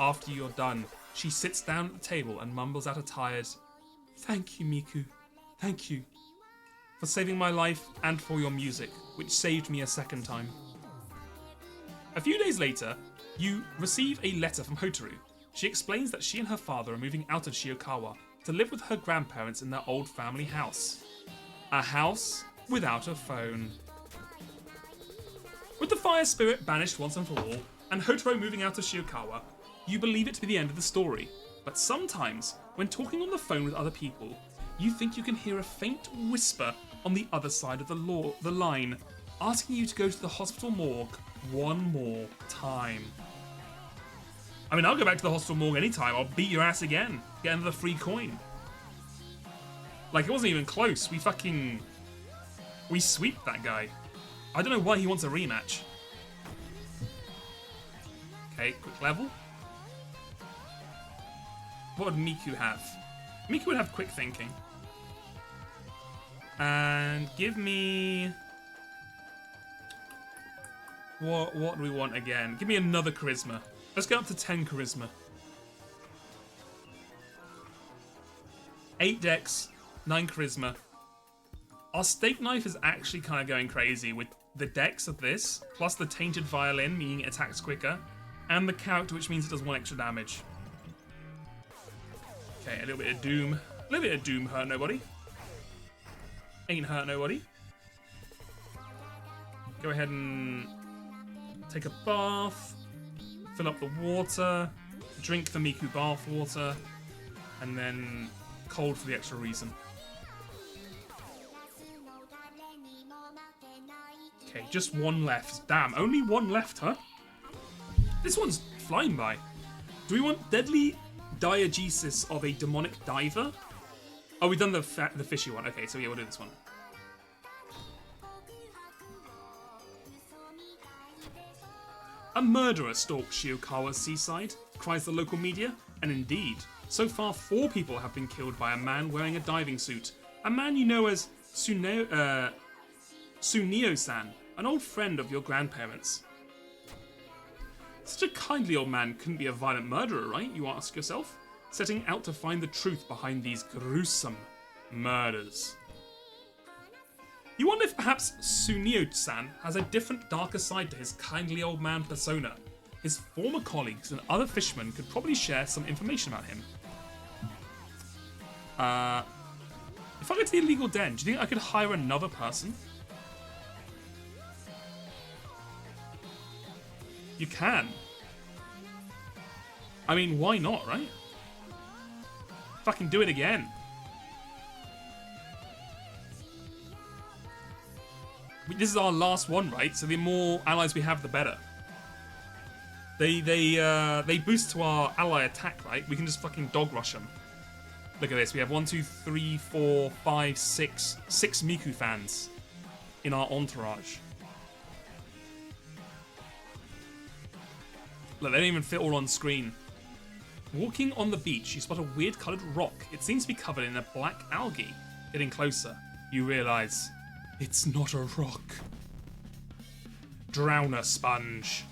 After you're done, she sits down at the table and mumbles out a tired, "Thank you, Miku. Thank you for saving my life and for your music, which saved me a second time." A few days later, you receive a letter from Hotaru. She explains that she and her father are moving out of Shiokawa to live with her grandparents in their old family house. A house without a phone. With the fire spirit banished once and for all, and Hotaru moving out of Shiokawa, you believe it to be the end of the story. But sometimes, when talking on the phone with other people, you think you can hear a faint whisper on the other side of the line, asking you to go to the hospital morgue one more time. I mean, I'll go back to the hospital morgue anytime. I'll beat your ass again. Get another free coin. Like, it wasn't even close. We sweeped that guy. I don't know why he wants a rematch. Okay, quick level. What would Miku have? Miku would have quick thinking. And give me... What do we want again? Give me another charisma. Let's go up to 10 charisma. 8 dex, 9 charisma. Our steak knife is actually kind of going crazy with the dex of this, plus the tainted violin, meaning it attacks quicker, and the character, which means it does 1 extra damage. Okay, a little bit of doom. A little bit of doom hurt nobody. Ain't hurt nobody. Go ahead and take a bath. Fill up the water, drink the Miku bath water, and then cold for the extra reason. Okay, just 1 left. Damn, only 1 left, huh? This one's flying by. Do we want deadly diegesis of a demonic diver? Oh, we've done the fishy one. Okay, so yeah, we'll do this one. A murderer stalks Shiokawa's seaside, cries the local media, and indeed, so far 4 people have been killed by a man wearing a diving suit. A man you know as Sunio-san, an old friend of your grandparents. Such a kindly old man couldn't be a violent murderer, right? You ask yourself, setting out to find the truth behind these gruesome murders. You wonder if perhaps Sunio-san has a different, darker side to his kindly old man persona. His former colleagues and other fishermen could probably share some information about him. If I go to the illegal den, do you think I could hire another person? You can. I mean, why not, right? Fucking do it again. This is our last one, right? So the more allies we have, the better. They boost to our ally attack, right? We can just fucking dog rush them. Look at this. We have 1, 2, 3, 4, 5, 6 Miku fans in our entourage. Look, they don't even fit all on screen. Walking on the beach, you spot a weird coloured rock. It seems to be covered in a black algae. Getting closer, you realise it's not a rock. Drowner sponge.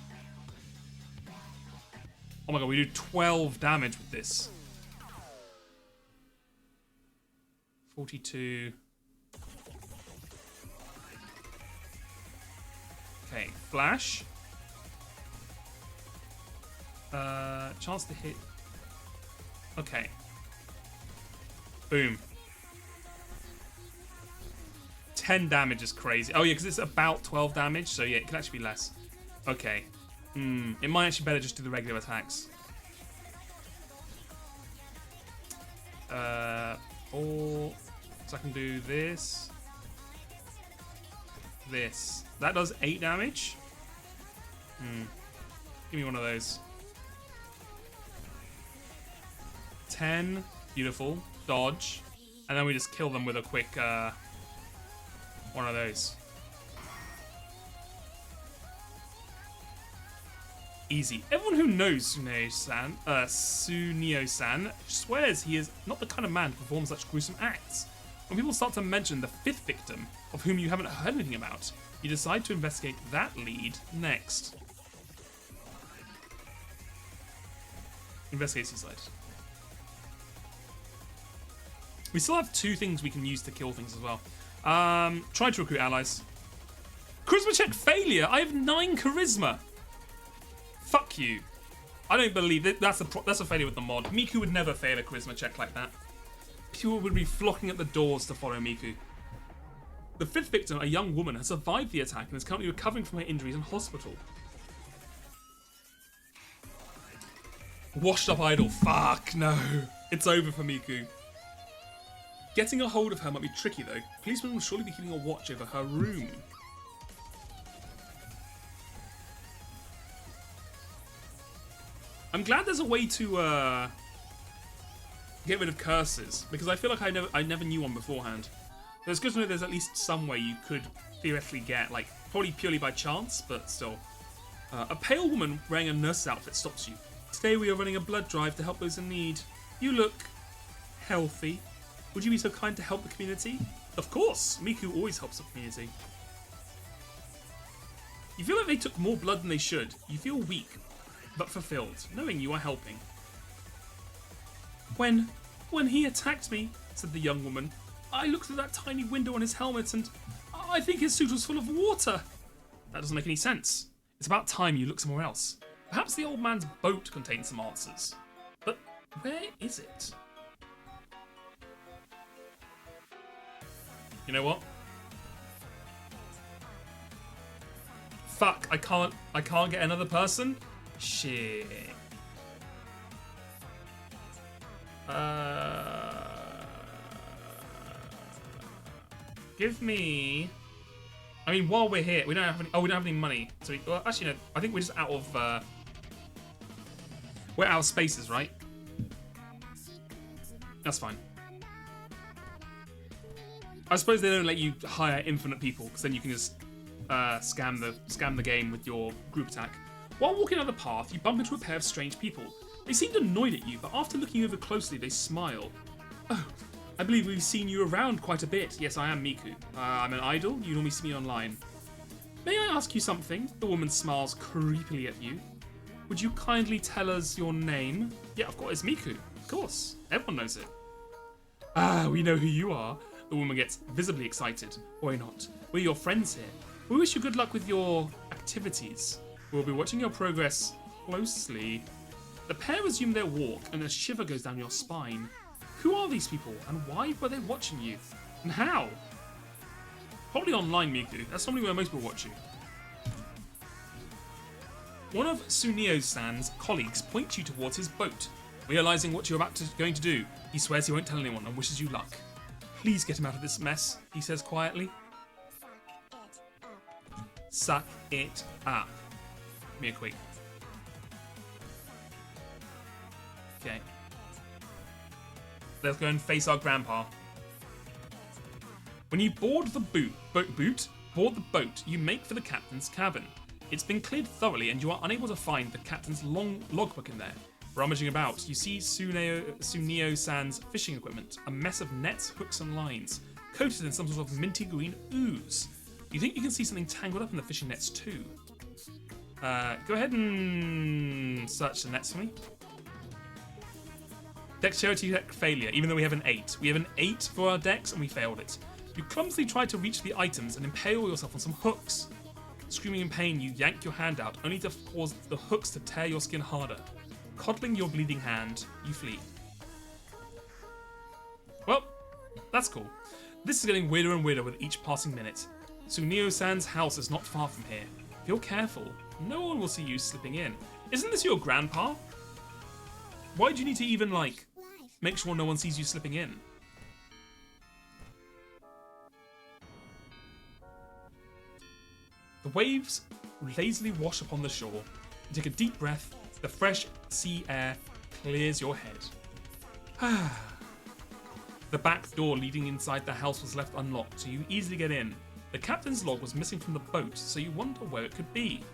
Oh my god, we do 12 damage with this. 42. Okay, flash. Chance to hit. Okay. Boom. 10 damage is crazy. Oh yeah, because it's about 12 damage, so yeah, it can actually be less. Okay. It might actually better just do the regular attacks. Or so I can do this. This. That does 8 damage. Give me one of those. 10. Beautiful. Dodge. And then we just kill them with a quick one of those. Easy. Everyone who knows Sunio-san swears he is not the kind of man to perform such gruesome acts. When people start to mention the 5th victim, of whom you haven't heard anything about, you decide to investigate that lead next. Investigate suicide. We still have 2 things we can use to kill things as well. Try to recruit allies. Charisma check failure. I have 9 charisma. Fuck you. I don't believe it. That's a failure with the mod. Miku would never fail a charisma check like that. People would be flocking at the doors to follow Miku. The 5th victim, a young woman, has survived the attack and is currently recovering from her injuries in hospital. Washed up idol. Fuck no. It's over for Miku. Getting a hold of her might be tricky though. Policemen will surely be keeping a watch over her room. I'm glad there's a way to get rid of curses, because I feel like I never knew one beforehand. So it's good to know there's at least some way you could theoretically get, like, probably purely by chance, but still. A pale woman wearing a nurse's outfit stops you. Today we are running a blood drive to help those in need. You look healthy. Would you be so kind to help the community? Of course, Miku always helps the community. You feel like they took more blood than they should. You feel weak, but fulfilled, knowing you are helping. When he attacked me, said the young woman, I looked through that tiny window on his helmet and I think his suit was full of water. That doesn't make any sense. It's about time you look somewhere else. Perhaps the old man's boat contains some answers. But where is it? You know what? Fuck, I can't get another person? Shit. Give me. I mean, while we're here, we don't have any. Oh, we don't have any money. So, well, actually, no. I think we're just out of. We're out of spaces, right? That's fine. I suppose they don't let you hire infinite people, because then you can just scam the game with your group attack. While walking down the path, you bump into a pair of strange people. They seemed annoyed at you, but after looking over closely, they smile. Oh, I believe we've seen you around quite a bit. Yes, I am Miku. I'm an idol. You normally see me online. May I ask you something? The woman smiles creepily at you. Would you kindly tell us your name? Yeah, of course, it's Miku. Of course. Everyone knows it. Ah, we know who you are. The woman gets visibly excited. Why not? We're your friends here. We wish you good luck with your activities. We'll be watching your progress closely. The pair resume their walk, and a shiver goes down your spine. Who are these people, and why were they watching you? And how? Probably online, Miku. That's probably where most people watch you. One of Sunio-san's colleagues points you towards his boat. Realizing what you're going to do, he swears he won't tell anyone and wishes you luck. Please get him out of this mess, he says quietly. Suck it up. Give me a quick. Okay. Let's go and face our grandpa. When you board the boat, you make for the captain's cabin. It's been cleared thoroughly and you are unable to find the captain's long logbook in there. Rummaging about, you see Suneo-san's fishing equipment, a mess of nets, hooks and lines, coated in some sort of minty green ooze. You think you can see something tangled up in the fishing nets too. Go ahead and search the nets for me. Dexterity check failure, even though we have an 8. We have an 8 for our dex and we failed it. You clumsily try to reach the items and impale yourself on some hooks. Screaming in pain, you yank your hand out, only to cause the hooks to tear your skin harder. Coddling your bleeding hand, you flee. Well, that's cool. This is getting weirder and weirder with each passing minute. Suneo-san's house is not far from here. If you're careful, no one will see you slipping in. Isn't this your grandpa? Why do you need to even, like, make sure no one sees you slipping in? The waves lazily wash upon the shore. You take a deep breath. The fresh sea air clears your head. The back door leading inside the house was left unlocked, so you easily get in. The captain's log was missing from the boat, so you wonder where it could be.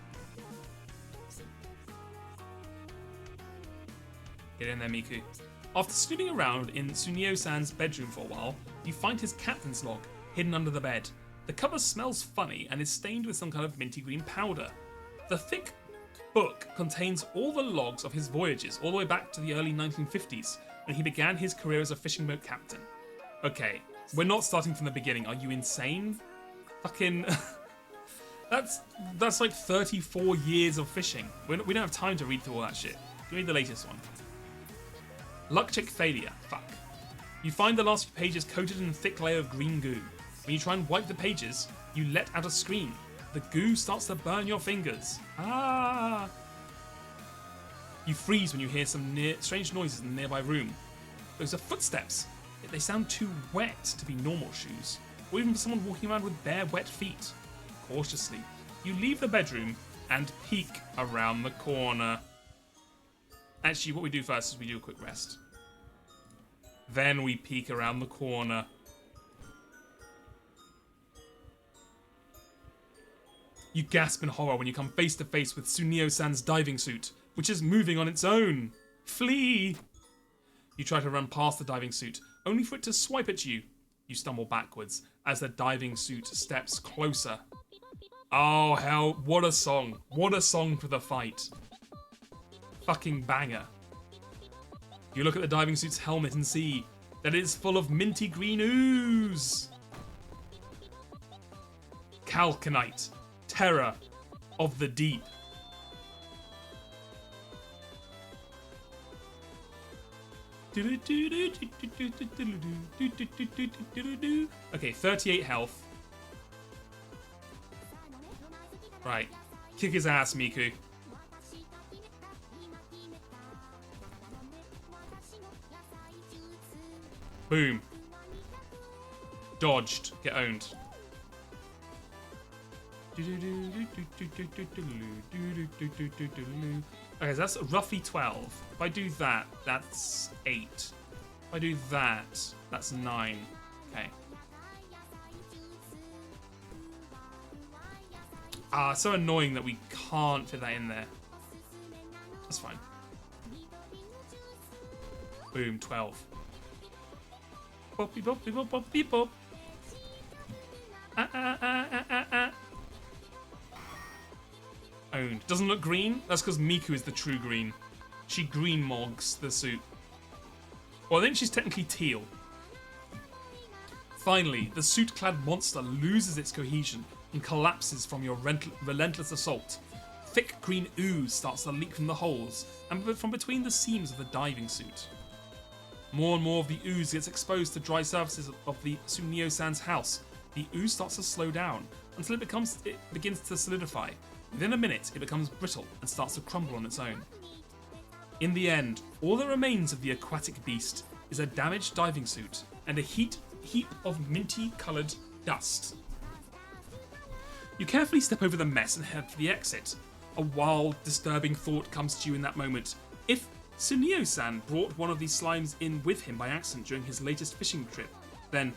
Get in there, Miku. After snooping around in Suneo-san's bedroom for a while, you find his captain's log hidden under the bed. The cover smells funny and is stained with some kind of minty green powder. The thick book contains all the logs of his voyages all the way back to the early 1950s when he began his career as a fishing boat captain. Okay, we're not starting from the beginning. Are you insane? Fucking... that's like 34 years of fishing. We don't have time to read through all that shit. Give me the latest one. Luck check failure. Fuck. You find the last few pages coated in a thick layer of green goo. When you try and wipe the pages, you let out a scream. The goo starts to burn your fingers. Ah! You freeze when you hear some strange noises in the nearby room. Those are footsteps. Yet they sound too wet to be normal shoes, or even for someone walking around with bare, wet feet. Cautiously, you leave the bedroom and peek around the corner. Actually, what we do first is we do a quick rest. Then we peek around the corner. You gasp in horror when you come face to face with Suneo-san's diving suit, which is moving on its own. Flee! You try to run past the diving suit, only for it to swipe at you. You stumble backwards as the diving suit steps closer. Oh hell, what a song. What a song for the fight. Fucking banger. You look at the diving suit's helmet and see that it is full of minty green ooze. Calconite. Terror of the deep. Okay, 38 health. Right. Kick his ass, Miku. Boom. Dodged. Get owned. Okay, so that's roughly 12. If I do that, that's 8. If I do that, that's 9. Okay. Ah, so annoying that we can't fit that in there. That's fine. Boom, 12. Bop, beep, bop, beep, bop, bop, beep, bop. Owned. Doesn't look green? That's because Miku is the true green. She green mogs the suit. Well, I think she's technically teal. Finally, the suit-clad monster loses its cohesion and collapses from your relentless assault. Thick green ooze starts to leak from the holes and from between the seams of the diving suit. More and more of the ooze gets exposed to dry surfaces of the Suneo-san's house. The ooze starts to slow down until it begins to solidify. Within a minute, it becomes brittle and starts to crumble on its own. In the end, all that remains of the aquatic beast is a damaged diving suit and a heap of minty-coloured dust. You carefully step over the mess and head for the exit. A wild, disturbing thought comes to you in that moment. If Suneo-san brought one of these slimes in with him by accident during his latest fishing trip, then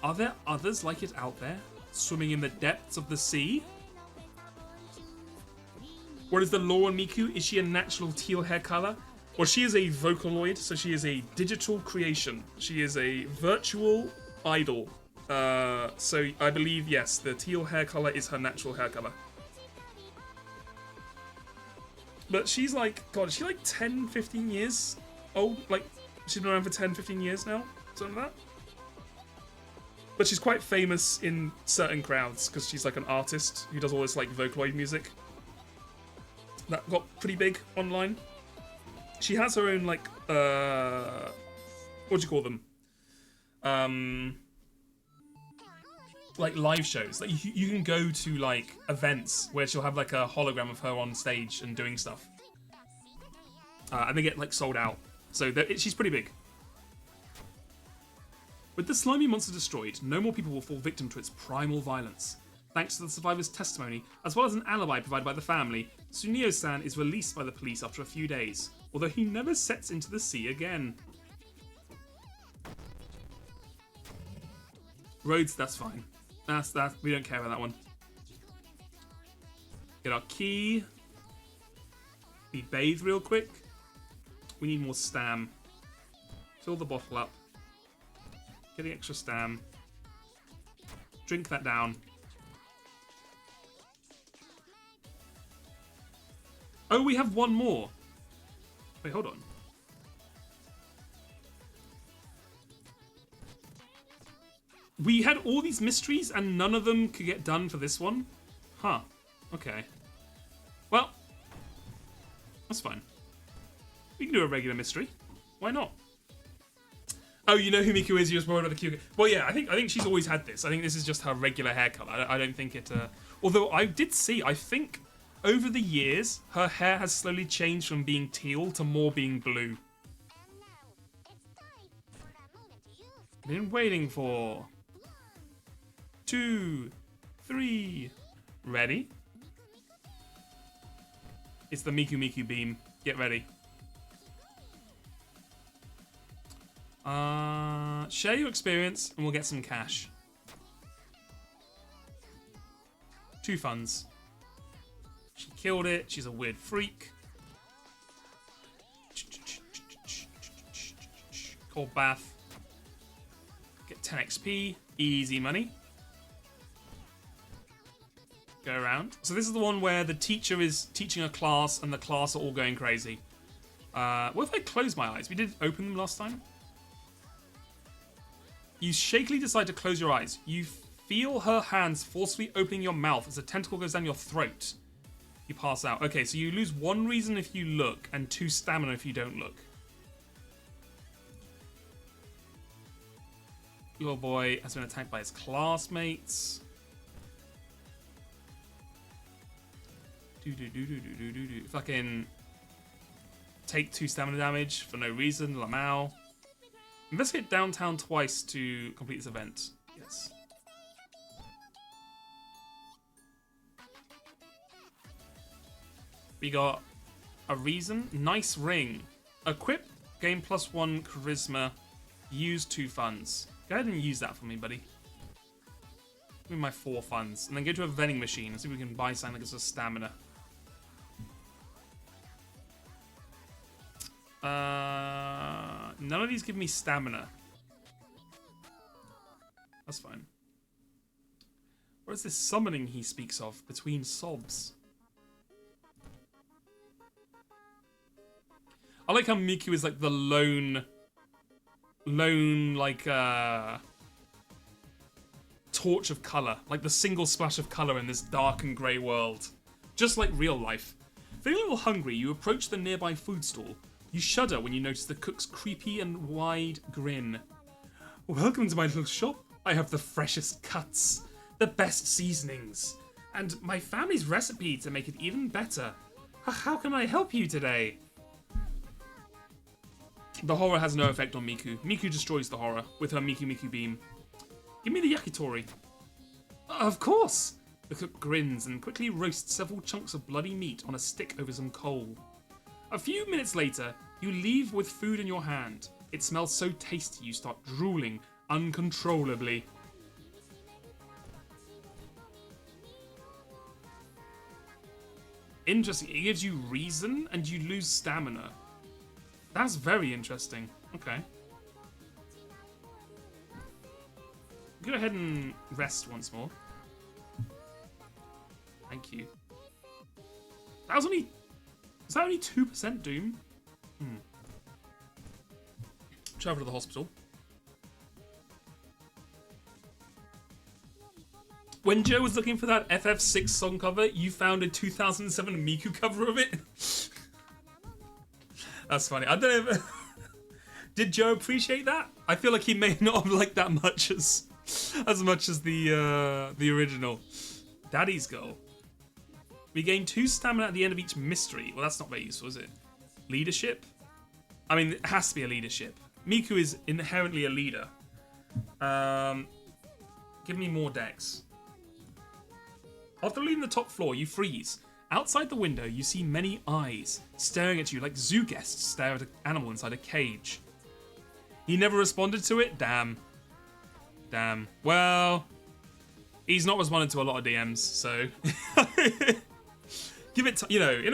are there others like it out there, swimming in the depths of the sea? What is the lore on Miku? Is she a natural teal hair color? Well, she is a Vocaloid, so she is a digital creation. She is a virtual idol. So I believe, yes, the teal hair color is her natural hair color. But she's like, God, is she like 10, 15 years old? Like, she's been around for 10, 15 years now? Something like that? But she's quite famous in certain crowds, because she's like an artist who does all this like Vocaloid music. That got pretty big online. She has her own like, what do you call them? Like live shows. Like you can go to like events where she'll have like a hologram of her on stage and doing stuff, and they get like sold out. So she's pretty big. With the slimy monster destroyed, no more people will fall victim to its primal violence. Thanks to the survivor's testimony, as well as an alibi provided by the family, Sunio-san is released by the police after a few days, although he never sets into the sea again. Roads, that's fine. That we don't care about that one. Get our key. Be bathed real quick. We need more stam. Fill the bottle up. Get the extra stam. Drink that down. Oh, we have one more. Wait, hold on. We had all these mysteries and none of them could get done for this one? Huh. Okay. Well, that's fine. We can do a regular mystery. Why not? Oh, you know who Miku is? You just borrowed the cute. Well, yeah, I think she's always had this. I think this is just her regular hair color. I don't think it. Although I did see, I think over the years her hair has slowly changed from being teal to more being blue. Been waiting for 2, 3. Ready? It's the Miku beam. Get ready. Share your experience and we'll get some cash. 2 funds. She killed it. She's a weird freak. Cold bath. Get 10 XP. Easy money. Go around. So this is the one where the teacher is teaching a class and the class are all going crazy. What if I close my eyes? We did open them last time. You shakily decide to close your eyes. You feel her hands forcefully opening your mouth as a tentacle goes down your throat. You pass out. Okay, so you lose 1 reason if you look and 2 stamina if you don't look. Your boy has been attacked by his classmates. Fucking take 2 stamina damage for no reason. Lamau. Investigate downtown twice to complete this event. Yes. We got a reason. Nice ring. Equip. Gain +1 charisma. Use 2 funds. Go ahead and use that for me, buddy. Give me my 4 funds. And then go to a vending machine and see if we can buy something that gives us stamina. None of these give me stamina. That's fine. What is this summoning he speaks of between sobs? I like how Miku is like the lone like torch of color, like the single splash of color in this dark and grey world, just like real life. Feeling a little hungry, you approach the nearby food stall. You shudder when you notice the cook's creepy and wide grin. Welcome to my little shop. I have the freshest cuts, the best seasonings, and my family's recipe to make it even better. How can I help you today? The horror has no effect on Miku. Miku destroys the horror with her Miku beam. Give me the yakitori. Of course! The cook grins and quickly roasts several chunks of bloody meat on a stick over some coal. A few minutes later, you leave with food in your hand. It smells so tasty you start drooling uncontrollably. Interesting. It gives you reason and you lose stamina. That's very interesting. Okay. Go ahead and rest once more. Thank you. That was only... Was that only 2% Doom? Travel to the hospital. When Joe was looking for that FF6 song cover, you found a 2007 Miku cover of it? That's funny. I don't know if... Did Joe appreciate that? I feel like he may not have liked that much as much as the original. Daddy's Girl. We gain 2 stamina at the end of each mystery. Well, that's not very useful, is it? Leadership? I mean, it has to be a leadership. Miku is inherently a leader. Give me more decks. After leaving the top floor, you freeze. Outside the window, you see many eyes staring at you like zoo guests stare at an animal inside a cage. He never responded to it? Damn. Damn. Well, he's not responded to a lot of DMs, so... Give it, you know, in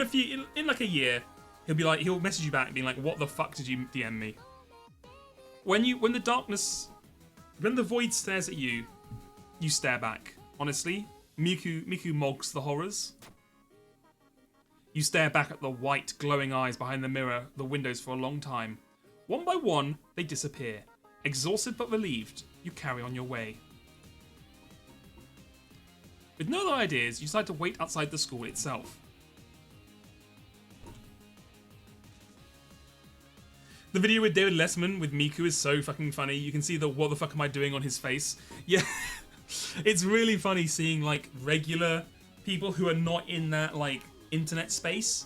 like a year, he'll message you back being like, what the fuck did you DM me? When the void stares at you, you stare back. Honestly, Miku mogs the horrors. You stare back at the white, glowing eyes behind the windows for a long time. One by one, they disappear. Exhausted but relieved, you carry on your way. With no other ideas, you decide to wait outside the school itself. The video with David Lessman with Miku is so fucking funny. You can see the what the fuck am I doing on his face. Yeah, it's really funny seeing like regular people who are not in that like internet space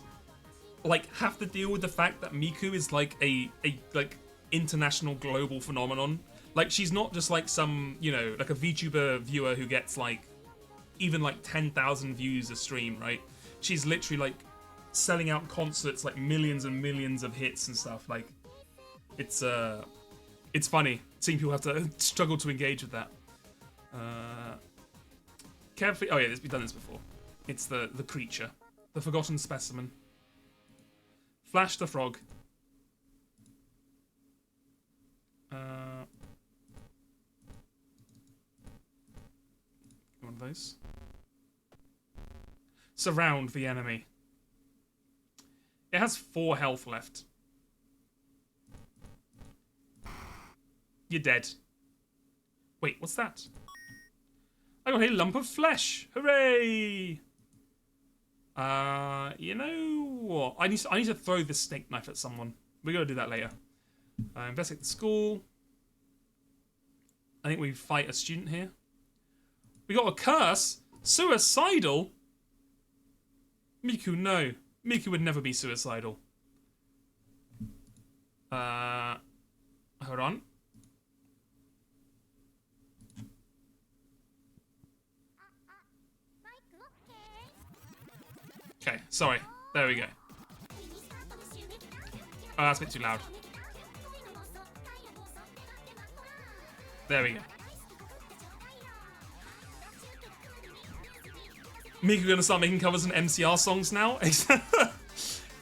like have to deal with the fact that Miku is like a like international global phenomenon. Like she's not just like some, you know, like a VTuber viewer who gets like even like 10,000 views a stream, right? She's literally like selling out concerts, like millions and millions of hits and stuff. Like it's funny seeing people have to struggle to engage with that. Carefully, oh yeah, we've done this before. It's the creature, the forgotten specimen. Flash the frog. One of those. Surround the enemy. It has 4 health left. You're dead. Wait, what's that? I got a lump of flesh. Hooray! You know what? I need to throw this snake knife at someone. We're gonna do that later. Investigate the school. I think we fight a student here. We got a curse. Suicidal. Miku, no. Miku would never be suicidal. Hold on. Okay, sorry. There we go. Oh, that's a bit too loud. There we go. Miku gonna start making covers on MCR songs now?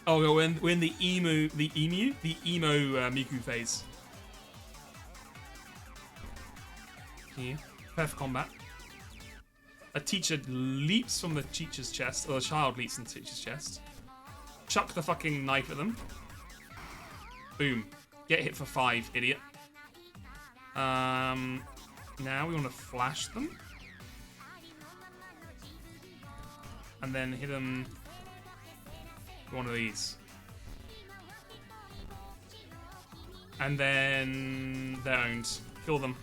Oh, we're in the emo Miku phase. Here, prepare for combat. A teacher leaps from the teacher's chest, or a child leaps from the teacher's chest. Chuck the fucking knife at them. Boom. Get hit for 5, idiot. Now we want to flash them. And then hit them with one of these. And then they're owned. Kill them.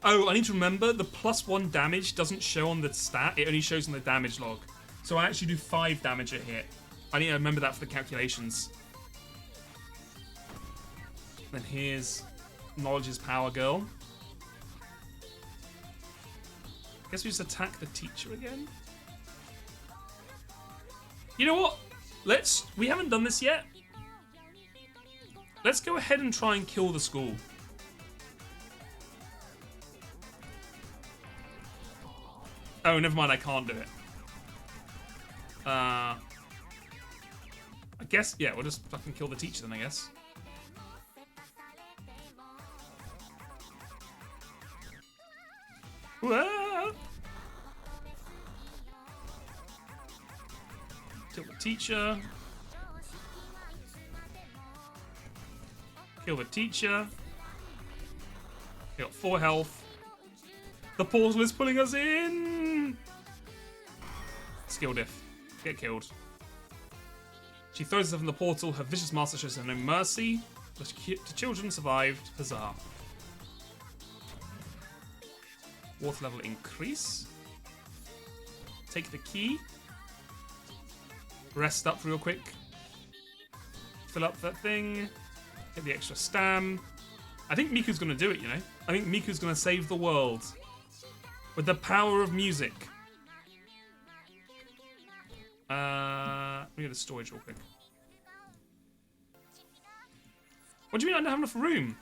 Oh, I need to remember the +1 damage doesn't show on the stat, it only shows on the damage log. So I actually do 5 damage a hit. I need to remember that for the calculations. Then here's Knowledge is Power Girl. Guess we just attack the teacher again. You know what? We haven't done this yet. Let's go ahead and try and kill the school. Oh, never mind, I can't do it. I guess, yeah, we'll just fucking kill the teacher then, I guess. Whoa! Kill the teacher. Kill the teacher. We got 4 health. The portal is pulling us in! Skill diff. Get killed. She throws herself in the portal. Her vicious master shows her no mercy. The children survived. Huzzah. Water level increase. Take the key. Rest up real quick. Fill up that thing. Get the extra stam. I think Miku's gonna do it, you know? I think Miku's gonna save the world. With the power of music. Let me go to storage real quick. What do you mean I don't have enough room?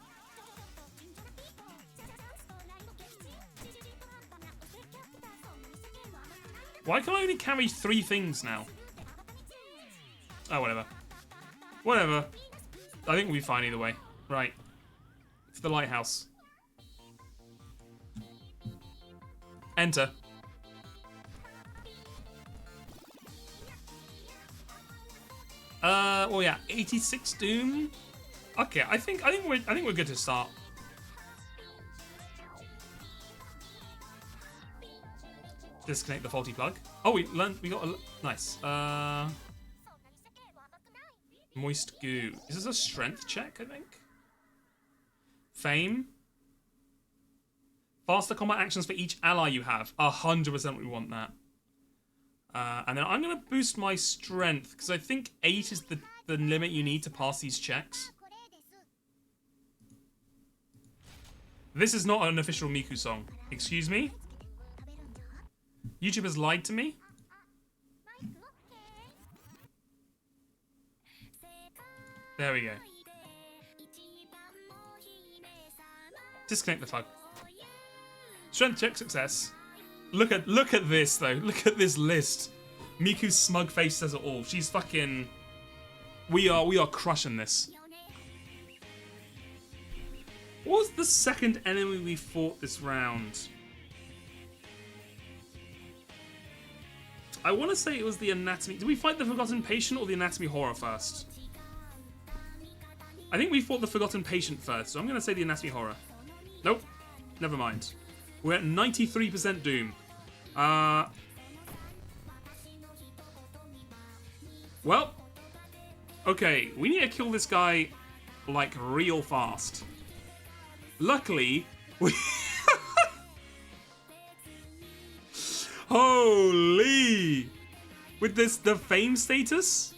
Why can I only carry 3 things now? Oh, whatever. Whatever. I think we'll be fine either way. Right. For the lighthouse. Enter. Well, yeah, 86 Doom. Okay, I think we're good to start. Disconnect the faulty plug. Oh, we got a nice. Moist goo. Is this a strength check? I think. Fame. Faster combat actions for each ally you have. 100% we want that. And then I'm going to boost my strength, because I think 8 is the limit you need to pass these checks. This is not an official Miku song. Excuse me? YouTube has lied to me? There we go. Disconnect the plug. Strength check success. Look at this though. Look at this list. Miku's smug face says it all. She's fucking. We are crushing this. What was the second enemy we fought this round? I want to say it was the anatomy. Did we fight the Forgotten Patient or the Anatomy Horror first? I think we fought the Forgotten Patient first, so I'm going to say the Anatomy Horror. Nope. Never mind. We're at 93% Doom. Well. Okay, we need to kill this guy, like, real fast. Luckily, we... Holy! With the fame status?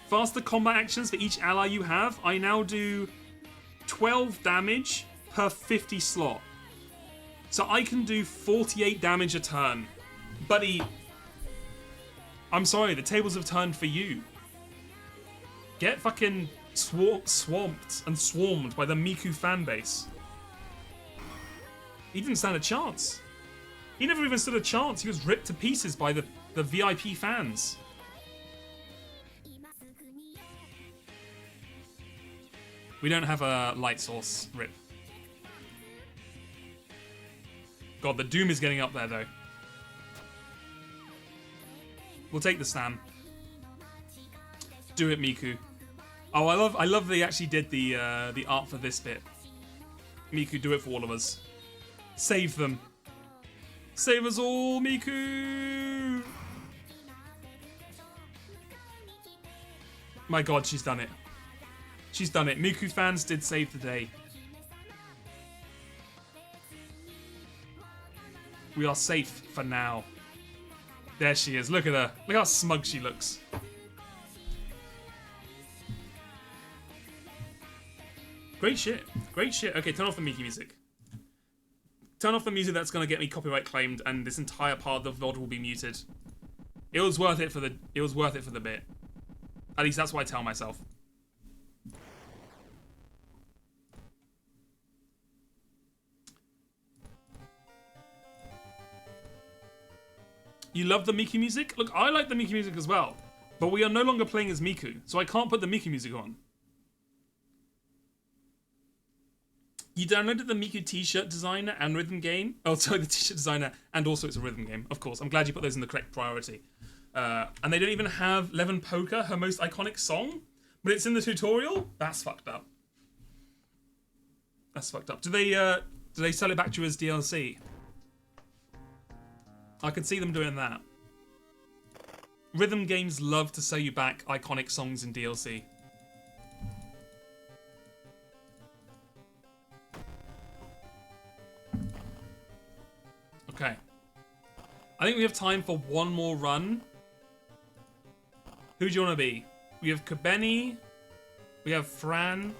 Faster combat actions for each ally you have. I now do 12 damage per 50 slot. So I can do 48 damage a turn. Buddy, I'm sorry, the tables have turned for you. Get fucking swamped and swarmed by the Miku fanbase. He didn't stand a chance. He never even stood a chance. He was ripped to pieces by the VIP fans. We don't have a light source, rip. God, the Doom is getting up there, though. We'll take the Stam. Do it, Miku. Oh, I love they actually did the art for this bit. Miku, do it for all of us. Save them. Save us all, Miku! My God, she's done it. She's done it. Miku fans did save the day. We are safe for now. There she is. Look at her. Look how smug she looks. Great shit. Great shit. Okay, turn off the Miku music. Turn off the music that's gonna get me copyright claimed, and this entire part of the VOD will be muted. It was worth it for the. It was worth it for the bit. At least that's what I tell myself. You love the Miku music? Look, I like the Miku music as well. But we are no longer playing as Miku, so I can't put the Miku music on. You downloaded the Miku t-shirt designer and rhythm game. Oh, sorry, the t-shirt designer and also it's a rhythm game. Of course, I'm glad you put those in the correct priority. And they don't even have Levin Polka, her most iconic song, but it's in the tutorial? That's fucked up. That's fucked up. Do they sell it back to you as DLC? I could see them doing that. Rhythm games love to sell you back iconic songs in DLC. Okay. I think we have time for one more run. Who do you want to be? We have Kobeni. We have Fran.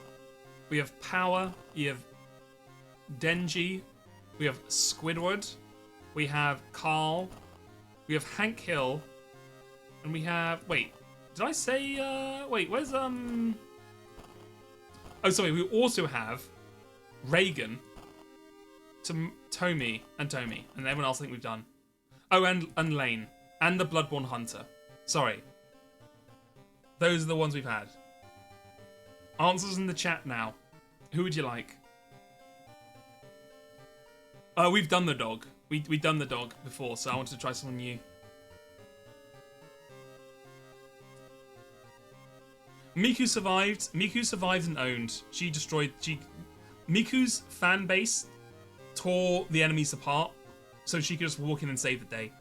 We have Power. We have Denji. We have Squidward. We have Carl. We have Hank Hill. And we have... Wait. Did I say... Wait, where's... Oh, sorry. We also have Reagan, Tommy, and everyone else I think we've done. Oh, and Lane. And the Bloodborne Hunter. Sorry. Those are the ones we've had. Answers in the chat now. Who would you like? Oh, we've done the dog. We've done the dog before, so I wanted to try someone new. Miku survived. Miku survived and owned. She destroyed... Miku's fan base tore the enemies apart, so she could just walk in and save the day.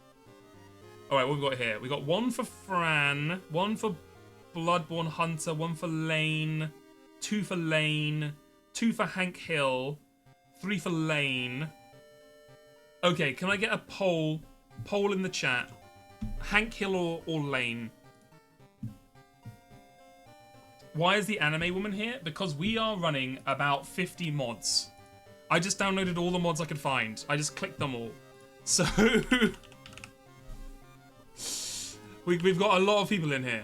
Alright, what have we got here? We got one for Fran, one for Bloodborne Hunter, one for Lane, two for Lane, two for Hank Hill, three for Lane. Okay, can I get a poll in the chat? Hank Hill or Lane? Why is the anime woman here? Because we are running about 50 mods. I just downloaded all the mods I could find. I just clicked them all. So... we've got a lot of people in here.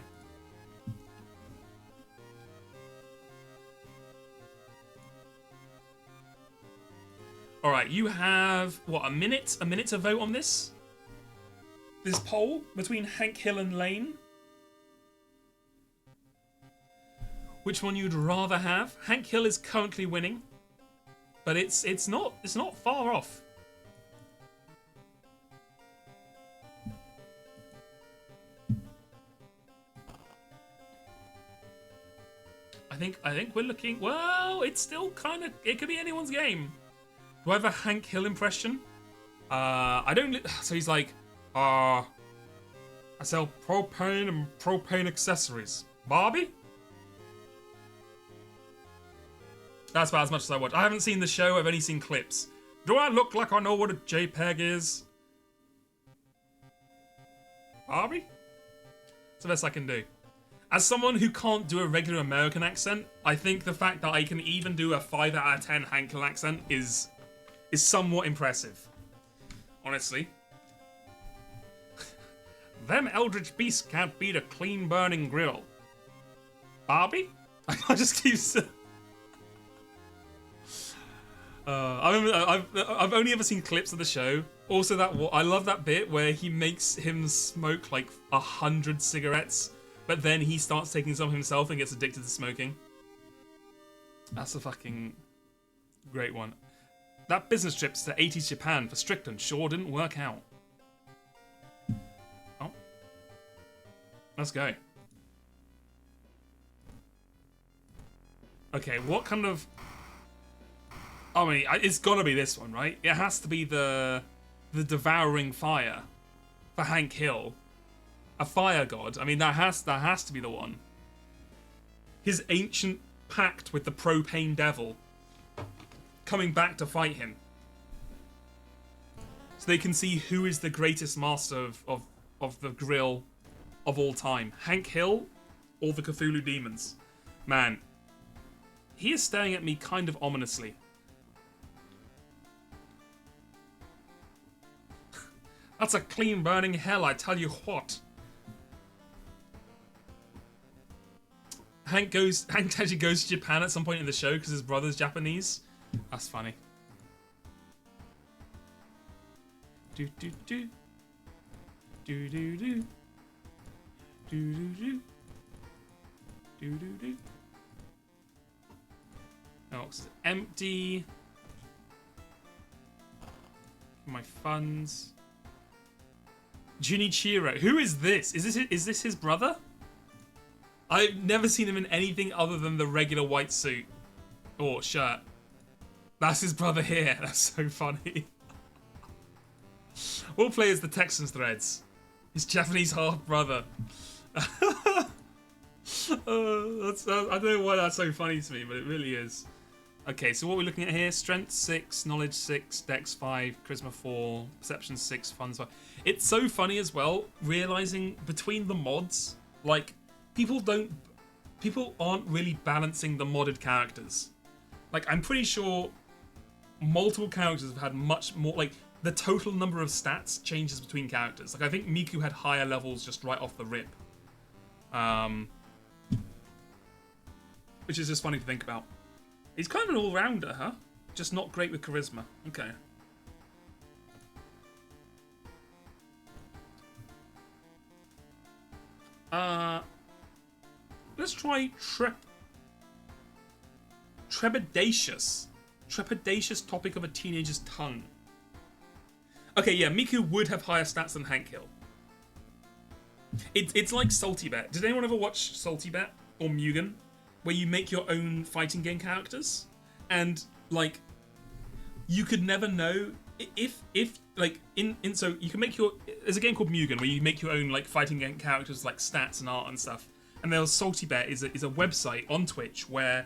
Alright, you have, what, a minute? A minute to vote on this? This poll between Hank Hill and Lane? Which one you'd rather have? Hank Hill is currently winning, but it's not far off. I think we're looking. Well, it's still kind of. It could be anyone's game. Do I have a Hank Hill impression? I don't. So he's like, I sell propane and propane accessories. Barbie? That's about as much as I watch. I haven't seen the show, I've only seen clips. Do I look like I know what a JPEG is? Barbie? It's the best I can do. As someone who can't do a regular American accent, I think the fact that I can even do a 5 out of 10 Hank Hill accent is somewhat impressive. Honestly. Them eldritch beasts can't beat a clean burning grill. Barbie? I just keep saying... I've only ever seen clips of the show. Also, I love that bit where he makes him smoke like 100 cigarettes, but then he starts taking some himself and gets addicted to smoking. That's a fucking great one. That business trip to 80s Japan for Strickland sure didn't work out. Oh, let's go. Okay, what kind of... I mean, it's gotta be this one, right? It has to be the devouring fire for Hank Hill, a fire god. I mean, that has to be the one. His ancient pact with the propane devil, coming back to fight him, so they can see who is the greatest master of the grill of all time: Hank Hill or the Cthulhu demons. Man, he is staring at me kind of ominously. That's a clean burning hell, I tell you what. Hank actually goes to Japan at some point in the show because his brother's Japanese. That's funny. Do do do. Do do do. Do do do. Oh, it's empty. My funds. Junichiro. Who is this? Is this his brother? I've never seen him in anything other than the regular white suit or shirt. That's his brother here. That's so funny. We'll play as the Texans threads. His Japanese half brother. I don't know why that's so funny to me, but it really is. Okay, so what we're looking at here: Strength 6, Knowledge 6, Dex 5, Charisma 4, Perception 6, Fun 5. It's so funny as well, realizing between the mods, like people aren't really balancing the modded characters. Like I'm pretty sure multiple characters have had much more. Like the total number of stats changes between characters. Like I think Miku had higher levels just right off the rip, which is just funny to think about. He's kind of an all-rounder, huh? Just not great with charisma. Okay. Let's try Trepidatious. Trepidatious topic of a teenager's tongue. Okay, yeah, Miku would have higher stats than Hank Hill. It's like Salty Bet. Did anyone ever watch Salty Bet or Mugen? Where you make your own fighting game characters, and like you could never know if like so you can make your, there's a game called Mugen where you make your own like fighting game characters, like stats and art and stuff. And there's Salty Bet is a website on Twitch where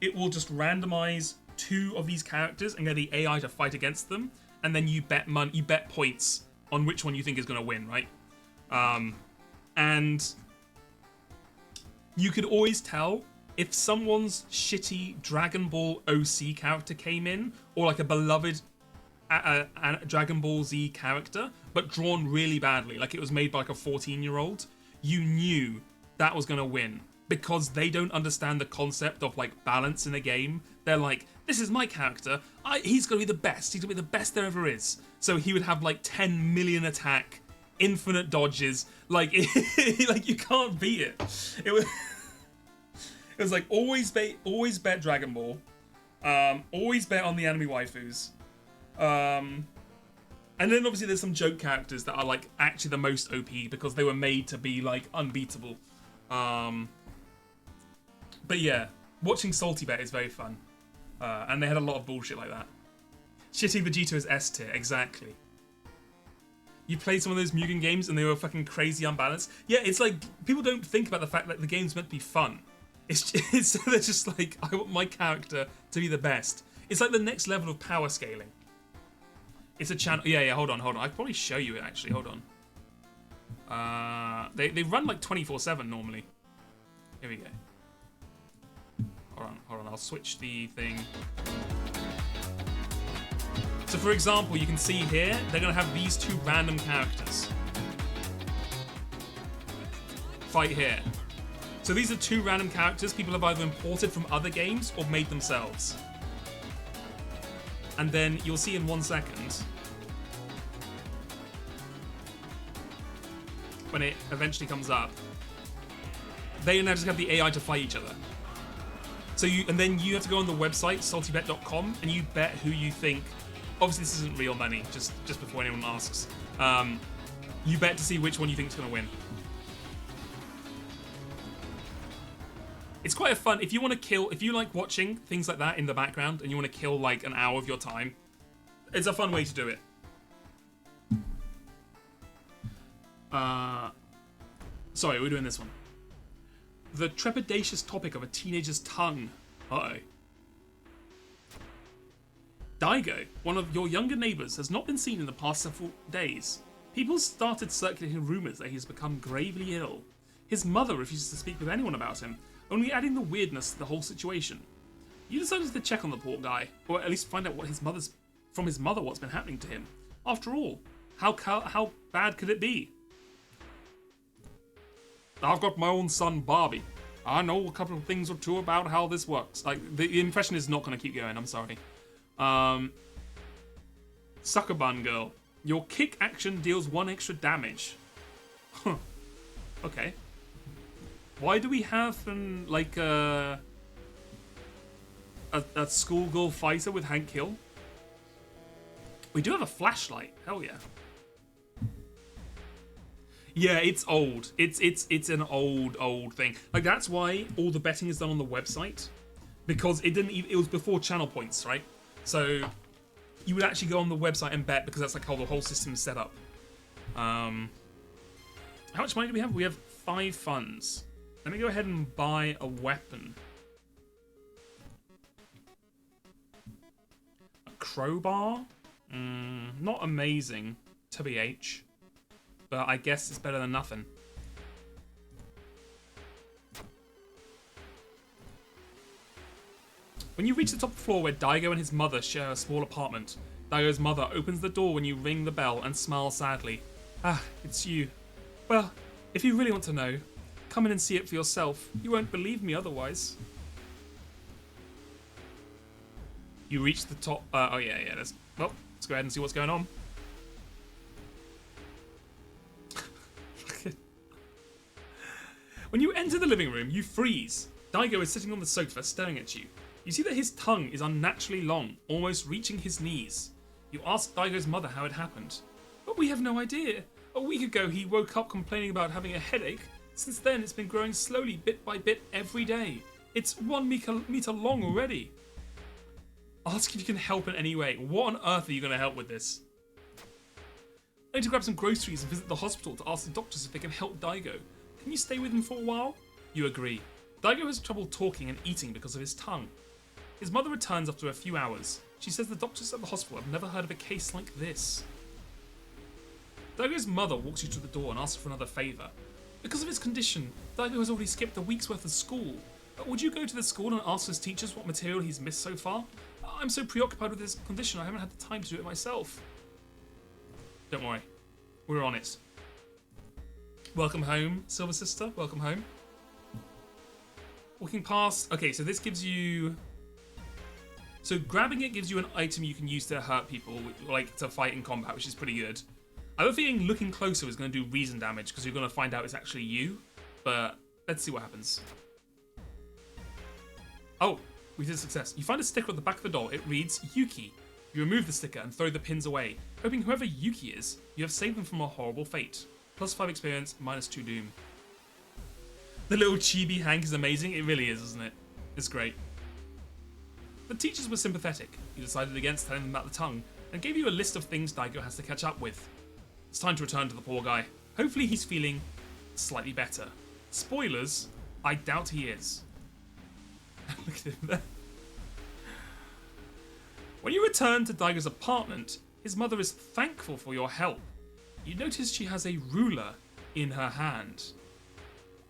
it will just randomize 2 of these characters and get the AI to fight against them, and then you bet points on which one you think is going to win, right? And you could always tell if someone's shitty Dragon Ball OC character came in, or like a beloved Dragon Ball Z character, but drawn really badly, like it was made by like a 14-year-old, you knew that was going to win, because they don't understand the concept of like balance in a game. They're like, this is my character, he's going to be the best, he's going to be the best there ever is. So he would have like 10 million attack, infinite dodges, like like you can't beat it. It was like always bet Dragon Ball, always bet on the anime waifus, and then obviously there's some joke characters that are like actually the most OP because they were made to be like unbeatable. But yeah, watching Salty Bet is very fun, and they had a lot of bullshit like that. Shitty Vegeta is S tier, exactly. You played some of those Mugen games and they were fucking crazy unbalanced. Yeah, it's like people don't think about the fact that the game's meant to be fun. It's they're just like, I want my character to be the best. It's like the next level of power scaling. It's a channel. Yeah. Hold on. I could probably show you it actually. Hold on. They run like 24/7 normally. Here we go. Hold on. I'll switch the thing. So for example, you can see here they're gonna have these 2 random characters fight here. So these are 2 random characters people have either imported from other games or made themselves. And then you'll see in 1 second, when it eventually comes up, they now just have the AI to fight each other. So then you have to go on the website, saltybet.com, and you bet who you think. Obviously this isn't real money, just before anyone asks. You bet to see which one you think is going to win. It's quite a fun, if you like watching things like that in the background and you want to kill like an hour of your time, it's a fun way to do it. Sorry, we're doing this one. The trepidatious topic of a teenager's tongue. Uh-oh. Daigo, one of your younger neighbours, has not been seen in the past several days. People started circulating rumours that he has become gravely ill. His mother refuses to speak with anyone about him, only adding the weirdness to the whole situation. You decided to check on the poor guy, or at least find out from his mother what's been happening to him. After all, how bad could it be? I've got my own son, Barbie. I know a couple of things or 2 about how this works. Like, the impression is not going to keep going, I'm sorry. Sucker Bun Girl. Your kick action deals 1 extra damage. Huh. Okay. Why do we have like a schoolgirl fighter with Hank Hill? We do have a flashlight. Hell yeah. Yeah, it's old. It's an old thing. Like that's why all the betting is done on the website, because it was before channel points, right? So you would actually go on the website and bet because that's like how the whole system is set up. How much money do we have? We have 5 funds. Let me go ahead and buy a weapon. A crowbar? Not amazing, to BH. But I guess it's better than nothing. When you reach the top floor where Daigo and his mother share a small apartment, Daigo's mother opens the door when you ring the bell and smiles sadly. Ah, it's you. Well, if you really want to know, come in and see it for yourself. You won't believe me otherwise. You reach the top... oh, yeah. Well, let's go ahead and see what's going on. When you enter the living room, you freeze. Daigo is sitting on the sofa staring at you. You see that his tongue is unnaturally long, almost reaching his knees. You ask Daigo's mother how it happened. But we have no idea. A week ago, he woke up complaining about having a headache. Since then, it's been growing slowly, bit by bit, every day. It's 1 meter long already. Ask if you can help in any way. What on earth are you going to help with this? I need to grab some groceries and visit the hospital to ask the doctors if they can help Daigo. Can you stay with him for a while? You agree. Daigo has trouble talking and eating because of his tongue. His mother returns after a few hours. She says the doctors at the hospital have never heard of a case like this. Daigo's mother walks you to the door and asks for another favour. Because of his condition, Daigo has already skipped a week's worth of school. Would you go to the school and ask his teachers what material he's missed so far? I'm so preoccupied with his condition I haven't had the time to do it myself. Don't worry. We're on it. Welcome home, Silver Sister. Welcome home. Walking past... Okay, so this gives you... So grabbing it gives you an item you can use to hurt people, like to fight in combat, which is pretty good. I have a feeling looking closer is going to do reason damage, because you're going to find out it's actually you. But let's see what happens. Oh, we did success. You find a sticker at the back of the door. It reads, Yuki. You remove the sticker and throw the pins away, hoping whoever Yuki is, you have saved them from a horrible fate. +5 experience, -2 doom. The little chibi Hank is amazing. It really is, isn't it? It's great. The teachers were sympathetic. You decided against telling them about the tongue and gave you a list of things Daigo has to catch up with. It's time to return to the poor guy. Hopefully he's feeling slightly better. Spoilers, I doubt he is. Look at him there. When you return to Daigo's apartment, his mother is thankful for your help. You notice she has a ruler in her hand.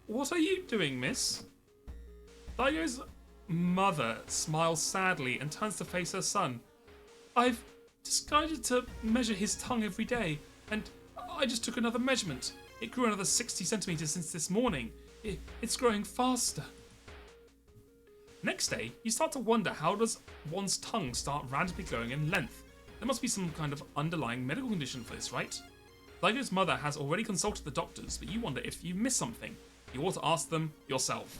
What are you doing, miss? Daigo's mother smiles sadly and turns to face her son. I've decided to measure his tongue every day, and I just took another measurement. It grew another 60 centimeters since this morning. It's growing faster. Next day, you start to wonder, how does one's tongue start randomly growing in length? There must be some kind of underlying medical condition for this, right? Daigo's mother has already consulted the doctors, but you wonder if you missed something. You ought to ask them yourself.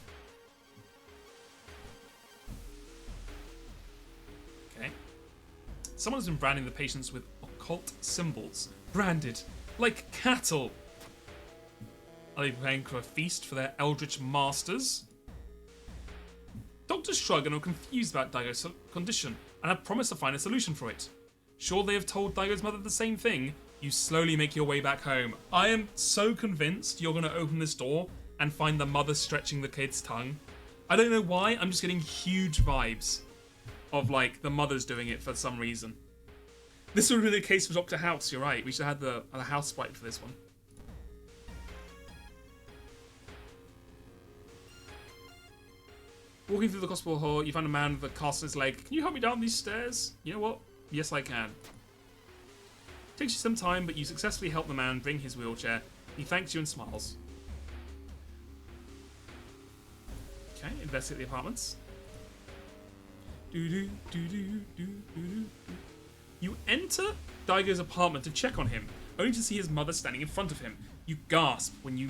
Okay. Someone has been branding the patients with occult symbols. Branded. Like cattle. Are they preparing for a feast for their eldritch masters? Doctors shrug and are confused about Daigo's condition and have promised to find a solution for it. Sure they have told Daigo's mother the same thing, you slowly make your way back home. I am so convinced you're going to open this door and find the mother stretching the kid's tongue. I don't know why, I'm just getting huge vibes of like the mother's doing it for some reason. This would be the case for Dr. House, you're right. We should have had the house sprite for this one. Walking through the hospital hall, you find a man with a cast on his leg. Can you help me down these stairs? You know what? Yes, I can. Takes you some time, but you successfully help the man bring his wheelchair. He thanks you and smiles. Okay, investigate the apartments. You enter Daigo's apartment to check on him, only to see his mother standing in front of him. You gasp when you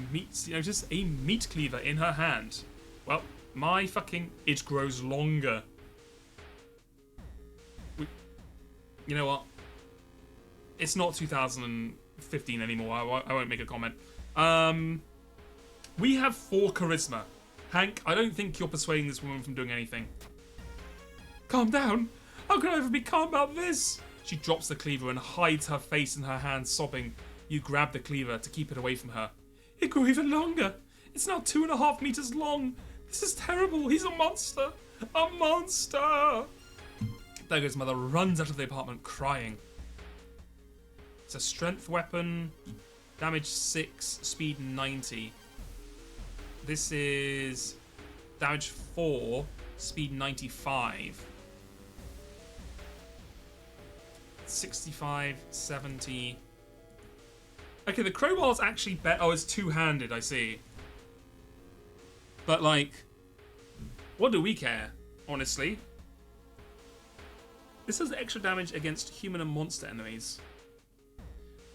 notice a meat cleaver in her hand. Well, my fucking... It grows longer. You know what? It's not 2015 anymore. I won't make a comment. We have 4 charisma. Hank, I don't think you're persuading this woman from doing anything. Calm down. How can I ever be calm about this? She drops the cleaver and hides her face in her hands, sobbing. You grab the cleaver to keep it away from her. It grew even longer. It's now 2.5 meters long. This is terrible. He's a monster. A monster. Daigo's mother runs out of the apartment crying. It's a strength weapon. Damage 6, speed 90. This is damage 4, speed 95. 65, 70. Okay, the crowbar's actually better. Oh, it's two-handed, I see. But, like, what do we care, honestly? This has extra damage against human and monster enemies.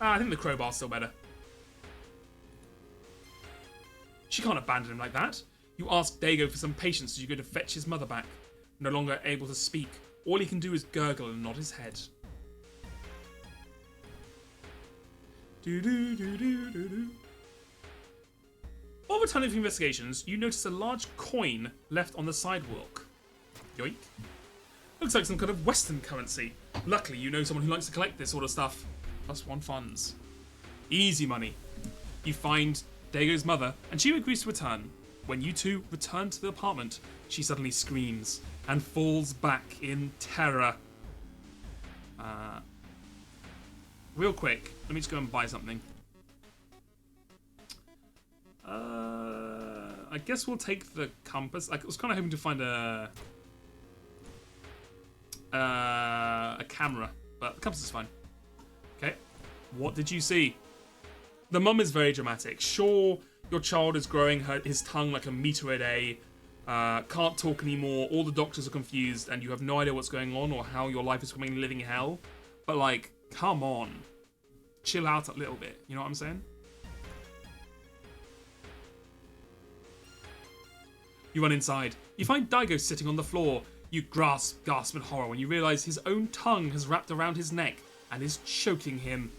I think the crowbar's still better. She can't abandon him like that. You ask Daigo for some patience as you go to fetch his mother back. No longer able to speak, all he can do is gurgle and nod his head. Over a ton of investigations, you notice a large coin left on the sidewalk. Yoink. Looks like some kind of Western currency. Luckily, you know someone who likes to collect this sort of stuff. +1 funds. Easy money. You find Daigo's mother, and she agrees to return. When you two return to the apartment, she suddenly screams and falls back in terror. Real quick, let me just go and buy something. I guess we'll take the compass. I was kind of hoping to find a camera, but the compass is fine. Okay, what did you see? The mum is very dramatic. Sure, your child is growing his tongue like a meter a day, can't talk anymore, all the doctors are confused, and you have no idea what's going on or how your life is becoming living hell. But, like, come on. Chill out a little bit. You know what I'm saying? You run inside. You find Daigo sitting on the floor. You gasp in horror when you realize his own tongue has wrapped around his neck and is choking him.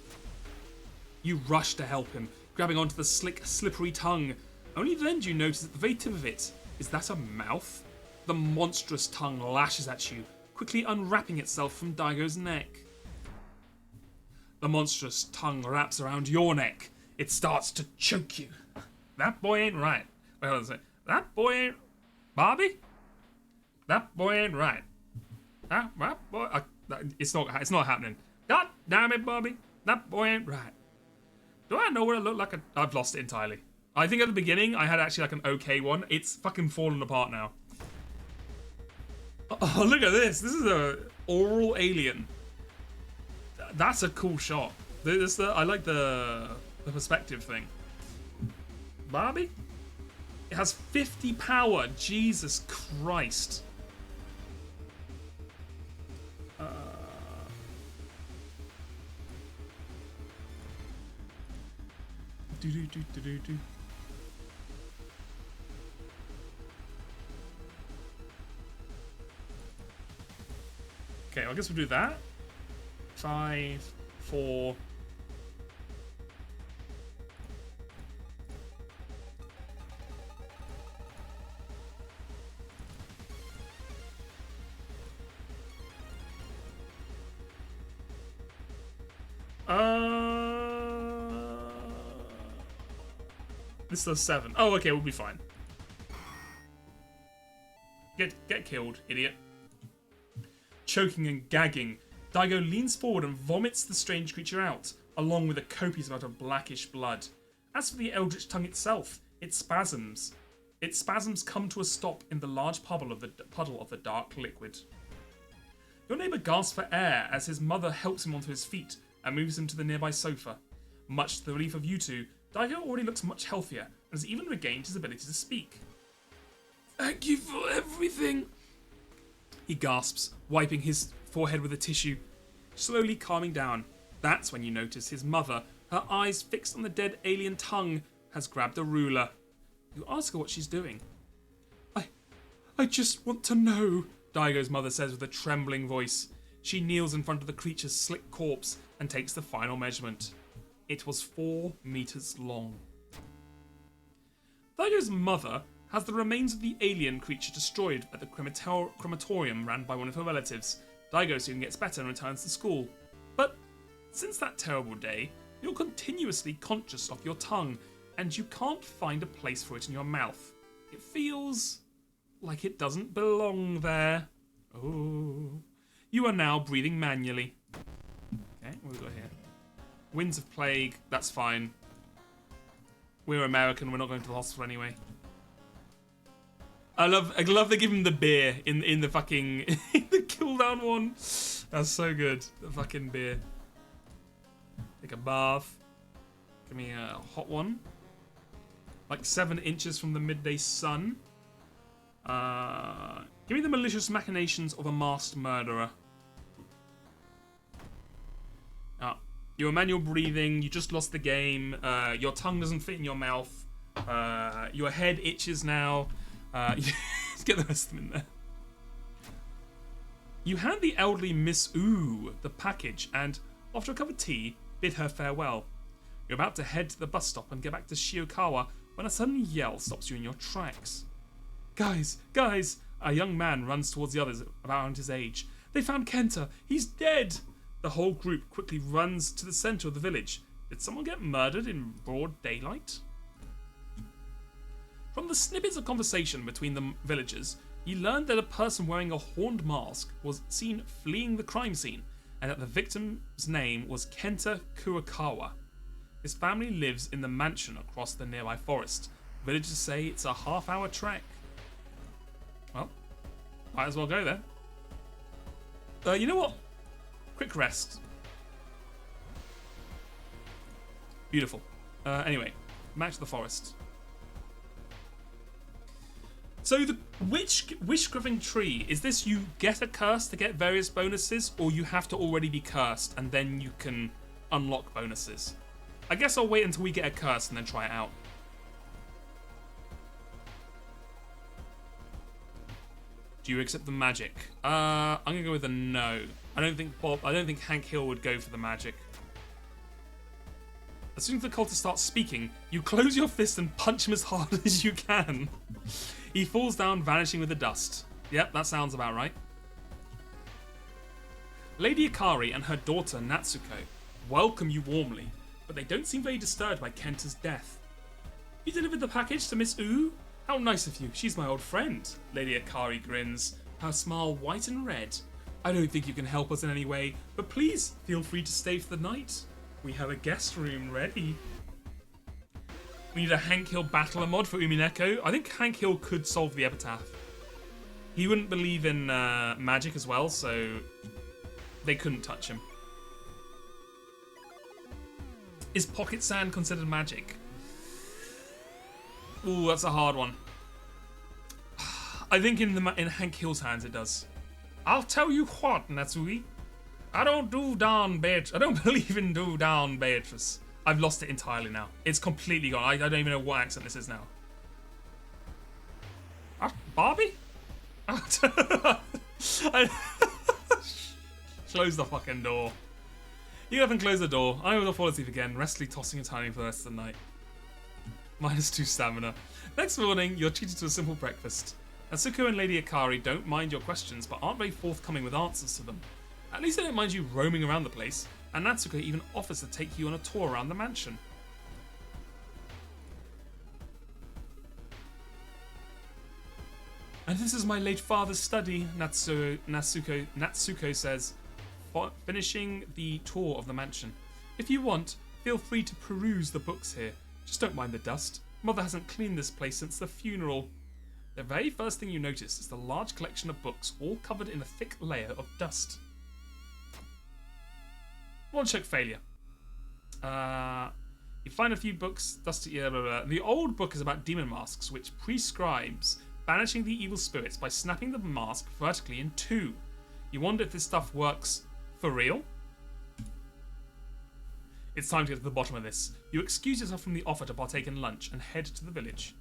You rush to help him, grabbing onto the slick, slippery tongue. Only then do you notice at the very tip of it, is that a mouth? The monstrous tongue lashes at you, quickly unwrapping itself from Daigo's neck. The monstrous tongue wraps around your neck. It starts to choke you. That boy ain't right. Wait, hold on a second. That boy ain't... Bobby? That boy ain't right. That boy... It's not happening. God damn it, Bobby. That boy ain't right. Do I know what I look like? I've lost it entirely. I think at the beginning I had actually like an okay one. It's fucking fallen apart now. Oh, look at this. This is a oral alien. That's a cool shot. I like the perspective thing. Barbie? It has 50 power. Jesus Christ. Okay, I guess we'll do that. 5, 4. This does 7. Oh, okay, we'll be fine. Get killed, idiot. Choking and gagging, Daigo leans forward and vomits the strange creature out, along with a copious amount of blackish blood. As for the eldritch tongue itself, it spasms. Its spasms come to a stop in the large puddle of the dark liquid. Your neighbour gasps for air as his mother helps him onto his feet and moves him to the nearby sofa. Much to the relief of you two, Daigo already looks much healthier and has even regained his ability to speak. Thank you for everything, he gasps, wiping his forehead with a tissue, slowly calming down. That's when you notice his mother, her eyes fixed on the dead alien tongue, has grabbed a ruler. You ask her what she's doing. I just want to know, Daigo's mother says with a trembling voice. She kneels in front of the creature's slick corpse and takes the final measurement. It was 4 meters long. Daigo's mother has the remains of the alien creature destroyed at the crematorium ran by one of her relatives. Daigo soon gets better and returns to school. But since that terrible day, you're continuously conscious of your tongue, and you can't find a place for it in your mouth. It feels like it doesn't belong there. Oh. You are now breathing manually. Okay, what have we got here? Winds of Plague, that's fine. We're American, we're not going to the hospital anyway. I love they give him the beer in the fucking in the cooldown one. That's so good. The fucking beer. Take a bath. Give me a hot one. Like 7 inches from the midday sun. Give me the malicious machinations of a masked murderer. You're manual breathing, you just lost the game, your tongue doesn't fit in your mouth, your head itches now. Let's get the rest of them in there. You hand the elderly Miss Ooh the package and, after a cup of tea, bid her farewell. You're about to head to the bus stop and get back to Shiokawa when a sudden yell stops you in your tracks. Guys! A young man runs towards the others around his age. They found Kenta! He's dead! The whole group quickly runs to the centre of the village. Did someone get murdered in broad daylight? From the snippets of conversation between the villagers, you learned that a person wearing a horned mask was seen fleeing the crime scene, and that the victim's name was Kenta Kurokawa. His family lives in the mansion across the nearby forest. Villagers say it's a half-hour trek. Well, might as well go there. You know what? Quick rest. Beautiful. Anyway, back to the forest. So the wish-giving tree, is this you get a curse to get various bonuses, or you have to already be cursed and then you can unlock bonuses? I guess I'll wait until we get a curse and then try it out. Do you accept the magic? I'm gonna go with a no. I don't think Hank Hill would go for the magic. As soon as the cultist starts speaking, you close your fist and punch him as hard as you can. He falls down, vanishing with the dust. Yep, that sounds about right. Lady Akari and her daughter Natsuko welcome you warmly, but they don't seem very disturbed by Kenta's death. You delivered the package to Miss Ooh? How nice of you. She's my old friend. Lady Akari grins, her smile white and red. I don't think you can help us in any way, but please feel free to stay for the night. We have a guest room ready. We need a Hank Hill battler mod for Umineko. I think Hank Hill could solve the epitaph. He wouldn't believe in magic as well, so they couldn't touch him. Is pocket sand considered magic? Ooh, that's a hard one. I think in Hank Hill's hands it does. I'll tell you what, Natsui. I don't believe in do down Beatrice. I've lost it entirely now. It's completely gone. I don't even know what accent this is now. Barbie? Close the fucking door. You haven't closed the door. I will fall asleep again, restfully tossing and turning for the rest of the night. -2 stamina. Next morning, you're treated to a simple breakfast. Natsuko and Lady Akari don't mind your questions, but aren't very forthcoming with answers to them. At least they don't mind you roaming around the place, and Natsuko even offers to take you on a tour around the mansion. And this is my late father's study, Natsuko says, finishing the tour of the mansion. If you want, feel free to peruse the books here. Just don't mind the dust. Mother hasn't cleaned this place since the funeral. The very first thing you notice is the large collection of books, all covered in a thick layer of dust. One check failure. You find a few books, dusty. The old book is about demon masks, which prescribes banishing the evil spirits by snapping the mask vertically in 2. You wonder if this stuff works for real? It's time to get to the bottom of this. You excuse yourself from the offer to partake in lunch and head to the village.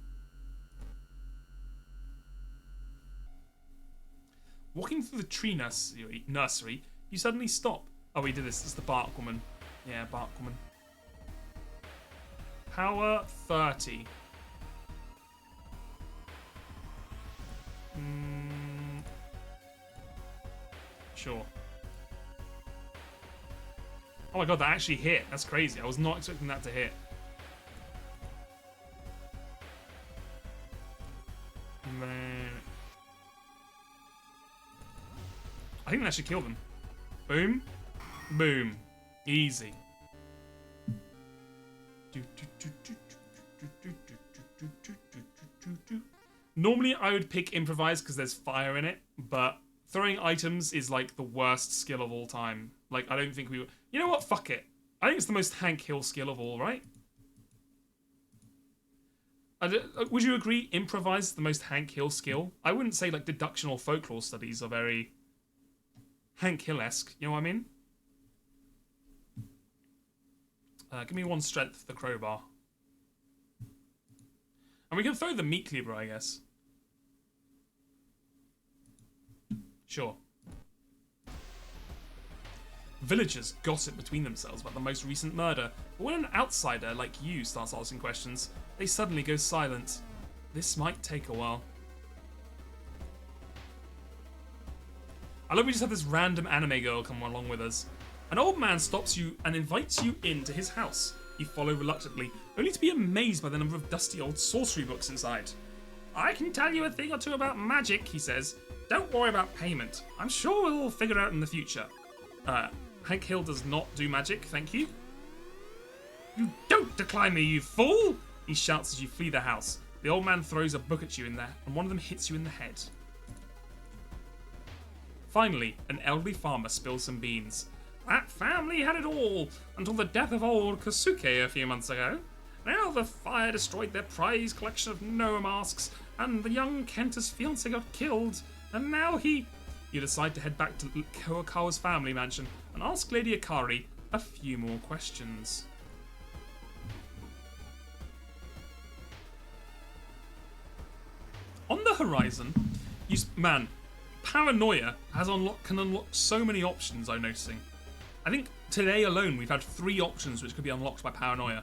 Walking through the tree nursery, you suddenly stop. Oh, we did this. It's the bark woman. Yeah, bark woman. Power 30. Sure. Oh my god, that actually hit. That's crazy. I was not expecting that to hit. And then... I think that should kill them. Boom. Boom. Easy. Normally I would pick improvise because there's fire in it, but throwing items is like the worst skill of all time. Like, I don't think we would... You know what? Fuck it. I think it's the most Hank Hill skill of all, right? Would you agree improvise is the most Hank Hill skill? I wouldn't say like deduction or folklore studies are very Hank Hill-esque, you know what I mean? Give me 1 strength for the crowbar. And we can throw the meat cleaver, I guess. Sure. Villagers gossip between themselves about the most recent murder, but when an outsider like you starts asking questions, they suddenly go silent. This might take a while. I love we just have this random anime girl come along with us. An old man stops you and invites you into his house. You follow reluctantly, only to be amazed by the number of dusty old sorcery books inside. I can tell you a thing or two about magic, he says. Don't worry about payment. I'm sure we'll figure it out in the future. Hank Hill does not do magic, thank you. You don't decline me, you fool! He shouts as you flee the house. The old man throws a book at you in there, and one of them hits you in the head. Finally, an elderly farmer spills some beans. That family had it all, until the death of old Kosuke a few months ago. Now the fire destroyed their prized collection of Noah masks, and the young Kenta's fiancé got killed, and now he... You decide to head back to Kurokawa's family mansion and ask Lady Akari a few more questions. On the horizon, man, paranoia can unlock so many options, I'm noticing. I think today alone we've had 3 options which could be unlocked by paranoia.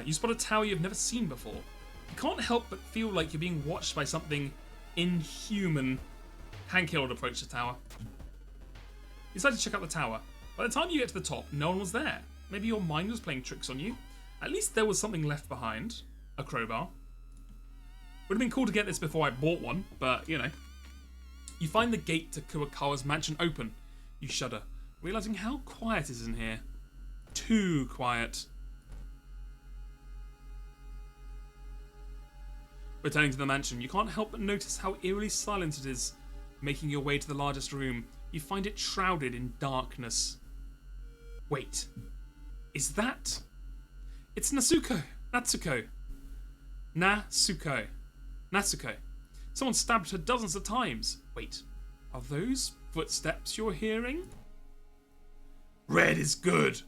You spot a tower you've never seen before. You can't help but feel like you're being watched by something inhuman. Hank Hill would approach the tower. You decide to check out the tower. By the time you get to the top, no one was there. Maybe your mind was playing tricks on you. At least there was something left behind. A crowbar. Would have been cool to get this before I bought one, but, you know. You find the gate to Kurokawa's mansion open. You shudder, realising how quiet it is in here. Too quiet. Returning to the mansion, you can't help but notice how eerily silent it is. Making your way to the largest room, you find it shrouded in darkness. Wait, is that... It's Natsuko. Someone stabbed her dozens of times. Wait, are those footsteps you're hearing? Red is good.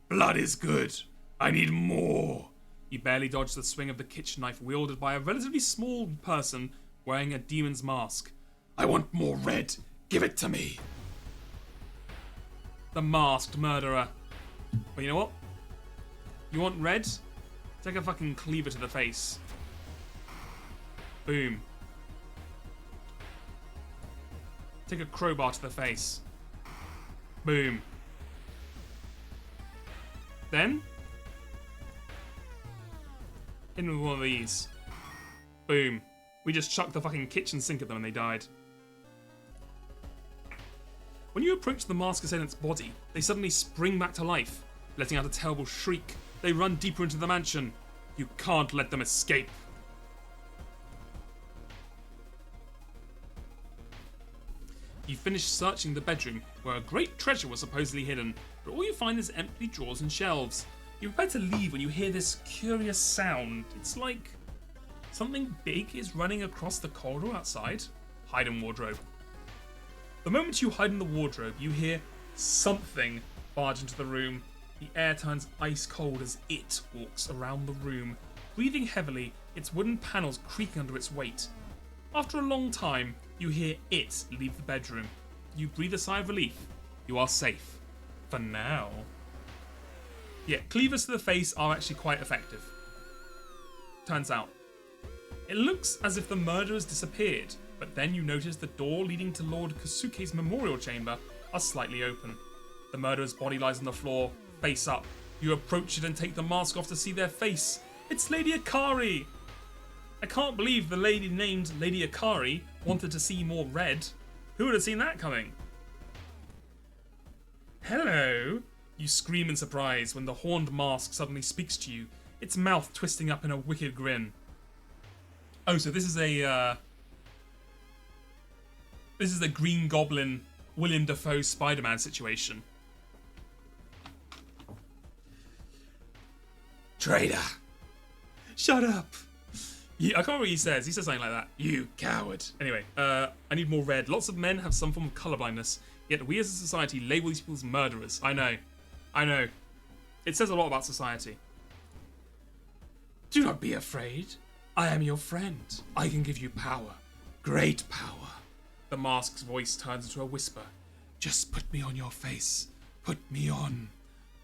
Blood is good. I need more. You barely dodge the swing of the kitchen knife wielded by a relatively small person wearing a demon's mask. I want more red. Give it to me. The masked murderer. Well, you know what? You want red? Take a fucking cleaver to the face. Boom. Take a crowbar to the face. Boom. Then, hit them with one of these. Boom. We just chucked the fucking kitchen sink at them and they died. When you approach the masked assailant's body, they suddenly spring back to life. Letting out a terrible shriek, they run deeper into the mansion. You can't let them escape. You finish searching the bedroom, where a great treasure was supposedly hidden, but all you find is empty drawers and shelves. You prepare to leave when you hear this curious sound. It's like something big is running across the corridor outside. Hide in wardrobe. The moment you hide in the wardrobe, you hear something barge into the room. The air turns ice cold as it walks around the room, breathing heavily, its wooden panels creaking under its weight. After a long time, you hear it leave the bedroom. You breathe a sigh of relief. You are safe. For now. Yeah, cleavers to the face are actually quite effective. Turns out. It looks as if the murderers disappeared, but then you notice the door leading to Lord Kosuke's memorial chamber are slightly open. The murderer's body lies on the floor, face up. You approach it and take the mask off to see their face. It's Lady Akari! I can't believe the lady named Lady Akari wanted to see more red. Who would have seen that coming? Hello! You scream in surprise when the horned mask suddenly speaks to you, its mouth twisting up in a wicked grin. Oh, so this is a Green Goblin, William Dafoe Spider-Man situation. Traitor! Shut up! I can't remember what he says. He says something like that. You coward. Anyway, I need more red. Lots of men have some form of colourblindness, yet we as a society label these people as murderers. I know. It says a lot about society. Do not be afraid. I am your friend. I can give you power. Great power. The mask's voice turns into a whisper. Just put me on your face. Put me on.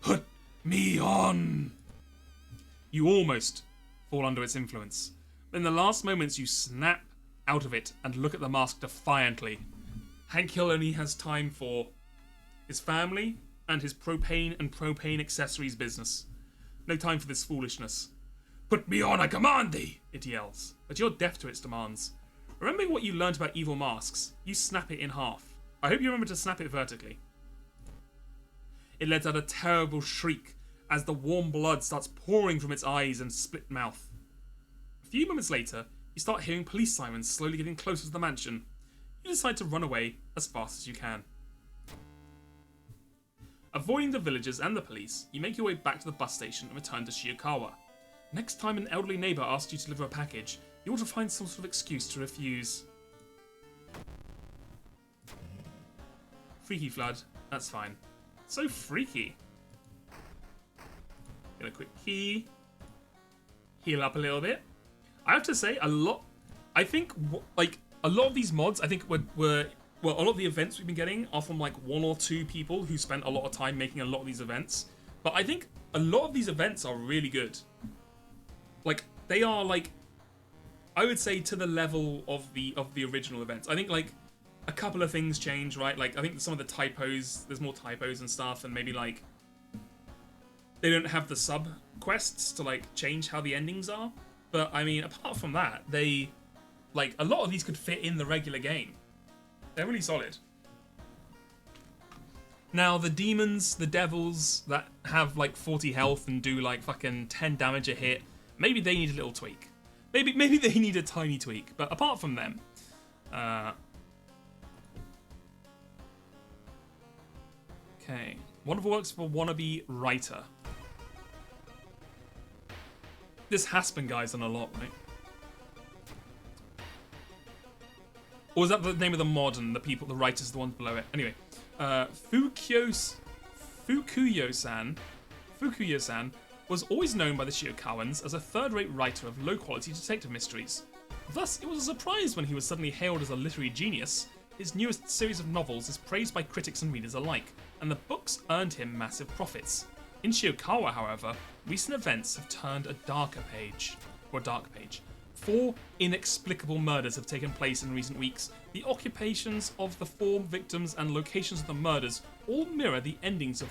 Put me on. You almost fall under its influence. In the last moments, you snap out of it and look at the mask defiantly. Hank Hill only has time for his family and his propane accessories business. No time for this foolishness. Put me on, I command thee, it yells, but you're deaf to its demands. Remembering what you learnt about evil masks, you snap it in half. I hope you remember to snap it vertically. It lets out a terrible shriek as the warm blood starts pouring from its eyes and split mouth. A few moments later, you start hearing police sirens slowly getting closer to the mansion. You decide to run away as fast as you can. Avoiding the villagers and the police, you make your way back to the bus station and return to Shiokawa. Next time an elderly neighbour asks you to deliver a package, you ought to find some sort of excuse to refuse. Freaky flood, that's fine. So freaky. Get a quick key. Heal up a little bit. I have to say, a lot of these mods, I think a lot of the events we've been getting are from like one or two people who spent a lot of time making a lot of these events. But I think a lot of these events are really good. Like, they are like, I would say to the level of the original events. I think like a couple of things change, right? Like, I think some of the typos, there's more typos and stuff, and maybe like they don't have the sub quests to like change how the endings are. But I mean, apart from that, they like a lot of these could fit in the regular game. They're really solid. Now, the demons, the devils that have like 40 health and do like fucking 10 damage a hit, maybe they need a little tweak. Maybe they need a tiny tweak. But apart from them, okay. Wonderful works for wannabe writer. This Haspen guy's done a lot, right? Or is that the name of the mod and the people, the writers, are the ones below it? Anyway, Fukuyo-san was always known by the Shiokawans as a third-rate writer of low-quality detective mysteries. Thus, it was a surprise when he was suddenly hailed as a literary genius. His newest series of novels is praised by critics and readers alike, and the books earned him massive profits. In Shiokava, however, recent events have turned a dark page. 4 inexplicable murders have taken place in recent weeks. The occupations of the 4 victims and locations of the murders all mirror the endings of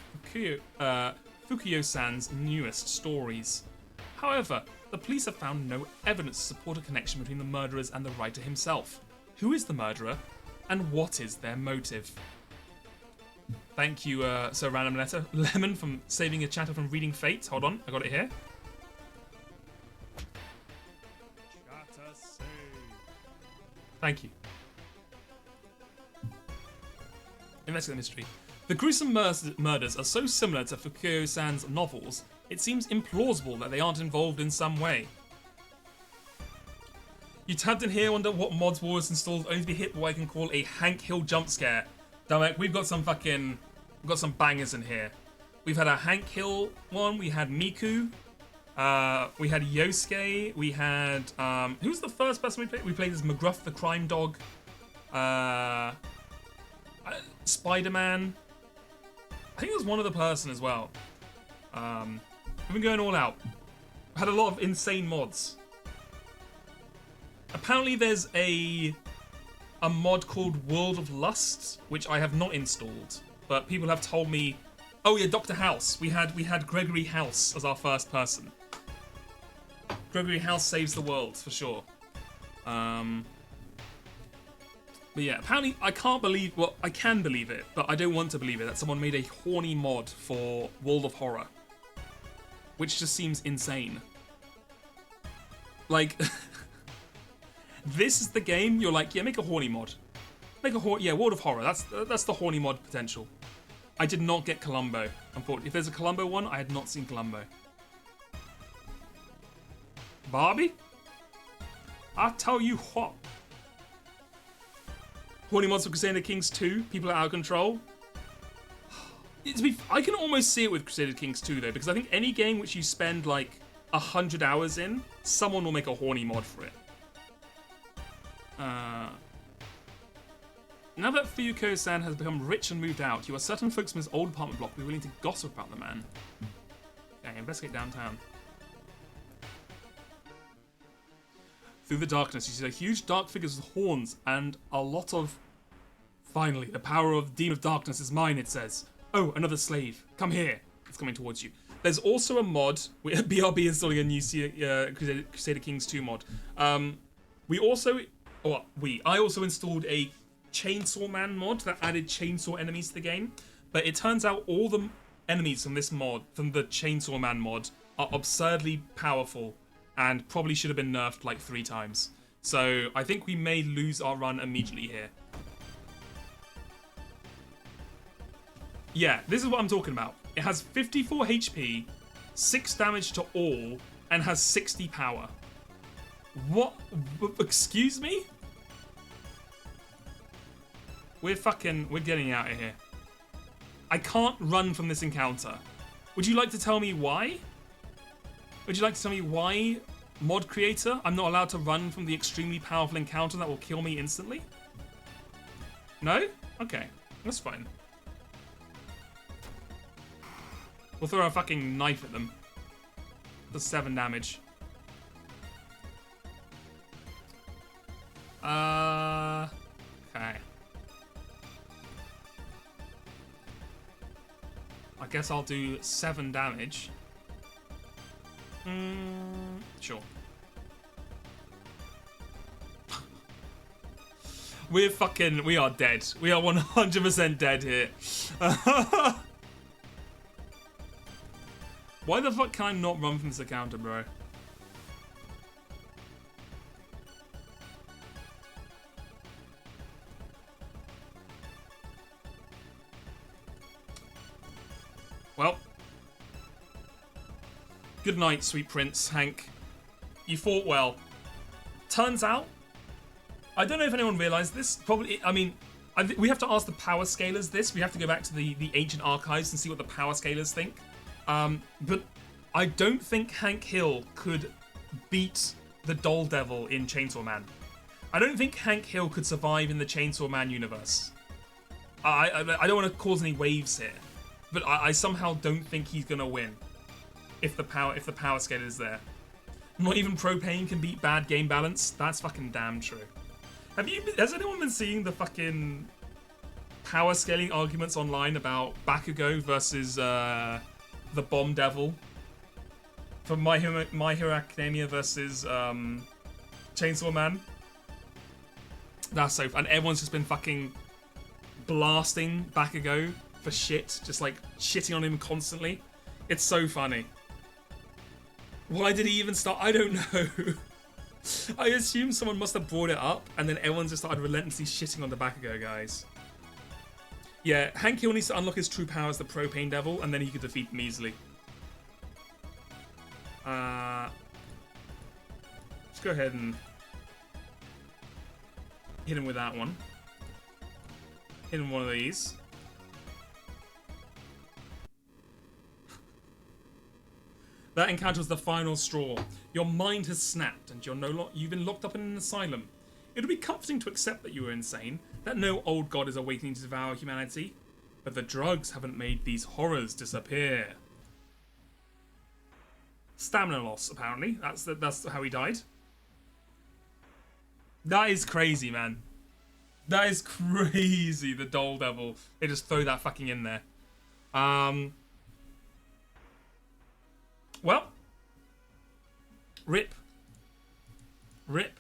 Fukuyo-san's newest stories. However, the police have found no evidence to support a connection between the murderers and the writer himself. Who is the murderer, and what is their motive? Thank you, Sir Random Letter Lemon, from saving a chatter from reading Fate. Hold on, I got it here. Thank you. Investigate the mystery. The gruesome murders are so similar to Fukuyo-san's novels, it seems implausible that they aren't involved in some way. You tabbed in here, wonder what mods was installed only to be hit by what I can call a Hank Hill jump scare. Damn it, we've got some bangers in here. We've had a Hank Hill one. We had Miku. We had Yosuke. We had who was the first person we played? We played as McGruff the Crime Dog. Spider-Man. I think it was one other person as well. We've been going all out. Had a lot of insane mods. Apparently there's a mod called World of Lust, which I have not installed, but people have told me. Oh yeah, Dr. House. We had Gregory House as our first person. Gregory House saves the world for sure. But yeah, apparently I can't believe. Well, I can believe it, but I don't want to believe it. That someone made a horny mod for World of Horror, which just seems insane. Like, this is the game. You're like, yeah, make a horny mod. Make a yeah, World of Horror. That's the horny mod potential. I did not get Columbo. Unfortunately, if there's a Columbo one, I had not seen Columbo. Barbie? I tell you what. Horny mods for Crusader Kings 2. People are out of control. I can almost see it with Crusader Kings 2 though, because I think any game which you spend like 100 hours in, someone will make a horny mod for it. Now that Fuyuko-san has become rich and moved out, you are certain folks from his old apartment block will be willing to gossip about the man. Okay, investigate downtown. Through the darkness, you see a huge dark figures with horns and a lot of... Finally, the power of Demon of Darkness is mine, it says. Oh, another slave. Come here. It's coming towards you. There's also a mod. BRB installing a new Crusader Kings 2 mod. I also installed a Chainsaw Man mod that added chainsaw enemies to the game. But it turns out all the enemies from this mod, from the Chainsaw Man mod, are absurdly powerful and probably should have been nerfed like 3 times. So I think we may lose our run immediately here. Yeah, this is what I'm talking about. It has 54 HP, 6 damage to all, and has 60 power. What? Excuse me? We're getting out of here. I can't run from this encounter. Would you like to tell me why? Would you like to tell me why, mod creator, I'm not allowed to run from the extremely powerful encounter that will kill me instantly? No? Okay, that's fine. We'll throw a fucking knife at them. Does 7 damage. Okay. I guess I'll do 7 damage. Sure. We are dead. We are 100% dead here. Why the fuck can I not run from this encounter, bro? Well. Good night, sweet prince, Hank. You fought well. Turns out, I don't know if anyone realized this. Probably, I mean, we have to ask the power scalers this. We have to go back to the ancient archives and see what the power scalers think. But I don't think Hank Hill could beat the Doll Devil in Chainsaw Man. I don't think Hank Hill could survive in the Chainsaw Man universe. I don't want to cause any waves here, but I somehow don't think he's gonna win if the power scale is there. Not even propane can beat bad game balance. That's fucking damn true. Has anyone been seeing the fucking power scaling arguments online about Bakugo versus the Bomb Devil from My Hero Academia versus Chainsaw Man? That's so fun. And everyone's just been fucking blasting Bakugo for shit, just like shitting on him constantly. It's so funny. Why did he even start? I don't know. I assume someone must have brought it up, and then everyone just started relentlessly shitting on the Bakugo guys. Yeah, Hank Hill needs to unlock his true power as the Propane Devil, and then he could defeat them easily. Let's go ahead and hit him with that one. Hit him with one of these. That encounter was the final straw. Your mind has snapped, and you've been locked up in an asylum. It would be comforting to accept that you were insane, that no old god is awakening to devour humanity, but the drugs haven't made these horrors disappear. Stamina loss, apparently. That's how he died. That is crazy, man. That is crazy, the Dole Devil. They just throw that fucking in there. Well. Rip. Rip.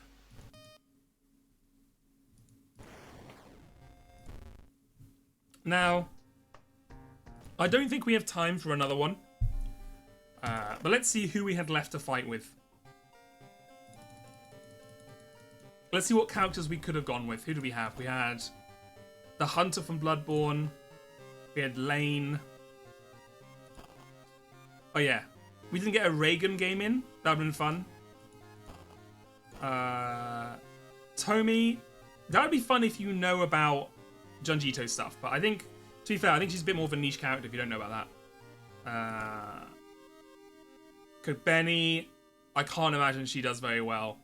Now, I don't think we have time for another one. But let's see who we had left to fight with. Let's see what characters we could have gone with. Who do we have? We had the Hunter from Bloodborne. We had Lane. Oh yeah. We didn't get a Reagan game in. That would have been fun. Tomi. That would be fun if you know about Junji Ito stuff. But I think, to be fair, I think she's a bit more of a niche character if you don't know about that. Benny. I can't imagine she does very well.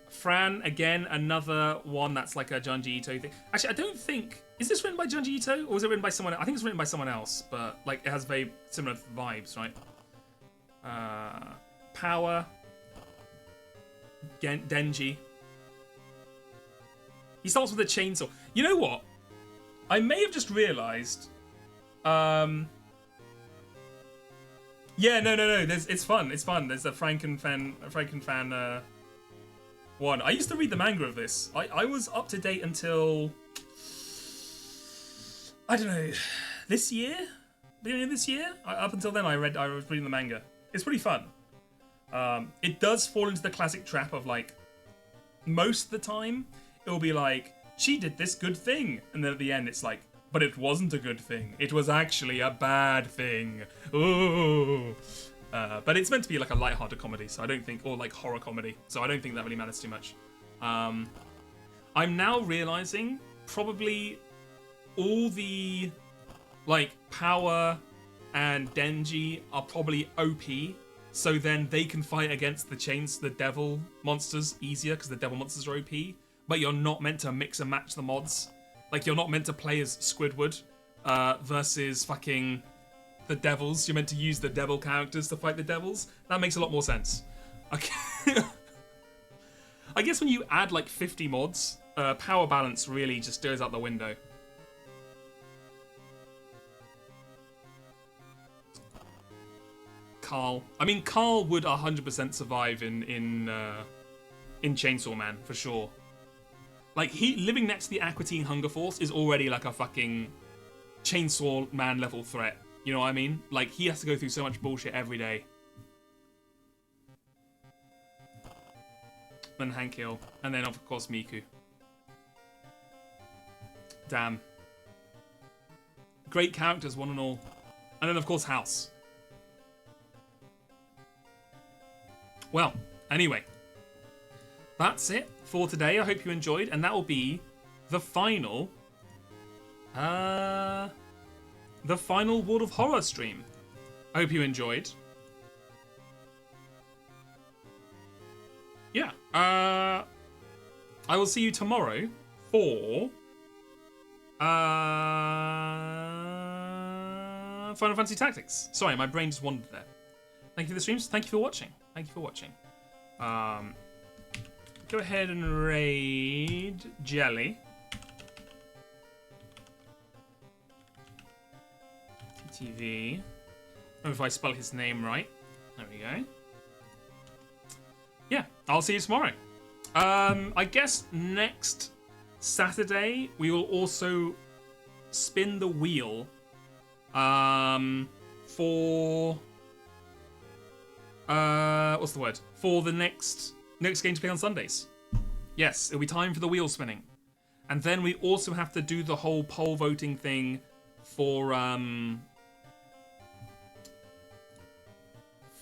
Fran, again, another one that's like a Junji Ito thing. Actually, I don't think... Is this written by Junji Ito? Or was it written by someone else? I think it's written by someone else, but like it has very similar vibes, right? Power. Denji. He starts with a chainsaw. You know what? I may have just realised... Yeah, no. It's fun. It's fun. There's a Frankenfan one. I used to read the manga of this. I was up to date until, I don't know, this year? Beginning of this year? Up until then, I was reading the manga. It's pretty fun. It does fall into the classic trap of like, most of the time, it'll be like, she did this good thing. And then at the end, it's like, but it wasn't a good thing. It was actually a bad thing. Ooh. But it's meant to be like a light-hearted comedy, so I don't think, or like horror comedy, so I don't think that really matters too much. I'm now realizing probably all the like Power and Denji are probably OP, so then they can fight against the devil monsters easier because the devil monsters are OP. But you're not meant to mix and match the mods. Like, you're not meant to play as Squidward versus fucking the devils. You're meant to use the devil characters to fight the devils. That makes a lot more sense. Okay. I guess when you add like 50 mods, power balance really just goes out the window. Carl. I mean, Carl would 100% survive in Chainsaw Man, for sure. Like, he living next to the Aquatine Hunger Force is already like a fucking Chainsaw Man level threat. You know what I mean? Like, he has to go through so much bullshit every day. Then Hank Hill. And then, of course, Miku. Damn. Great characters, one and all. And then, of course, House. Well, anyway. That's it for today. I hope you enjoyed. And that will be the final... the final World of Horror stream. I hope you enjoyed. Yeah. I will see you tomorrow for... Final Fantasy Tactics. Sorry, my brain just wandered there. Thank you for the streams. Thank you for watching. Thank you for watching. Go ahead and raid Jelly. TTV. Remember if I spell his name right. There we go. Yeah, I'll see you tomorrow. I guess next Saturday we will also spin the wheel for what's the word? For the next game to play on Sundays. Yes, it'll be time for the wheel spinning. And then we also have to do the whole poll voting thing for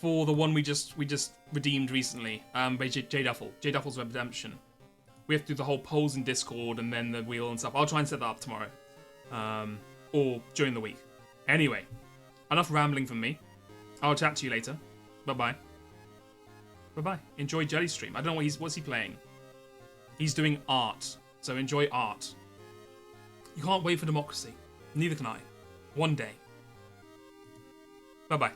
the one we just redeemed recently, by J Duffel. J Duffel's Redemption. We have to do the whole polls in Discord and then the wheel and stuff. I'll try and set that up tomorrow. Or during the week. Anyway, enough rambling from me. I'll chat to you later. Bye-bye. Bye-bye. Enjoy Jelly Stream. I don't know what's he playing. He's doing art. So enjoy art. You can't wait for democracy. Neither can I. One day. Bye-bye.